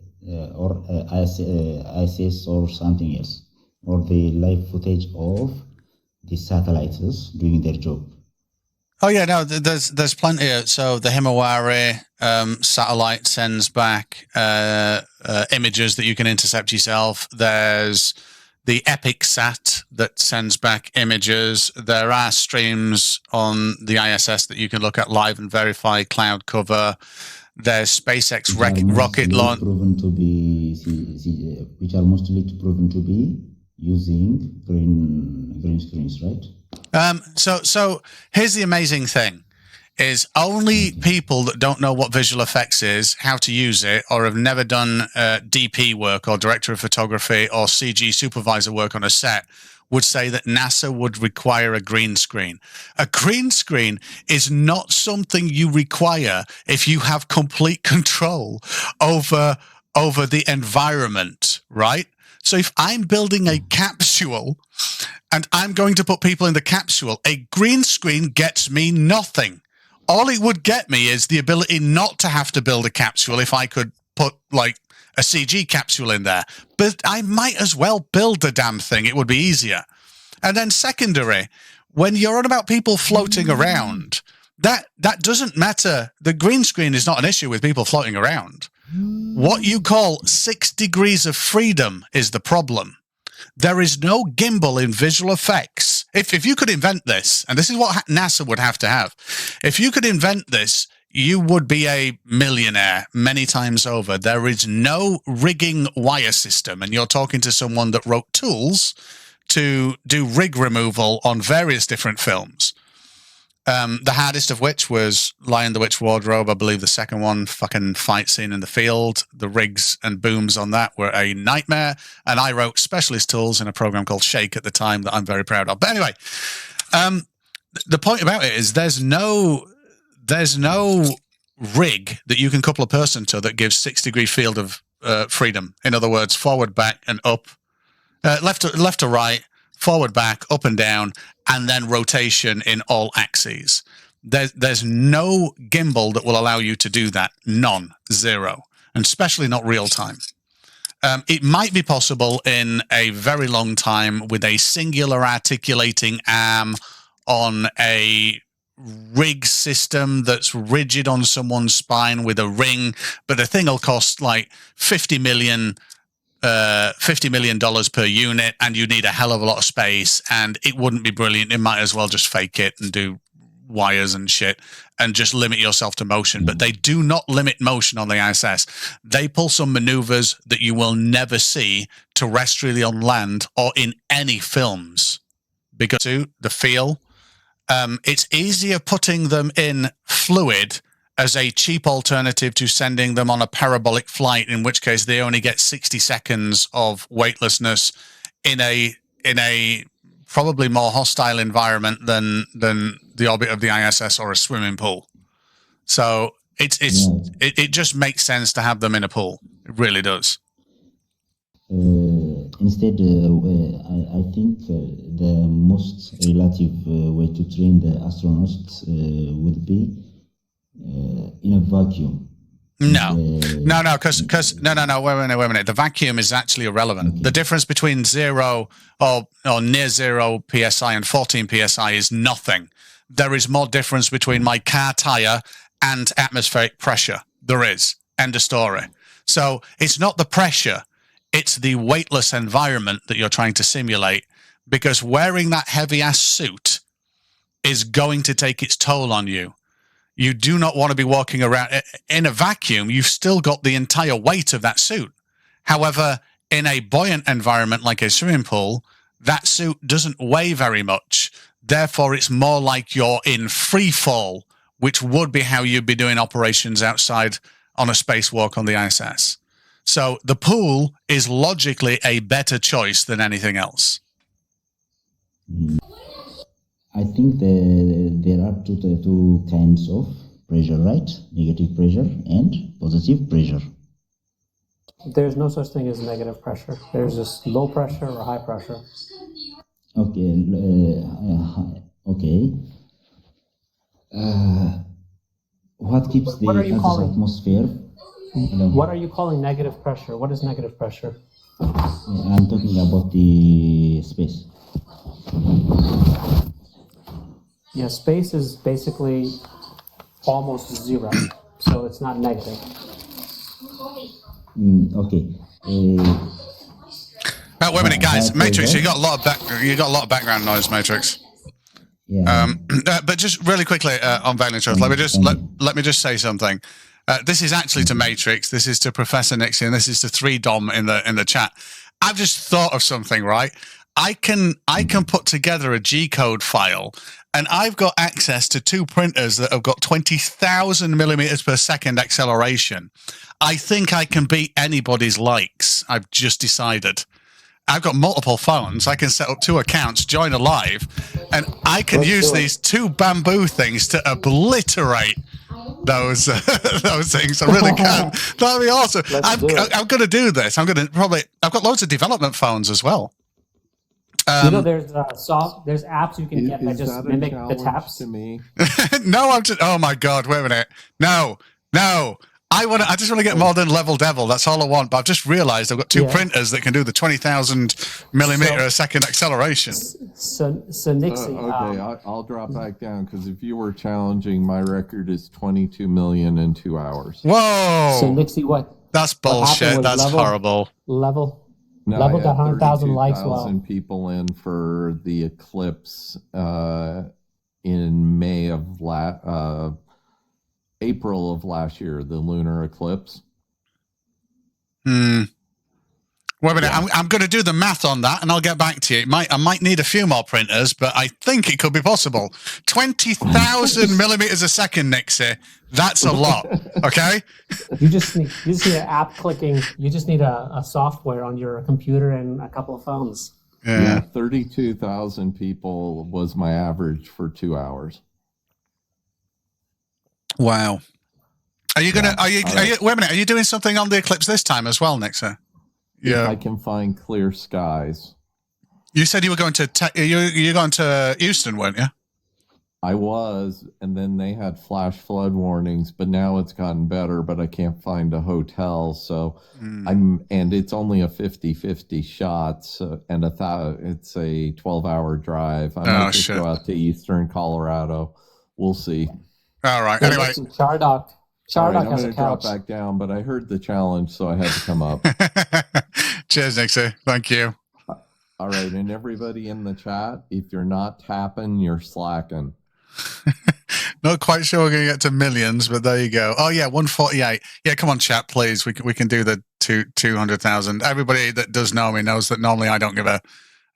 or something else, or the live footage of the satellites doing their job? Oh yeah, no, there's plenty. So the Himawari satellite sends back images that you can intercept yourself. There's the Epic Sat that sends back images. There are streams on the ISS that you can look at live and verify cloud cover. There's SpaceX rocket launch, which are mostly proven to be using green screens, right? So here's the amazing thing, is only people that don't know what visual effects is, how to use it, or have never done DP work or director of photography or CG supervisor work on a set would say that NASA would require a green screen. A green screen is not something you require if you have complete control over the environment, right? So if I'm building a capsule and I'm going to put people in the capsule, a green screen gets me nothing. All it would get me is the ability not to have to build a capsule if I could put like a CG capsule in there. But I might as well build the damn thing. It would be easier. And then secondary, when you're on about people floating around, that doesn't matter. The green screen is not an issue with people floating around. What you call 6 degrees of freedom is the problem. There is no gimbal in visual effects. If you could invent this, and this is what NASA would have to have, if you could invent this, you would be a millionaire many times over. There is no rigging wire system, and you're talking to someone that wrote tools to do rig removal on various different films. The hardest of which was Lion the Witch Wardrobe. I believe the second one, fucking fight scene in the field. The rigs and booms on that were a nightmare. And I wrote specialist tools in a program called Shake at the time that I'm very proud of. But anyway, the point about it is there's no rig that you can couple a person to that gives 6 degree field of freedom. In other words, forward, back, and up, left to right, forward, back, up and down, and then rotation in all axes. There's no gimbal that will allow you to do that. None. Zero. And especially not real time. It might be possible in a very long time with a singular articulating arm on a rig system that's rigid on someone's spine with a ring, but the thing will cost like $50 million per unit, and you need a hell of a lot of space, and it wouldn't be brilliant. It might as well just fake it and do wires and shit and just limit yourself to motion. But they do not limit motion on the ISS. They pull some maneuvers that you will never see terrestrially on land or in any films because the feel. It's easier putting them in fluid as a cheap alternative to sending them on a parabolic flight, in which case they only get 60 seconds of weightlessness in a probably more hostile environment than the orbit of the ISS or a swimming pool. So it just makes sense to have them in a pool. It really does. Instead, I think the most relative way to train the astronauts would be in a vacuum. No, wait a minute. The vacuum is actually irrelevant. Okay. The difference between 0 or near 0 psi and 14 psi is nothing. There is more difference between my car tire and atmospheric pressure. There is. End of story. So it's not the pressure. It's the weightless environment that you're trying to simulate, because wearing that heavy-ass suit is going to take its toll on you. You do not want to be walking around in a vacuum. You've still got the entire weight of that suit. However, in a buoyant environment like a swimming pool, that suit doesn't weigh very much. Therefore, it's more like you're in free fall, which would be how you'd be doing operations outside on a spacewalk on the ISS. So the pool is logically a better choice than anything else. I think there are two kinds of pressure, right? Negative pressure and positive pressure. There's no such thing as negative pressure. There's just low pressure or high pressure. Okay. Okay. What keeps the Earth's atmosphere? What are you calling negative pressure? What is negative pressure? I'm talking about the space. Yeah, space is basically almost zero, so it's not negative. Okay. Wait a minute, guys. Matrix, you got a lot of background noise, Matrix. Yeah. But just really quickly on Valiant Truth, let me just say something. This is actually to Matrix. This is to Professor Nixie, and this is to 3Dom in the chat. I've just thought of something, right? I can put together a G-code file, and I've got access to 2 printers that have got 20,000 millimeters per second acceleration. I think I can beat anybody's likes. I've just decided. I've got multiple phones. I can set up 2 accounts, join a live, and I can use these 2 bamboo things to obliterate those things. I really can. That'd be awesome. I'm going to do this. I've got loads of development phones as well. There's apps you can get that just mimic the taps. To me. No, I'm just. Oh my God! Wait a minute. No. I just want to get more than Level Devil. That's all I want. But I've just realised I've got 2 printers that can do the 20,000 millimeter a second acceleration. So Nixie. Okay, I'll drop back down because if you were challenging, my record is 22 million in 2 hours. Whoa! So Nixie, what? That's bullshit. That's horrible. Level No, got 100,000 likes. 32,000 people in for the eclipse in May of April of last year, the lunar eclipse. Wait a minute, I'm going to do the math on that, and I'll get back to you. I might need a few more printers, but I think it could be possible. 20,000 millimeters a second, Nixie. That's a lot. Okay. You just need an app clicking. You just need a software on your computer and a couple of phones. Yeah, 32,000 people was my average for 2 hours. Wow. Are you gonna? Are you? Wait a minute. Are you doing something on the eclipse this time as well, Nixie? Yeah. If I can find clear skies. You said you were going to you're going to Houston, weren't you? I was, and then they had flash flood warnings, but now it's gotten better, but I can't find a hotel, so and it's only a 50-50 shot, so, and it's a 12-hour drive. I might just go out to eastern Colorado. We'll see. All right. Anyway, Chardock I'm has going a to drop couch. back down, but I heard the challenge, so I had to come up. Cheers, Nixie. Thank you. All right, and everybody in the chat, if you're not tapping, you're slacking. Not quite sure we're going to get to millions, but there you go. Oh yeah, 148. Yeah, come on, chat, please. We can do the 200,000. Everybody that does know me knows that normally I don't give a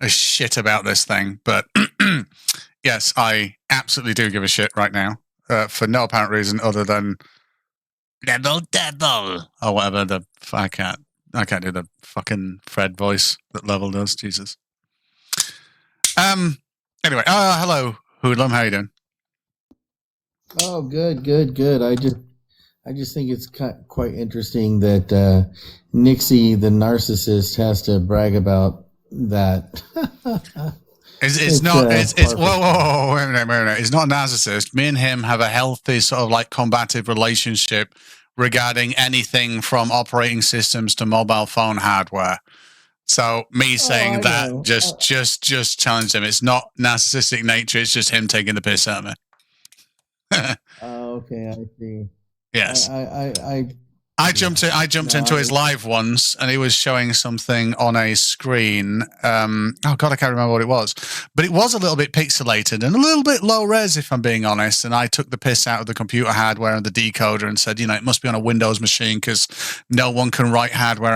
shit about this thing, but yes, I absolutely do give a shit right now for no apparent reason other than Level or whatever. I can't do the fucking Fred voice that Level does. Jesus. Anyway, hello, Hoodlum. How you doing? Oh, good. I just think it's quite interesting that Nixie, the narcissist, has to brag about that. It's not. Whoa, wait a minute. He's not a narcissist. Me and him have a healthy sort of like combative relationship regarding anything from operating systems to mobile phone hardware. So me saying that just challenged him. It's not narcissistic nature. It's just him taking the piss out of me. Okay, I see. Yes. I jumped into his live once, and he was showing something on a screen. Oh God, I can't remember what it was, but it was a little bit pixelated and a little bit low res, if I'm being honest. And I took the piss out of the computer hardware and the decoder and said, it must be on a Windows machine because no one can write hardware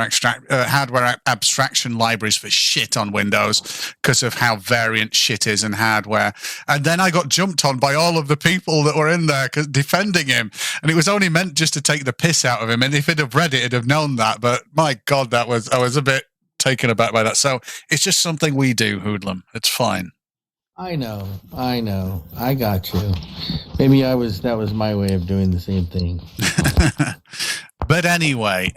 abstraction libraries for shit on Windows because of how variant shit is in hardware. And then I got jumped on by all of the people that were in there defending him, and it was only meant just to take the piss out of him. And if he'd have read it, he'd have known that. But my God, I was a bit taken aback by that. So it's just something we do, Hoodlum. It's fine. I know. I got you. Maybe that was my way of doing the same thing. But anyway,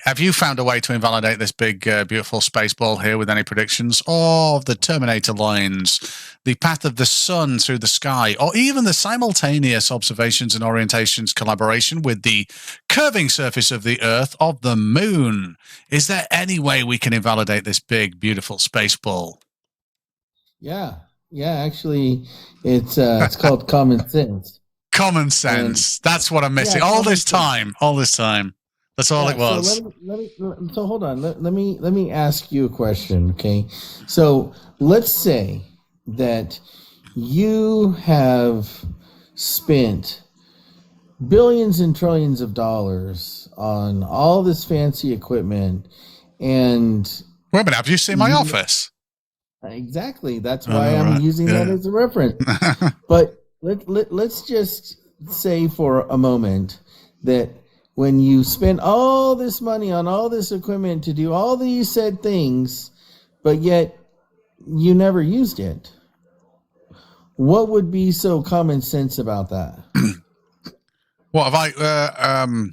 have you found a way to invalidate this big, beautiful space ball here with any predictions of the Terminator lines, the path of the sun through the sky, or even the simultaneous observations and orientations collaboration with the curving surface of the Earth of the moon? Is there any way we can invalidate this big, beautiful space ball? Yeah. Actually, it's called common sense. Common sense. That's what I'm missing. Yeah, all this time. That's all it was. So hold on. Let me ask you a question. Okay. So let's say that you have spent billions and trillions of dollars on all this fancy equipment, and wait a minute. Have you seen my office? Exactly. That's why I'm using that as a reference. But let's just say for a moment that when you spend all this money on all this equipment to do all these said things, but yet you never used it, what would be so common sense about that? What have I?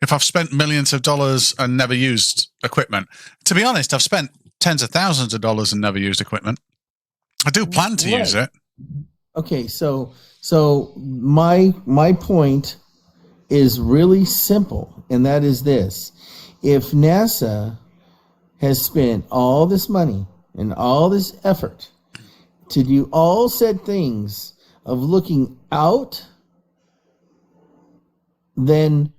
If I've spent millions of dollars and never used equipment, to be honest, I've spent tens of thousands of dollars and never used equipment. I do plan to use it. Okay, so my point is really simple, and that is this: if NASA has spent all this money and all this effort to do all said things of looking out, then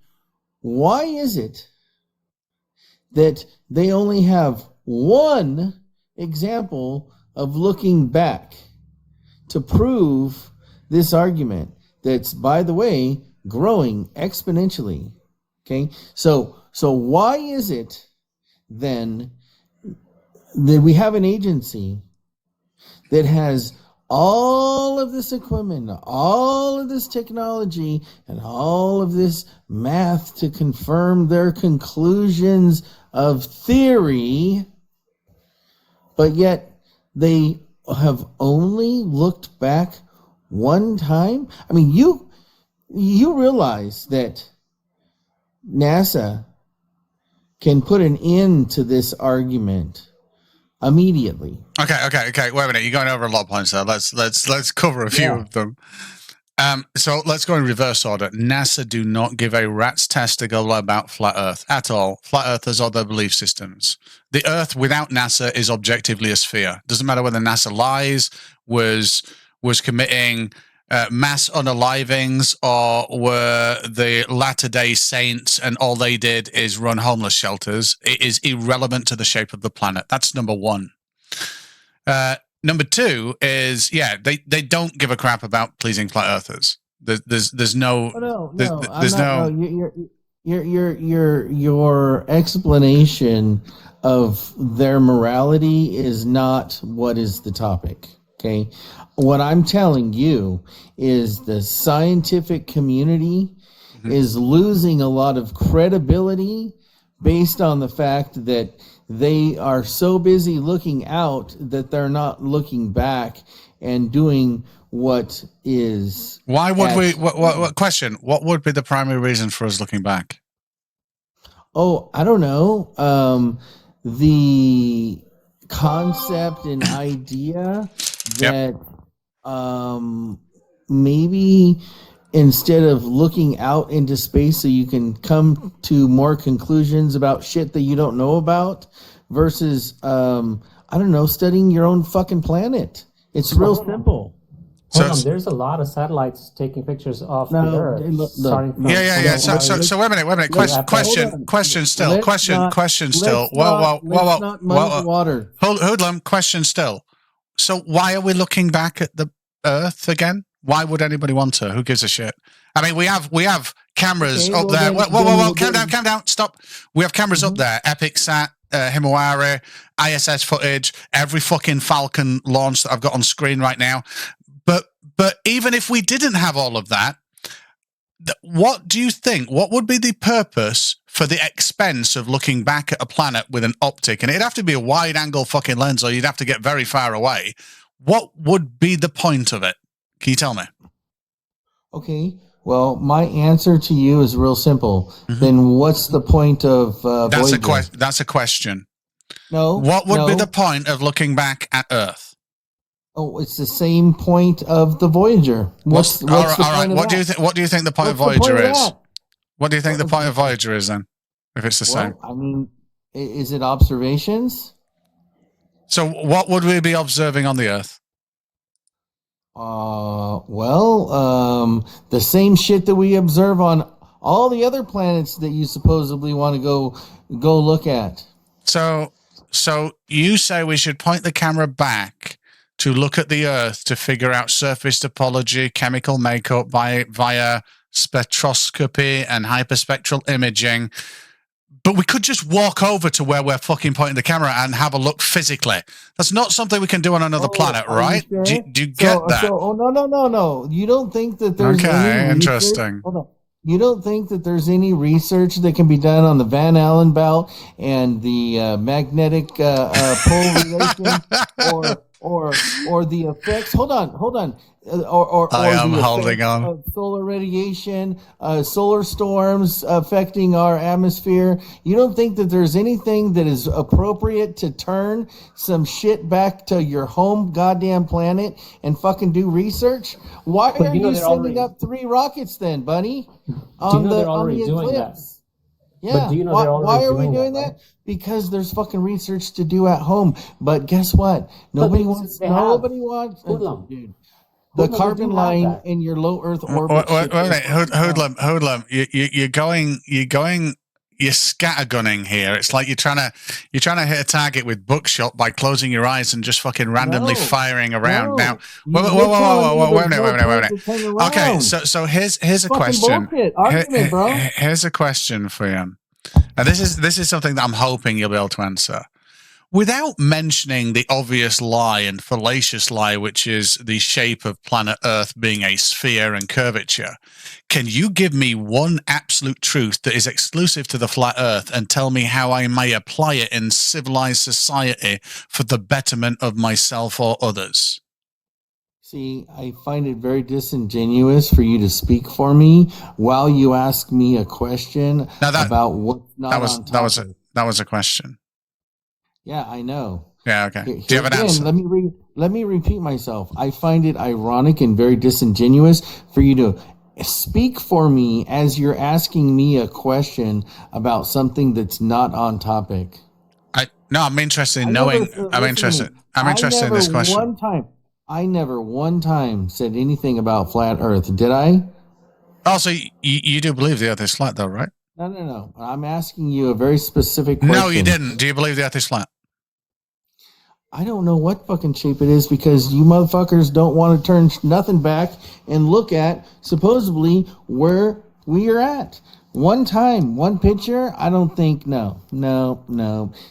why is it that they only have one example of looking back to prove this argument that's, by the way, growing exponentially? Okay, so why is it then that we have an agency that has all of this equipment, all of this technology, and all of this math to confirm their conclusions of theory, but yet they have only looked back one time? I mean, you realize that NASA can put an end to this argument immediately. Okay. Wait a minute. You're going over a lot of points there. Let's cover a few of them. So let's go in reverse order. NASA do not give a rat's testicle about flat Earth at all. Flat Earthers are their belief systems. The Earth without NASA is objectively a sphere. Doesn't matter whether NASA lies, was committing mass unalivings, or were the Latter-day Saints and all they did is run homeless shelters. It is irrelevant to the shape of the planet. That's number one. Number two is, they don't give a crap about pleasing flat earthers. There's no. Your explanation of their morality is not what is the topic. Okay, what I'm telling you is the scientific community is losing a lot of credibility based on the fact that they are so busy looking out that they're not looking back and doing what is. Why would we? What question? What would be the primary reason for us looking back? Oh, I don't know. The concept and idea that maybe instead of looking out into space so you can come to more conclusions about shit that you don't know about versus, I don't know, studying your own fucking planet. It's real simple. Hold on, there's a lot of satellites taking pictures of the Earth. So wait a minute. Question still. Whoa. Hoodlum, question still. So why are we looking back at the Earth again? Why would anybody want to? Who gives a shit? I mean, we have cameras up there. Whoa, calm down, stop. We have cameras up there. EpicSat, Himawari, ISS footage, every fucking Falcon launch that I've got on screen right now. But even if we didn't have all of that, what do you think? What would be the purpose for the expense of looking back at a planet with an optic? And it'd have to be a wide-angle fucking lens, or you'd have to get very far away. What would be the point of it? Can you tell me? Okay. Well, my answer to you is real simple. Then what's the point of Voyager? That's a question. No. What would be the point of looking back at Earth? Oh, it's the same point of the Voyager. What's the point of What that? What do you think the point of What's the Voyager point of is? that? What do you think the point of Voyager is then? If it's the same. I mean, is it observations? So what would we be observing on the Earth? The same shit that we observe on all the other planets that you supposedly want to go look at. So you say we should point the camera back to look at the Earth to figure out surface topology, chemical makeup via spectroscopy and hyperspectral imaging. But we could just walk over to where we're fucking pointing the camera and have a look physically. That's not something we can do on another planet, right? Sure? Do you get that? No. You don't think that there's any interesting. Hold on. You don't think that there's any research that can be done on the Van Allen belt and the magnetic pole relation, or the effects? Hold on. I am holding on. Of solar radiation, solar storms affecting our atmosphere. You don't think that there's anything that is appropriate to turn some shit back to your home goddamn planet and fucking do research? Why are you sending up 3 rockets then, buddy? On the eclipse. Yeah. Why are we doing that? Because there's fucking research to do at home. But guess what? Nobody wants. Dude. The carbon line in your low Earth orbit. Wait, Hoodlum, you're scattergunning here. It's like you're trying to hit a target with buckshot by closing your eyes and just fucking randomly firing around. Now, wait a minute. Okay, so here's a question. Here's a question for you. And this is something that I'm hoping you'll be able to answer. Without mentioning the obvious lie and fallacious lie, which is the shape of planet Earth being a sphere and curvature, can you give me one absolute truth that is exclusive to the flat Earth and tell me how I may apply it in civilized society for the betterment of myself or others? See, I find it very disingenuous for you to speak for me while you ask me a question about what's not on topic. That was a question. Yeah, I know. Yeah, okay. Do you have an answer? Let me repeat myself. I find it ironic and very disingenuous for you to speak for me as you're asking me a question about something that's not on topic. I'm interested in knowing. I'm interested in this question. I never one time said anything about flat Earth, did I? Oh, so you do believe the Earth is flat, though, right? No. I'm asking you a very specific question. No, you didn't. Do you believe the Earth is flat? I don't know what fucking shape it is because you motherfuckers don't want to turn nothing back and look at supposedly where we are at. One time, one picture, I don't think, no.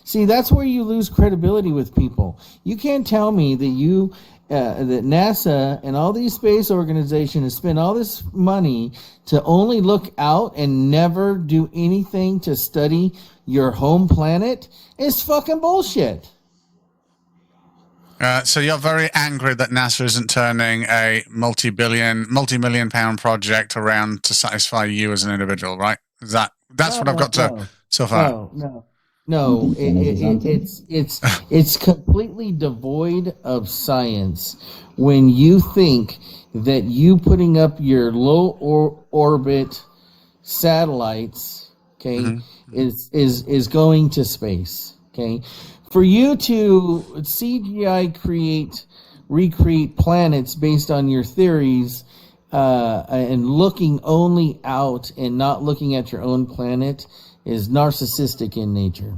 See, that's where you lose credibility with people. You can't tell me that that NASA and all these space organizations have spent all this money to only look out and never do anything to study your home planet. It's fucking bullshit. So you're very angry that NASA isn't turning a multi-million pound project around to satisfy you as an individual, right? That's what I've got to so far. No, it's completely devoid of science when you think that you putting up your low orbit satellites, okay, is going to space, okay. For you to CGI recreate planets based on your theories and looking only out and not looking at your own planet is narcissistic in nature.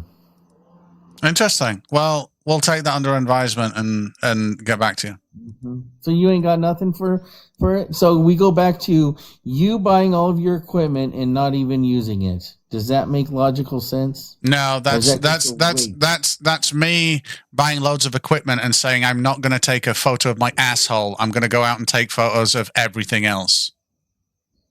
Interesting. Well, we'll take that under advisement and get back to you. Mm-hmm. So you ain't got nothing for it? So we go back to you buying all of your equipment and not even using it. Does that make logical sense? No, that's me buying loads of equipment and saying I'm not going to take a photo of my asshole. I'm going to go out and take photos of everything else.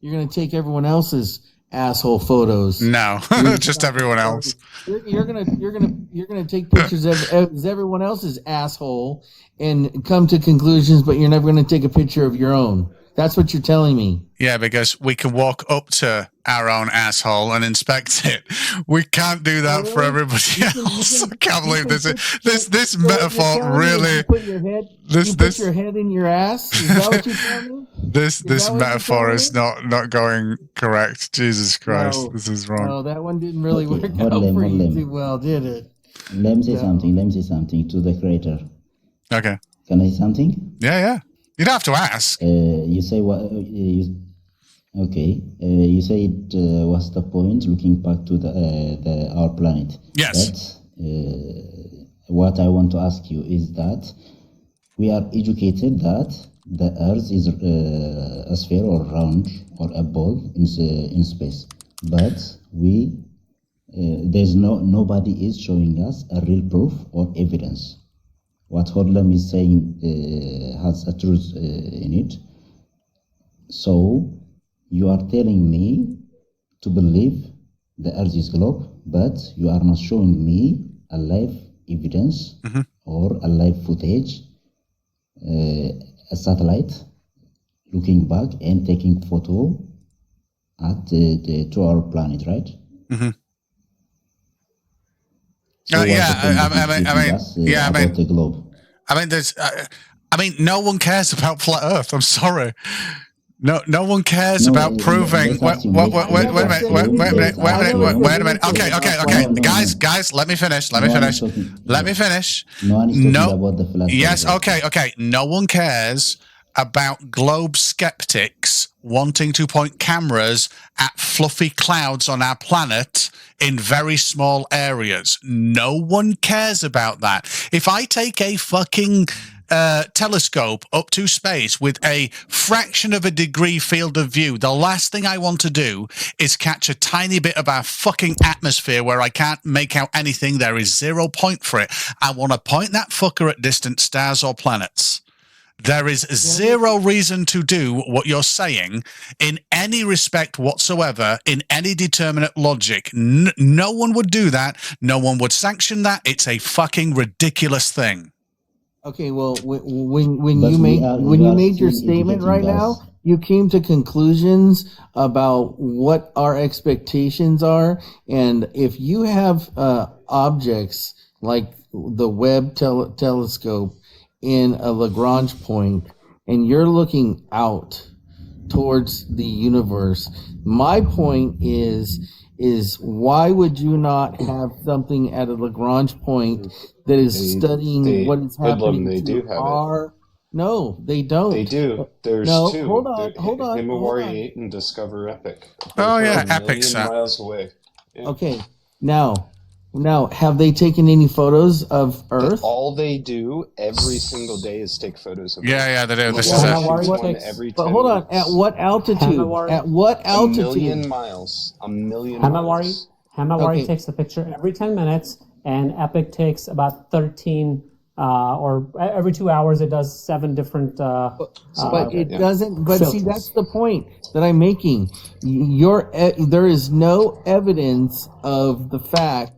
you're gonna take everyone else's asshole photos. No, just everyone else. You're gonna take pictures of everyone else's asshole and come to conclusions, but you're never gonna take a picture of your own. That's what you're telling me. Yeah, because we can walk up to our own asshole and inspect it. We can't do that for everybody else. I can't believe this metaphor really. You put your head in your ass. Is that what you're telling me? This metaphor is not going correct. Jesus Christ, No, this is wrong. No, that one didn't really work out Hold for on. you too well, did it? Let me say something. Let me say something to the creator. Okay. Can I say something? Yeah. You don't have to ask. You say what? Okay. You said what's the point? Looking back to our planet. Yes. But what I want to ask you is that we are educated that the Earth is a sphere or round or a ball in space, but there's nobody is showing us a real proof or evidence. What Hodlam is saying has a truth in it. So you are telling me to believe the Earth is globe, but you are not showing me a live evidence or a live footage, a satellite looking back and taking photo at to our planet, right? Mm-hmm. So about the globe. No one cares about flat Earth. I'm sorry. No one cares about proving. Wait a minute. Okay. Guys, let me finish. Let me finish. No one is talking about the flat Earth. Yes, okay. No one cares about globe skeptics wanting to point cameras at fluffy clouds on our planet in very small areas. No one cares about that. If I take a fucking telescope up to space with a fraction of a degree field of view, the last thing I want to do is catch a tiny bit of our fucking atmosphere where I can't make out anything. There is 0 point for it. I want to point that fucker at distant stars or planets. There is 0 reason to do what you're saying in any respect whatsoever, in any determinate logic. No one would do that. No one would sanction that. It's a fucking ridiculous thing. Okay, well, when you made your statement right now, you came to conclusions about what our expectations are, and if you have objects like the Webb telescope in a Lagrange point, and you're looking out towards the universe, my point is why would you not have something at a Lagrange point that is studying what is happening to our... No, they don't. They do. There's two. Hold on. Himawari 8 and Discover Epic. Oh, yeah, Epic. Epic's miles away. Yeah. Okay, now, have they taken any photos of Earth? All they do every single day is take photos of Earth. Yeah, they do. This is but hold on, at what altitude? At what altitude? 1 million miles. 1 million miles. Hamawari Okay. takes a picture every 10 minutes, and Epic takes about 13, or every 2 hours it does 7 different. But it doesn't. But see, that's the point that I'm making. There is no evidence of the fact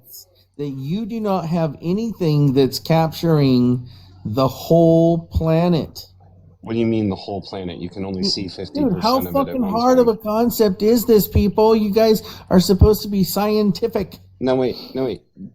that you do not have anything that's capturing the whole planet. What do you mean the whole planet? You can only see 50% Dude, how of it at fucking one hard time. of a concept is this, people? You guys are supposed to be scientific. No, wait.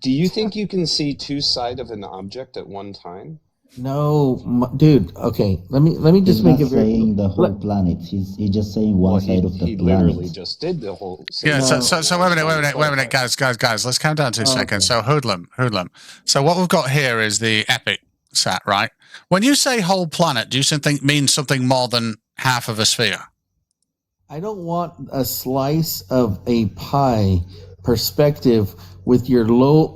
Do you think you can see 2 sides of an object at one time? No, dude. Okay, let me just make it very. Saying the whole planet. He's just saying one side of the he planet. literally just did the whole. Yeah, so wait a minute, guys. Let's count down 2 seconds. So hoodlum. So what we've got here is the Epic sat, right? When you say whole planet, do you mean something more than half of a sphere? I don't want a slice of a pie perspective with your low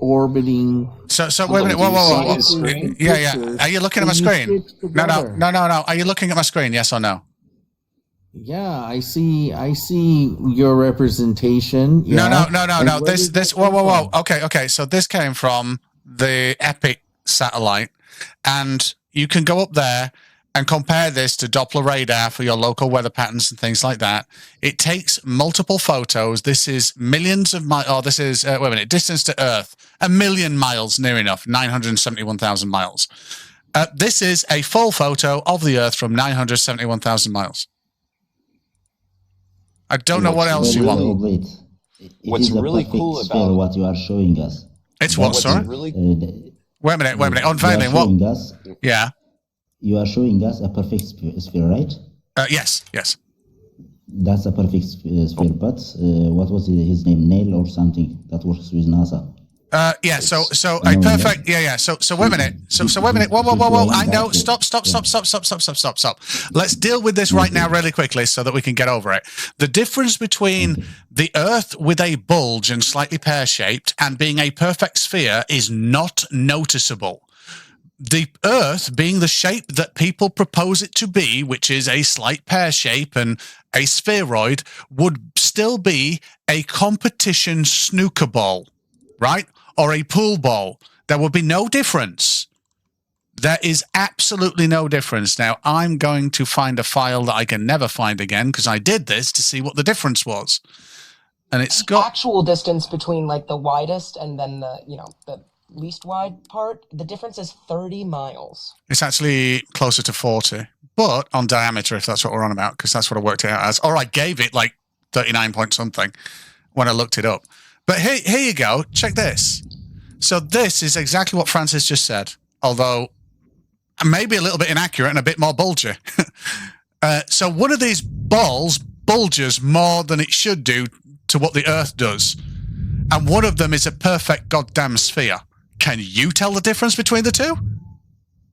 orbiting. So wait a minute. Whoa. Yeah. Are you looking at my screen? No. Are you looking at my screen? Yes or no? Yeah, I see your representation. Yeah. No. This. Whoa. Okay. So this came from the Epic satellite, and you can go up there and compare this to Doppler radar for your local weather patterns and things like that, it takes multiple photos. This is millions of miles. Oh, this is, wait a minute, distance to Earth, 1 million miles, near enough, 971,000 miles. This is a full photo of the Earth from 971,000 miles. I don't know what else you want. What's really cool about what you are showing us. It's what, sorry? Wait a minute. Unveiling what? Yeah. You are showing us a perfect sphere, right? Yes. That's a perfect sphere, but what was his name? Neil or something that works with NASA. So a perfect, So wait a minute. So wait a minute. Whoa. I know. Stop. Let's deal with this right now really quickly so that we can get over it. The difference between the Earth with a bulge and slightly pear-shaped and being a perfect sphere is not noticeable. The Earth being the shape that people propose it to be, which is a slight pear shape and a spheroid, would still be a competition snooker ball, right? Or a pool ball. There would be no difference. There is absolutely no difference. Now, I'm going to find a file that I can never find again because I did this to see what the difference was. And it's got actual distance between like the widest and then the least wide part, the difference is 30 miles. It's actually closer to 40, but on diameter, if that's what we're on about, because that's what I worked it out as. Or I gave it like 39 point something when I looked it up. But here you go. Check this. So this is exactly what Francis just said, although maybe a little bit inaccurate and a bit more bulgy. So one of these balls bulges more than it should do to what the Earth does. And one of them is a perfect goddamn sphere. Can you tell the difference between the two?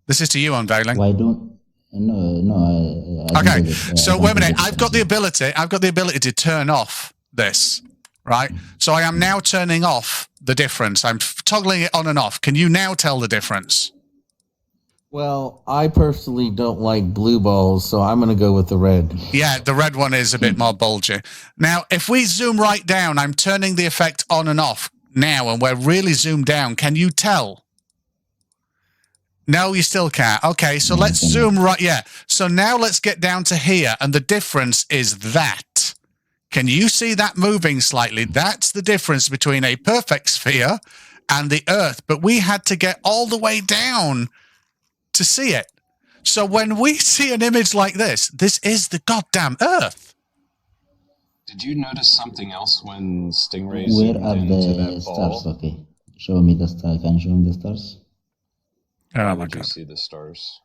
This is to you, Unveiling. Why don't? No. Okay, so wait a minute. I've got the ability to turn off this, right? So I am now turning off the difference. I'm toggling it on and off. Can you now tell the difference? Well, I personally don't like blue balls, so I'm going to go with the red. Yeah, the red one is a bit more bulgy. Now, if we zoom right down, I'm turning the effect on and off now, and we're really zoomed down. Can you tell? No, you still can't. Okay, so let's zoom right. Yeah. So now let's get down to here, and the difference is that. Can you see that moving slightly? That's the difference between a perfect sphere and the Earth. But we had to get all the way down to see it. So when we see an image like this, this is the goddamn Earth. Did you notice something else when Stingray Where zoomed are into the that stars? ball? Okay, show me the star. Can you show me the stars? Oh my Did you God. see the stars?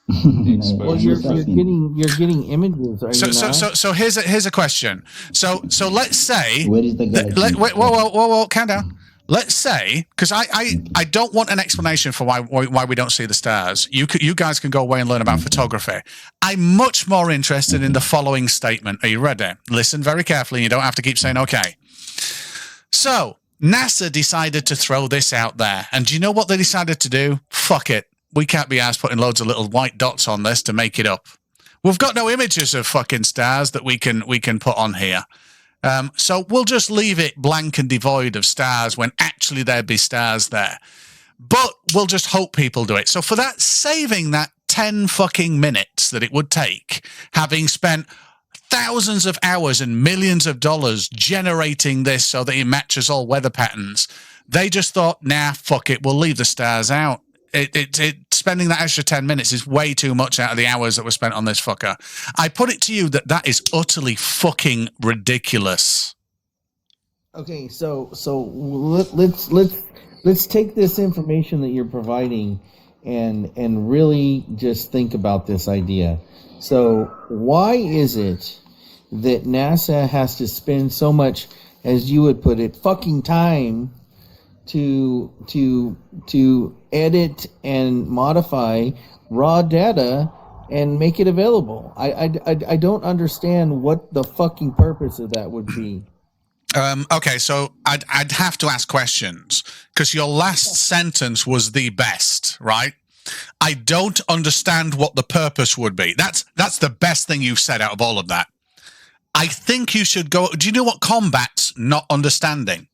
Well, you're getting images. Are you not? So here's a question. So let's say. Where is the galaxy? Whoa, calm down. Let's say, because I don't want an explanation for why we don't see the stars. You guys can go away and learn about photography. I'm much more interested in the following statement. Are you ready? Listen very carefully. You don't have to keep saying okay. So NASA decided to throw this out there, and do you know what they decided to do? Fuck it. We can't be asked putting loads of little white dots on this to make it up. We've got no images of fucking stars that we can put on here. So we'll just leave it blank and devoid of stars when actually there'd be stars there. But we'll just hope people do it. So for that, saving that 10 fucking minutes that it would take, having spent thousands of hours and millions of dollars generating this so that it matches all weather patterns, they just thought, nah, fuck it, we'll leave the stars out. Spending that extra 10 minutes is way too much out of the hours that were spent on this fucker. I put it to you that is utterly fucking ridiculous. Okay, so let's take this information that you're providing and really just think about this idea. So why is it that NASA has to spend so much, as you would put it, fucking time to edit and modify raw data and make it available? I don't understand what the fucking purpose of that would be. Okay, so I'd have to ask questions because your last sentence was the best, right? I don't understand what the purpose would be. That's the best thing you've said out of all of that. I think you should go. Do you know what combat's not understanding?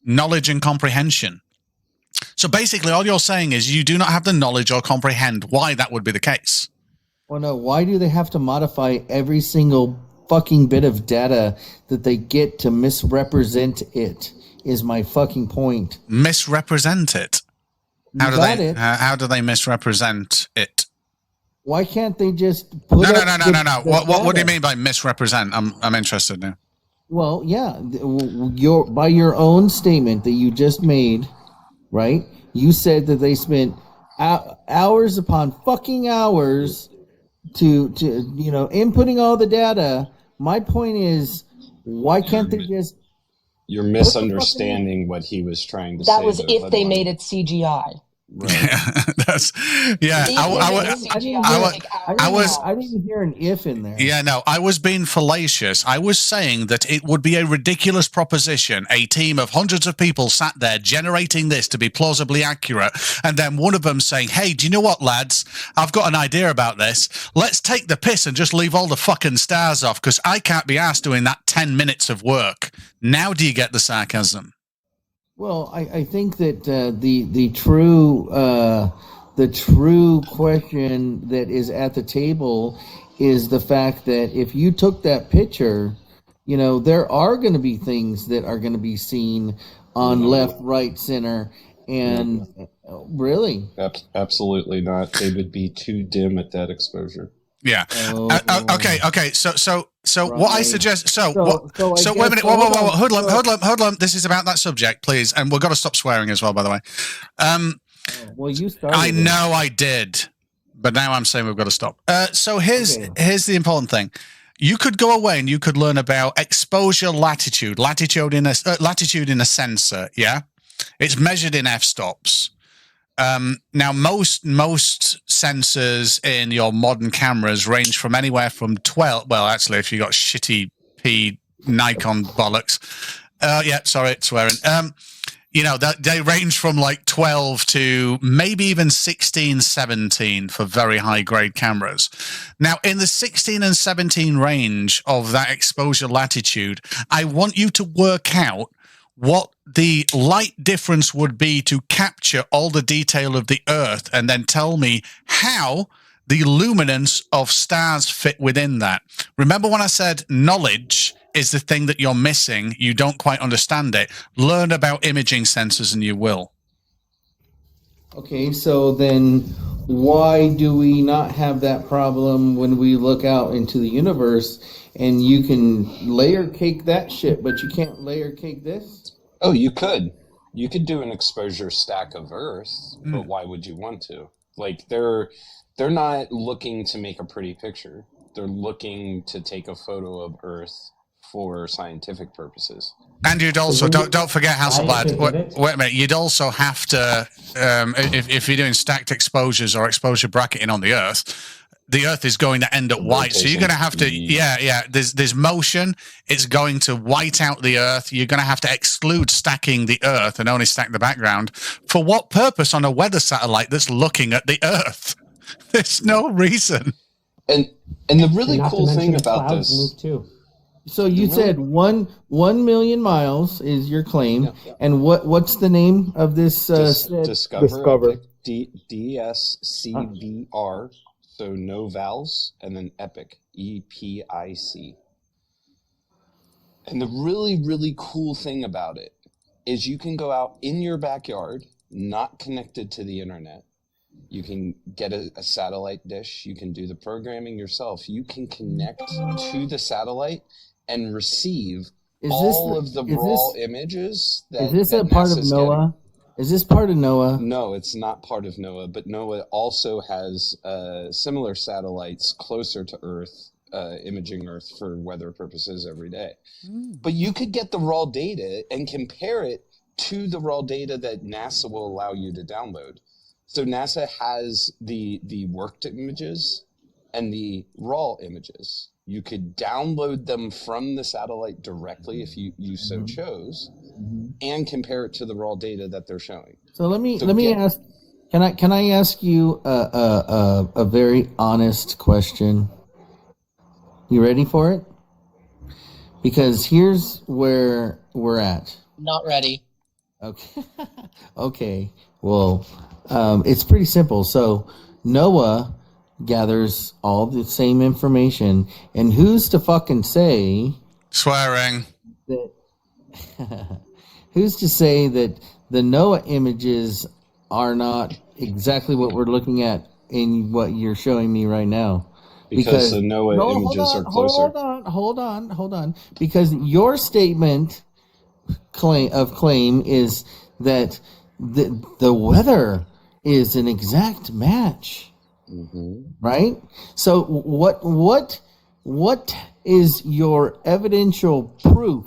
Knowledge and comprehension. So basically all you're saying is you do not have the knowledge or comprehend why that would be the case. Well, no. Why do they have to modify every single fucking bit of data that they get to misrepresent it? Is my fucking point. Misrepresent it? How do they misrepresent it? Why can't they just put No. the What do you data? mean by misrepresent? I'm interested now. Well, yeah, by your own statement that you just made, right? You said that they spent hours upon fucking hours to inputting all the data. My point is, why can't they just? You're misunderstanding what he was trying to say. That was if they made it CGI. Right. I didn't even hear an if in there. Yeah, no, I was being fallacious. I was saying that it would be a ridiculous proposition. A team of hundreds of people sat there generating this to be plausibly accurate, and then one of them saying, hey, do you know what, lads? I've got an idea about this. Let's take the piss and just leave all the fucking stars off, because I can't be asked doing that 10 minutes of work. Now do you get the sarcasm? Well, I think that the true question that is at the table is the fact that if you took that picture, there are going to be things that are going to be seen on left, right, center, and really, Absolutely not. They would be too dim at that exposure. Yeah. Okay. So what I suggest. So wait a minute. Whoa. Hold on. This is about that subject, please, and we've got to stop swearing as well. By the way. Well, you started. I know I did, but now I'm saying we've got to stop. So here's the important thing. You could go away and you could learn about exposure latitude in a sensor. Yeah, it's measured in f-stops. Now, most sensors in your modern cameras range from anywhere from 12. Well, actually, if you got shitty Nikon bollocks, sorry, swearing. They range from like 12 to maybe even 16, 17 for very high grade cameras. Now, in the 16 and 17 range of that exposure latitude, I want you to work out what the light difference would be to capture all the detail of the Earth, and then tell me how the luminance of stars fit within that. Remember when I said knowledge is the thing that you're missing, you don't quite understand it. Learn about imaging sensors and you will. Okay, so then why do we not have that problem when we look out into the universe and you can layer cake that shit, but you can't layer cake this? Oh, you could. You could do an exposure stack of Earth, but why would you want to? Like, they're not looking to make a pretty picture. They're looking to take a photo of Earth for scientific purposes. And you'd also don't forget, Hasselblad. Wait a minute. You'd also have to, if you're doing stacked exposures or exposure bracketing on the Earth is going to end up white. So you're going to have to, there's motion. It's going to white out the Earth. You're going to have to exclude stacking the Earth and only stack the background. For what purpose on a weather satellite that's looking at the Earth? There's no reason. And the really cool thing about this move too. So you said 1 million miles is your claim, and what's the name of this? Discover. DSCVR. So no vowels, and then Epic, EPIC. And the really, really cool thing about it is you can go out in your backyard, not connected to the internet. You can get a satellite dish. You can do the programming yourself. You can connect to the satellite and receive all of the raw images. Is this a part of NOAA? Is this part of NOAA? No, it's not part of NOAA, but NOAA also has similar satellites closer to Earth, imaging Earth for weather purposes every day. But you could get the raw data and compare it to the raw data that NASA will allow you to download. So NASA has the worked images and the raw images. You could download them from the satellite directly if you so chose, and compare it to the raw data that they're showing. So let me ask. Can I ask you a very honest question? You ready for it? Because here's where we're at. Not ready. Okay. Okay. Well, it's pretty simple. So NOAA gathers all the same information, and who's to fucking say swearing that who's to say that the NOAA images are not exactly what we're looking at in what you're showing me right now? Because the NOAA images are closer. Hold on. Because your statement claim is that the weather is an exact match, right? So what is your evidential proof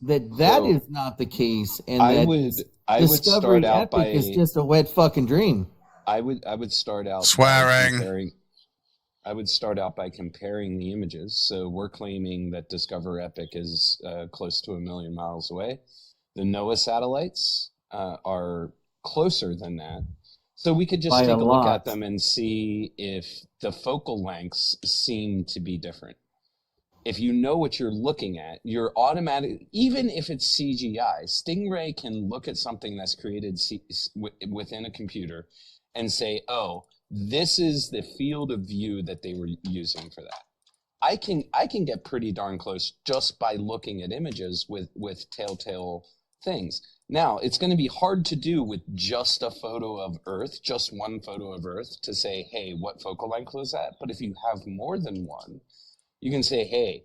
that is not the case, and I would start out by is just a wet fucking dream? I would start out swearing. I would start out by comparing the images. So we're claiming that Discover Epic is close to 1 million miles away. The NOAA satellites are closer than that. So we could just take a look at them and see if the focal lengths seem to be different. If you know what you're looking at, you're automatic. Even if it's CGI, Stingray can look at something that's created within a computer and say, oh, this is the field of view that they were using for that. I can get pretty darn close just by looking at images with telltale things. Now, it's going to be hard to do with just a photo of Earth, just one photo of Earth, to say, hey, what focal length was that? But if you have more than one, you can say, hey,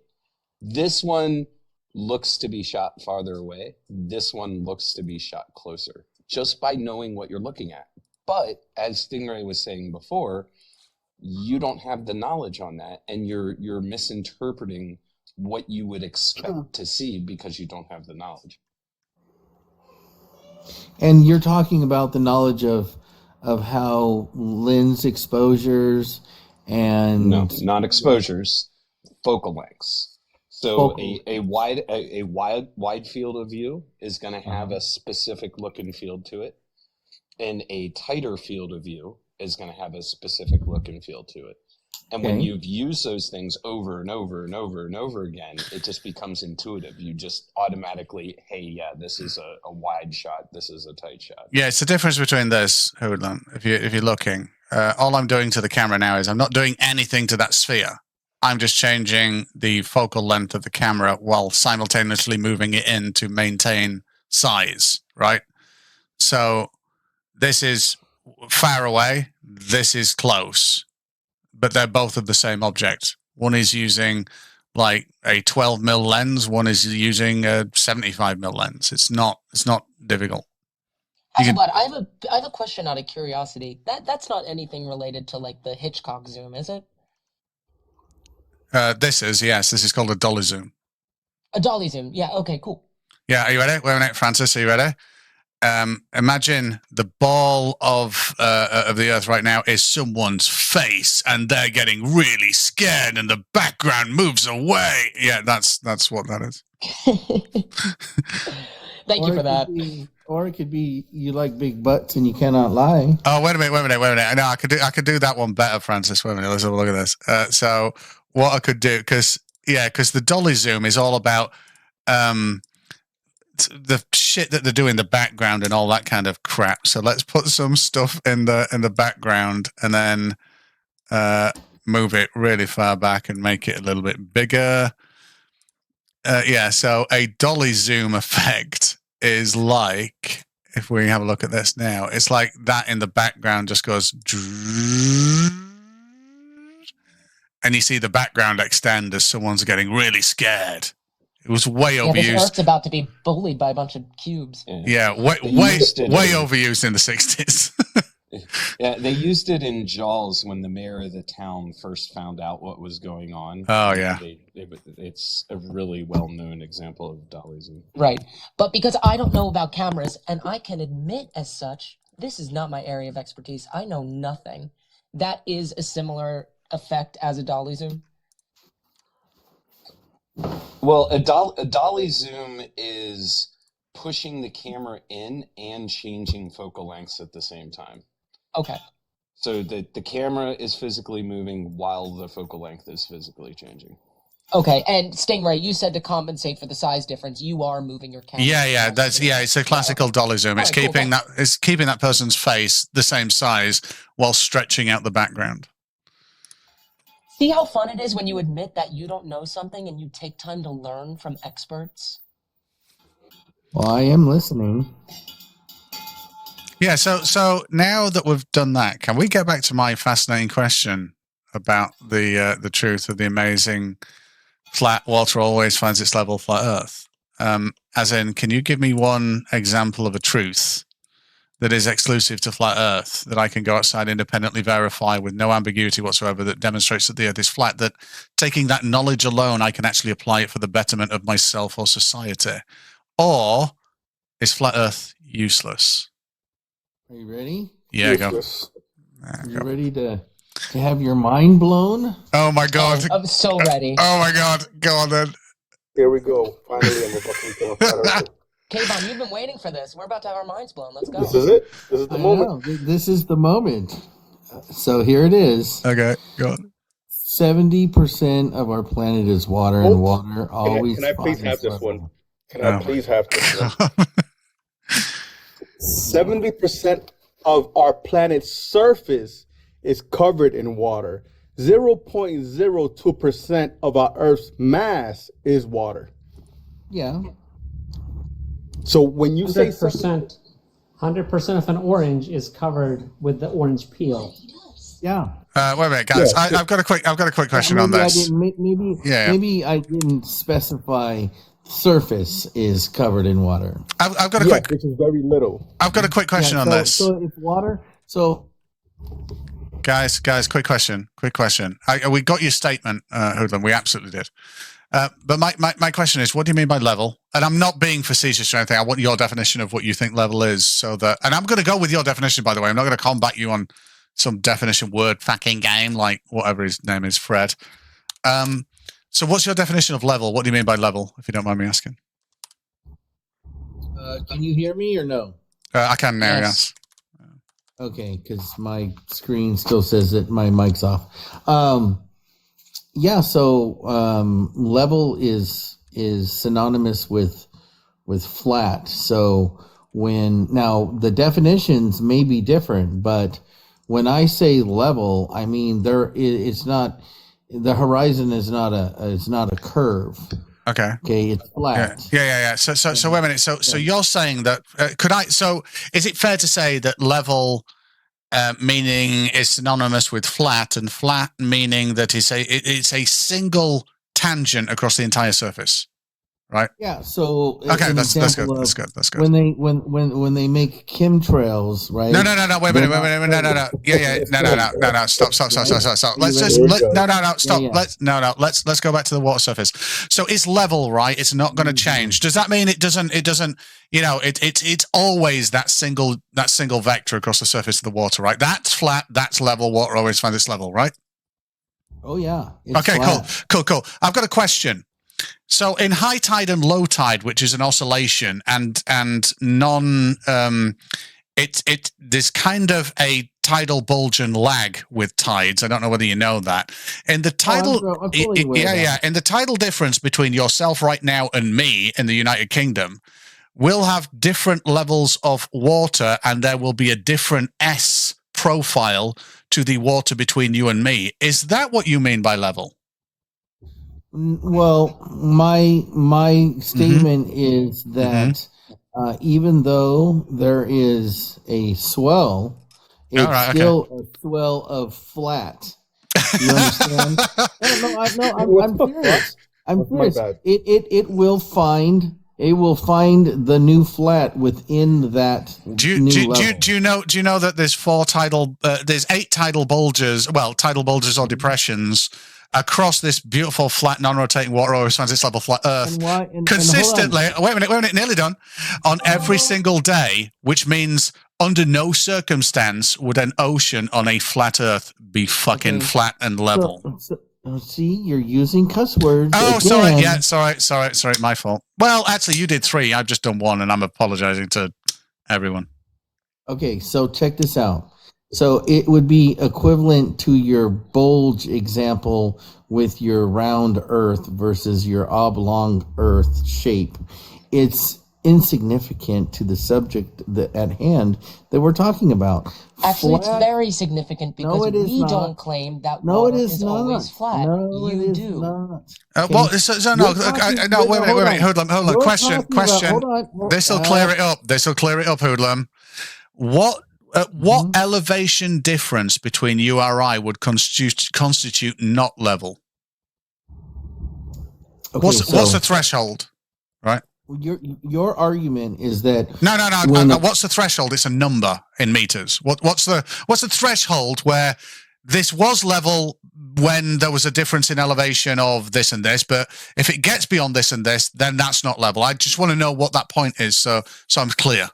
this one looks to be shot farther away. This one looks to be shot closer, just by knowing what you're looking at. But as Stingray was saying before, you don't have the knowledge on that, and you're misinterpreting what you would expect to see because you don't have the knowledge. And you're talking about the knowledge of how lens exposures and not exposures, focal lengths. So a wide field of view is going to have a specific look and feel to it, and a tighter field of view is going to have a specific look and feel to it. And when you've used those things over and over and over and over again, it just becomes intuitive. You just automatically, hey, yeah, this is a wide shot. This is a tight shot. Yeah, it's the difference between this, Hoodlum. If you're looking, all I'm doing to the camera now is I'm not doing anything to that sphere. I'm just changing the focal length of the camera while simultaneously moving it in to maintain size, right? So this is far away. This is close. But they're both of the same object. One is using like a 12mm lens. One is using a 75mm lens. It's not difficult. But I have a question out of curiosity. That's not anything related to like the Hitchcock zoom, is it? This is called a dolly zoom. A dolly zoom. Yeah. Okay. Cool. Yeah. Are you ready? Wait a minute, Francis. Are you ready? Imagine the ball of the Earth right now is someone's face, and they're getting really scared, and the background moves away. Yeah, that's what that is. Thank you for that. Or it could be you like big butts and you cannot lie. Oh, wait a minute. No, I could do that one better, Francis. Wait a minute. Let's have a look at this. So what I could do, because the dolly zoom is all about the shit that they do in the background and all that kind of crap. So let's put some stuff in the background and then move it really far back and make it a little bit bigger. So a dolly zoom effect is like, if we have a look at this now, it's like that in the background just goes, and you see the background extend as someone's getting really scared. It was way overused. This Earth's about to be bullied by a bunch of cubes. Yeah, way overused in the 60s. Yeah, they used it in Jaws when the mayor of the town first found out what was going on. Oh, yeah. It's a really well-known example of dolly zoom. Right. But because I don't know about cameras, and I can admit as such, this is not my area of expertise. I know nothing. That is a similar effect as a dolly zoom? Well, a dolly zoom is pushing the camera in and changing focal lengths at the same time. Okay. So the camera is physically moving while the focal length is physically changing. Okay, and Stingray, you said to compensate for the size difference, you are moving your camera. Yeah, it's a classical dolly zoom. It's keeping that person's face the same size while stretching out the background. See how fun it is when you admit that you don't know something and you take time to learn from experts? Well, I am listening. Yeah, so now that we've done that, can we get back to my fascinating question about the truth of the amazing flat water always finds its level flat Earth? As in, can you give me one example of a truth that is exclusive to flat Earth that I can go outside independently verify with no ambiguity whatsoever that demonstrates that the Earth is flat, that taking that knowledge alone, I can actually apply it for the betterment of myself or society? Or is flat Earth useless? Are you ready? Yeah, useless. Are you ready to have your mind blown? Oh my God. I'm so ready. Oh my God. Go on then. Here we go. Finally, I'm about to become a flat earther. K-Bon, you've been waiting for this. We're about to have our minds blown. Let's go. This is it. This is the moment. Know. This is the moment. So here it is. Okay, go on. 70% of our planet is water, and water always. Can I please have this one? Can I please have this one? 70% of our planet's surface is covered in water. 0.02% of our Earth's mass is water. Yeah. So when you say 100% of an orange is covered with the orange peel. Yeah. Wait a minute, guys. Yeah. I've got a quick question on this. Maybe I didn't specify. Surface is covered in water. I've got a quick. Which is very little. I've got a quick question on this. So it's water. So, guys, quick question. We got your statement, Hoodlum. We absolutely did. But my question is, what do you mean by level? And I'm not being facetious or anything. I want your definition of what you think level is, so that. And I'm going to go with your definition. By the way, I'm not going to combat you on some definition word fucking game like whatever his name is, Fred. So what's your definition of level? What do you mean by level, if you don't mind me asking? Can you hear me or no? I can now, yes. Okay, because my screen still says that my mic's off. Level is synonymous with flat. So now the definitions may be different, but when I say level, I mean it's not. The horizon is not a curve. Okay. Okay, it's flat. Yeah. So wait a minute. So you're saying that So is it fair to say that level meaning is synonymous with flat, and flat meaning that it's a single tangent across the entire surface, right? Yeah. So okay, that's good. That's good. When they make chemtrails, right? No. Wait a minute. No. Yeah. No. Stop. Let's go back to the water surface. So it's level, right? It's not going to change. Does that mean it doesn't? It's always that single vector across the surface of the water, right? That's flat. That's level. Water always finds its level, right? Oh yeah. Okay. Flat. Cool. I've got a question. So in high tide and low tide, which is an oscillation and there's kind of a tidal bulge and lag with tides. I don't know whether you know that. In the tidal, in the tidal difference between yourself right now and me in the United Kingdom, we'll have different levels of water, and there will be a different S profile to the water between you and me. Is that what you mean by level? Well, my statement is that even though there is a swell, it's still a swell of flat. You understand? No, I'm serious. I'm serious. It will find the new flat within that new level. Do you know that there's there's 8 tidal bulges, tidal bulges or depressions across this beautiful flat non-rotating water always finds its level flat Earth consistently. Wait a minute, nearly done. On every single day, which means under no circumstance would an ocean on a flat Earth be fucking flat and level. See, you're using cuss words. Oh, again. sorry, my fault. Well, actually, you did 3. I've just done 1, and I'm apologizing to everyone. Okay, so check this out. So it would be equivalent to your bulge example with your round Earth versus your oblong Earth shape. It's insignificant to the subject at hand that we're talking about. Actually, it's very significant because it is we not. don't claim that No, water it is is not. always flat. No, You it is do. not. Well, so no, no, wait a minute, Hoodlum. You're Question. talking about- hold on. This will clear it up. This will clear it up, Hoodlum. What elevation difference between URI would constitute not level? Okay, what's the threshold? Right. Your argument is that No. What's the threshold? It's a number in meters. What's the threshold where this was level when there was a difference in elevation of this and this, but if it gets beyond this and this, then that's not level. I just want to know what that point is, so I'm clear.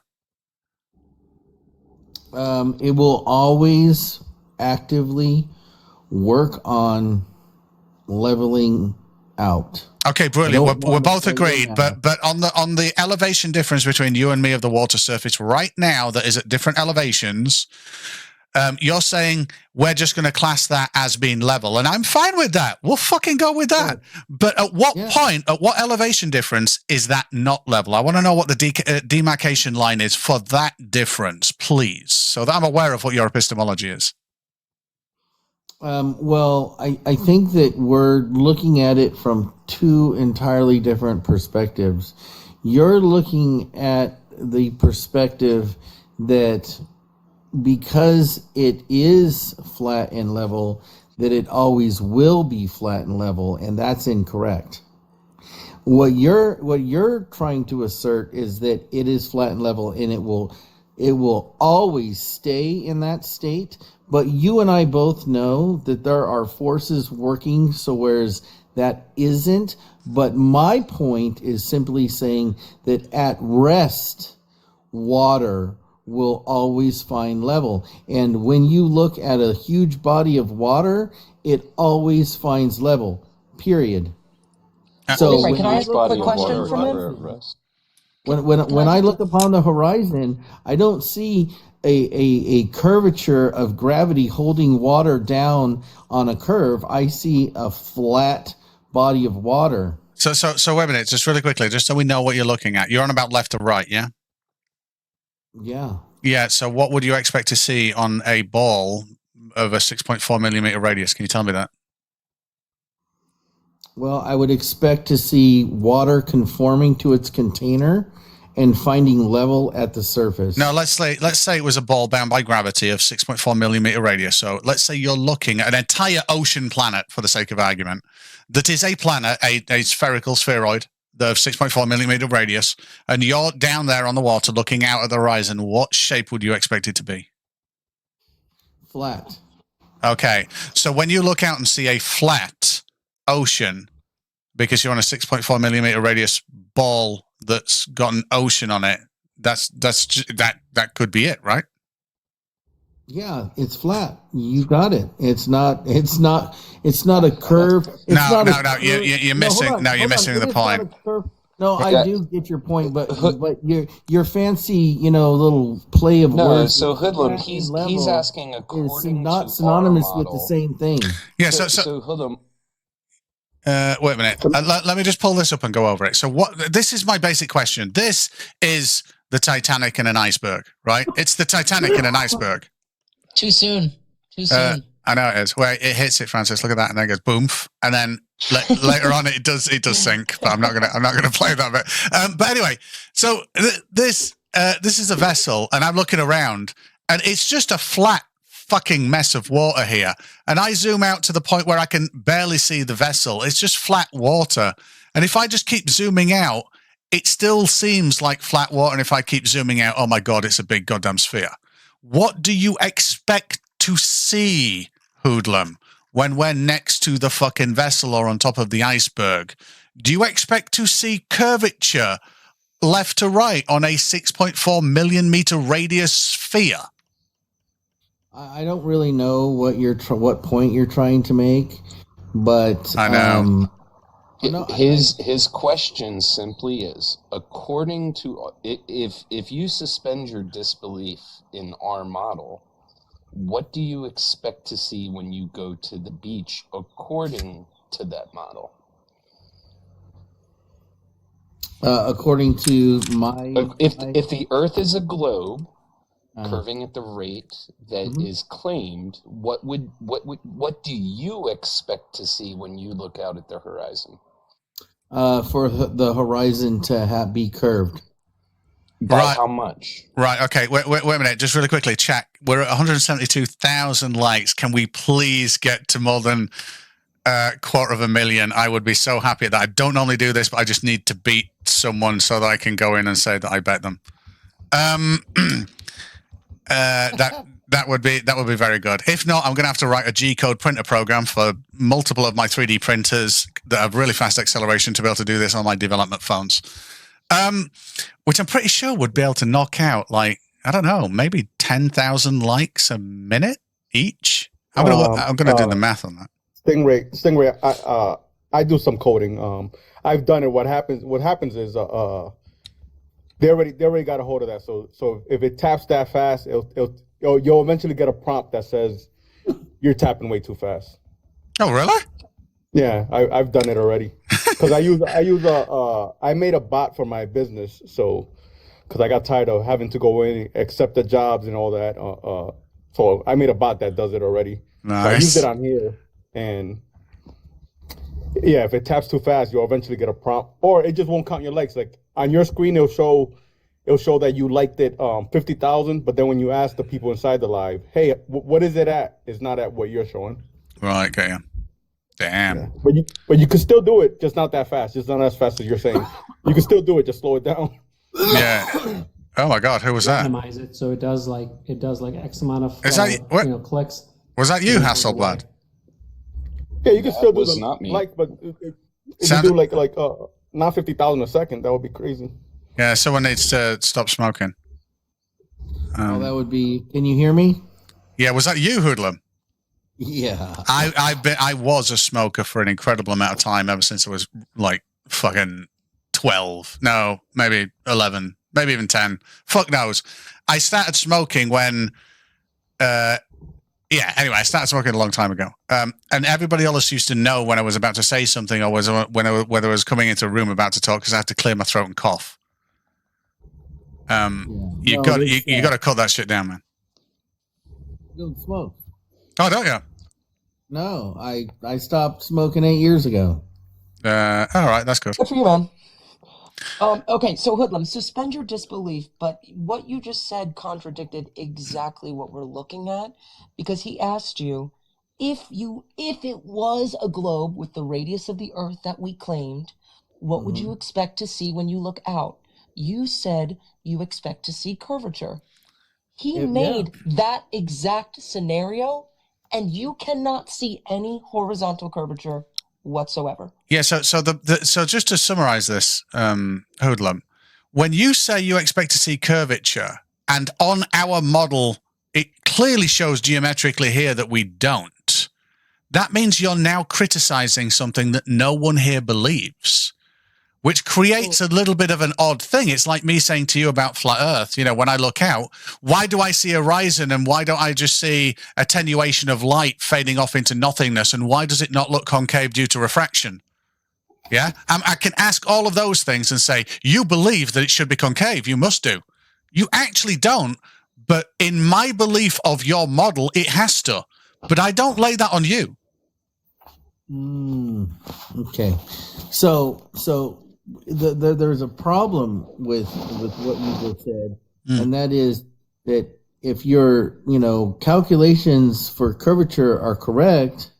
It will always actively work on leveling out. Okay, brilliant. We're both agreed, but on the elevation difference between you and me of the water surface right now that is at different elevations, you're saying we're just going to class that as being level, and I'm fine with that. We'll fucking go with that. But at what point, at what elevation difference is that not level? I want to know what the demarcation line is for that difference, please, so that I'm aware of what your epistemology is. Well, I think that we're looking at it from two entirely different perspectives. You're looking at the perspective that because it is flat and level, that it always will be flat and level, and that's incorrect. What you're trying to assert is that it is flat and level, and it will always stay in that state. But you and I both know that there are forces working, so whereas that isn't. But my point is simply saying that at rest, water will always find level. And when you look at a huge body of water, it always finds level, period. So can I ask a quick question from him? When I look upon the horizon, I don't see a curvature of gravity holding water down on a curve. I see a flat body of water. So wait a minute, just really quickly, just so we know what you're looking at. You're on about left to right, yeah? Yeah. Yeah, so what would you expect to see on a ball of a 6.4 millimeter radius? Can you tell me that? Well, I would expect to see water conforming to its container and finding level at the surface. No, let's say it was a ball bound by gravity of 6.4 millimeter radius. So let's say you're looking at an entire ocean planet, for the sake of argument, that is a planet, a spherical spheroid of 6.4 millimeter radius, and you're down there on the water looking out at the horizon. What shape would you expect it to be? Flat. Okay, so when you look out and see a flat ocean, because you're on a 6.4 millimeter radius ball that's got an ocean on it, that could be it, right? Yeah, it's flat. You got it. It's not a curve. You're missing the point. No, I do get your point, but your fancy, little play of words. So Hoodlum, he's asking according not to synonymous our with the model. same thing. Yeah. So Hoodlum. Wait a minute. Let me just pull this up and go over it. So this is my basic question. This is the Titanic in an iceberg, right? It's the Titanic in an iceberg. Too soon. I know it is. Where it hits it, Francis. Look at that, and then it goes boom, and then later on it does sink. But I'm not gonna play that bit. But anyway, so this is a vessel, and I'm looking around, and it's just a flat fucking mess of water here. And I zoom out to the point where I can barely see the vessel. It's just flat water. And if I just keep zooming out, it still seems like flat water. And if I keep zooming out, oh my God, it's a big goddamn sphere. What do you expect to see, Hoodlum, when we're next to the fucking vessel or on top of the iceberg? Do you expect to see curvature left to right on a 6.4 millimeter radius sphere? I don't really know what point you're trying to make, but I know. His question simply is, according to if you suspend your disbelief in our model, what do you expect to see when you go to the beach according to that model? According to my... If the Earth is a globe, curving at the rate that is claimed, what do you expect to see when you look out at the horizon? For the horizon to be curved. By how much? Right. Okay. Wait a minute. Just really quickly, check. We're at 172,000 likes. Can we please get to more than 250,000? I would be so happy that I don't normally do this, but I just need to beat someone so that I can go in and say that I bet them. That would be very good. If not, I'm going to have to write a G-code printer program for multiple of my 3D printers that have really fast acceleration to be able to do this on my development phones. Which I'm pretty sure would be able to knock out, like, I don't know, maybe 10,000 likes a minute each. I'm gonna do the math on that. Stingray, I do some coding. I've done it. What happens is they already got a hold of that. So if it taps that fast, you'll eventually get a prompt that says you're tapping way too fast. Oh, really? Yeah, I've done it already. Because I made a bot for my business, so because I got tired of having to go in, accept the jobs and all that. So I made a bot that does it already. Nice. So I used it on here, and yeah, if it taps too fast, you'll eventually get a prompt, or it just won't count your likes. Like on your screen, it'll show that you liked it 50,000, but then when you ask the people inside the live, hey, what is it at? It's not at what you're showing. Right. Okay. Yeah. Damn. Yeah. But you can still do it, just not that fast. Just not as fast as you're saying. You can still do it, just slow it down. Yeah. Oh my God, who was that? Randomize it so it does like X amount of clicks. Was that you, Hasselblad? Yeah, you can still do was not me. but if you do like not 50,000 a second, that would be crazy. Yeah, someone needs to stop smoking. That would be. Can you hear me? Yeah, was that you, Hoodlum? Yeah. I was a smoker for an incredible amount of time, ever since I was like fucking 12. No, maybe 11, maybe even 10. Fuck knows. I started smoking when, anyway, I started smoking a long time ago. And everybody else used to know when I was about to say something or whether I was coming into a room about to talk, because I had to clear my throat and cough. You got to cut that shit down, man. You don't smoke. Oh, don't you? No, I stopped smoking 8 years ago. All right, that's good. Good for you, man. Okay, so Hoodlum, suspend your disbelief, but what you just said contradicted exactly what we're looking at, because he asked you if it was a globe with the radius of the Earth that we claimed, what would you expect to see when you look out? You said you expect to see curvature. He made that exact scenario, and you cannot see any horizontal curvature whatsoever. Yeah, so just to summarize this, Hoodlum, when you say you expect to see curvature, and on our model it clearly shows geometrically here that we don't, that means you're now criticizing something that no one here believes, which creates a little bit of an odd thing. It's like me saying to you about flat Earth, when I look out, why do I see a horizon and why don't I just see attenuation of light fading off into nothingness, and why does it not look concave due to refraction? Yeah, I can ask all of those things and say, you believe that it should be concave, you must do. You actually don't, but in my belief of your model, it has to. But I don't lay that on you. Okay, so there's a problem with what you just said, and that is that if your calculations for curvature are correct,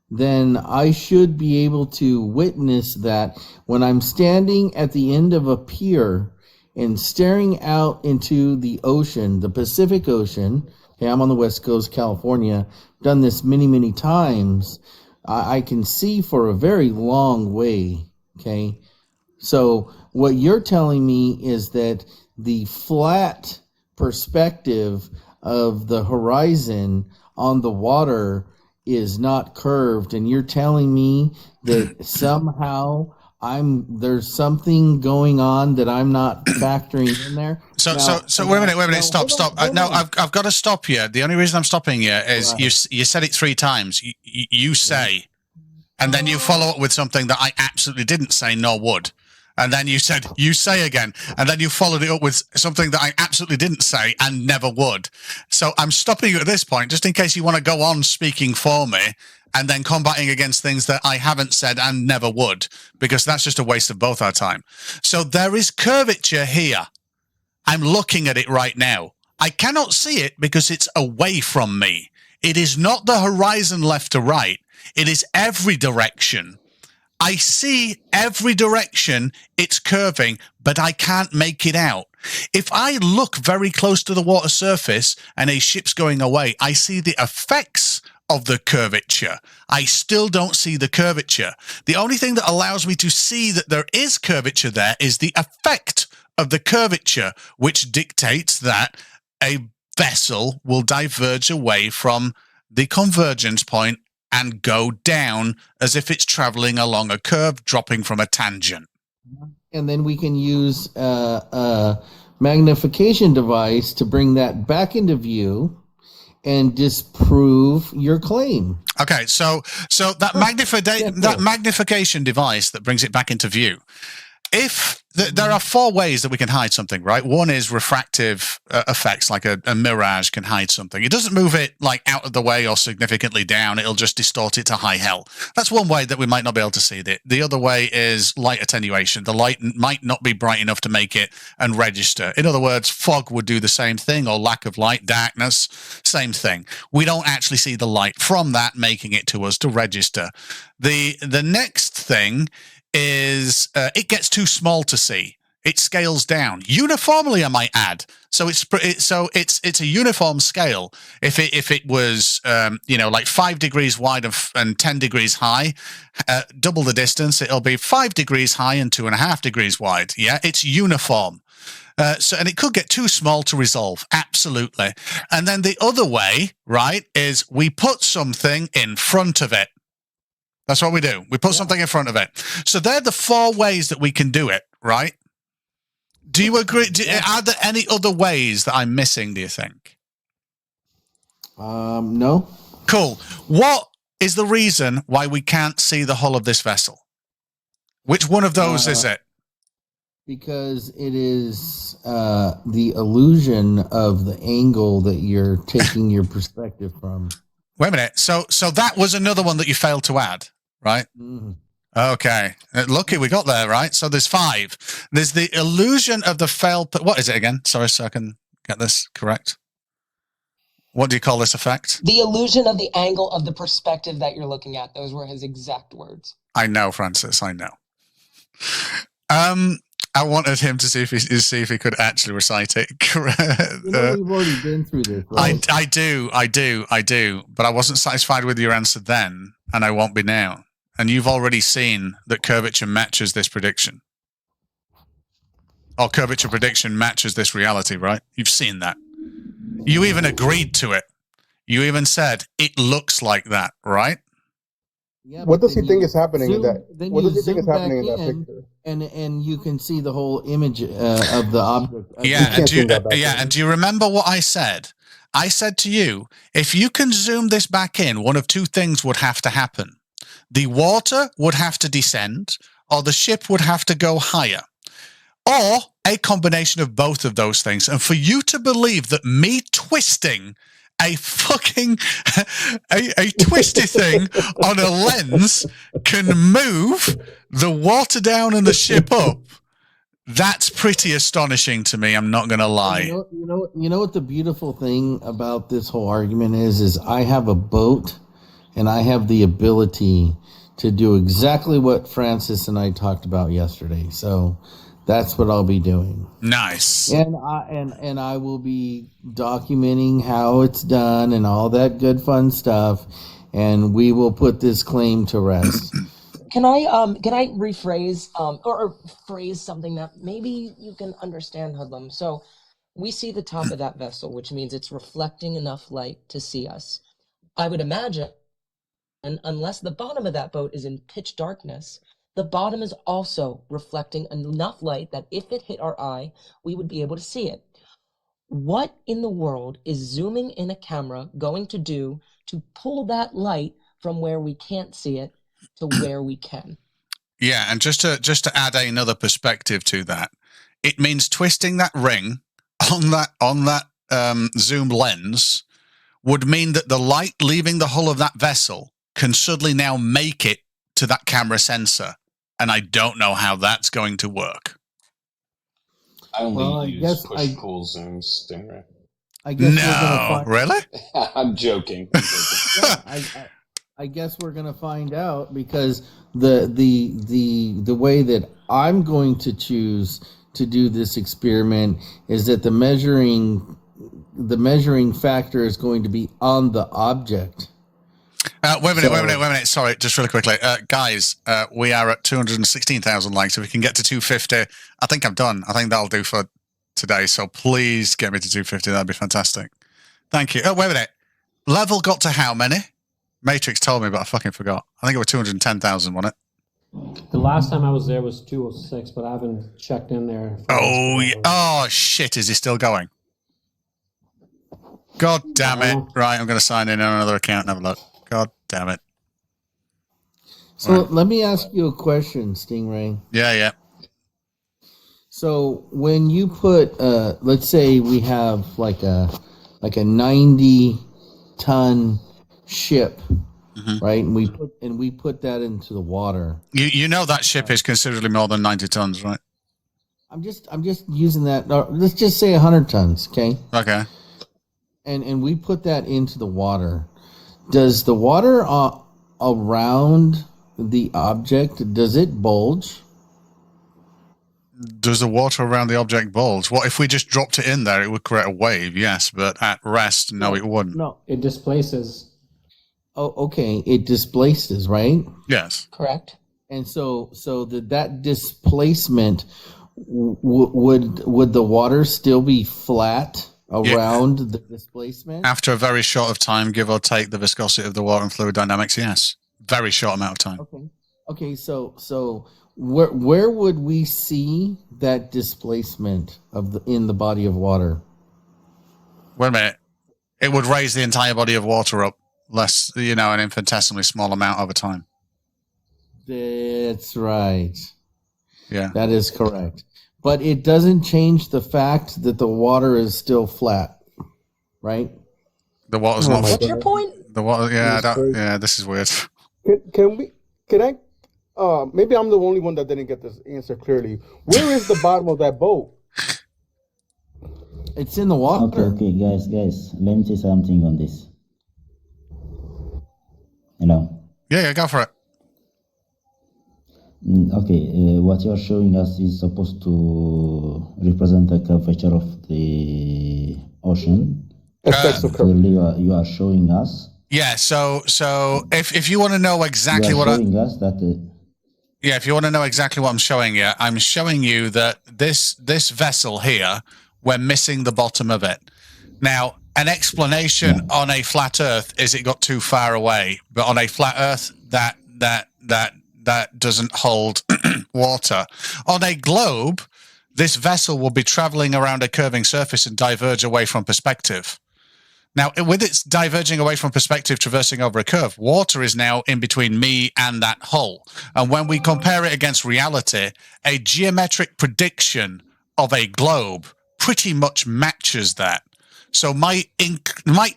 then I should be able to witness that when I'm standing at the end of a pier and staring out into the ocean, the Pacific Ocean. Okay, I'm on the West Coast, California. Done this many times. I can see for a very long way. Okay. So what you're telling me is that the flat perspective of the horizon on the water is not curved, and you're telling me that somehow there's something going on that I'm not factoring in there. So wait a minute, stop. No, I've got to stop here. The only reason I'm stopping here is you said it 3 times. You say, and then you follow up with something that I absolutely didn't say nor would. And then you said, you say again. And then you followed it up with something that I absolutely didn't say and never would. So I'm stopping you at this point, just in case you want to go on speaking for me and then combating against things that I haven't said and never would, because that's just a waste of both our time. So there is curvature here. I'm looking at it right now. I cannot see it because it's away from me. It is not the horizon left to right. It is every direction. I see every direction it's curving, but I can't make it out. If I look very close to the water surface and a ship's going away, I see the effects of the curvature. I still don't see the curvature. The only thing that allows me to see that there is curvature there is the effect of the curvature, which dictates that a vessel will diverge away from the convergence point and go down as if it's traveling along a curve, dropping from a tangent. And then we can use a magnification device to bring that back into view and disprove your claim. Okay, so that magnification device that brings it back into view. If there are four ways that we can hide something, right? One is refractive effects, like a mirage can hide something. It doesn't move it like out of the way or significantly down. It'll just distort it to high hell. That's one way that we might not be able to see it. The other way is light attenuation. The light might not be bright enough to make it and register. In other words, fog would do the same thing, or lack of light, darkness, same thing. We don't actually see the light from that making it to us to register. The next thing is it gets too small to see. It scales down uniformly, I might add. So it's a uniform scale. If it was like 5 degrees wide and 10 degrees high, double the distance, it'll be 5 degrees high and 2.5 degrees wide. Yeah, it's uniform. And it could get too small to resolve. Absolutely. And then the other way, right, is we put something in front of it. That's what we do. We put something in front of it. So they're the four ways that we can do it, right? Do you agree? Are there any other ways that I'm missing, do you think? No. Cool. What is the reason why we can't see the hull of this vessel? Which one of those is it? Because it is the illusion of the angle that you're taking your perspective from. Wait a minute. So that was another one that you failed to add, right? Mm-hmm. Okay. Lucky we got there, right? So there's 5. There's the illusion of the failed... What is it again? Sorry, so I can get this correct. What do you call this effect? The illusion of the angle of the perspective that you're looking at. Those were his exact words. I know, Francis. I know. I wanted him to see if he could actually recite it. We've already been through this, right? I do. But I wasn't satisfied with your answer then, and I won't be now. And you've already seen that curvature matches this prediction. Or curvature prediction matches this reality, right? You've seen that. You even agreed to it. You even said, it looks like that, right? Yeah, what does he think is happening in that? What does he think is happening in that picture? And you can see the whole image of the object. And do you remember what I said? I said to you, if you can zoom this back in, one of two things would have to happen. The water would have to descend, or the ship would have to go higher, or a combination of both of those things. And for you to believe that me twisting a fucking a twisty thing on a lens can move the water down and the ship up, that's pretty astonishing to me. I'm not going to lie. You know what the beautiful thing about this whole argument is I have a boat and I have the ability to do exactly what Francis and I talked about yesterday. So that's what I'll be doing. Nice. And I will be documenting how it's done and all that good fun stuff, and we will put this claim to rest. Can I rephrase or phrase something that maybe you can understand, Hoodlum? So we see the top of that vessel, which means it's reflecting enough light to see us. I would imagine, and unless the bottom of that boat is in pitch darkness, the bottom is also reflecting enough light that if it hit our eye, we would be able to see it. What in the world is zooming in a camera going to do to pull that light from where we can't see it to where we can? Yeah, and just to add another perspective to that, it means twisting that ring on that zoom lens would mean that the light leaving the hull of that vessel can suddenly now make it to that camera sensor, and I don't know how that's going to work. I only use push-pull zooms, Stingray. I guess no, we're gonna find. Really? I'm joking. I guess we're gonna find out, because the way that I'm going to choose to do this experiment is that the measuring factor is going to be on the object. Wait a minute. Sorry, just really quickly. Guys, we are at 216,000 likes. If we can get to 250, I think I'm done. I think that'll do for today. So please get me to 250. That'd be fantastic. Thank you. Oh, wait a minute. Level got to how many? Matrix told me, but I fucking forgot. I think it was 210,000, wasn't it? The last time I was there was 206, but I haven't checked in there. Oh, yeah. Oh, shit. Is he still going? God damn it. Right, I'm going to sign in on another account and have a look. God damn it. So let me ask you a question, Stingray. Yeah. So when you put, let's say we have like a 90-ton ship, right? And we put that into the water. You know that ship is considerably more than 90 tons, right? I'm just using that. Let's just say 100 tons, okay? Okay. And we put that into the water. Does the water around the object, does it bulge? Does the water around the object bulge? What if we just dropped it in there? It would create a wave, yes, but at rest, no, it wouldn't. No, it displaces. Oh, okay. It displaces, right? Yes. Correct. And so that displacement, would the water still be flat around the displacement? After a very short of time, give or take the viscosity of the water and fluid dynamics, yes. Very short amount of time. Okay. So where would we see that displacement in the body of water? Wait a minute. It would raise the entire body of water up less, an infinitesimally small amount over time. That's right. Yeah. That is correct. But it doesn't change the fact that the water is still flat, right? The water's not. What's your point? The water. Yeah. This is weird. Can I? Maybe I'm the only one that didn't get this answer clearly. Where is the bottom of that boat? It's in the water. Okay, guys, let me say something on this. Hello. Yeah, go for it. Okay, what you're showing us is supposed to represent the curvature of the ocean. Clearly, you are showing us. Yeah. So if you want to know exactly what showing us that. If you want to know exactly what I'm showing you, I'm showing you that this vessel here, we're missing the bottom of it. Now, an explanation on a flat Earth is it got too far away, but on a flat Earth, that doesn't hold water. On a globe, this vessel will be traveling around a curving surface and diverge away from perspective. Now, with its diverging away from perspective, traversing over a curve, water is now in between me and that hull. And when we compare it against reality, a geometric prediction of a globe pretty much matches that. So my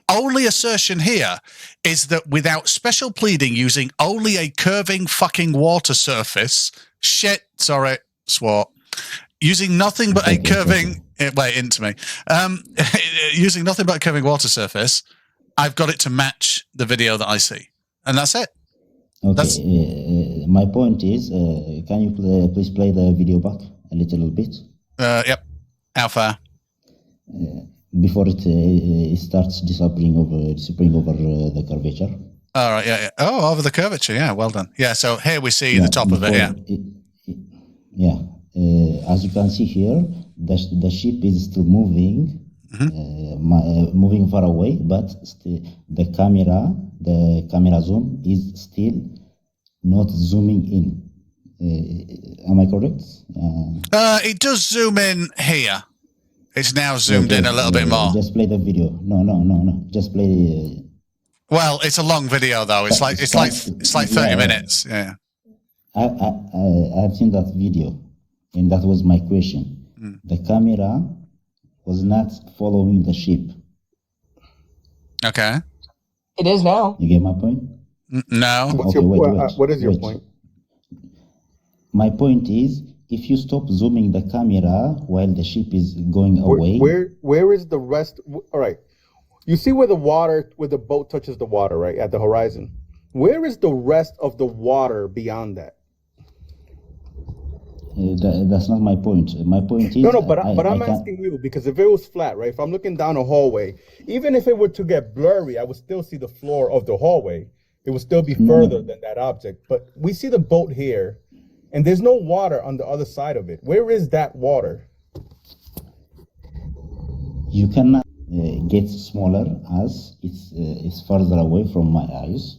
only assertion here is that without special pleading, using only a curving fucking water surface, using nothing but a curving, using nothing but a curving water surface, I've got it to match the video that I see. And that's it. Okay, my point is, can you please play the video back a little bit? Yep. How far? Before it starts disappearing over the curvature. All right, yeah. Oh, over the curvature, yeah, well done. Yeah, so here we see the top of it, yeah. As you can see here, the ship is still moving, moving far away, but the camera zoom is still not zooming in. Am I correct? It does zoom in here. It's now zoomed in a little bit more. Just play the video. No. Just play. Well, it's a long video though. It's like 30 minutes. Yeah. I've seen that video, and that was my question. The camera was not following the ship. Okay. It is now. You get my point? No. Okay, wait. What is your point? My point is, if you stop zooming the camera while the ship is going away. Where is the rest? All right. You see where the boat touches the water, right? At the horizon. Where is the rest of the water beyond that? That's not my point. My point is... No, but I'm asking you, because if it was flat, right? If I'm looking down a hallway, even if it were to get blurry, I would still see the floor of the hallway. It would still be further than that object. But we see the boat here, and there's no water on the other side of it. Where is that water? You cannot get smaller as it's further away from my eyes.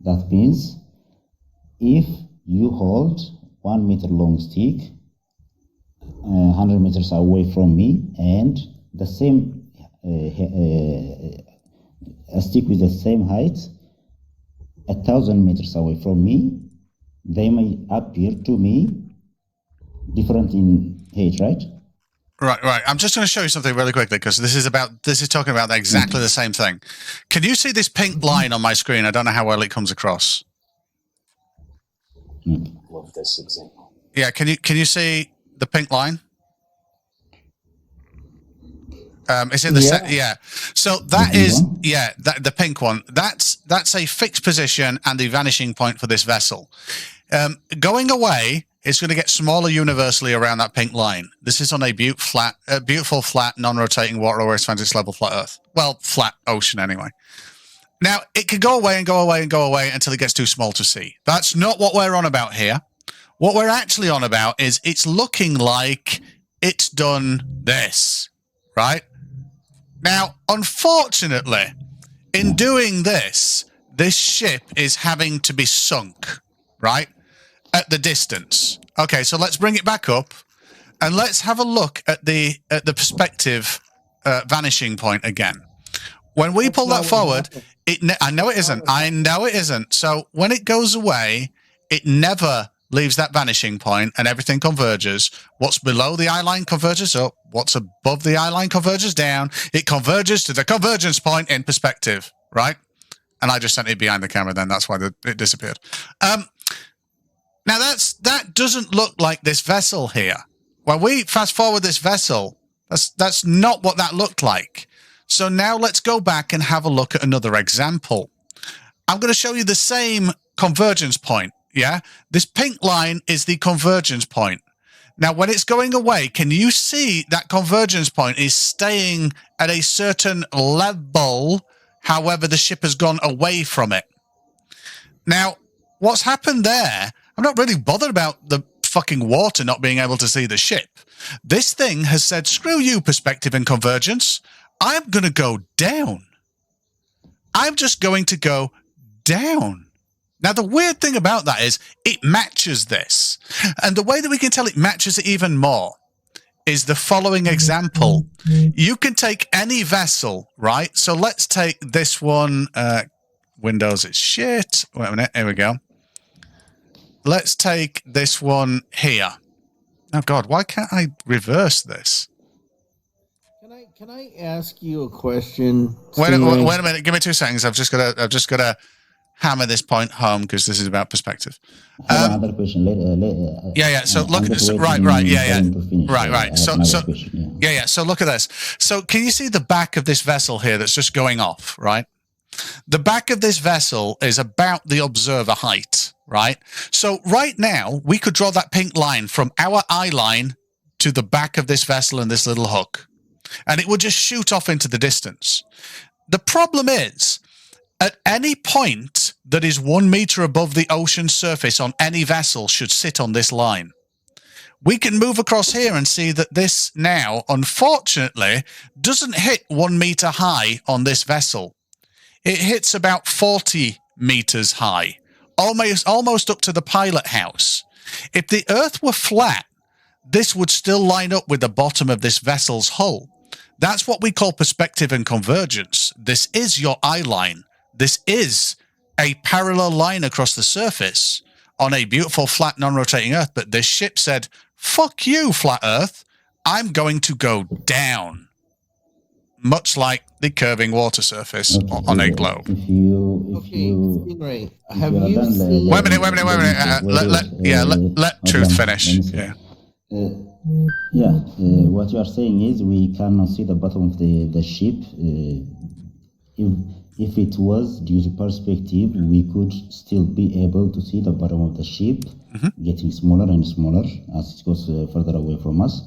That means if you hold 1 meter long stick 100 meters away from me, and the same a stick with the same height 1,000 meters away from me, they may appear to me different in height, right? Right. I'm just going to show you something really quickly, because this is talking about exactly the same thing. Can you see this pink line on my screen? I don't know how well it comes across. Love this example. Yeah, can you see the pink line? It's in the yeah. So that is the pink one. That's a fixed position and the vanishing point for this vessel. Going away, it's going to get smaller universally around that pink line. This is on a beautiful flat, non-rotating water expansive level flat Earth. Well, flat ocean anyway. Now it could go away and go away and go away until it gets too small to see. That's not what we're on about here. What we're actually on about is it's looking like it's done this, right? Now, unfortunately, in doing this, this ship is having to be sunk, right, at the distance. Okay, so let's bring it back up, and let's have a look at the perspective vanishing point again. When we pull that forward, I know it isn't. I know it isn't. So when it goes away, it never leaves that vanishing point, and everything converges. What's below the eye line converges up. What's above the eye line converges down. It converges to the convergence point in perspective, right? And I just sent it behind the camera then. That's why it disappeared. Now, that doesn't look like this vessel here. When we fast forward this vessel, that's not what that looked like. So now let's go back and have a look at another example. I'm going to show you the same convergence point. Yeah, this pink line is the convergence point. Now, when it's going away, can you see that convergence point is staying at a certain level, however the ship has gone away from it? Now, what's happened there, I'm not really bothered about the fucking water not being able to see the ship. This thing has said, screw you, perspective and convergence. I'm going to go down. I'm just going to go down. Now, the weird thing about that is it matches this. And the way that we can tell it matches it even more is the following example. You can take any vessel, right? So let's take this one. Windows is shit. Wait a minute. Here we go. Let's take this one here. Oh, God, why can't I reverse this? Can I ask you a question? Wait a minute. Give me 2 seconds. I've just got to hammer this point home because this is about perspective. Another question. So look at this. Right. So look at this. So can you see the back of this vessel here that's just going off, right? The back of this vessel is about the observer height, right? So right now we could draw that pink line from our eye line to the back of this vessel and this little hook, and it would just shoot off into the distance. The problem is, at any point that is 1 meter above the ocean surface on any vessel should sit on this line. We can move across here and see that this now, unfortunately, doesn't hit 1 meter high on this vessel. It hits about 40 meters high, almost up to the pilot house. If the Earth were flat, this would still line up with the bottom of this vessel's hull. That's what we call perspective and convergence. This is your eye line. This is a parallel line across the surface. on a beautiful, flat, non-rotating Earth, but this ship said, fuck you, flat Earth. I'm going to go down. Much like the curving water surface on a globe. Stingray, have you seen... Wait a minute. Let Truth finish. Yeah. What you are saying is we cannot see the bottom of the ship. If it was due to perspective, we could still be able to see the bottom of the ship getting smaller and smaller as it goes further away from us.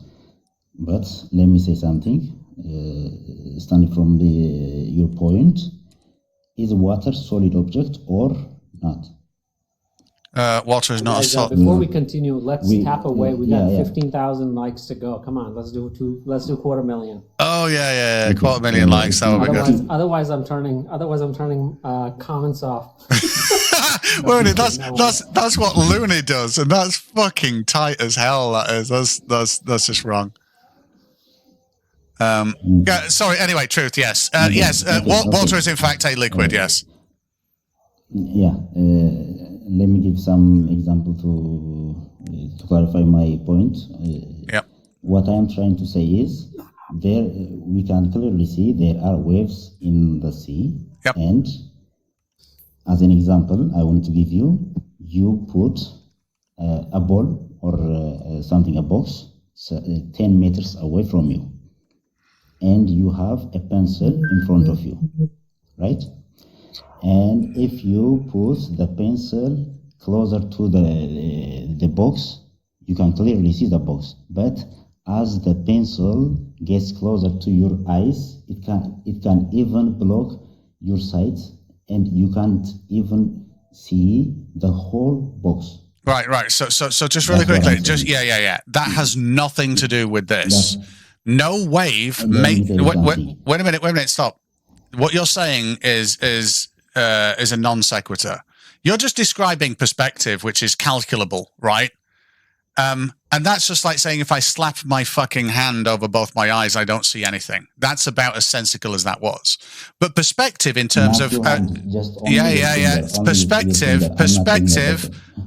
But let me say something. Standing from your point, is water solid object or not? Water is not a solid. Before we continue, let's tap away. We got 15,000 likes to go. Come on, let's do 250,000. Oh yeah, 250,000 likes. That would be good. Otherwise, I'm turning comments off. Wait a minute, that's what Looney does, and that's fucking tight as hell. That is. That's just wrong. Sorry. Anyway, Truth. Yes. Yes. Water is in fact a liquid. Yes. Yeah. Let me give some example to clarify my point. What I am trying to say is we can clearly see there are waves in the sea. And as an example, I want to give you put a ball or a box 10 meters away from you. And you have a pencil in front of you, right? And if you put the pencil closer to the box, you can clearly see the box. But as the pencil gets closer to your eyes, it can even block your sight, and you can't even see the whole box. Right. So just really quickly, that has nothing to do with this. No wave wait a minute, stop. What you're saying is a non sequitur. You're just describing perspective, which is calculable, right? And that's just like saying if I slap my fucking hand over both my eyes, I don't see anything. That's about as sensical as that was. But perspective in terms of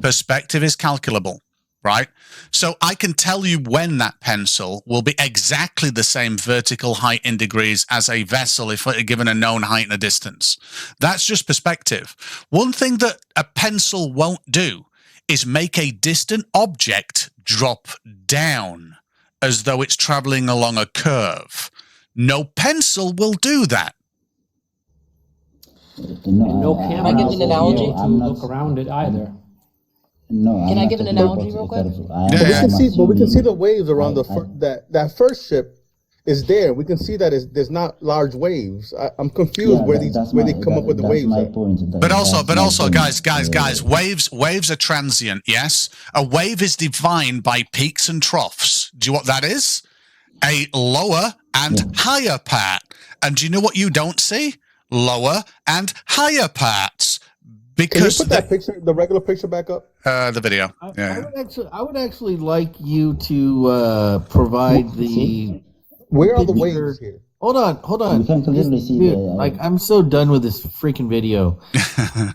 perspective is calculable. Right? So I can tell you when that pencil will be exactly the same vertical height in degrees as a vessel if given a known height and a distance. That's just perspective. One thing that a pencil won't do is make a distant object drop down as though it's traveling along a curve. No pencil will do that. No camera. Can I give an analogy? To look around it either. No, can I give an analogy real quick? We can see the waves around that first ship is there. We can see that there's not large waves. I'm confused where they come up with the waves. But also, guys, waves are transient. Yes, a wave is defined by peaks and troughs. Do you know what that is? A lower and higher part. And do you know what you don't see? Lower and higher parts. Because can you put that picture, the regular picture, back up? The video. I would actually like you to provide the. Where are the waves here? Hold on. You can clearly see I'm so done with this freaking video.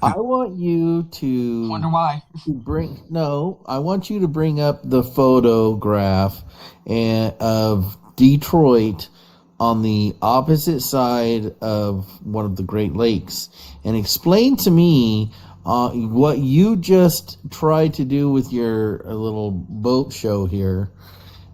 I want you to. Wonder why. I want you to bring up the photograph of Detroit on the opposite side of one of the Great Lakes and explain to me what you just tried to do with your little boat show here,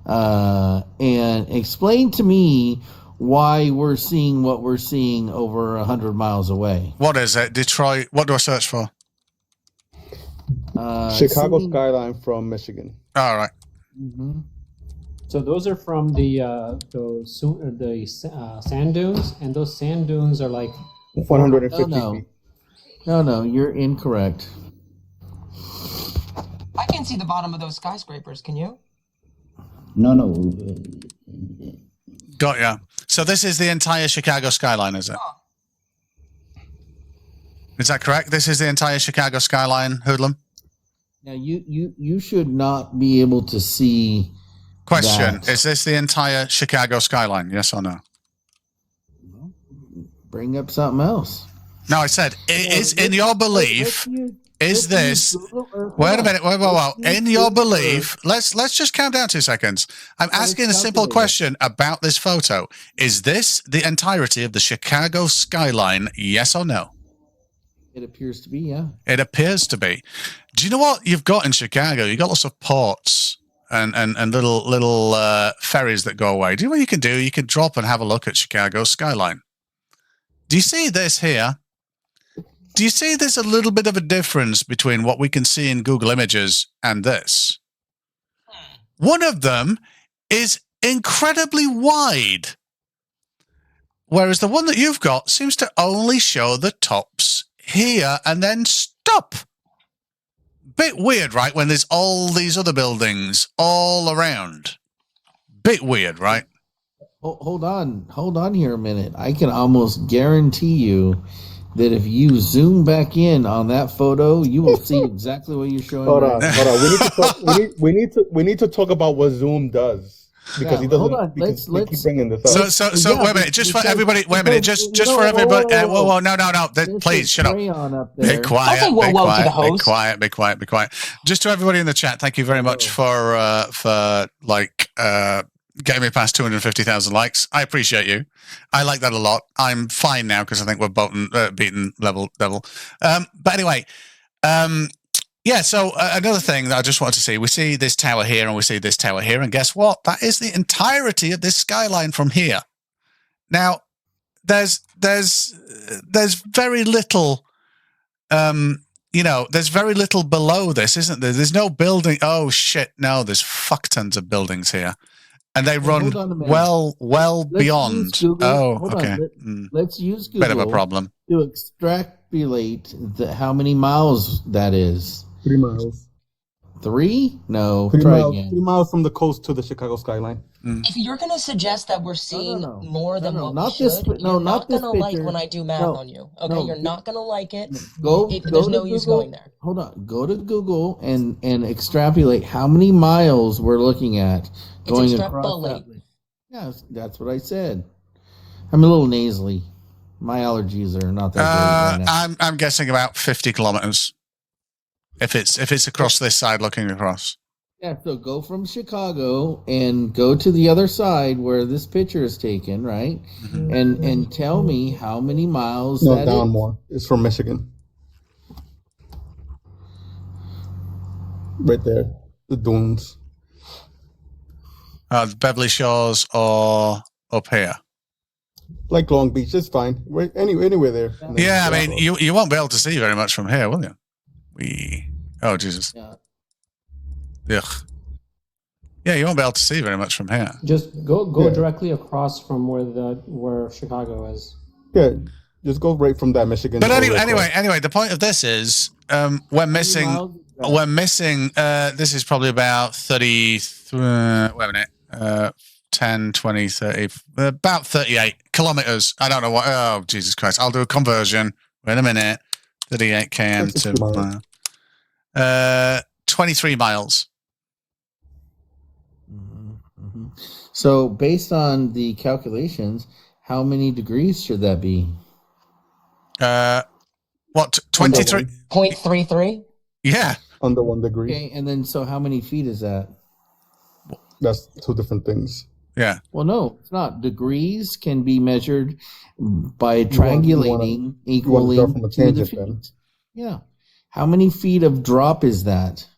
and explain to me why we're seeing what we're seeing over 100 miles away. What is it? Detroit. What do I search for? Chicago skyline from Michigan. All right. Mm-hmm. So those are from the sand dunes, and those sand dunes are like 150 feet. No, you're incorrect. I can't see the bottom of those skyscrapers. Can you? No. Got ya. So this is the entire Chicago skyline, is it? Is that correct? This is the entire Chicago skyline, Hoodlum? Now you should not be able to see. Question: is this the entire Chicago skyline? Yes or no? Bring up something else. No, I said, is in your belief, is this? Wait a minute. Whoa. In your belief, let's just count down 2 seconds. I'm asking a simple question about this photo. Is this the entirety of the Chicago skyline? Yes or no? It appears to be, yeah. It appears to be. Do you know what you've got in Chicago? You've got lots of ports and little ferries that go away. Do you know what you can do? You can drop and have a look at Chicago's skyline. Do you see this here? Do you see there's a little bit of a difference between what we can see in Google Images and this? One of them is incredibly wide, whereas the one that you've got seems to only show the tops here and then stop. Bit weird, right? When there's all these other buildings all around. Bit weird, right? Hold on here a minute. I can almost guarantee you that if you zoom back in on that photo, you will see exactly what you're showing. Hold on. We need to talk about what Zoom does, because he doesn't. Hold on. Let's keep bringing this up. So wait a minute, just for everybody. Wait a minute, just for everybody. Whoa, no. Please shut up. Be quiet. Be quiet. Just to everybody in the chat, thank you very much for getting me past 250,000 likes. I appreciate you. I like that a lot. I'm fine now because I think we're beaten level. But anyway, yeah, so another thing that I just wanted to see, we see this tower here and we see this tower here, and guess what? That is the entirety of this skyline from here. Now, there's very little, there's very little below this, isn't there? There's no building. Oh, shit, no, there's fuck tons of buildings here. And they run well beyond. Okay. Let's use Google. Bit of a problem. To extrapolate how many miles that is. 3 miles. 3? No. 3 try miles. again. 3 miles from the coast to the Chicago skyline. If you're going to suggest that we're seeing more than what not we this, should, no, you're not not this going to like picture. when I do math on you. Okay, no, you're not going to like it. There's no use going there. Hold on. Go to Google and extrapolate how many miles we're looking at going across that. Yes, that's what I said. I'm a little nasally. My allergies are not that great right now. I'm guessing about 50 kilometers. If it's across this side looking across. Yeah, so go from Chicago and go to the other side where this picture is taken, right? Mm-hmm. And tell me how many miles that down is. more. It's from Michigan. Right there. The dunes. Beverly Shores or up here? Like Long Beach, it's fine. Right, anywhere there. Yeah, I mean, you won't be able to see very much from here, will you? Oh, Jesus. Yeah. Yeah, you won't be able to see very much from here. Just go directly across from where Chicago is. Yeah, just go right from that Michigan. But anyway, the point of this is we're missing. This is probably about 30. Wait a minute. 10, 20, 30, about 38 kilometers. I don't know what. Oh, Jesus Christ. I'll do a conversion. Wait a minute. 38 km to 23 miles. Mm-hmm. So, based on the calculations, how many degrees should that be? What, 23? 0.33? Yeah. Under 1 degree. Okay, and then so how many feet is that? That's 2 different things. Yeah. Well, no, it's not. Degrees can be measured by triangulating equally from a to the tangent, feet. then. Yeah. How many feet of drop is that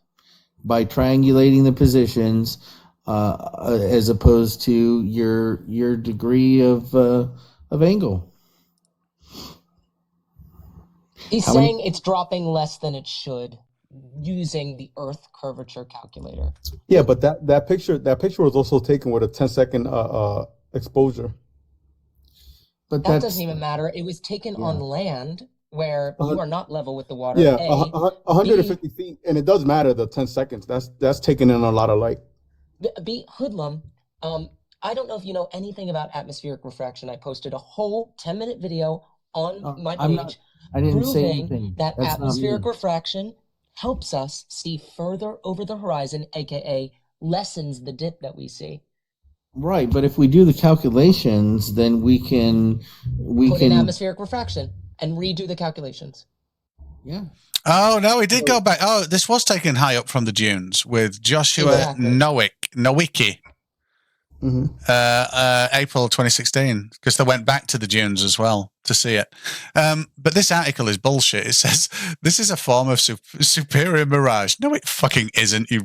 by triangulating the positions as opposed to your degree of angle? He's saying it's dropping less than it should using the Earth curvature calculator. Yeah, but that picture was also taken with a 10-second exposure. But that doesn't even matter. It was taken on land where you are not level with the water. Yeah, 150 feet, and it does matter the 10 seconds. That's taking in a lot of light. Hoodlum. I don't know if you know anything about atmospheric refraction. I posted a whole 10-minute video on my page I didn't say proving anything. that That's atmospheric refraction helps us see further over the horizon, aka lessens the dip that we see. Right, but if we do the calculations, then we can Put in atmospheric refraction and redo the calculations. Yeah. Oh, no, he did go back. Oh, this was taken high up from the dunes with Joshua Nowicki. April 2016, because they went back to the dunes as well to see it. But this article is bullshit. It says this is a form of superior mirage. No, it fucking isn't. You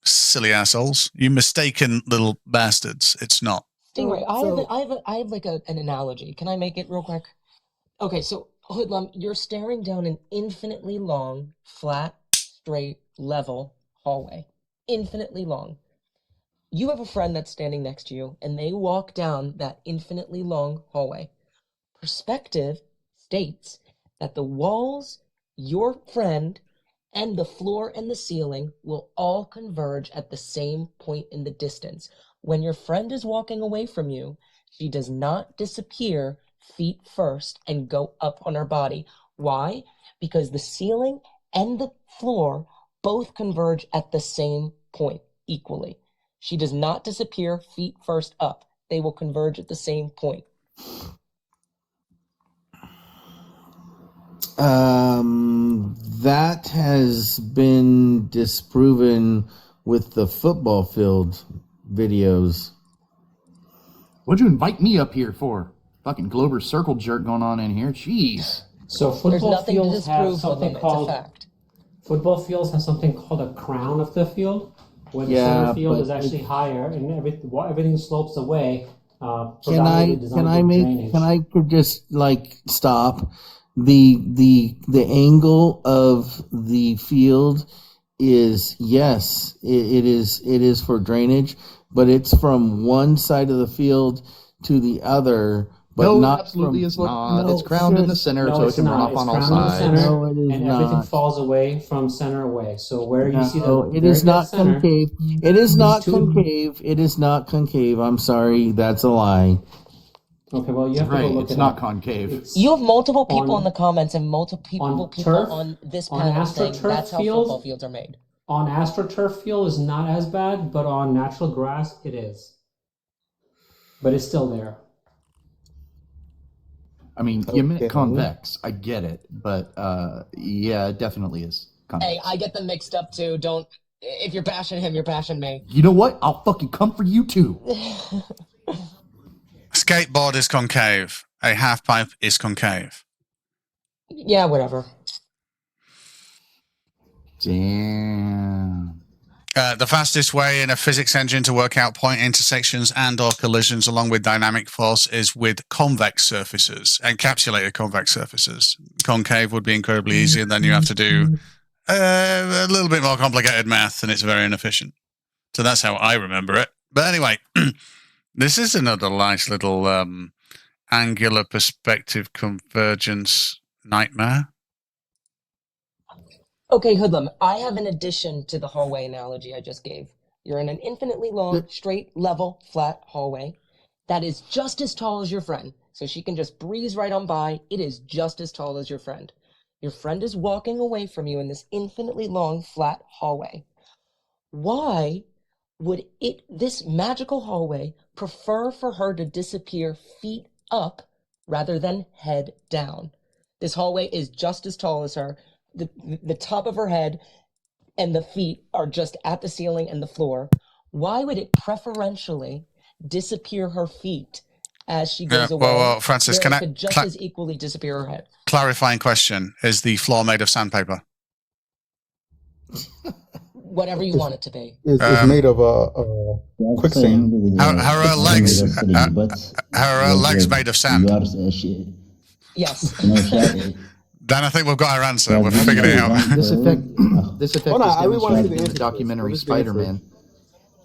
silly assholes. You mistaken little bastards. It's not. Stingray, I have like an analogy. Can I make it real quick? Okay, so Hoodlum, you're staring down an infinitely long, flat, straight, level hallway. Infinitely long. You have a friend that's standing next to you, and they walk down that infinitely long hallway. Perspective states that the walls, your friend, and the floor and the ceiling will all converge at the same point in the distance. When your friend is walking away from you, she does not disappear feet first and go up on her body. Why? Because the ceiling and the floor both converge at the same point equally. She does not disappear feet first up. They will converge at the same point. That has been disproven with the football field videos. What'd you invite me up here for? Fucking Glover circle jerk going on in here. Jeez. So football fields have something called Football fields have something called a crown of the field, where the center field is actually higher and everything slopes away. Can I just stop? The angle of the field is, yes, it is for drainage, but it's from one side of the field to the other. But no, not absolutely is not. No, it's crowned in the center so it can run off on all sides. Everything falls away from center away. So where you see it is not concave. It is not concave. It is not concave. I'm sorry, that's a lie. Okay, well you have to look. It's not concave. You have multiple people in the comments and multiple people on this panel saying that's how football fields are made. On AstroTurf field is not as bad, but on natural grass it is. But it's still there. I mean, you meant convex. I get it, but yeah, it definitely is convex. Hey, I get them mixed up too. Don't. If you're bashing him, you're bashing me. You know what? I'll fucking come for you too. Skateboard is concave. A half pipe is concave. Yeah, whatever. Damn. The fastest way in a physics engine to work out point intersections and or collisions along with dynamic force is with convex surfaces, encapsulated convex surfaces. Concave would be incredibly easy, and then you have to do a little bit more complicated math, and it's very inefficient. So that's how I remember it. But anyway, this is another nice little angular perspective convergence nightmare. Okay, Hoodlum, I have an addition to the hallway analogy I just gave. You're in an infinitely long, straight, level, flat hallway that is just as tall as your friend. So she can just breeze right on by. It is just as tall as your friend. Your friend is walking away from you in this infinitely long, flat hallway. Why would this magical hallway prefer for her to disappear feet up rather than head down? This hallway is just as tall as her. The top of her head and the feet are just at the ceiling and the floor. Why would it preferentially disappear her feet as she goes away? Well, Francis, can I could just as equally disappear her head? Clarifying question: is the floor made of sandpaper? Whatever you want it to be. It's made of quicksand. How are her legs? How are her legs made of sand? Yes. Dan, I think we've got our answer. We've figured it out. This effect is demonstrated in the documentary Spider-Man.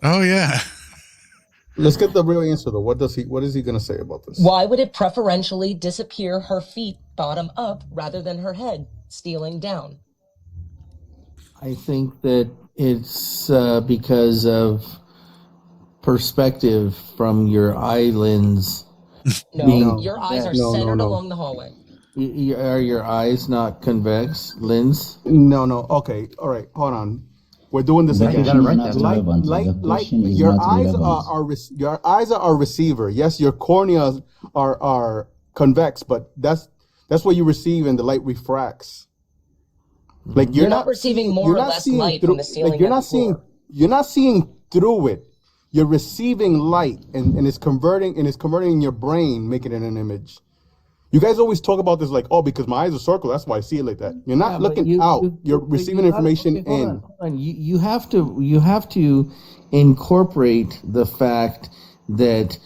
Oh yeah. Let's get the real answer though. What is he going to say about this? Why would it preferentially disappear her feet bottom up rather than her head stealing down? I think that it's because of perspective from your eye lens. No, your eyes are centered along the hallway. Are your eyes not convex lens? No. Okay. All right. Hold on. We're doing this again. Your eyes are receiver. Yes, your corneas are convex, but That's what you receive, and the light refracts. Like You're not receiving more or less light from the ceiling. Like you're not seeing through it. You're receiving light, and it's converting in your brain, making it an image. You guys always talk about this like, oh, because my eyes are circle, that's why I see it like that. You're not looking out. You're receiving information in. Hold on. You have to incorporate the fact that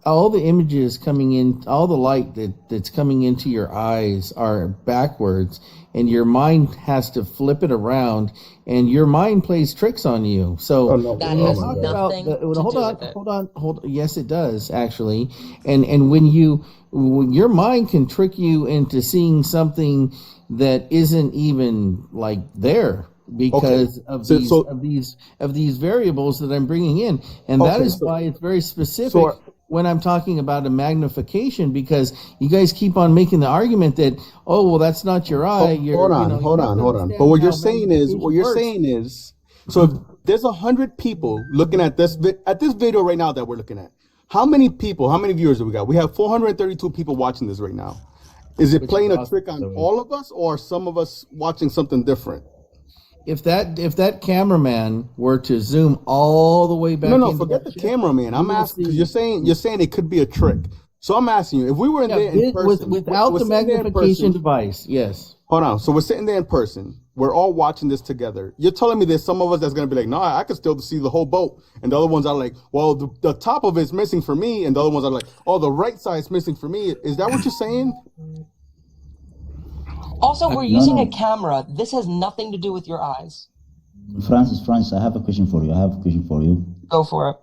all the images coming in, all the light that's coming into your eyes are backwards, and your mind has to flip it around, and your mind plays tricks on you. So that has nothing to do with it. Hold on. Yes, it does actually. And when your mind can trick you into seeing something that isn't even like there because of these variables that I'm bringing in, and that is why it's very specific. When I'm talking about a magnification, because you guys keep on making the argument that, oh, well, that's not your eye. Hold on. But what you're saying is, so if there's 100 people looking at this video right now that we're looking at, how many viewers do we got? We have 432 people watching this right now. Is it playing a trick on all of us, or some of us watching something different? If that cameraman were to zoom all the way back, forget the cameraman. I'm asking because you're saying it could be a trick. So I'm asking you, if we were in there in person without the magnification device, yes. Hold on. So we're sitting there in person. We're all watching this together. You're telling me there's some of us that's gonna be like, no, I can still see the whole boat, and the other ones are like, well, the top of it's missing for me, and the other ones are like, oh, the right side's missing for me. Is that what you're saying? Also, we're using a camera. This has nothing to do with your eyes. Francis, I have a question for you. Go for it.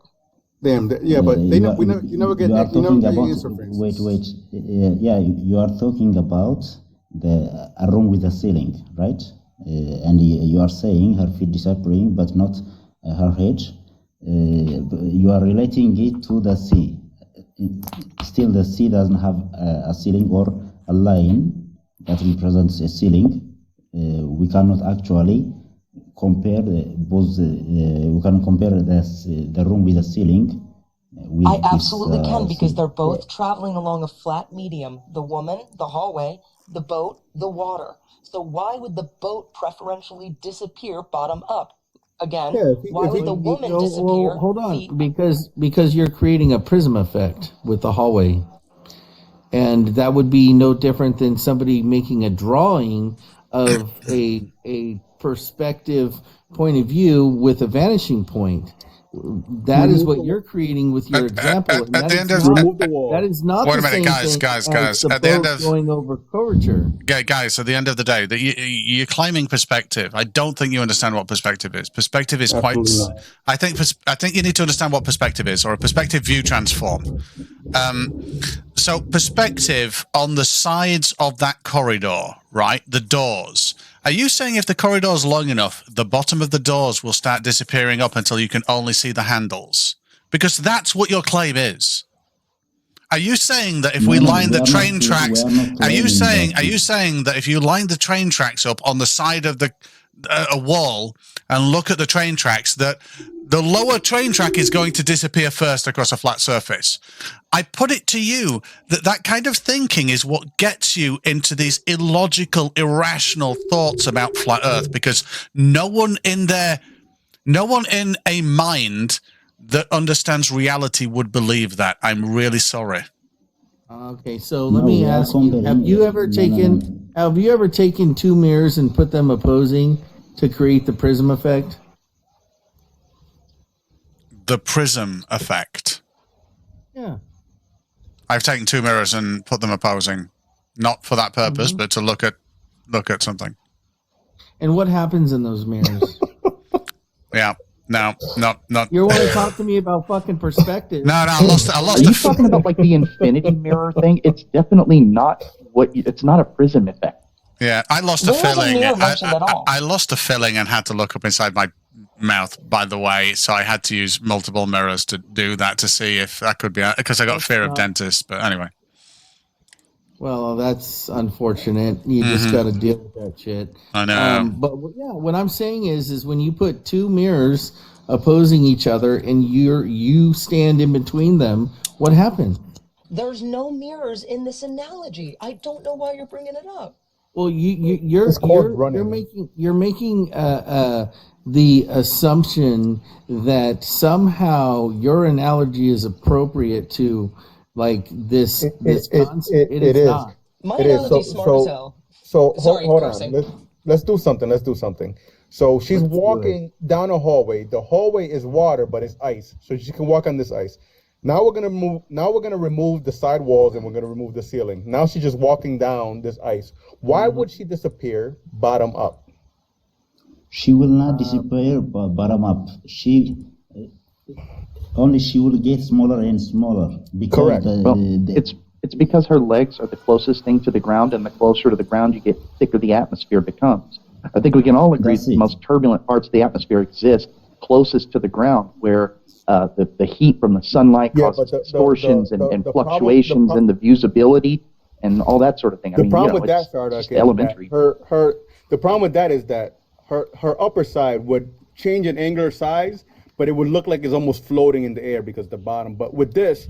Damn, yeah, but you never get the answer. Wait. You are talking about a room with a ceiling, right? And you are saying her feet disappearing, but not her head. You are relating it to the sea. Still, the sea doesn't have a ceiling or a line that represents a ceiling. We cannot actually compare both. We can compare the room with the ceiling. I absolutely can, because they're both traveling along a flat medium. The woman, the hallway, the boat, the water. So why would the boat preferentially disappear bottom up? Again, why would the woman disappear? Well, hold on, because you're creating a prism effect with the hallway. And that would be no different than somebody making a drawing of a perspective point of view with a vanishing point. That is what you're creating with your example. At the end of the wall. That is not the same thing guys. as the at the end boat of going over curvature. Guys, at the end of the day, that you're claiming perspective. I don't think you understand what perspective is. Perspective is quite. I think you need to understand what perspective is, or a perspective view transform. So perspective on the sides of that corridor, right? The doors. Are you saying if the corridor is long enough, the bottom of the doors will start disappearing up until you can only see the handles? Because that's what your claim is. Are you saying that if we line the train tracks, are you saying that if you line the train tracks up on the side of a wall and look at the train tracks, that the lower train track is going to disappear first across a flat surface? I put it to you that kind of thinking is what gets you into these illogical, irrational thoughts about flat Earth, because no one in a mind that understands reality would believe that. I'm really sorry. Okay, so let me ask you: Have you ever taken two mirrors and put them opposing to create the prism effect? The prism effect. Yeah. I've taken two mirrors and put them opposing, not for that purpose, but to look at something. And what happens in those mirrors? Yeah. No. You want to talk to me about fucking perspective? No, I lost. Are you talking about like the infinity mirror thing? It's definitely not it's not a prism effect. Yeah, I lost a filling. I lost a filling and had to look up inside my mouth, by the way, so I had to use multiple mirrors to do that, to see if that could be, because I got fear of dentists. But anyway. Well, that's unfortunate. You just got to deal with that shit. I know. But yeah, what I'm saying is when you put two mirrors opposing each other and you stand in between them, what happens? There's no mirrors in this analogy. I don't know why you're bringing it up. Well, you're making the assumption that somehow your analogy is appropriate to like this concept. It is not. My analogy's smart as hell. So Sorry, hold cursing. on. Let's do something. So she's walking down a hallway. The hallway is water, but it's ice. So she can walk on this ice. Now we're gonna remove the side walls and we're gonna remove the ceiling. Now she's just walking down this ice. Why would she disappear bottom up? She will not disappear bottom up. She will get smaller and smaller because Correct. It's because her legs are the closest thing to the ground, and the closer to the ground you get, the thicker the atmosphere becomes. I think we can all agree that the most turbulent parts of the atmosphere exist closest to the ground, where the heat from the sunlight causes distortions and fluctuations in the visibility and all that sort of thing. The problem with that, Sardak, is elementary. The problem with that is that her upper side would change in angular size, but it would look like it's almost floating in the air because the bottom. But with this,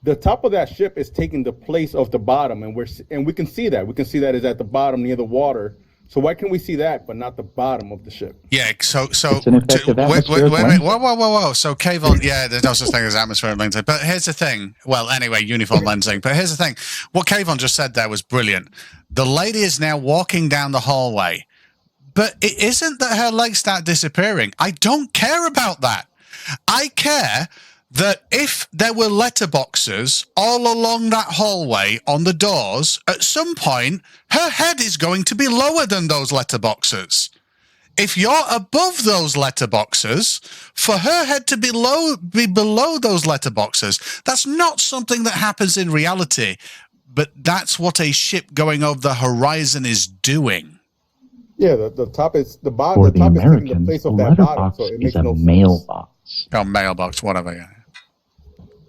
the top of that ship is taking the place of the bottom, and we can see that. We can see that is at the bottom near the water. So why can we see that, but not the bottom of the ship? Yeah, so it's an effective atmospheric wait, whoa. So Kayvon, yeah, there's no such thing as atmospheric lensing. But here's the thing. Well, anyway, uniform lensing. But here's the thing. What Kayvon just said there was brilliant. The lady is now walking down the hallway, but it isn't that her legs start disappearing. I don't care about that. I care that if there were letterboxes all along that hallway on the doors, at some point, her head is going to be lower than those letterboxes. If you're above those letterboxes, for her head to be below those letterboxes, that's not something that happens in reality, but that's what a ship going over the horizon is doing. Yeah, the top is the bottom. For the top the is taking the Americans, place a of that bottom, letterbox so it is makes a no sense. mailbox. Oh, mailbox, whatever, yeah.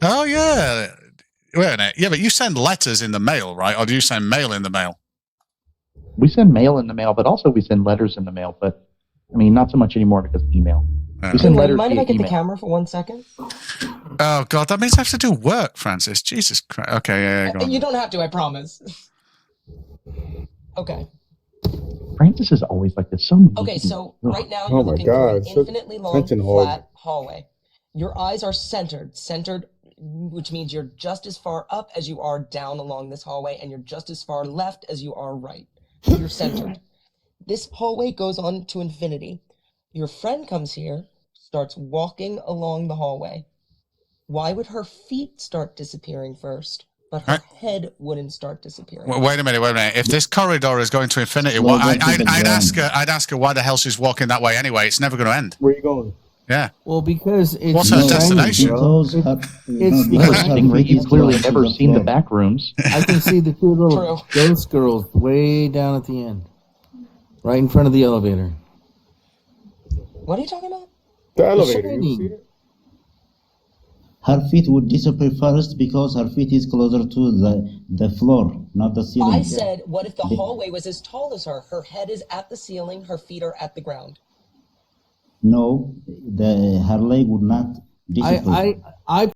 Oh, yeah. Wait a minute. Yeah, but you send letters in the mail, right? Or do you send mail in the mail? We send mail in the mail, but also we send letters in the mail. But, I mean, not so much anymore because of email. We send letters Mind if via I get email. the camera for 1 second? Oh, God, that means I have to do work, Francis. Jesus Christ. Okay, yeah, go on. You don't have to, I promise. Okay. Francis is always like this. So Okay, so right now Oh you're my looking God, through an infinitely long, tension hog. flat hallway. Your eyes are centered, which means you're just as far up as you are down along this hallway, and you're just as far left as you are right. You're centered. This hallway goes on to infinity. Your friend comes here, starts walking along the hallway. Why would her feet start disappearing first, but her head wouldn't start disappearing? Wait a minute. If this corridor is going to infinity, I'd ask her why the hell she's walking that way anyway. It's never going to end. Where are you going? Yeah. Well, because it's What's her destination? It's Because Stingray, you've clearly never seen the back rooms. I can see the two little ghost girls way down at the end, right in front of the elevator. What are you talking about? The elevator. You see it? Her feet would disappear first because her feet is closer to the floor, not the ceiling. I said, what if the hallway was as tall as her? Her head is at the ceiling, her feet are at the ground. No, her leg would not disappear. I